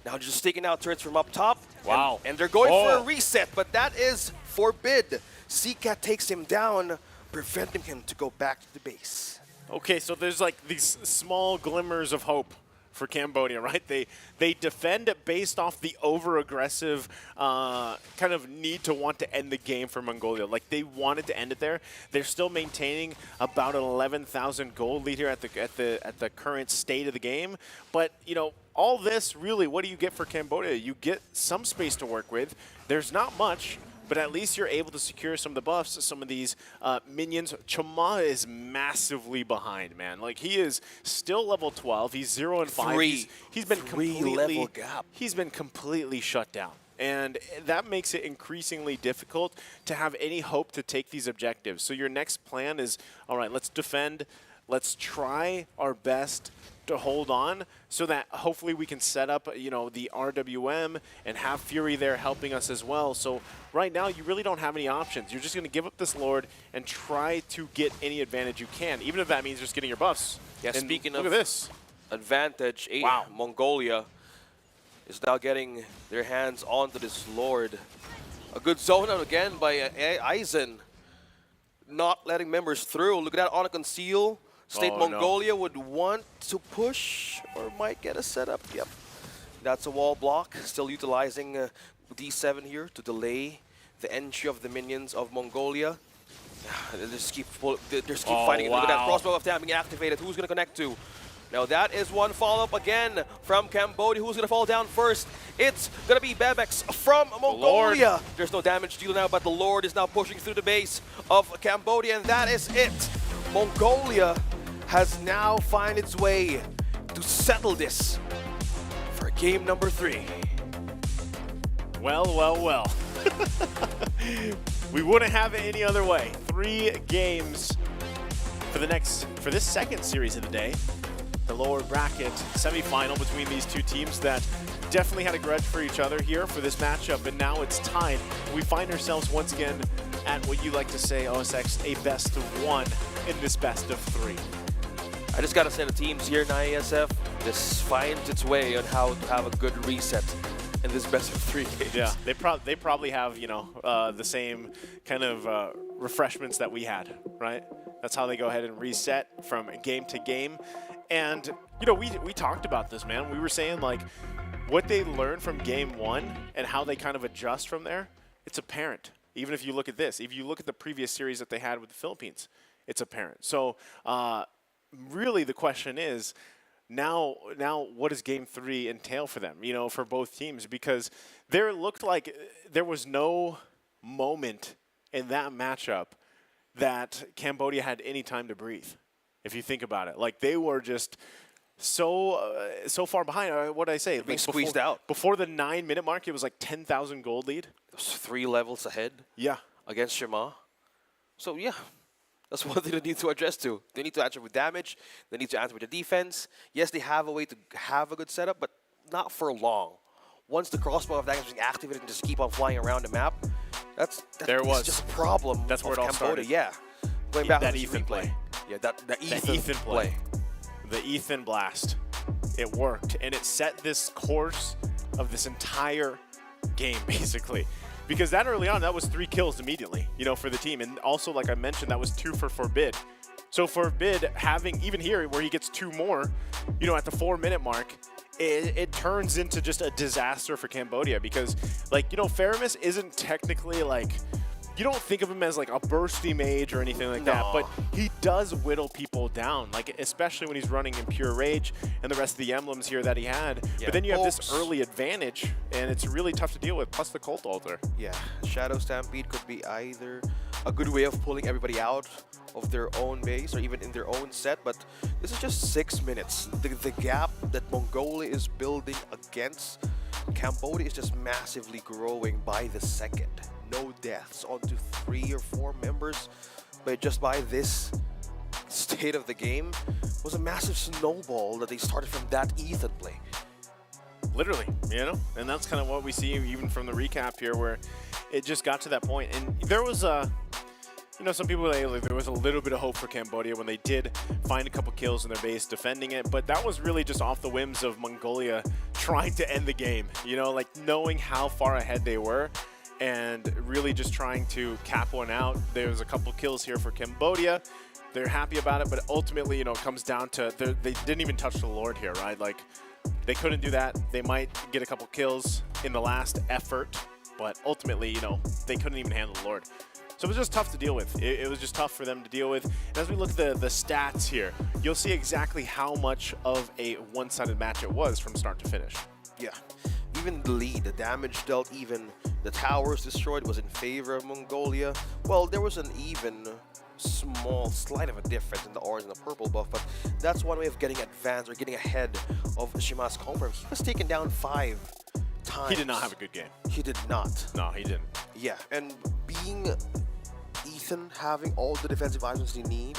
Now just taking out turrets from up top. Wow. And they're going for a reset, but that is Forbid. CCAT takes him down, preventing him to go back to the base. Okay, so there's like these small glimmers of hope for Cambodia, right? They defend based off the over-aggressive kind of need to want to end the game for Mongolia. Like, they wanted to end it there. They're still maintaining about an 11,000 gold lead here at the current state of the game. But, you know, all this really, what do you get for Cambodia? You get some space to work with. There's not much. but at least you're able to secure some of the buffs, some of these minions. Chama is massively behind, man. Like, he is still level 12. He's 0 and 5. He's been level gap. He's been completely shut down. And that makes it increasingly difficult to have any hope to take these objectives. So your next plan is, all right, let's defend. Let's try our best to hold on so that hopefully we can set up, you know, the RWM and have Fury there helping us as well. So right now you really don't have any options. You're just going to give up this Lord and try to get any advantage you can, even if that means just getting your buffs. Yeah, and speaking look of at this advantage, wow. Mongolia is now getting their hands onto this Lord. A good zone out again by Aizen, not letting members through. Look at that on a conceal. State Mongolia would want to push or might get a setup. Yep, that's a wall block. Still utilizing D7 here to delay the entry of the minions of Mongolia. They just keep fighting it. Look at that crossbow of time being activated. Who's going to connect to? Now that is one follow-up again from Cambodia. Who's going to fall down first? It's going to be Bebex from Mongolia. There's no damage deal now, but the Lord is now pushing through the base of Cambodia, and that is it. Mongolia has now found its way to settle this for game number 3. Well, well, well. We wouldn't have it any other way. 3 games for this second series of the day. The lower bracket semifinal between these two teams that definitely had a grudge for each other here for this matchup, and now it's tied. We find ourselves once again at what you like to say, OSX, a best of 1 in this best of 3. I just gotta say the teams here in IESF just finds its way on how to have a good reset in this best of 3 games. Yeah, they probably have, you know, the same kind of refreshments that we had, right? That's how they go ahead and reset from game to game. And, you know, we talked about this, man. We were saying, like, what they learned from game 1 and how they kind of adjust from there, it's apparent. Even if you look at this, if you look at the previous series that they had with the Philippines, it's apparent. So, really the question is, now what does game 3 entail for them, you know, for both teams? Because there looked like there was no moment in that matchup that Cambodia had any time to breathe, if you think about it. Like, they were just so far behind. What did I say? Being Like squeezed out. Before the 9-minute mark, it was like 10,000 gold lead. It was 3 levels ahead. Yeah. Against Shima. So, yeah. That's what they need to address to. They need to answer with damage. They need to answer with the defense. Yes, they have a way to have a good setup, but not for long. Once the crossbow of daggers is activated and just keep on flying around the map, that's just a problem. That's where it all Cambodia. started. Yeah. Going back that to Ethan play. Yeah, the Ethan play. The Ethan blast. It worked, and it set this course of this entire game, basically. Because that early on, that was 3 kills immediately, you know, for the team. And also, like I mentioned, that was 2 for Forbid. So Forbid having, even here, where he gets 2 more, you know, at the 4-minute mark, it turns into just a disaster for Cambodia. Because, like, you know, Faramis isn't technically, like, you don't think of him as like a bursty mage or anything like that, but he does whittle people down, like especially when he's running in pure rage and the rest of the emblems here that he had. Yeah. But then you have this early advantage, and it's really tough to deal with, plus the Cult Altar. Yeah, Shadow Stampede could be either a good way of pulling everybody out of their own base or even in their own set, but this is just 6 minutes. The gap that Mongolia is building against Cambodia is just massively growing by the second. No deaths onto 3 or 4 members, but just by this state of the game was a massive snowball that they started from that Ethan play. Literally, you know, and that's kind of what we see even from the recap here, where it just got to that point. And there was you know, some people say like, there was a little bit of hope for Cambodia when they did find a couple kills in their base defending it, but that was really just off the whims of Mongolia trying to end the game, you know, like knowing how far ahead they were and really just trying to cap one out. There's a couple kills here for Cambodia. They're happy about it, but ultimately, you know, it comes down to they didn't even touch the Lord here, right? Like, they couldn't do that. They might get a couple kills in the last effort, but ultimately, you know, they couldn't even handle the Lord. So it was just tough to deal with. It was just tough for them to deal with. And as we look at the stats here, you'll see exactly how much of a one-sided match it was from start to finish. Yeah. even the lead, the damage dealt, even the towers destroyed was in favor of Mongolia. Well, there was an even small slight of a difference in the orange and the purple buff, but that's one way of getting advanced or getting ahead of Shima's Confirm. He was taken down 5 times. He did not have a good game. He did not. No, he didn't. Yeah, and being Ethan having all the defensive items they need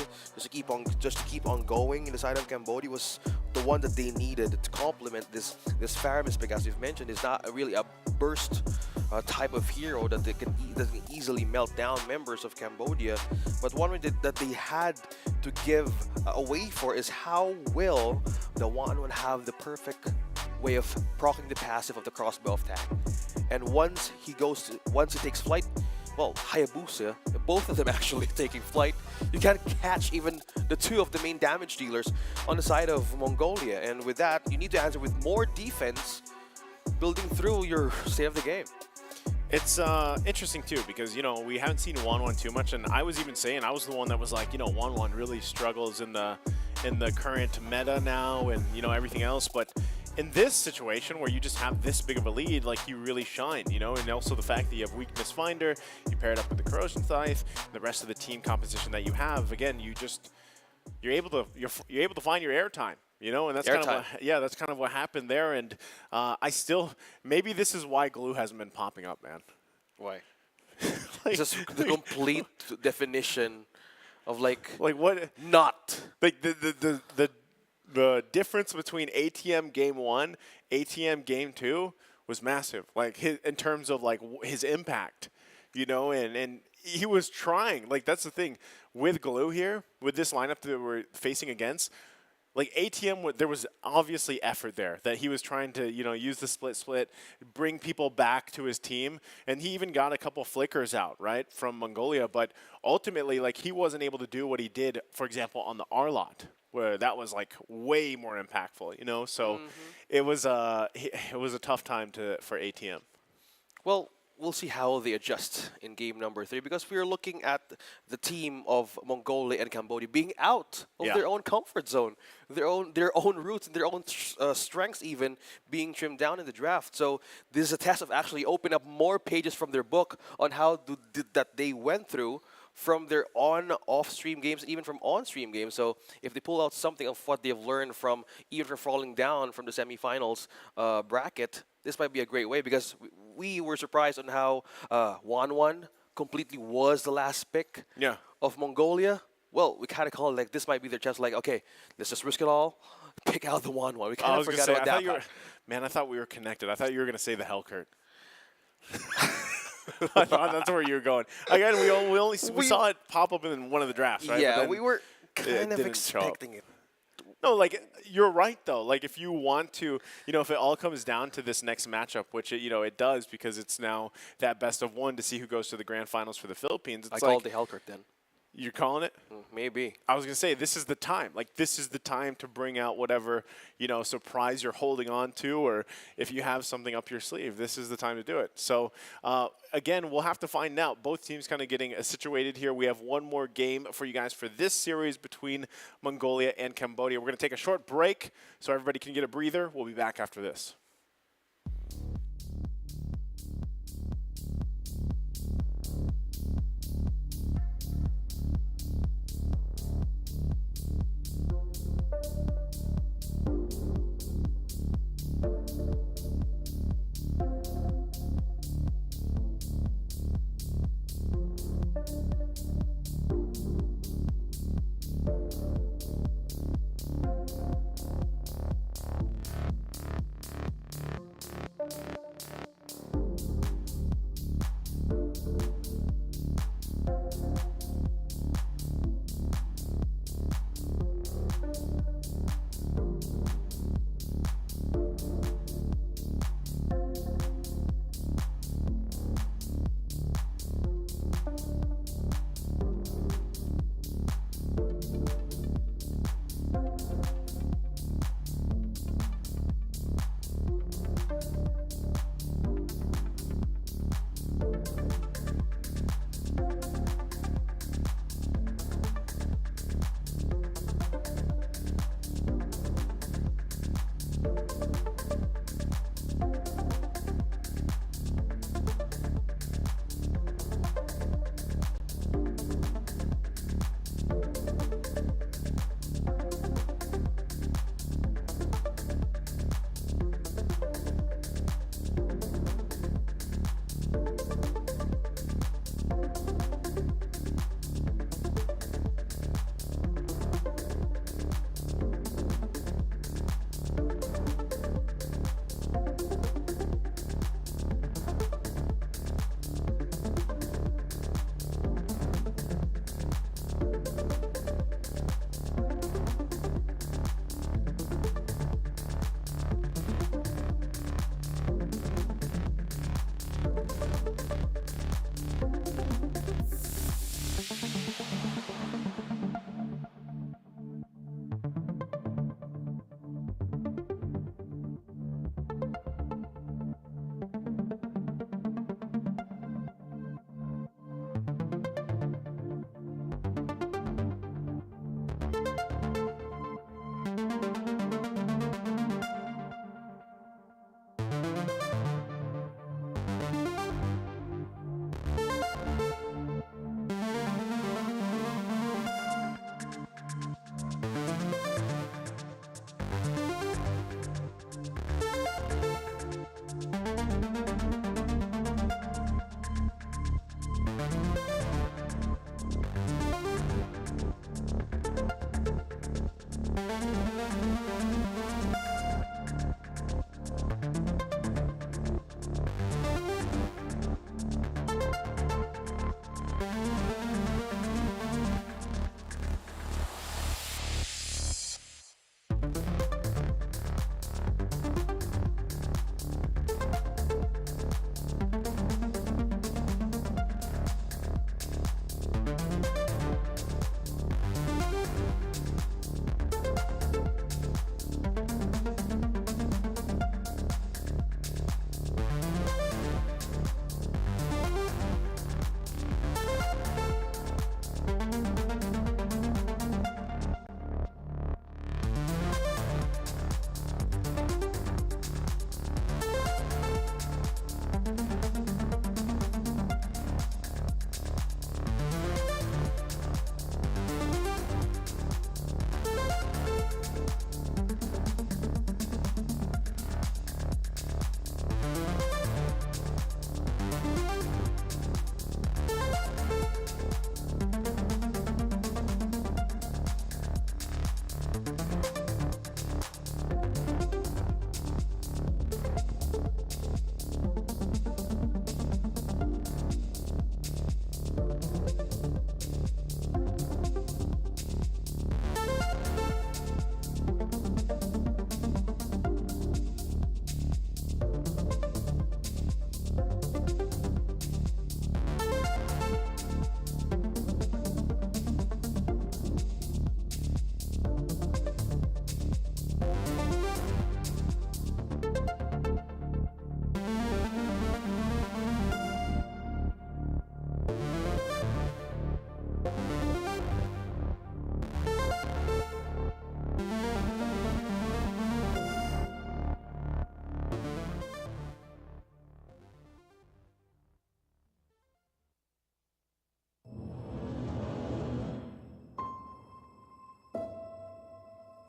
just to keep on going in the side of Cambodia was the one that they needed to complement this Faramis pick, as you've mentioned, is not really a burst type of hero that they can easily melt down members of Cambodia. But one way that they had to give away for is how will the 1-1 have the perfect way of proccing the passive of the crossbow of Tang. And once he takes flight, well, Hayabusa, both of them actually taking flight, you can't catch even the 2 of the main damage dealers on the side of Mongolia. And with that, you need to answer with more defense, building through your state of the game. It's interesting too, because we haven't seen 1-1 too much, and I was even saying, I was the one that was like, 1-1 really struggles in the current meta now, and everything else. But in this situation where you just have this big of a lead, like, you really shine, and also the fact that you have Weakness Finder, you pair it up with the Corrosion Scythe, the rest of the team composition that you have. Again, you're able to find your airtime. And that's that's kind of what happened there. And maybe this is why Glue hasn't been popping up, man. Why? It's just the complete definition of like what? Not like the difference between ATM game 1, ATM game 2 was massive. Like in terms of like his impact, and he was trying. Like, that's the thing with Glue here, with this lineup that we're facing against. Like, ATM, there was obviously effort there, that he was trying to, use the split, bring people back to his team. And he even got a couple flickers out, right, from Mongolia. But ultimately, like, he wasn't able to do what he did, for example, on the R-Lot, where that was, like, way more impactful, So it was a tough time for ATM. Well, we'll see how they adjust in game number 3, because we are looking at the team of Mongolia and Cambodia being out of their own comfort zone, their own roots and their own strengths even being trimmed down in the draft. So this is a test of actually opening up more pages from their book on how that they went through from their off-stream games, even from on-stream games. So if they pull out something of what they've learned from even from falling down from the semifinals bracket, this might be a great way, because we were surprised on how 1-1 completely was the last pick of Mongolia. Well, we kind of call it like this might be their chance, like, okay, let's just risk it all, pick out the 1-1. We kind of forgot about that. Man, I thought we were connected. I thought you were going to say the Hellcurt. I thought that's where you were going. Again, we saw it pop up in one of the drafts, right? Yeah, we were kind of expecting it. No, like, you're right, though. Like, if you want to, if it all comes down to this next matchup, which, it does, because it's now that best of 1 to see who goes to the grand finals for the Philippines. It's I called the Hellcurt then. You're calling it? Maybe. I was going to say, this is the time. Like, this is the time to bring out whatever, surprise you're holding on to, or if you have something up your sleeve, this is the time to do it. So, again, we'll have to find out. Both teams kind of getting situated here. We have one more game for you guys for this series between Mongolia and Cambodia. We're going to take a short break so everybody can get a breather. We'll be back after this.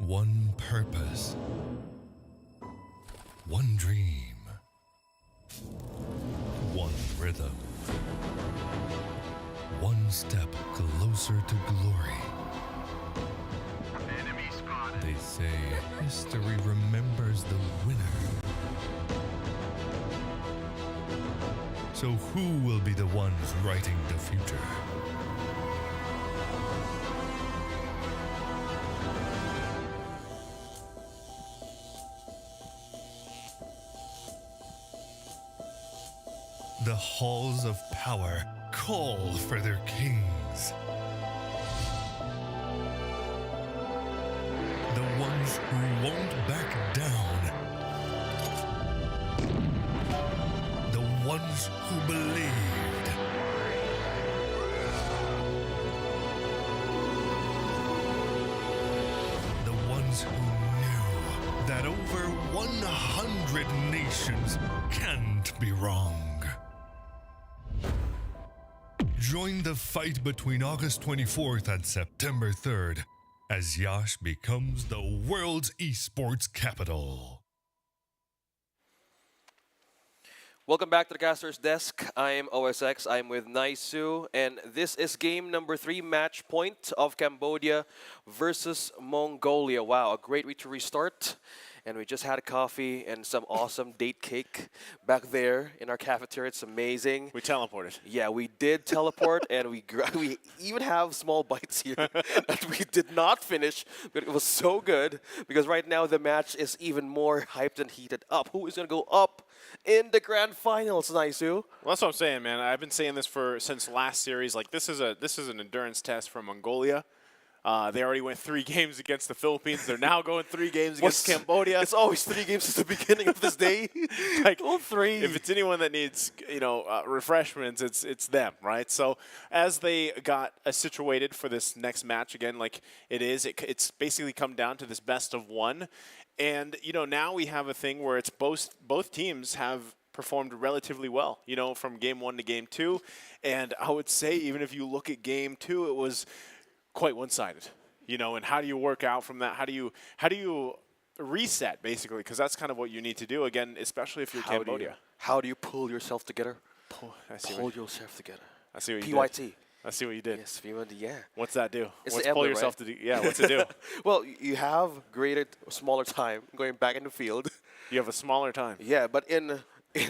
one purpose, one dream, one rhythm, one step closer to glory. They say history remembers the winner. So who will be the ones writing the future? The halls of power call for their kings. The ones who won't back down. The ones who believed. The ones who knew that over 100 nations can't be wrong. Join the fight between August 24th and September 3rd as Yash becomes the world's esports capital. Welcome back to the Caster's Desk. I'm OSX. I'm with Naisu, and this is game number 3, match point of Cambodia versus Mongolia. Wow, a great way to restart. And we just had a coffee and some awesome date cake back there in our cafeteria. It's amazing. We teleported. Yeah, we did teleport, and we even have small bites here that we did not finish, but it was so good because right now the match is even more hyped and heated up. Who is going to go up in the grand finals, Naisu? Well, that's what I'm saying, man. I've been saying this since last series. Like this is an endurance test for Mongolia. They already went 3 games against the Philippines. They're now going 3 games against Cambodia. It's always 3 games since the beginning of this day. Like all 3. If it's anyone that needs, refreshments, it's them, right? So as they got situated for this next match again, like it's basically come down to this best of 1, and now we have a thing where it's both teams have performed relatively well, from game 1 to game 2, and I would say even if you look at game 2, it was quite one-sided, and how do you work out from that? How do you reset, basically? Because that's kind of what you need to do, again, especially if you're Cambodia. How do you pull yourself together? Pull yourself together. I see what you PYT. did. I see what you did. Yes, PYT, yeah. What's that do? It's What's the pull emblem, yourself right? to do? Yeah, what's it do? Well, you have smaller time going back in the field. You have a smaller time. Yeah, but in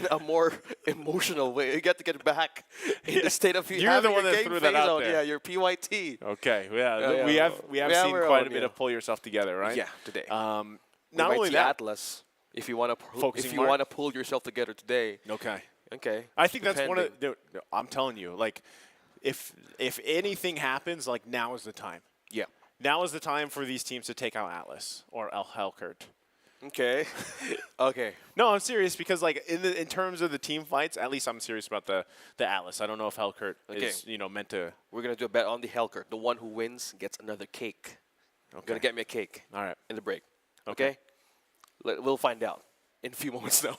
a more emotional way. You get to get back in the state of You're the one that threw that out there. Yeah, your PYT. Okay, yeah, we have seen quite a bit of pull yourself together, right? Yeah, today. Not only that, Atlas. If you want to pull yourself together today. Okay. Okay. I think that's one of I'm telling you, like, if anything happens, like, now is the time. Yeah. Now is the time for these teams to take out Atlas or El Helkert. Okay. Okay. No, I'm serious because, like, in terms of the team fights, at least I'm serious about the Atlas. I don't know if Helkert is meant to. We're gonna do a bet on the Helkert. The one who wins gets another cake. Okay. Gonna get me a cake. All right. In the break. Okay. We'll find out in a few moments now.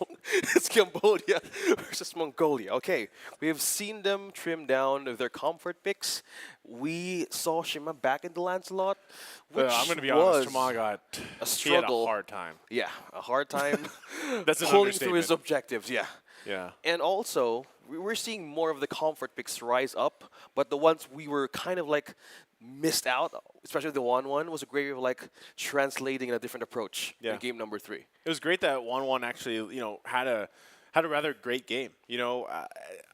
It's Cambodia versus Mongolia. Okay, we have seen them trim down their comfort picks. We saw Shima back in the Lancelot, which I'm going to be honest, Shima got a struggle. He had a hard time. Yeah, a hard time That's an pulling through his understatement. objectives. Yeah. Yeah. And also, we're seeing more of the comfort picks rise up, but the ones we were kind of like missed out, especially the 1-1, was a great way of like translating a different approach in game number 3. It was great that 1-1 actually, had a rather great game,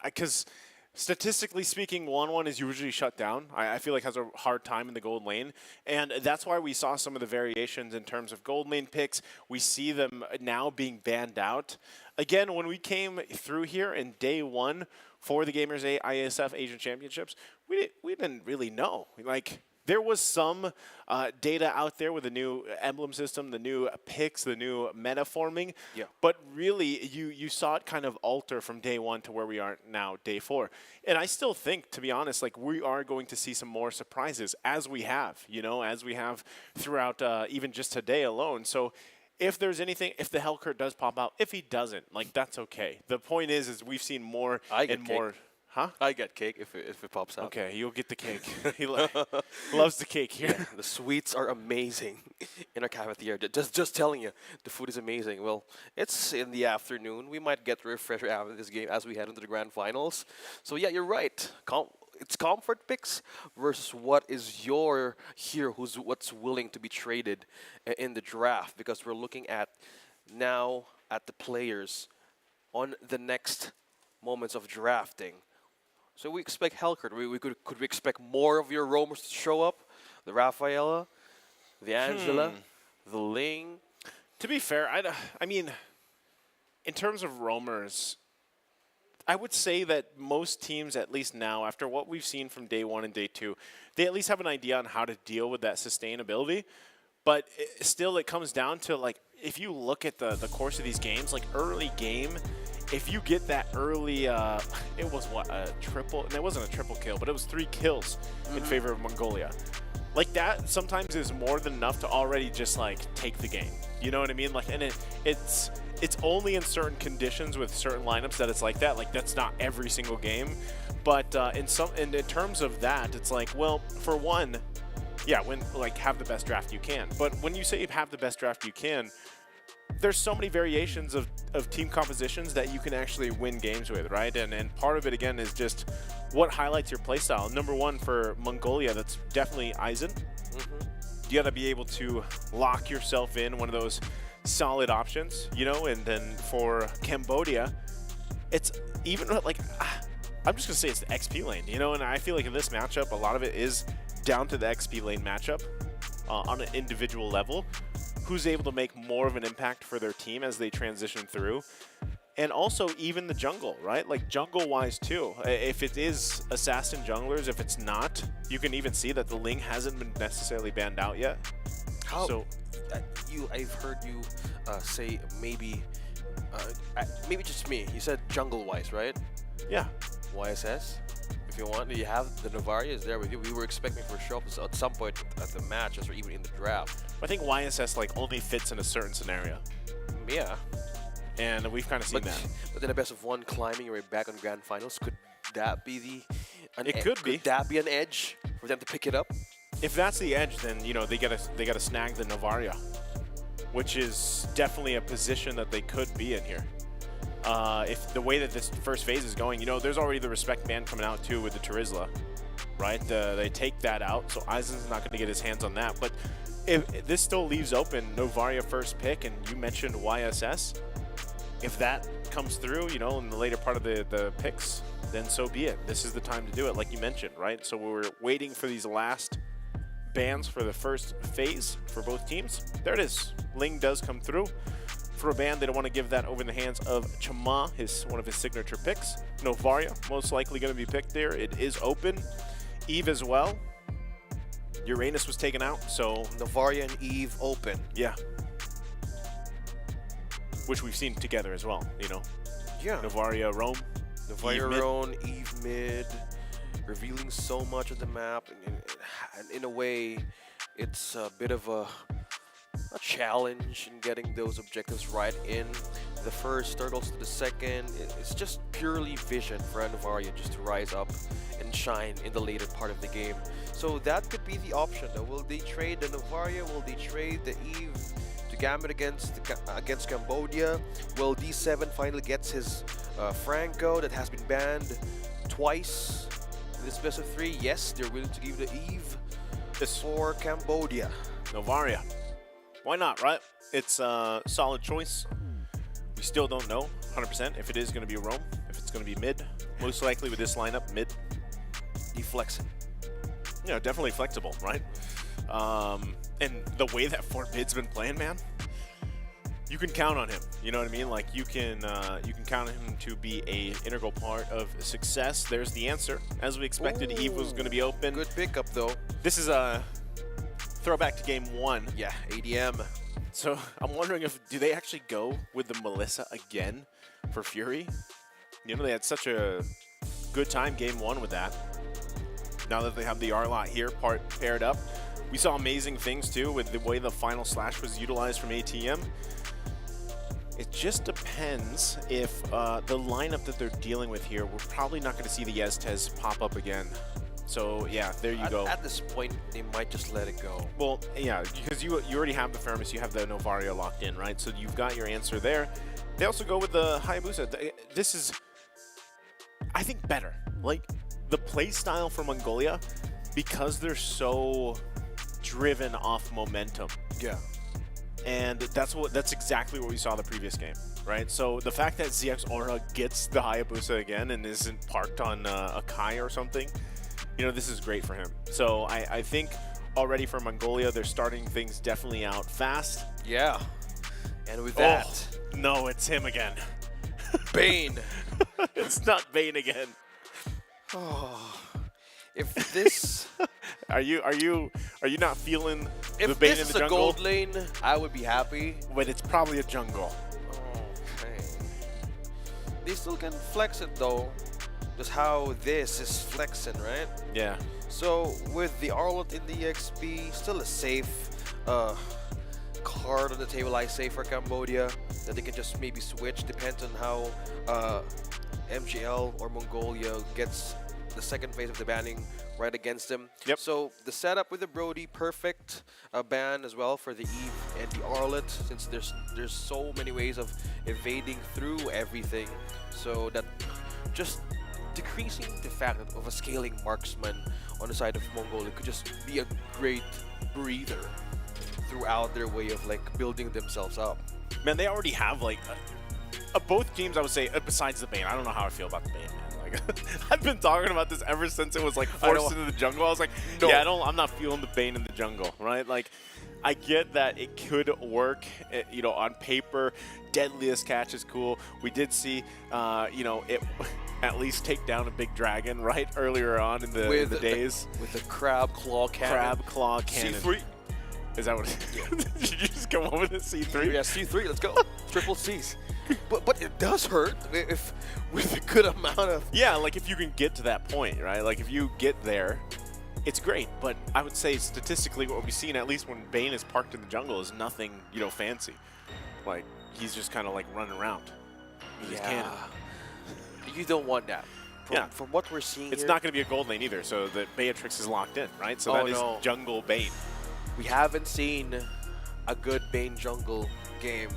because statistically speaking, 1-1 is usually shut down. I feel like has a hard time in the gold lane, and that's why we saw some of the variations in terms of gold lane picks. We see them now being banned out. Again, when we came through here in day 1 for the Gamers IESF Asian Championships, we didn't really know. Like, there was some data out there with the new emblem system, the new picks, the new meta forming. Yeah. But really, you saw it kind of alter from day 1 to where we are now, day 4. And I still think, to be honest, like, we are going to see some more surprises as we have, throughout even just today alone. So if there's anything, if the Helkert does pop out, if he doesn't, like, that's okay. The point is we've seen more and more. Huh? I get cake if it pops out. Okay, you'll get the cake. He loves the cake here. Yeah, the sweets are amazing in our cafeteria. Just telling you, the food is amazing. Well, it's in the afternoon. We might get refresher after this game as we head into the grand finals. So yeah, you're right. It's comfort picks versus what is your here, what's willing to be traded in the draft, because we're looking at now at the players on the next moments of drafting. So we expect Helkert. Could we expect more of your roamers to show up? The Rafaela, the Angela, the Ling. To be fair, I mean, in terms of roamers, I would say that most teams, at least now, after what we've seen from day 1 and day 2, they at least have an idea on how to deal with that sustainability. But still, it comes down to, like, if you look at the course of these games, like early game, if you get that early, it was what, a triple? And it wasn't a triple kill, but it was 3 kills in favor of Mongolia. Like, that sometimes is more than enough to already just, like, take the game. You know what I mean? Like, and it's only in certain conditions with certain lineups that it's like that. Like, that's not every single game. But in terms of that, it's like, well, for one, yeah, have the best draft you can. But when you say you have the best draft you can, there's so many variations of team compositions that you can actually win games with, right? And part of it, again, is just what highlights your playstyle. Number one for Mongolia, that's definitely Aizen. You got to be able to lock yourself in one of those solid options, you know? And then for Cambodia, it's even like, I'm just going to say it's the XP lane, you know? And I feel like in this matchup, a lot of it is down to the XP lane matchup on an individual level. Who's able to make more of an impact for their team as they transition through. And also even the jungle, right? Like jungle-wise too. If it is assassin junglers, if it's not, you can even see that the Ling hasn't been necessarily banned out yet. How? So, I've heard you say maybe just me. You said jungle-wise, right? yeah. YSS. If you want, you have the Novaria is there with you. We were expecting for show up at some point at the matches or even in the draft. I think YSS like only fits in a certain scenario. Yeah. And we've kind of seen that. But then a best of one climbing your way back on grand finals, could that be Could that be an edge for them to pick it up? If that's the edge, then you know they gotta snag the Novaria, which is definitely a position that they could be in here. If the way that this first phase is going, you know, there's already the respect ban coming out too with the Terizla, right? They take that out, so Aizen's not going to get his hands on that. But if this still leaves open Novaria first pick, and you mentioned YSS, if that comes through, you know, in the later part of the picks, then so be it. This is the time to do it, like you mentioned, right? So we're waiting for these last bans for the first phase for both teams. There it is. Ling does come through. For a ban, they don't want to give that over in the hands of Chama, one of his signature picks. Novaria, most likely going to be picked there. It is open. Eve as well. Uranus was taken out, so Novaria and Eve open. Yeah. Which we've seen together as well, you know. Yeah. Novaria, Rome. Novaria, Rome, Eve mid, revealing so much of the map. And in a way, it's a bit of a challenge in getting those objectives right in the first turtles to the second. It's just purely vision for Novaria just to rise up and shine in the later part of the game. So that could be the option though. Will they trade the Novaria? Will they trade the Eve to Gambit against Cambodia? Will D7 finally gets his Franco that has been banned twice in this best of 3? Yes, they're willing to give the Eve for Cambodia. Novaria. Why not, right? It's a solid choice. We still don't know 100% if it is going to be Rome, if it's going to be mid. Most likely with this lineup, mid. Deflexing. Yeah, definitely flexible, right? And the way that Fort Mid's been playing, man, you can count on him. You know what I mean? Like you can count on him to be a integral part of success. There's the answer. As we expected, Eve was going to be open. Good pickup though. This is a throwback to game 1. Yeah, ADM. So I'm wondering do they actually go with the Melissa again for Fury? You know, they had such a good time game 1 with that. Now that they have the Arlot here paired up. We saw amazing things too with the way the final slash was utilized from ATM. It just depends if the lineup that they're dealing with here, we're probably not going to see the Yestez pop up again. So yeah, there you go. At this point, they might just let it go. Well, yeah, because you already have the Fermis, you have the Novaria locked in, right? So you've got your answer there. They also go with the Hayabusa. This is, I think, better. Like, the play style for Mongolia, because they're so driven off momentum. Yeah. And that's exactly what we saw the previous game, right? So the fact that ZX Aura gets the Hayabusa again and isn't parked on a Kai or something, you know, this is great for him. So I think already for Mongolia, they're starting things definitely out fast. Yeah. And with that... No, it's him again. Bane. It's not Bane again. Oh, if this... Are you not feeling the if Bane this in the is a jungle? gold lane, I would be happy. But it's probably a jungle. Okay. They still can flex it though. Just how this is flexing, right? Yeah. So with the Arlot in the XP, still a safe card on the table, I say, for Cambodia, that they can just maybe switch, depends on how MGL or Mongolia gets the second phase of the banning right against them. Yep. So the setup with the Brody, perfect ban as well for the Eve and the Arlet, since there's so many ways of evading through everything. So that just decreasing the fact of a scaling marksman on the side of Mongolia could just be a great breather throughout their way of like building themselves up. Man, they already have like both teams, I would say, besides the Bane. I don't know how I feel about the Bane, man. Like, I've been talking about this ever since it was like forced into the jungle. I was like, No. yeah, I'm not feeling the Bane in the jungle, right? Like, I get that it could work, you know, on paper. Deadliest catch is cool. We did see, you know, it at least take down a big dragon, right, earlier on in the days. With the crab claw cannon. Crab claw cannon. C3. Is that what? Did you just come up with a C3? Yeah, C3. Let's go. Triple C's. But it does hurt if with a good amount of. Yeah, like if you can get to that point, right? Like if you get there, it's great. But I would say statistically, what we've seen, at least when Bane is parked in the jungle, is nothing, you know, fancy. Like he's just kind of like running around with his cannon. You don't want that. From what we're seeing, it's here, not going to be a gold lane either. So the Beatrix is locked in, right? So that is jungle Bane. We haven't seen a good Bane jungle game.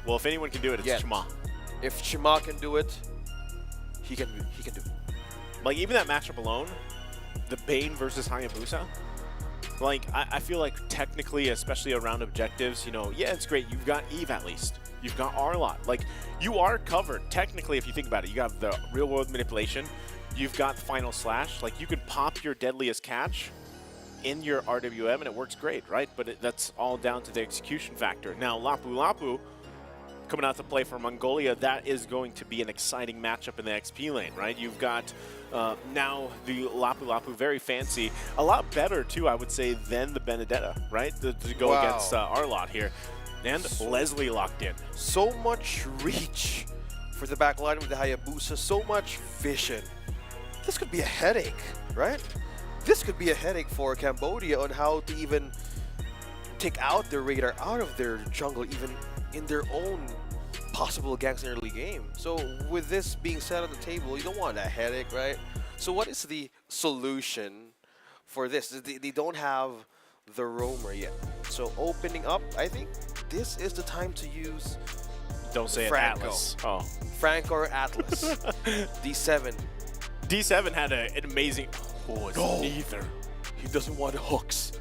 Well, if anyone can do it, it's Shima. If Shima can do it, he can do it. Like even that matchup alone, the Bane versus Hayabusa, like I feel like technically, especially around objectives, you know, yeah, it's great. You've got Eve at least. You've got Arlot. Like you are covered technically if you think about it. You have the real world manipulation. You've got the final slash. Like you can pop your deadliest catch in your RWM and it works great, right? But that's all down to the execution factor. Now Lapu Lapu coming out to play for Mongolia, that is going to be an exciting matchup in the XP lane, right? You've got now the Lapu Lapu, very fancy, a lot better too, I would say, than the Benedetta, right? To go against Arlot here. And Leslie locked in. So much reach for the back line with the Hayabusa, so much vision. This could be a headache, right? This could be a headache for Cambodia on how to even take out their radar out of their jungle, even in their own possible gangster early game. So with this being set on the table, you don't want that headache, right? So what is the solution for this? They don't have the roamer yet. So opening up, I think this is the time to use Don't say Franco. it, Atlas. Oh. Franco or Atlas. D7. D7 had an amazing... Oh, it's neither. He doesn't want hooks.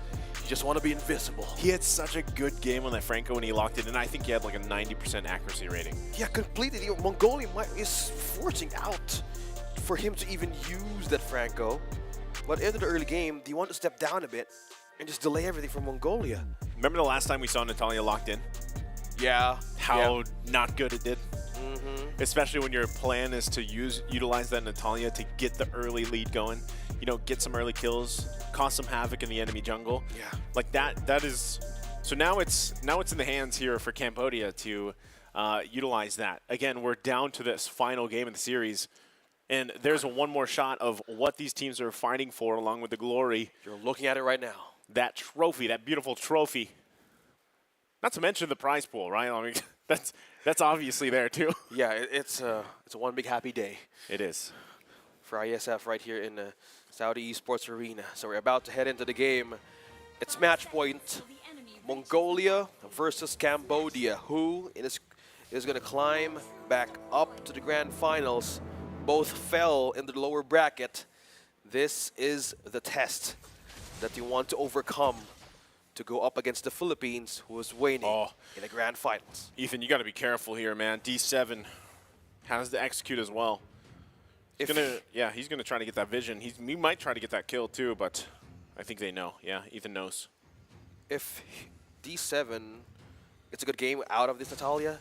He just want to be invisible. He had such a good game on that Franco when he locked it, and I think he had like a 90% accuracy rating. Yeah, completely. Mongolia is forcing out for him to even use that Franco. But into the early game, do you want to step down a bit and just delay everything for Mongolia? Remember the last time we saw Natalia locked in? Yeah. How not good it did? Especially when your plan is to utilize that Natalia to get the early lead going. You know, get some early kills, cause some havoc in the enemy jungle. Yeah. Like that is... So now it's in the hands here for Cambodia to utilize that. Again, we're down to this final game of the series. And there's one more shot of what these teams are fighting for along with the glory. You're looking at it right now. That trophy, that beautiful trophy. Not to mention the prize pool, right? I mean, That's obviously there too. Yeah, it's a one big happy day It is. for IESF right here in the Saudi Esports Arena. So we're about to head into the game. It's match point. Mongolia versus Cambodia. Who is going to climb back up to the grand finals? Both fell in the lower bracket. This is the test that you want to overcome to go up against the Philippines, who is waning in the grand finals. Ethan, you got to be careful here, man. D7 has to execute as well. He's gonna try to get that vision. He might try to get that kill too, but I think they know. Yeah, Ethan knows. If D7 gets a good game out of this Natalia,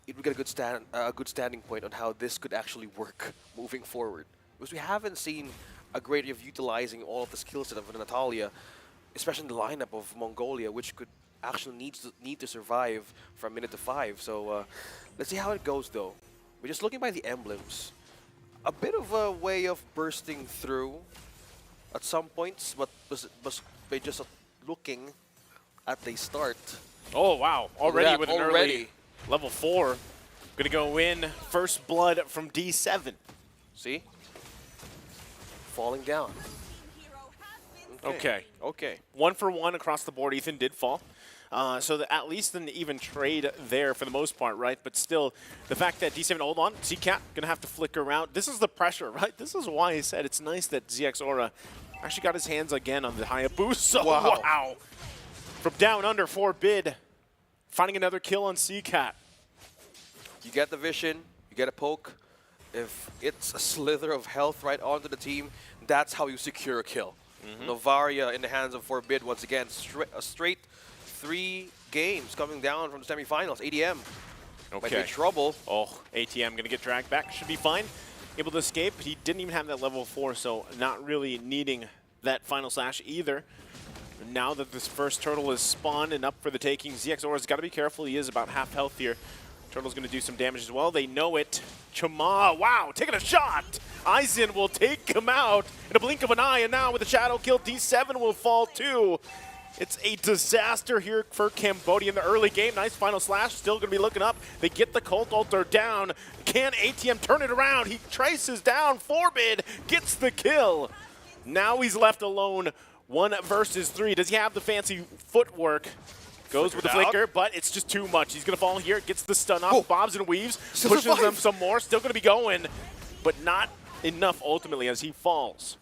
it would get a good standing point on how this could actually work moving forward. Because we haven't seen a great way of utilizing all of the skill set of Natalia, especially in the lineup of Mongolia, which could actually need to survive from minute to 5. So let's see how it goes, though. We're just looking by the emblems. A bit of a way of bursting through at some points, but by just looking at the start. Oh, wow. Already with an early level 4. Gonna go in. First blood from D7. See? Falling down. Okay. 1 for 1 across the board. Ethan did fall. So at least an even trade there for the most part, right? But still, the fact that D7, hold on, CCat gonna have to flicker around. This is the pressure, right? This is why I said it's nice that ZX Aura actually got his hands again on the Hayabusa. Wow. From down under 4 bid, finding another kill on CCat. You get the vision, you get a poke. If it's a slither of health right onto the team, that's how you secure a kill. Novaria in the hands of Forbid once again. A straight 3 games coming down from the semifinals. ADM might be in trouble. Oh, ATM gonna get dragged back. Should be fine. Able to escape. He didn't even have that level 4, so not really needing that final slash either. Now that this first turtle is spawned and up for the taking, ZX Aura's got to be careful. He is about half health here. Turtle's going to do some damage as well. They know it. Chama, wow, taking a shot. Aizen will take him out in a blink of an eye, and now with a shadow kill, D7 will fall too. It's a disaster here for Cambodia in the early game. Nice final slash, still going to be looking up. They get the Cult Altar down. Can ATM turn it around? He traces down. Forbid gets the kill. Now he's left alone. 1 versus 3. Does he have the fancy footwork? Goes with the flicker, but it's just too much. He's going to fall here, gets the stun off, bobs and weaves, pushes them some more, still going to be going, but not enough ultimately as he falls.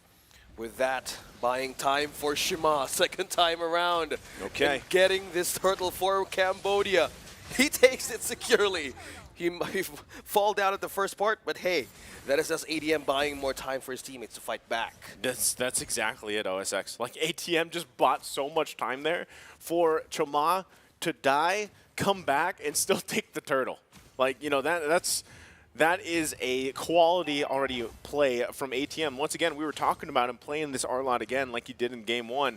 With that, buying time for Shima, second time around. Okay. And getting this turtle for Cambodia. He takes it securely. He might fall down at the first part, but hey, that is just ADM buying more time for his teammates to fight back. That's exactly it, OSX. Like, ATM just bought so much time there for Chama to die, come back, and still take the turtle. Like, you know, that is a quality already play from ATM. Once again, we were talking about him playing this R-Lot again like he did in Game 1.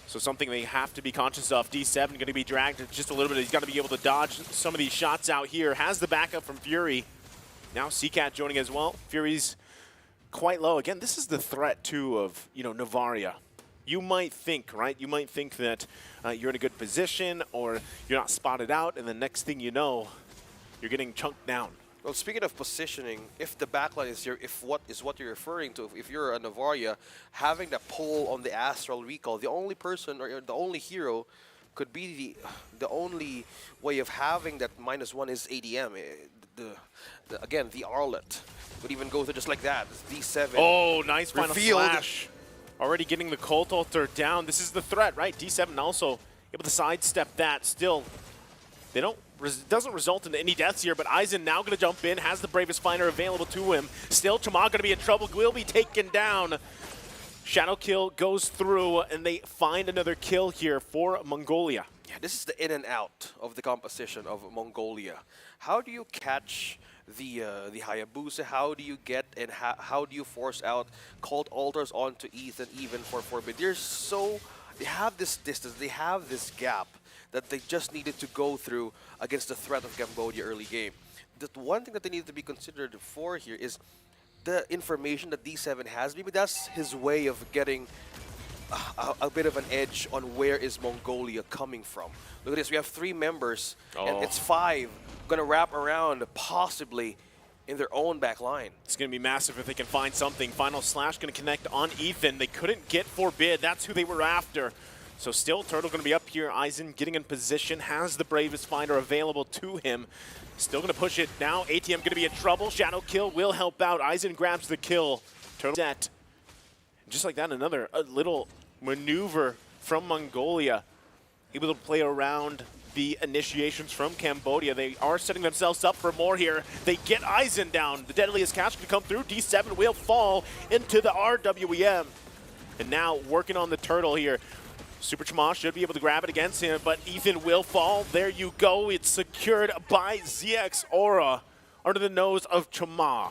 So something they have to be conscious of. D7 going to be dragged just a little bit. He's got to be able to dodge some of these shots out here. Has the backup from Fury. Now CCat joining as well. Fury's quite low. Again, this is the threat, too, of, you know, Novaria. You might think, right? You might think that you're in a good position or you're not spotted out, and the next thing you know, you're getting chunked down. Well, speaking of positioning, if the backline is what you're referring to, if you're a Novaria, having that pull on the Astral Recall, the only person or the only hero could be the only way of having that -1 is ADM. Again, the Arlet would even go through just like that. It's D7. Oh, nice final revealed. slash. Already getting the Cult Altar down. This is the threat, right? D7 also able to sidestep that. Still, they doesn't result in any deaths here, but Aizen now going to jump in, has the Bravest Finder available to him. Still, Chama going to be in trouble, will be taken down. Shadow kill goes through, and they find another kill here for Mongolia. Yeah, this is the in and out of the composition of Mongolia. How do you catch the Hayabusa? How do you get and how do you force out Cult Altars onto Ethan even for Forbid? They have this distance, they have this gap that they just needed to go through against the threat of Cambodia early game. The one thing that they need to be considered for here is the information that D7 has. Maybe that's his way of getting a bit of an edge on where is Mongolia coming from. Look at this, we have 3 members, and it's 5 gonna wrap around possibly in their own back line. It's going to be massive if they can find something. Final Slash going to connect on Ethan. They couldn't get Forbid. That's who they were after. So still, Turtle going to be up here. Eisen getting in position, has the Bravest Finder available to him. Still going to push it now. ATM going to be in trouble. Shadow Kill will help out. Eisen grabs the kill. Turtle set. Just like that, another little maneuver from Mongolia. Able to play around the initiations from Cambodia. They are setting themselves up for more here. They get Eisen down. The deadliest catch can come through. D7 will fall into the RWEM. And now working on the Turtle here. Super Chama should be able to grab it against him, but Ethan will fall. There you go. It's secured by ZX Aura under the nose of Chama.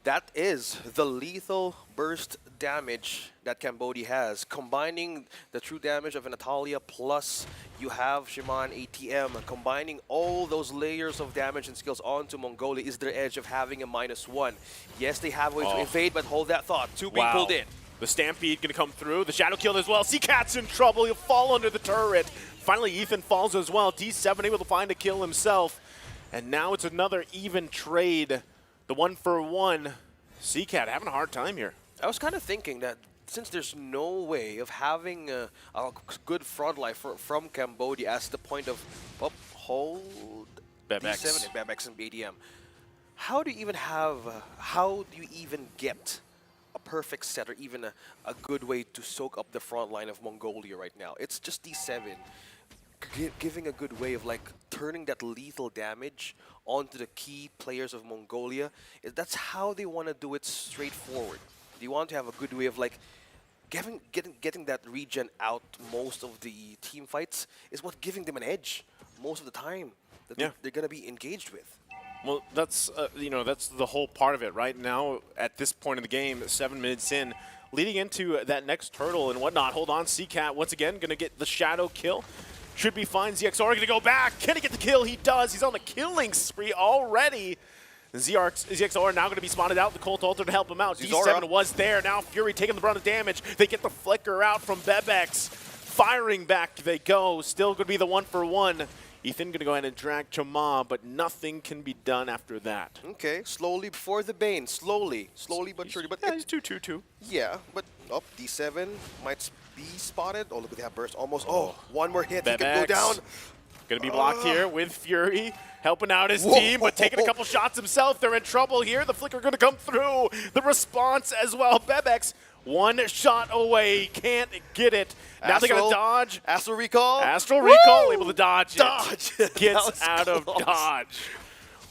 That is the lethal burst damage that Cambodia has. Combining the true damage of Natalia plus you have Shimon ATM. Combining all those layers of damage and skills onto Mongolia is their edge of having a -1. Yes, they have a way to evade, but hold that thought. 2 being pulled in. The Stampede going to come through. The Shadow Kill as well. Seacat's in trouble. He'll fall under the turret. Finally, Ethan falls as well. D7 able to find a kill himself. And now it's another even trade. The 1-for-1. Seacat having a hard time here. I was kind of thinking that since there's no way of having a good front line from Cambodia as the point of hold Bebex. D7 and Bebex and BDM, how do you even have, how do you even get a perfect set or even a good way to soak up the front line of Mongolia right now? It's just D7 giving a good way of like turning that lethal damage onto the key players of Mongolia. That's how they want to do it straightforward. They want to have a good way of like getting that regen out most of the team fights is what giving them an edge most of the time that they're going to be engaged with. Well, that's that's the whole part of it right now. At this point in the game, 7 minutes in, leading into that next Turtle and whatnot. Hold on, Seacat once again going to get the Shadow Kill. Should be fine. ZXR going to go back. Can he get the kill? He does. He's on the killing spree already. ZXR now going to be spotted out. The Colt Alter to help him out. D7 was there. Now Fury taking the brunt of damage. They get the Flicker out from Bebex. Firing back they go. Still going to be the 1-for-1. Ethan going to go ahead and drag Chama, but nothing can be done after that. Okay, slowly before the Bane. Slowly but surely. But yeah, he's 2-2-2. Yeah, but D7 might be spotted. Oh, look at that burst. Almost. Oh, one more hit. Bebex. He can go down. Going to be blocked here with Fury. Helping out his team, but taking a couple shots himself. They're in trouble here. The Flicker going to come through. The response as well. Bebex, one shot away. Can't get it. Now they got to dodge. Astral Recall. Astral Recall, able to dodge it. Dodge. Gets out of dodge.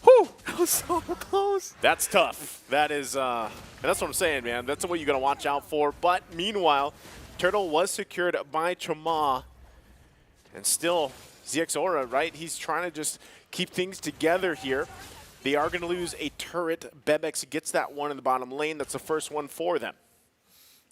Whew, that was so close. That's tough. That is, and that's what I'm saying, man. That's what you got to watch out for. But meanwhile, Turtle was secured by Chama. And still, ZX Aura, right? He's trying to just keep things together here. They are going to lose a turret. Bebex gets that one in the bottom lane. That's the first one for them.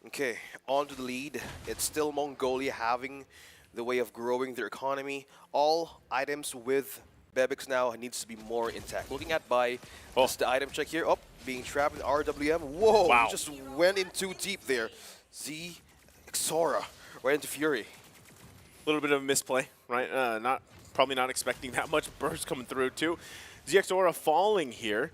Okay, on to the lead. It's still Mongolia having the way of growing their economy. All items with Bebex now needs to be more intact. Looking at by just the item check here. Oh, being trapped in RWM. Whoa, wow. You just went in too deep there. Xora right into Fury. A little bit of a misplay, right? Probably not expecting that much burst coming through too. ZX Aura falling here.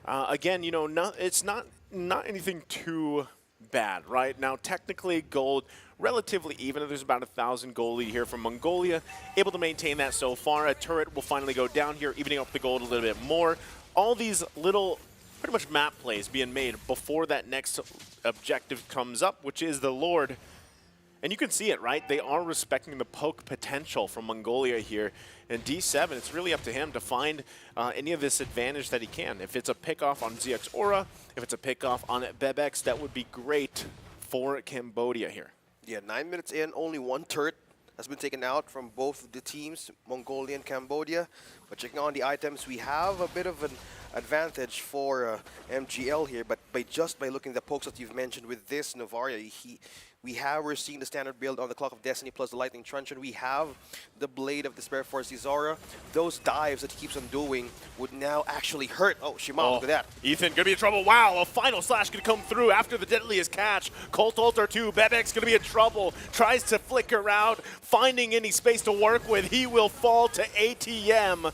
Again, it's not anything too bad, right? Now, technically, gold relatively even. There's about 1,000 gold lead here from Mongolia. Able to maintain that so far. A turret will finally go down here, evening up the gold a little bit more. All these little, pretty much map plays being made before that next objective comes up, which is the Lord. And you can see it, right? They are respecting the poke potential from Mongolia here. And D7, it's really up to him to find any of this advantage that he can. If it's a pick-off on ZX Aura, if it's a pick-off on Bebex, that would be great for Cambodia here. Yeah, 9 minutes in, only one turret has been taken out from both the teams, Mongolia and Cambodia. But checking on the items, we have a bit of an advantage for MGL here. But by looking at the pokes that you've mentioned with this Novaria, We're seeing the standard build on the Clock of Destiny plus the Lightning Truncheon. We have the Blade of Despair for Zizora. Those dives that he keeps on doing would now actually hurt. Oh, Shimao, look at that. Ethan gonna be in trouble. Wow, a final slash gonna come through after the deadliest catch. Colt Alter 2, Bebek's gonna be in trouble. Tries to flicker out, finding any space to work with. He will fall to ATM.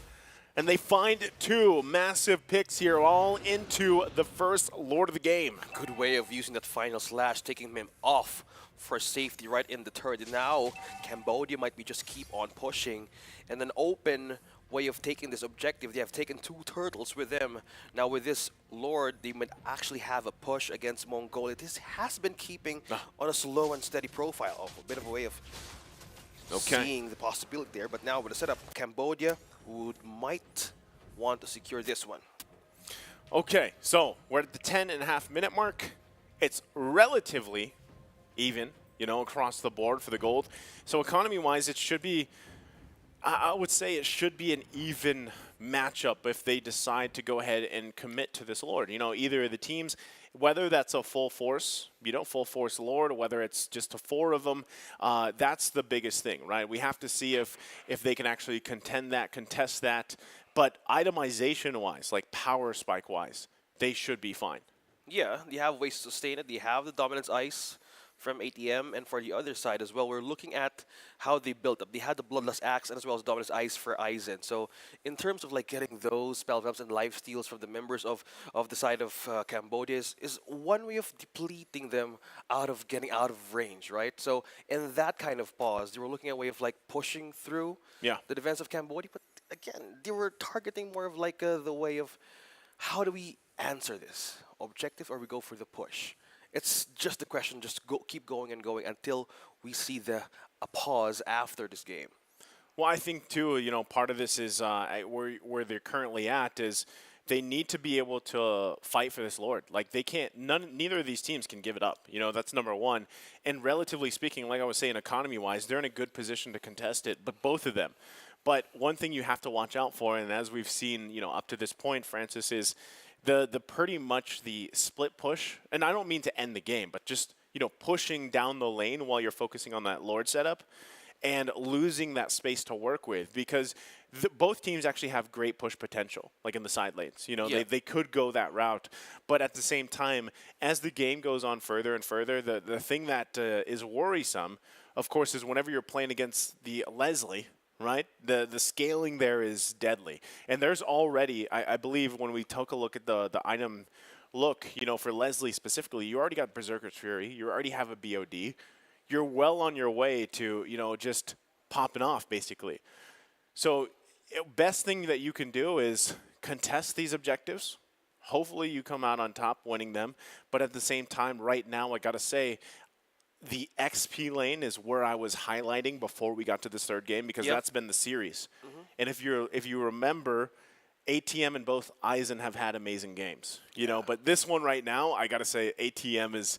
And they find 2 massive picks here, all into the first Lord of the game. Good way of using that final slash, taking him off for safety right in the turret. And now Cambodia might be just keep on pushing. And an open way of taking this objective. They have taken 2 turtles with them. Now with this Lord, they might actually have a push against Mongolia. This has been keeping on a slow and steady profile. A bit of a way of seeing the possibility there. But now with the setup, Cambodia might want to secure this one. Okay, so we're at the 10.5-minute mark. It's relatively even, you know, across the board for the gold. So economy-wise, it should be, I would say it should be an even matchup if they decide to go ahead and commit to this Lord. You know, either of the teams, whether that's a full force, you know, full force Lord, or whether it's just 4 of them, that's the biggest thing, right? We have to see if they can actually contest that. But itemization-wise, like power spike-wise, they should be fine. Yeah, they have ways to sustain it. They have the Dominance Ice from ATM, and for the other side as well, we're looking at how they built up. They had the Bloodlust Axe and as well as Dominance Ice for Aizen. So in terms of like getting those spell drops and life steals from the members of the side of Cambodia is one way of depleting them out of getting out of range, right? So in that kind of pause, they were looking at a way of like pushing through the defense of Cambodia, but again, they were targeting more of like the way of how do we answer this? Objective or we go for the push? It's just a question, just keep going and going until we see a pause after this game. Well, I think too, you know, part of this is where they're currently at is they need to be able to fight for this Lord. Like they can't, neither of these teams can give it up. You know, that's number one. And relatively speaking, like I was saying, economy-wise, they're in a good position to contest it, but both of them. But one thing you have to watch out for, and as we've seen, you know, up to this point, Francis, is the pretty much the split push, and I don't mean to end the game, but just, you know, pushing down the lane while you're focusing on that Lord setup and losing that space to work with, because both teams actually have great push potential, like in the side lanes. You know, they could go that route, but at the same time, as the game goes on further and further, the thing that is worrisome, of course, is whenever you're playing against the Leslie, right? The scaling there is deadly. And there's already, I believe, when we took a look at the item look, you know, for Leslie specifically, you already got Berserker's Fury. You already have a BOD. You're well on your way to, you know, just popping off, basically. So best thing that you can do is contest these objectives. Hopefully you come out on top winning them. But at the same time, right now, I got to say, the XP lane is where I was highlighting before we got to this third game, because that's been the series. And if you remember, ATM and both Aizen have had amazing games, you know. But this one right now, I gotta say, ATM's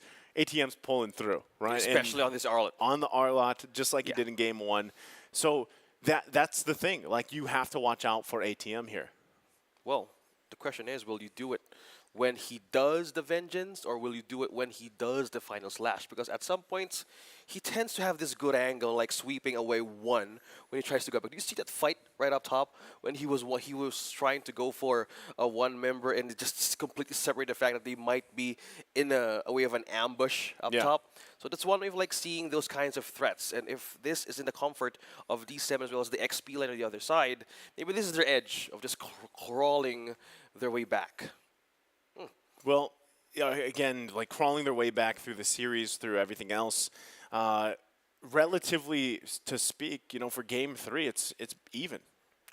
pulling through, right? Especially on this Arlot. On the Arlot, just like you did in game 1. So that's the thing. Like, you have to watch out for ATM here. Well, the question is, will you do it when he does the vengeance, or will you do it when he does the final slash? Because at some points, he tends to have this good angle, like sweeping away one when he tries to go back. Do you see that fight right up top when he was trying to go for a one member and it just completely separate the fact that they might be in a way of an ambush up top? So that's one way of like seeing those kinds of threats. And if this is in the comfort of D7 as well as the XP line on the other side, maybe this is their edge of just crawling their way back. Well, again, like crawling their way back through the series, through everything else, relatively to speak, you know, for game 3, it's even.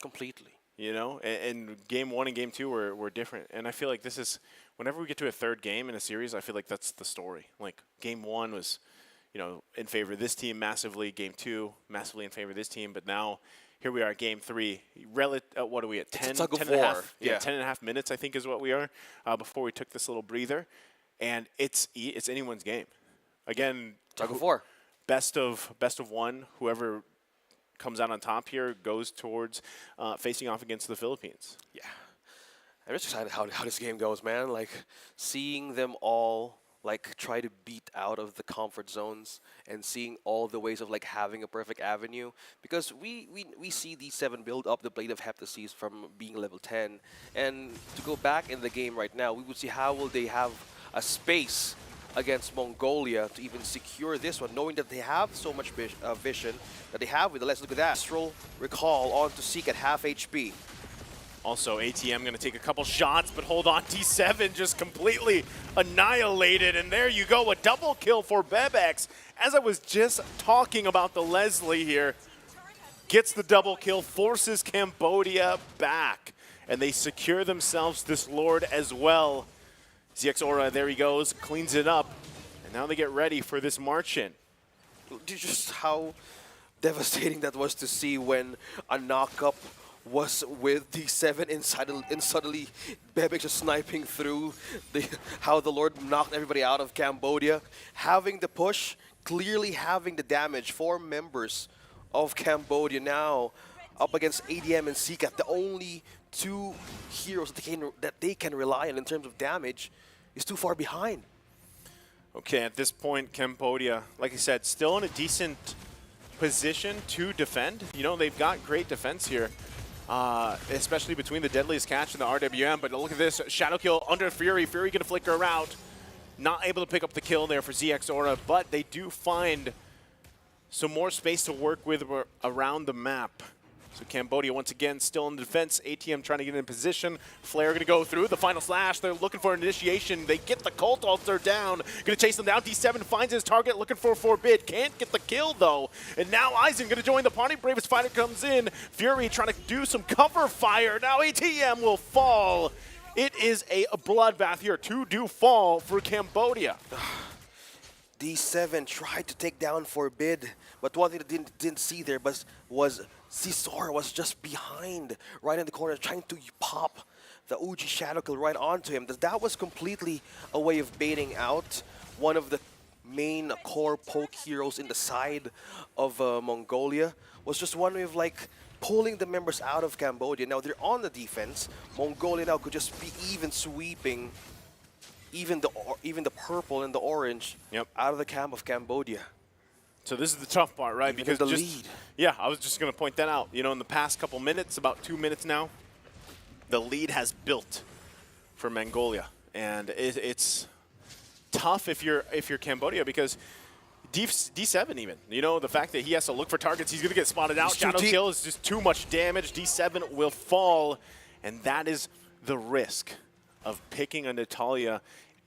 Completely. You know, and game 1 and game 2 were different. And I feel like this is, whenever we get to a third game in a series, I feel like that's the story. Like, game 1 was, you know, in favor of this team massively. Game 2, massively in favor of this team. But now, here we are at game 3. What are we at? 10 and a half? Yeah, 10 and a half minutes, I think, is what we are, before we took this little breather. And it's anyone's game. Again, tug of war. Best of one. Whoever comes out on top here goes towards facing off against the Philippines. Yeah. I'm just excited how this game goes, man. Like, seeing them all like try to beat out of the comfort zones and seeing all the ways of like having a perfect avenue, because we see these 7 build up the Blade of Heptases from being level 10, and to go back in the game right now, we would see how will they have a space against Mongolia to even secure this one, knowing that they have so much vision that they have with the Let's look at that. Astral Recall on to Seek at half HP. Also, ATM going to take a couple shots, but hold on, D7 just completely annihilated. And there you go, a double kill for Bebex. As I was just talking about the Leslie here, gets the double kill, forces Cambodia back. And they secure themselves this Lord as well. ZX Aura, there he goes, cleans it up. And now they get ready for this march-in. Just how devastating that was to see when a knock-up was with D7 inside, and suddenly Bebex just sniping through how the Lord knocked everybody out of Cambodia. Having the push, clearly having the damage. 4 members of Cambodia now up against ADM and Seacat, the only 2 heroes that they can rely on in terms of damage, is too far behind. Okay, at this point, Cambodia, like I said, still in a decent position to defend. You know, they've got great defense here. Especially between the Deadliest Catch and the RWM, but look at this, Shadow Kill under Fury. Fury gonna flicker her out. Not able to pick up the kill there for ZX Aura, but they do find some more space to work with around the map. So Cambodia once again still in defense. ATM trying to get in position. Flare gonna go through the final slash. They're looking for an initiation. They get the Cult Altar down. Gonna chase them down. D7 finds his target, looking for Forbid. Can't get the kill though. And now Eisen gonna join the party. Bravest Fighter comes in. Fury trying to do some cover fire. Now ATM will fall. It is a bloodbath here. 2 do fall for Cambodia. D7 tried to take down Forbid, but one thing that didn't see there was Caesar was just behind, right in the corner, trying to pop the Uji Shadow Kill right onto him. That was completely a way of baiting out one of the main core poke heroes in the side of Mongolia. Was just one way of like pulling the members out of Cambodia. Now they're on the defense. Mongolia now could just be even sweeping even the purple and the orange out of the camp of Cambodia. So this is the tough part, right? Even because the just, lead. Yeah, I was just going to point that out. You know, in the past couple minutes, about 2 minutes now, the lead has built for Mongolia, and it's tough if you're Cambodia, because D7 even. You know, the fact that he has to look for targets, he's going to get spotted out. Shadow Kill is just too much damage. D7 will fall, and that is the risk of picking a Natalia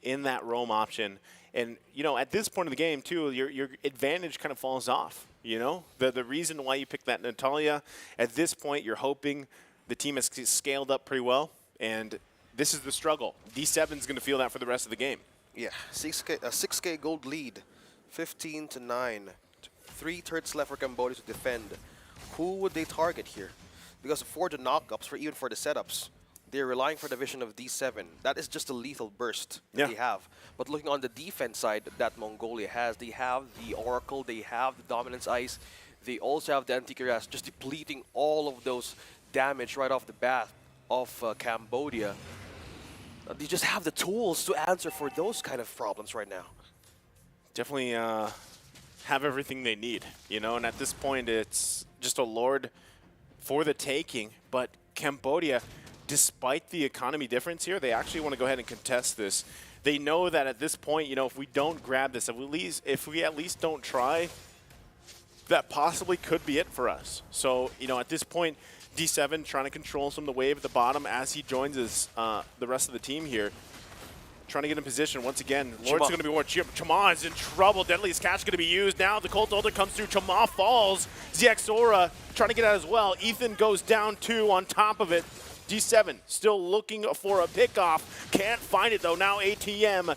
in that roam option. And, you know, at this point of the game, too, your advantage kind of falls off, you know? The reason why you picked that Natalia, at this point, you're hoping the team has scaled up pretty well, and this is the struggle. D7's going to feel that for the rest of the game. Yeah, 6K gold lead, 15-9. 3 turrets left for Cambodia to defend. Who would they target here? Because for the knockups, even for the setups, they're relying for the vision of D7. That is just a lethal burst that they have. But looking on the defense side that Mongolia has, they have the Oracle, they have the Dominance Ice, they also have the Antikyras, just depleting all of those damage right off the bat of Cambodia. They just have the tools to answer for those kind of problems right now. Definitely have everything they need, you know, and at this point it's just a Lord for the taking, but Cambodia, despite the economy difference here, they actually want to go ahead and contest this. They know that at this point, you know, if we don't grab this, if we at least don't try, that possibly could be it for us. So, you know, at this point, D7 trying to control some of the wave at the bottom as he joins his, the rest of the team here. Trying to get in position once again. Lord's going to be more. Chama is in trouble. Deadliest Catch going to be used. Now the Cult Altar comes through. Chama falls. ZX Aura trying to get out as well. Ethan goes down 2 on top of it. D7 still looking for a pickoff. Can't find it though. Now ATM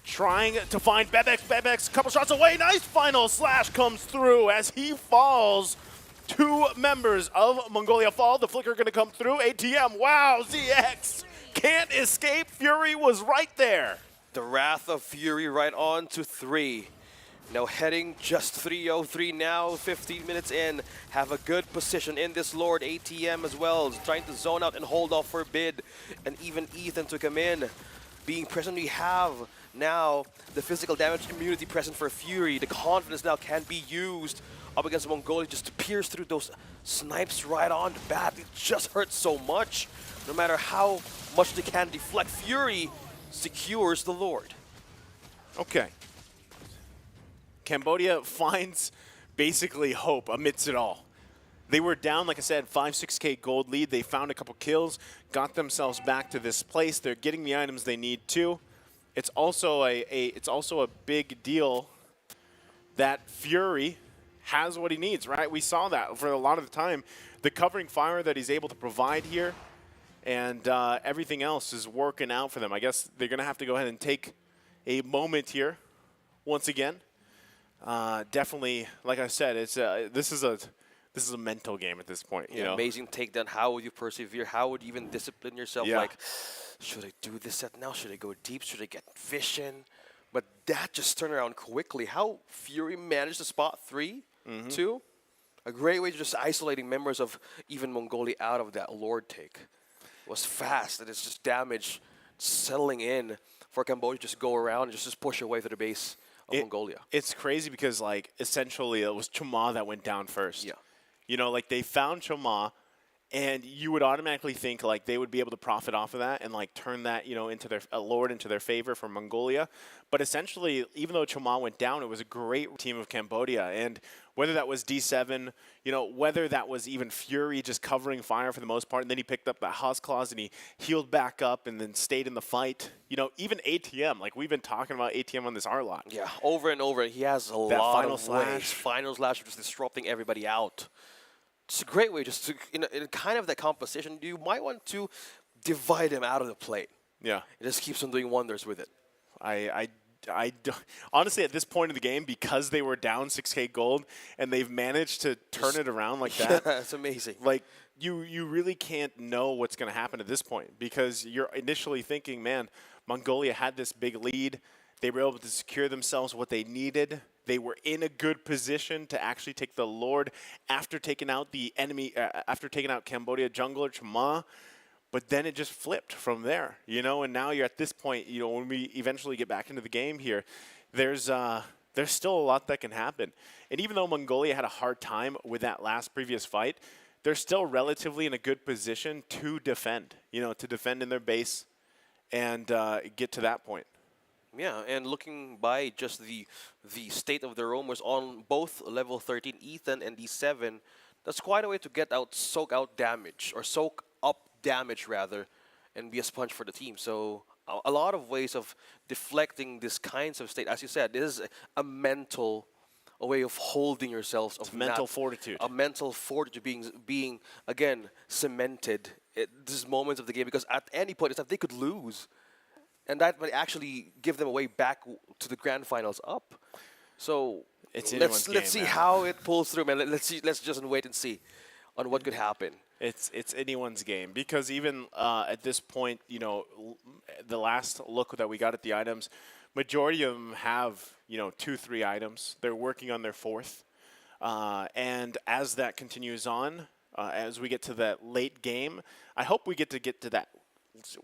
trying to find Bebex. Bebex, couple shots away. Nice final slash comes through as he falls. 2 members of Mongolia fall. The flicker going to come through. ATM, wow, ZX can't escape. Fury was right there. The Wrath of Fury right on to 3. Now heading just 3-0-3 now, 15 minutes in. Have a good position in this Lord. ATM as well, trying to zone out and hold off Forbid. And even Ethan to come in. Being present, we have Now, the physical damage immunity present for Fury, the confidence now can be used up against Mongolia just to pierce through those snipes right on the bat. It just hurts so much. No matter how much they can deflect, Fury secures the Lord. Okay. Cambodia finds basically hope amidst it all. They were down, like I said, 5-6K gold lead. They found a couple kills, got themselves back to this place. They're getting the items they need too. It's also a big deal that Fury has what he needs, right? We saw that for a lot of the time. The covering fire that he's able to provide here and everything else is working out for them. I guess they're going to have to go ahead and take a moment here once again. Definitely, like I said, it's this is a mental game at this point. You know? Amazing takedown. How would you persevere? How would you even discipline yourself? Yeah. Like, should I do this set now? Should I go deep? Should I get vision? But that just turned around quickly. How Fury managed to spot 3, 2. A great way to just isolating members of even Mongolia out of that Lord take. It was fast, and it's just damage settling in for Cambodia to just go around and just push away to the base of Mongolia. It's crazy because, like, essentially it was Choma that went down first. Yeah. You know, like, they found Choma, and you would automatically think, like, they would be able to profit off of that and, like, turn that, you know, into their Lord into their favor for Mongolia. But essentially, even though Choma went down, it was a great team of Cambodia. And whether that was D7, you know, whether that was even Fury just covering fire for the most part, and then he picked up that Haas Claws and he healed back up and then stayed in the fight. You know, even ATM, like, we've been talking about ATM on this R lot. Yeah, over and over. He has a That lot final of slash. ways. Final slash, just disrupting everybody out. It's a great way just to, in kind of that composition, you might want to divide him out of the plate. Yeah. It just keeps on doing wonders with it. Honestly, at this point of the game, because they were down 6K gold and they've managed to turn it around like that. It's amazing. Like, you really can't know what's going to happen at this point because you're initially thinking, man, Mongolia had this big lead. They were able to secure themselves what they needed. They were in a good position to actually take the Lord after taking out the enemy, after taking out Cambodia jungler Chama. But then it just flipped from there, you know. And now you're at this point, you know, when we eventually get back into the game here, there's still a lot that can happen. And even though Mongolia had a hard time with that last previous fight, they're still relatively in a good position to defend, you know, to defend in their base and get to that point. Yeah, and looking by just the state of the roam was on both level 13 Ethan and D7. That's quite a way to get out, soak out damage, or soak up damage rather, and be a sponge for the team. So a lot of ways of deflecting this kinds of state. As you said, this is a mental way of holding yourselves. Of mental fortitude. A mental fortitude being again cemented at these moments of the game, because at any point in time they could lose. And that might actually give them a way back to the grand finals up. So let's see how it pulls through, man. Let's just wait and see on what could happen. It's anyone's game because even at this point, you know, the last look that we got at the items, majority of them have, you know, 2-3 items. They're working on their 4th, and as that continues on, as we get to that late game, I hope we get to that.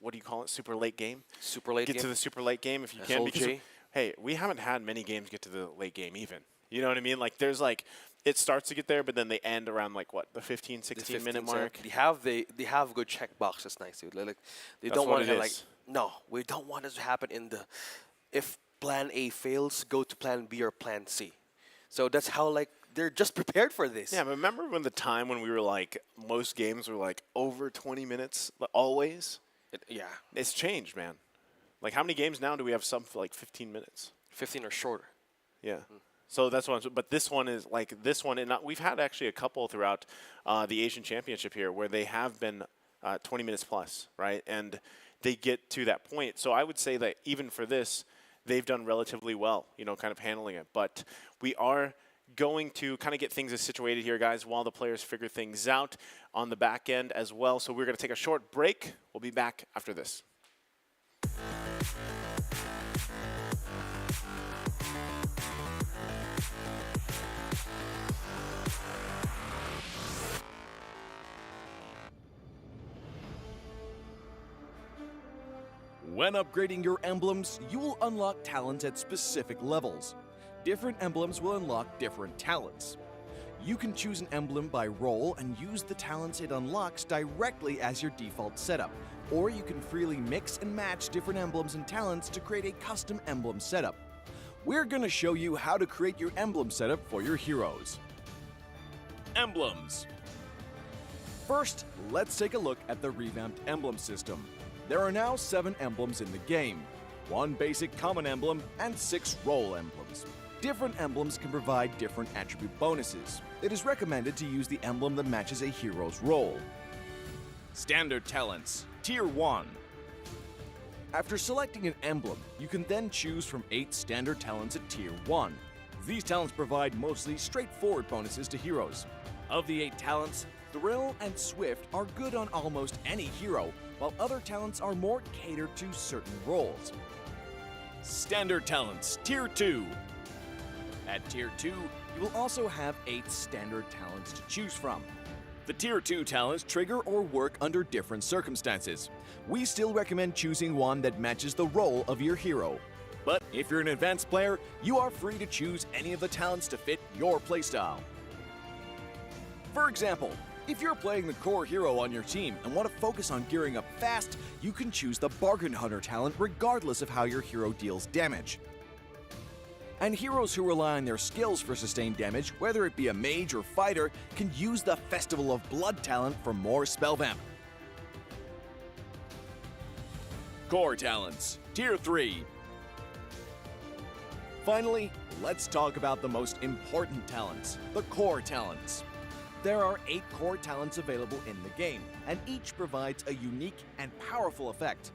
What do you call it? Super late game? Super late game? Get to the super late game if you can. Because, hey, we haven't had many games get to the late game even. You know what I mean? Like, there's like, it starts to get there, but then they end around like, what, the 15, 16 minute mark? They have good check boxes, nice, dude. Like, they don't want to, like, no, we don't want this to happen in the, if plan A fails, go to plan B or plan C. So that's how, like, they're just prepared for this. Yeah, but remember when the time when we were like, most games were like over 20 minutes, always? Yeah. It's changed, man. Like, how many games now do we have some for like 15 minutes? 15 or shorter. Yeah. So that's one. But this one is like this one, and we've had actually a couple throughout the Asian Championship here where they have been 20 minutes plus, right? And they get to that point. So I would say that even for this, they've done relatively well, you know, kind of handling it. But we are going to kind of get things situated here, guys, while the players figure things out on the back end as well. So we're going to take a short break. We'll be back after this. When upgrading your emblems, you will unlock talents at specific levels. Different emblems will unlock different talents. You can choose an emblem by role and use the talents it unlocks directly as your default setup, or you can freely mix and match different emblems and talents to create a custom emblem setup. We're going to show you how to create your emblem setup for your heroes. Emblems. First, let's take a look at the revamped emblem system. There are now 7 emblems in the game, 1 basic common emblem and 6 role emblems. Different emblems can provide different attribute bonuses. It is recommended to use the emblem that matches a hero's role. Standard talents, Tier 1. After selecting an emblem, you can then choose from 8 standard talents at Tier 1. These talents provide mostly straightforward bonuses to heroes. Of the 8 talents, Thrill and Swift are good on almost any hero, while other talents are more catered to certain roles. Standard talents, Tier 2. At Tier 2, you will also have 8 standard talents to choose from. The Tier 2 talents trigger or work under different circumstances. We still recommend choosing one that matches the role of your hero. But if you're an advanced player, you are free to choose any of the talents to fit your playstyle. For example, if you're playing the core hero on your team and want to focus on gearing up fast, you can choose the Bargain Hunter talent regardless of how your hero deals damage. And heroes who rely on their skills for sustained damage, whether it be a mage or fighter, can use the Festival of Blood talent for more spell vamp. Core talents, Tier 3. Finally, let's talk about the most important talents, the core talents. There are 8 core talents available in the game, and each provides a unique and powerful effect.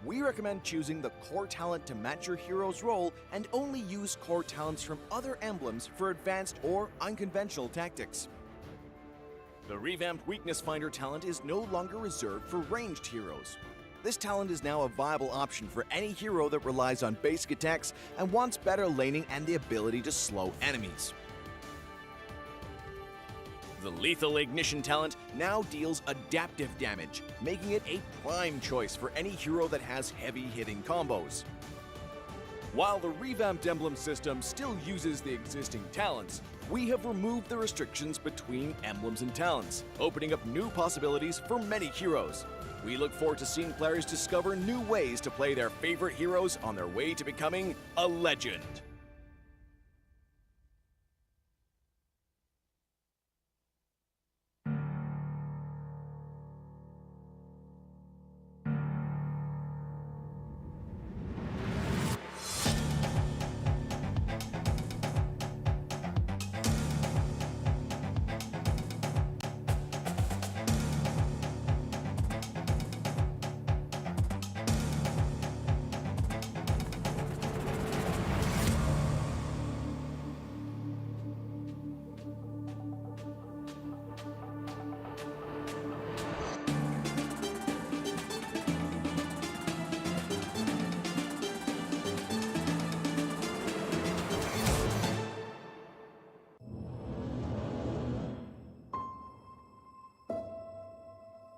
We recommend choosing the core talent to match your hero's role and only use core talents from other emblems for advanced or unconventional tactics. The revamped Weakness Finder talent is no longer reserved for ranged heroes. This talent is now a viable option for any hero that relies on basic attacks and wants better laning and the ability to slow enemies. The Lethal Ignition talent now deals adaptive damage, making it a prime choice for any hero that has heavy-hitting combos. While the revamped emblem system still uses the existing talents, we have removed the restrictions between emblems and talents, opening up new possibilities for many heroes. We look forward to seeing players discover new ways to play their favorite heroes on their way to becoming a legend.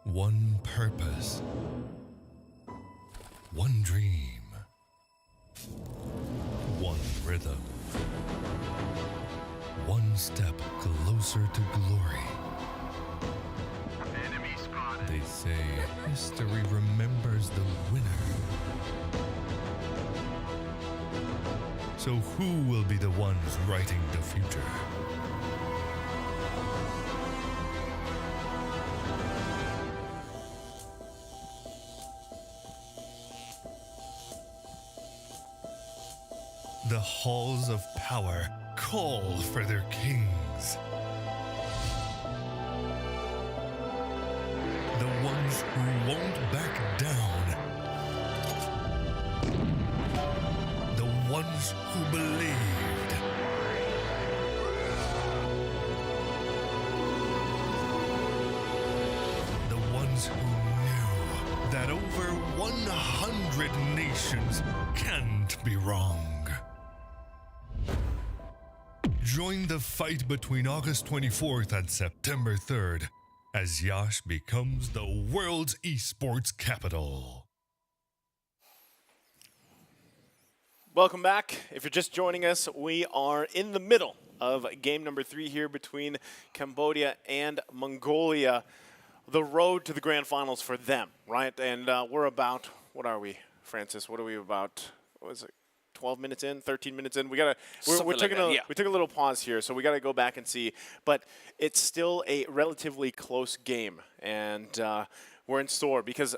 One purpose, one dream, one rhythm, one step closer to glory. Enemy spotted. They say history remembers the winner. So who will be the ones writing the future? The halls of power call for their kings. The ones who won't back down. The ones who believed. The ones who knew that over 100 nations can't be wrong. Join the fight between August 24th and September 3rd as Yash becomes the world's esports capital. Welcome back. If you're just joining us, we are in the middle of game number 3 here between Cambodia and Mongolia. The road to the grand finals for them, right? And we're about, what are we, Francis? What are we about? What is it? 12 minutes in, 13 minutes in. We took a little pause here, so we got to go back and see. But it's still a relatively close game, and we're in store because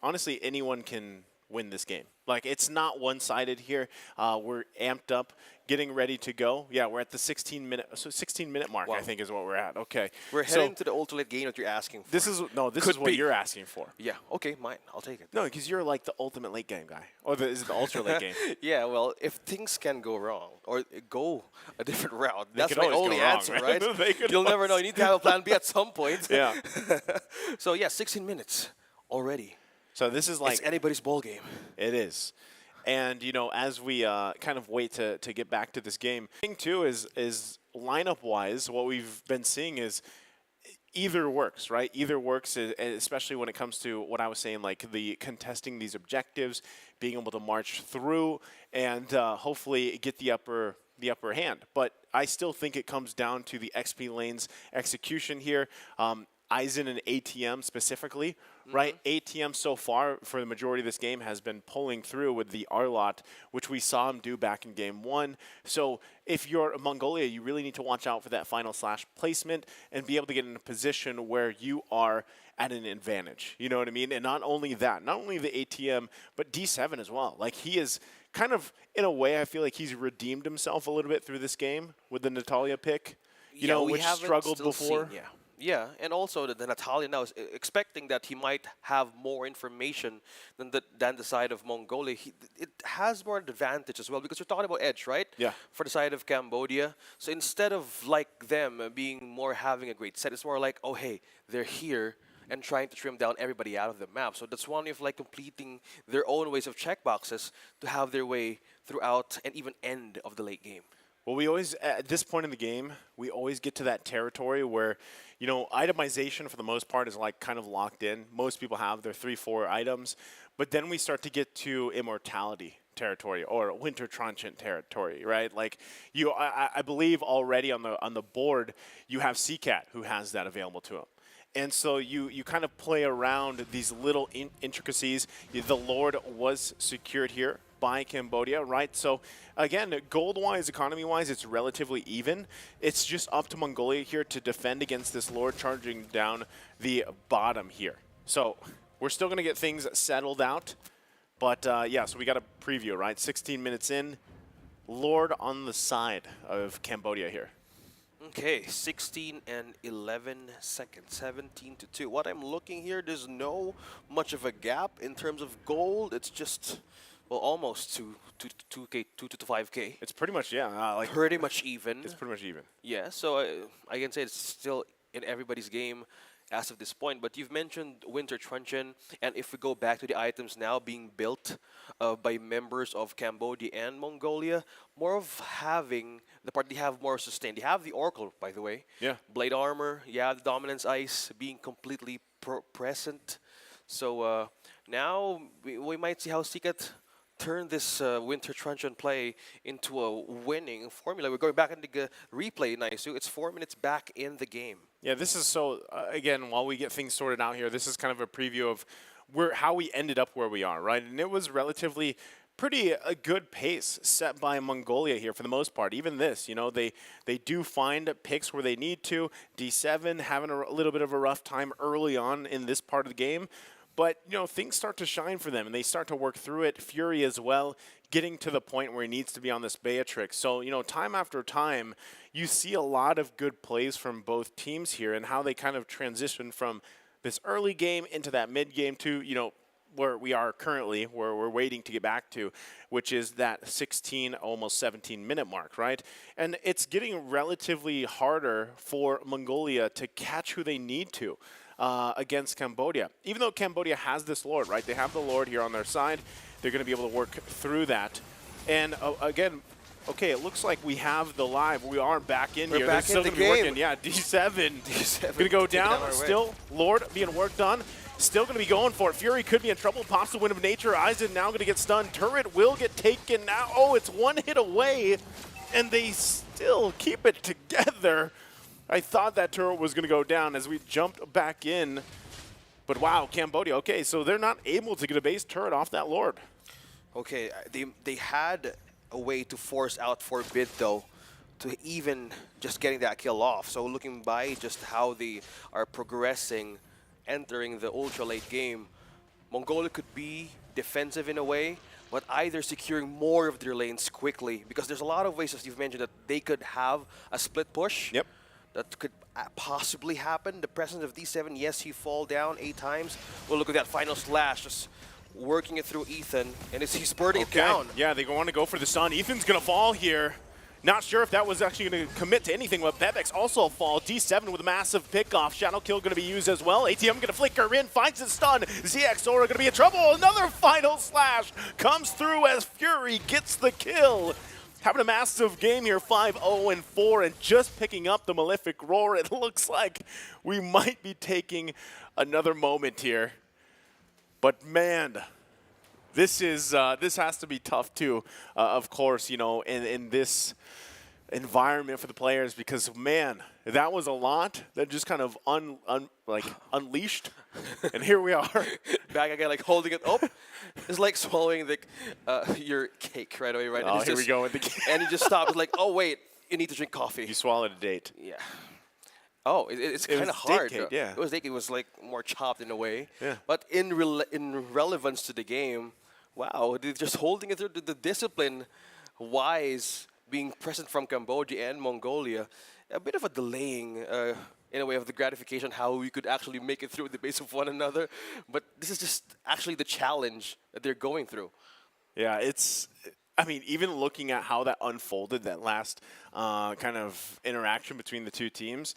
honestly, anyone can win this game. Like, it's not one-sided here. We're amped up, getting ready to go. Yeah, we're at the 16-minute mark, I think is what we're at. Okay. We're heading to the ultimate game that you're asking for. This is what you're asking for. Yeah, okay, mine. I'll take it. No, because you're like the ultimate late game guy. Or is it the ultra late game? Yeah, well, if things can go wrong or go a different route, They that's could my always only go wrong, answer, right? right? You'll never know. You need to have a plan B at some point. Yeah. So, yeah, 16 minutes already. So this is like It's anybody's ball game. It is. And, you know, as we kind of wait to get back to this game, the thing, too, is lineup-wise, what we've been seeing is either works, right? Either works, especially when it comes to what I was saying, like the contesting these objectives, being able to march through, and hopefully get the upper hand. But I still think it comes down to the XP lane's execution here. Aizen and ATM specifically, right? ATM so far for the majority of this game has been pulling through with the R-Lot, which we saw him do back in game 1. So if you're Mongolia, you really need to watch out for that final slash placement and be able to get in a position where you are at an advantage. You know what I mean? And not only that, not only the ATM, but D7 as well. Like, he is kind of, in a way, I feel like he's redeemed himself a little bit through this game with the Natalia pick, you know, which struggled before. Yeah, and also the Natalia now is expecting that he might have more information than the side of Mongolia. It has more advantage as well because you're talking about edge, right? Yeah. For the side of Cambodia. So instead of like them being more having a great set, it's more like, oh, hey, they're here and trying to trim down everybody out of the map. So that's one way of like completing their own ways of checkboxes to have their way throughout and even end of the late game. Well, we always, at this point in the game, we always get to that territory where, you know, itemization for the most part is like kind of locked in. Most people have their 3-4 items, but then we start to get to immortality territory or winter transient territory, right? Like, I believe already on the board you have CCAT who has that available to him. And so you kind of play around these little intricacies. The Lord was secured here by Cambodia, right? So again, gold-wise, economy-wise, it's relatively even. It's just up to Mongolia here to defend against this Lord charging down the bottom here. So we're still going to get things settled out. But yeah, so we got a preview, right? 16 minutes in. Lord on the side of Cambodia here. Okay, 16 and 11 seconds, 17-2. What I'm looking here, there's no much of a gap in terms of gold. It's just, well, almost to 5K. It's pretty much, yeah. Like pretty much even. It's pretty much even. Yeah, so I can say it's still in everybody's game as of this point. But you've mentioned Winter Truncheon, and if we go back to the items now being built by members of Cambodia and Mongolia, more of having the part they have more sustained. They have the Oracle, by the way. Yeah. Blade armor, yeah, the Dominance Ice being completely present. So now we might see how Seacat turn this Winter Truncheon play into a winning formula. We're going back into the replay, Naisu. It's 4 minutes back in the game. Yeah, this is so, again, while we get things sorted out here, this is kind of a preview of how we ended up where we are, right? And it was relatively pretty a good pace set by Mongolia here for the most part. Even this, you know, they do find picks where they need to. D7 having a little bit of a rough time early on in this part of the game. But, you know, things start to shine for them, and they start to work through it. Fury as well, getting to the point where he needs to be on this Beatrix. So, you know, time after time, you see a lot of good plays from both teams here and how they kind of transition from this early game into that mid game to, you know, where we are currently, where we're waiting to get back to, which is that 16, almost 17-minute mark, right? And it's getting relatively harder for Mongolia to catch who they need to. Against Cambodia. Even though Cambodia has this Lord, right? They have the Lord here on their side. They're going to be able to work through that. And again, okay, it looks like we have the live. We are back in here. Back They're still in the going to be game. working. Yeah, D7. Going to go down. Still, Lord being worked on. still going to be going for it. Fury could be in trouble. Pops the Wind of Nature. Aizen now going to get stunned. Turret will get taken now. Oh, it's one hit away, and they still keep it together. I thought that turret was going to go down as we jumped back in. But wow, Cambodia. Okay, so they're not able to get a base turret off that Lord. Okay, they had a way to force out Forbid, though, to even just getting that kill off. So looking by just how they are progressing, entering the ultra late game, Mongolia could be defensive in a way, but either securing more of their lanes quickly, because there's a lot of ways, as you've mentioned, that they could have a split push. Yep. That could possibly happen. The presence of D7, yes, he fall down 8 times. Well, look at that final slash, just working it through Ethan, and he's burning it down. Yeah, they want to go for the stun. Ethan's going to fall here. Not sure if that was actually going to commit to anything, but Bebex also fall. D7 with a massive pickoff. Shadow Kill going to be used as well. ATM going to flicker in, finds his stun. ZX Aura going to be in trouble. Another final slash comes through as Fury gets the kill. Having a massive game here, 5-0-4, and just picking up the Malefic Roar. It looks like we might be taking another moment here. But man, this has to be tough too, of course, you know, in this environment for the players, because man, that was a lot that just kind of unleashed, and here we are. Back again, like holding it up. It's like swallowing your cake right away, right? Oh, here we go with the cake. And you just stop. It's like, oh wait, you need to drink coffee. You swallowed a date. Yeah. Oh, it's kind of hard. Cake, yeah. It was like more chopped in a way. Yeah. But in relevance to the game, wow, they're just holding it through the discipline wise, being present from Cambodia and Mongolia, a bit of a delaying in a way of the gratification, how we could actually make it through the base of one another. But this is just actually the challenge that they're going through. Yeah, I mean, even looking at how that unfolded, that last kind of interaction between the two teams,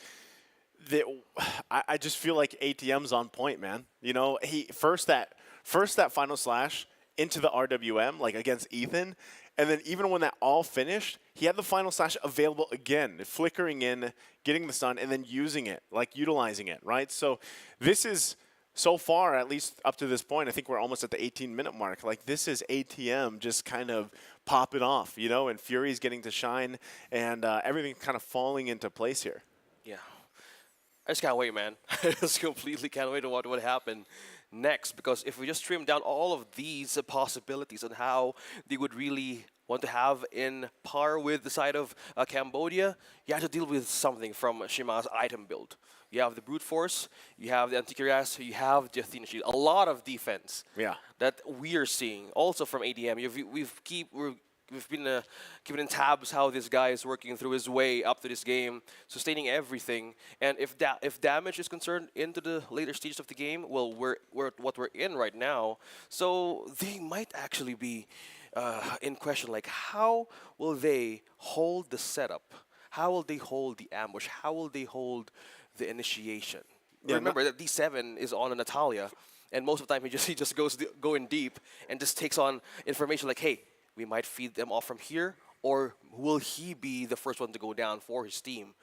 I just feel like ATM's on point, man. You know, he first that final slash into the RWM, like against Ethan, and then even when that all finished, he had the final slash available again, flickering in, getting the stun, and then using it, like utilizing it, right? So this is, so far, at least up to this point, I think we're almost at the 18-minute mark. Like, this is ATM just kind of popping off, you know, and Fury's getting to shine, and everything kind of falling into place here. Yeah. I just can't wait, man. I just completely can't wait to watch what happened next, because if we just trim down all of these possibilities on how they would really want to have in par with the side of Cambodia, you have to deal with something from Shima's item build. You have the Brute Force, you have the Anti-Cuirass, you have the Athena Shield. A lot of defense that we are seeing. Also from ADM, we've been keeping in tabs how this guy is working through his way up to this game, sustaining everything. And if damage is concerned into the later stages of the game, well, we're what we're in right now. So they might actually be in question, like how will they hold the setup? How will they hold the ambush? How will they hold the initiation? Yeah, remember that D7 is on a Natalia, and most of the time he just goes going deep and just takes on information like, hey, we might feed them off from here, or will he be the first one to go down for his team?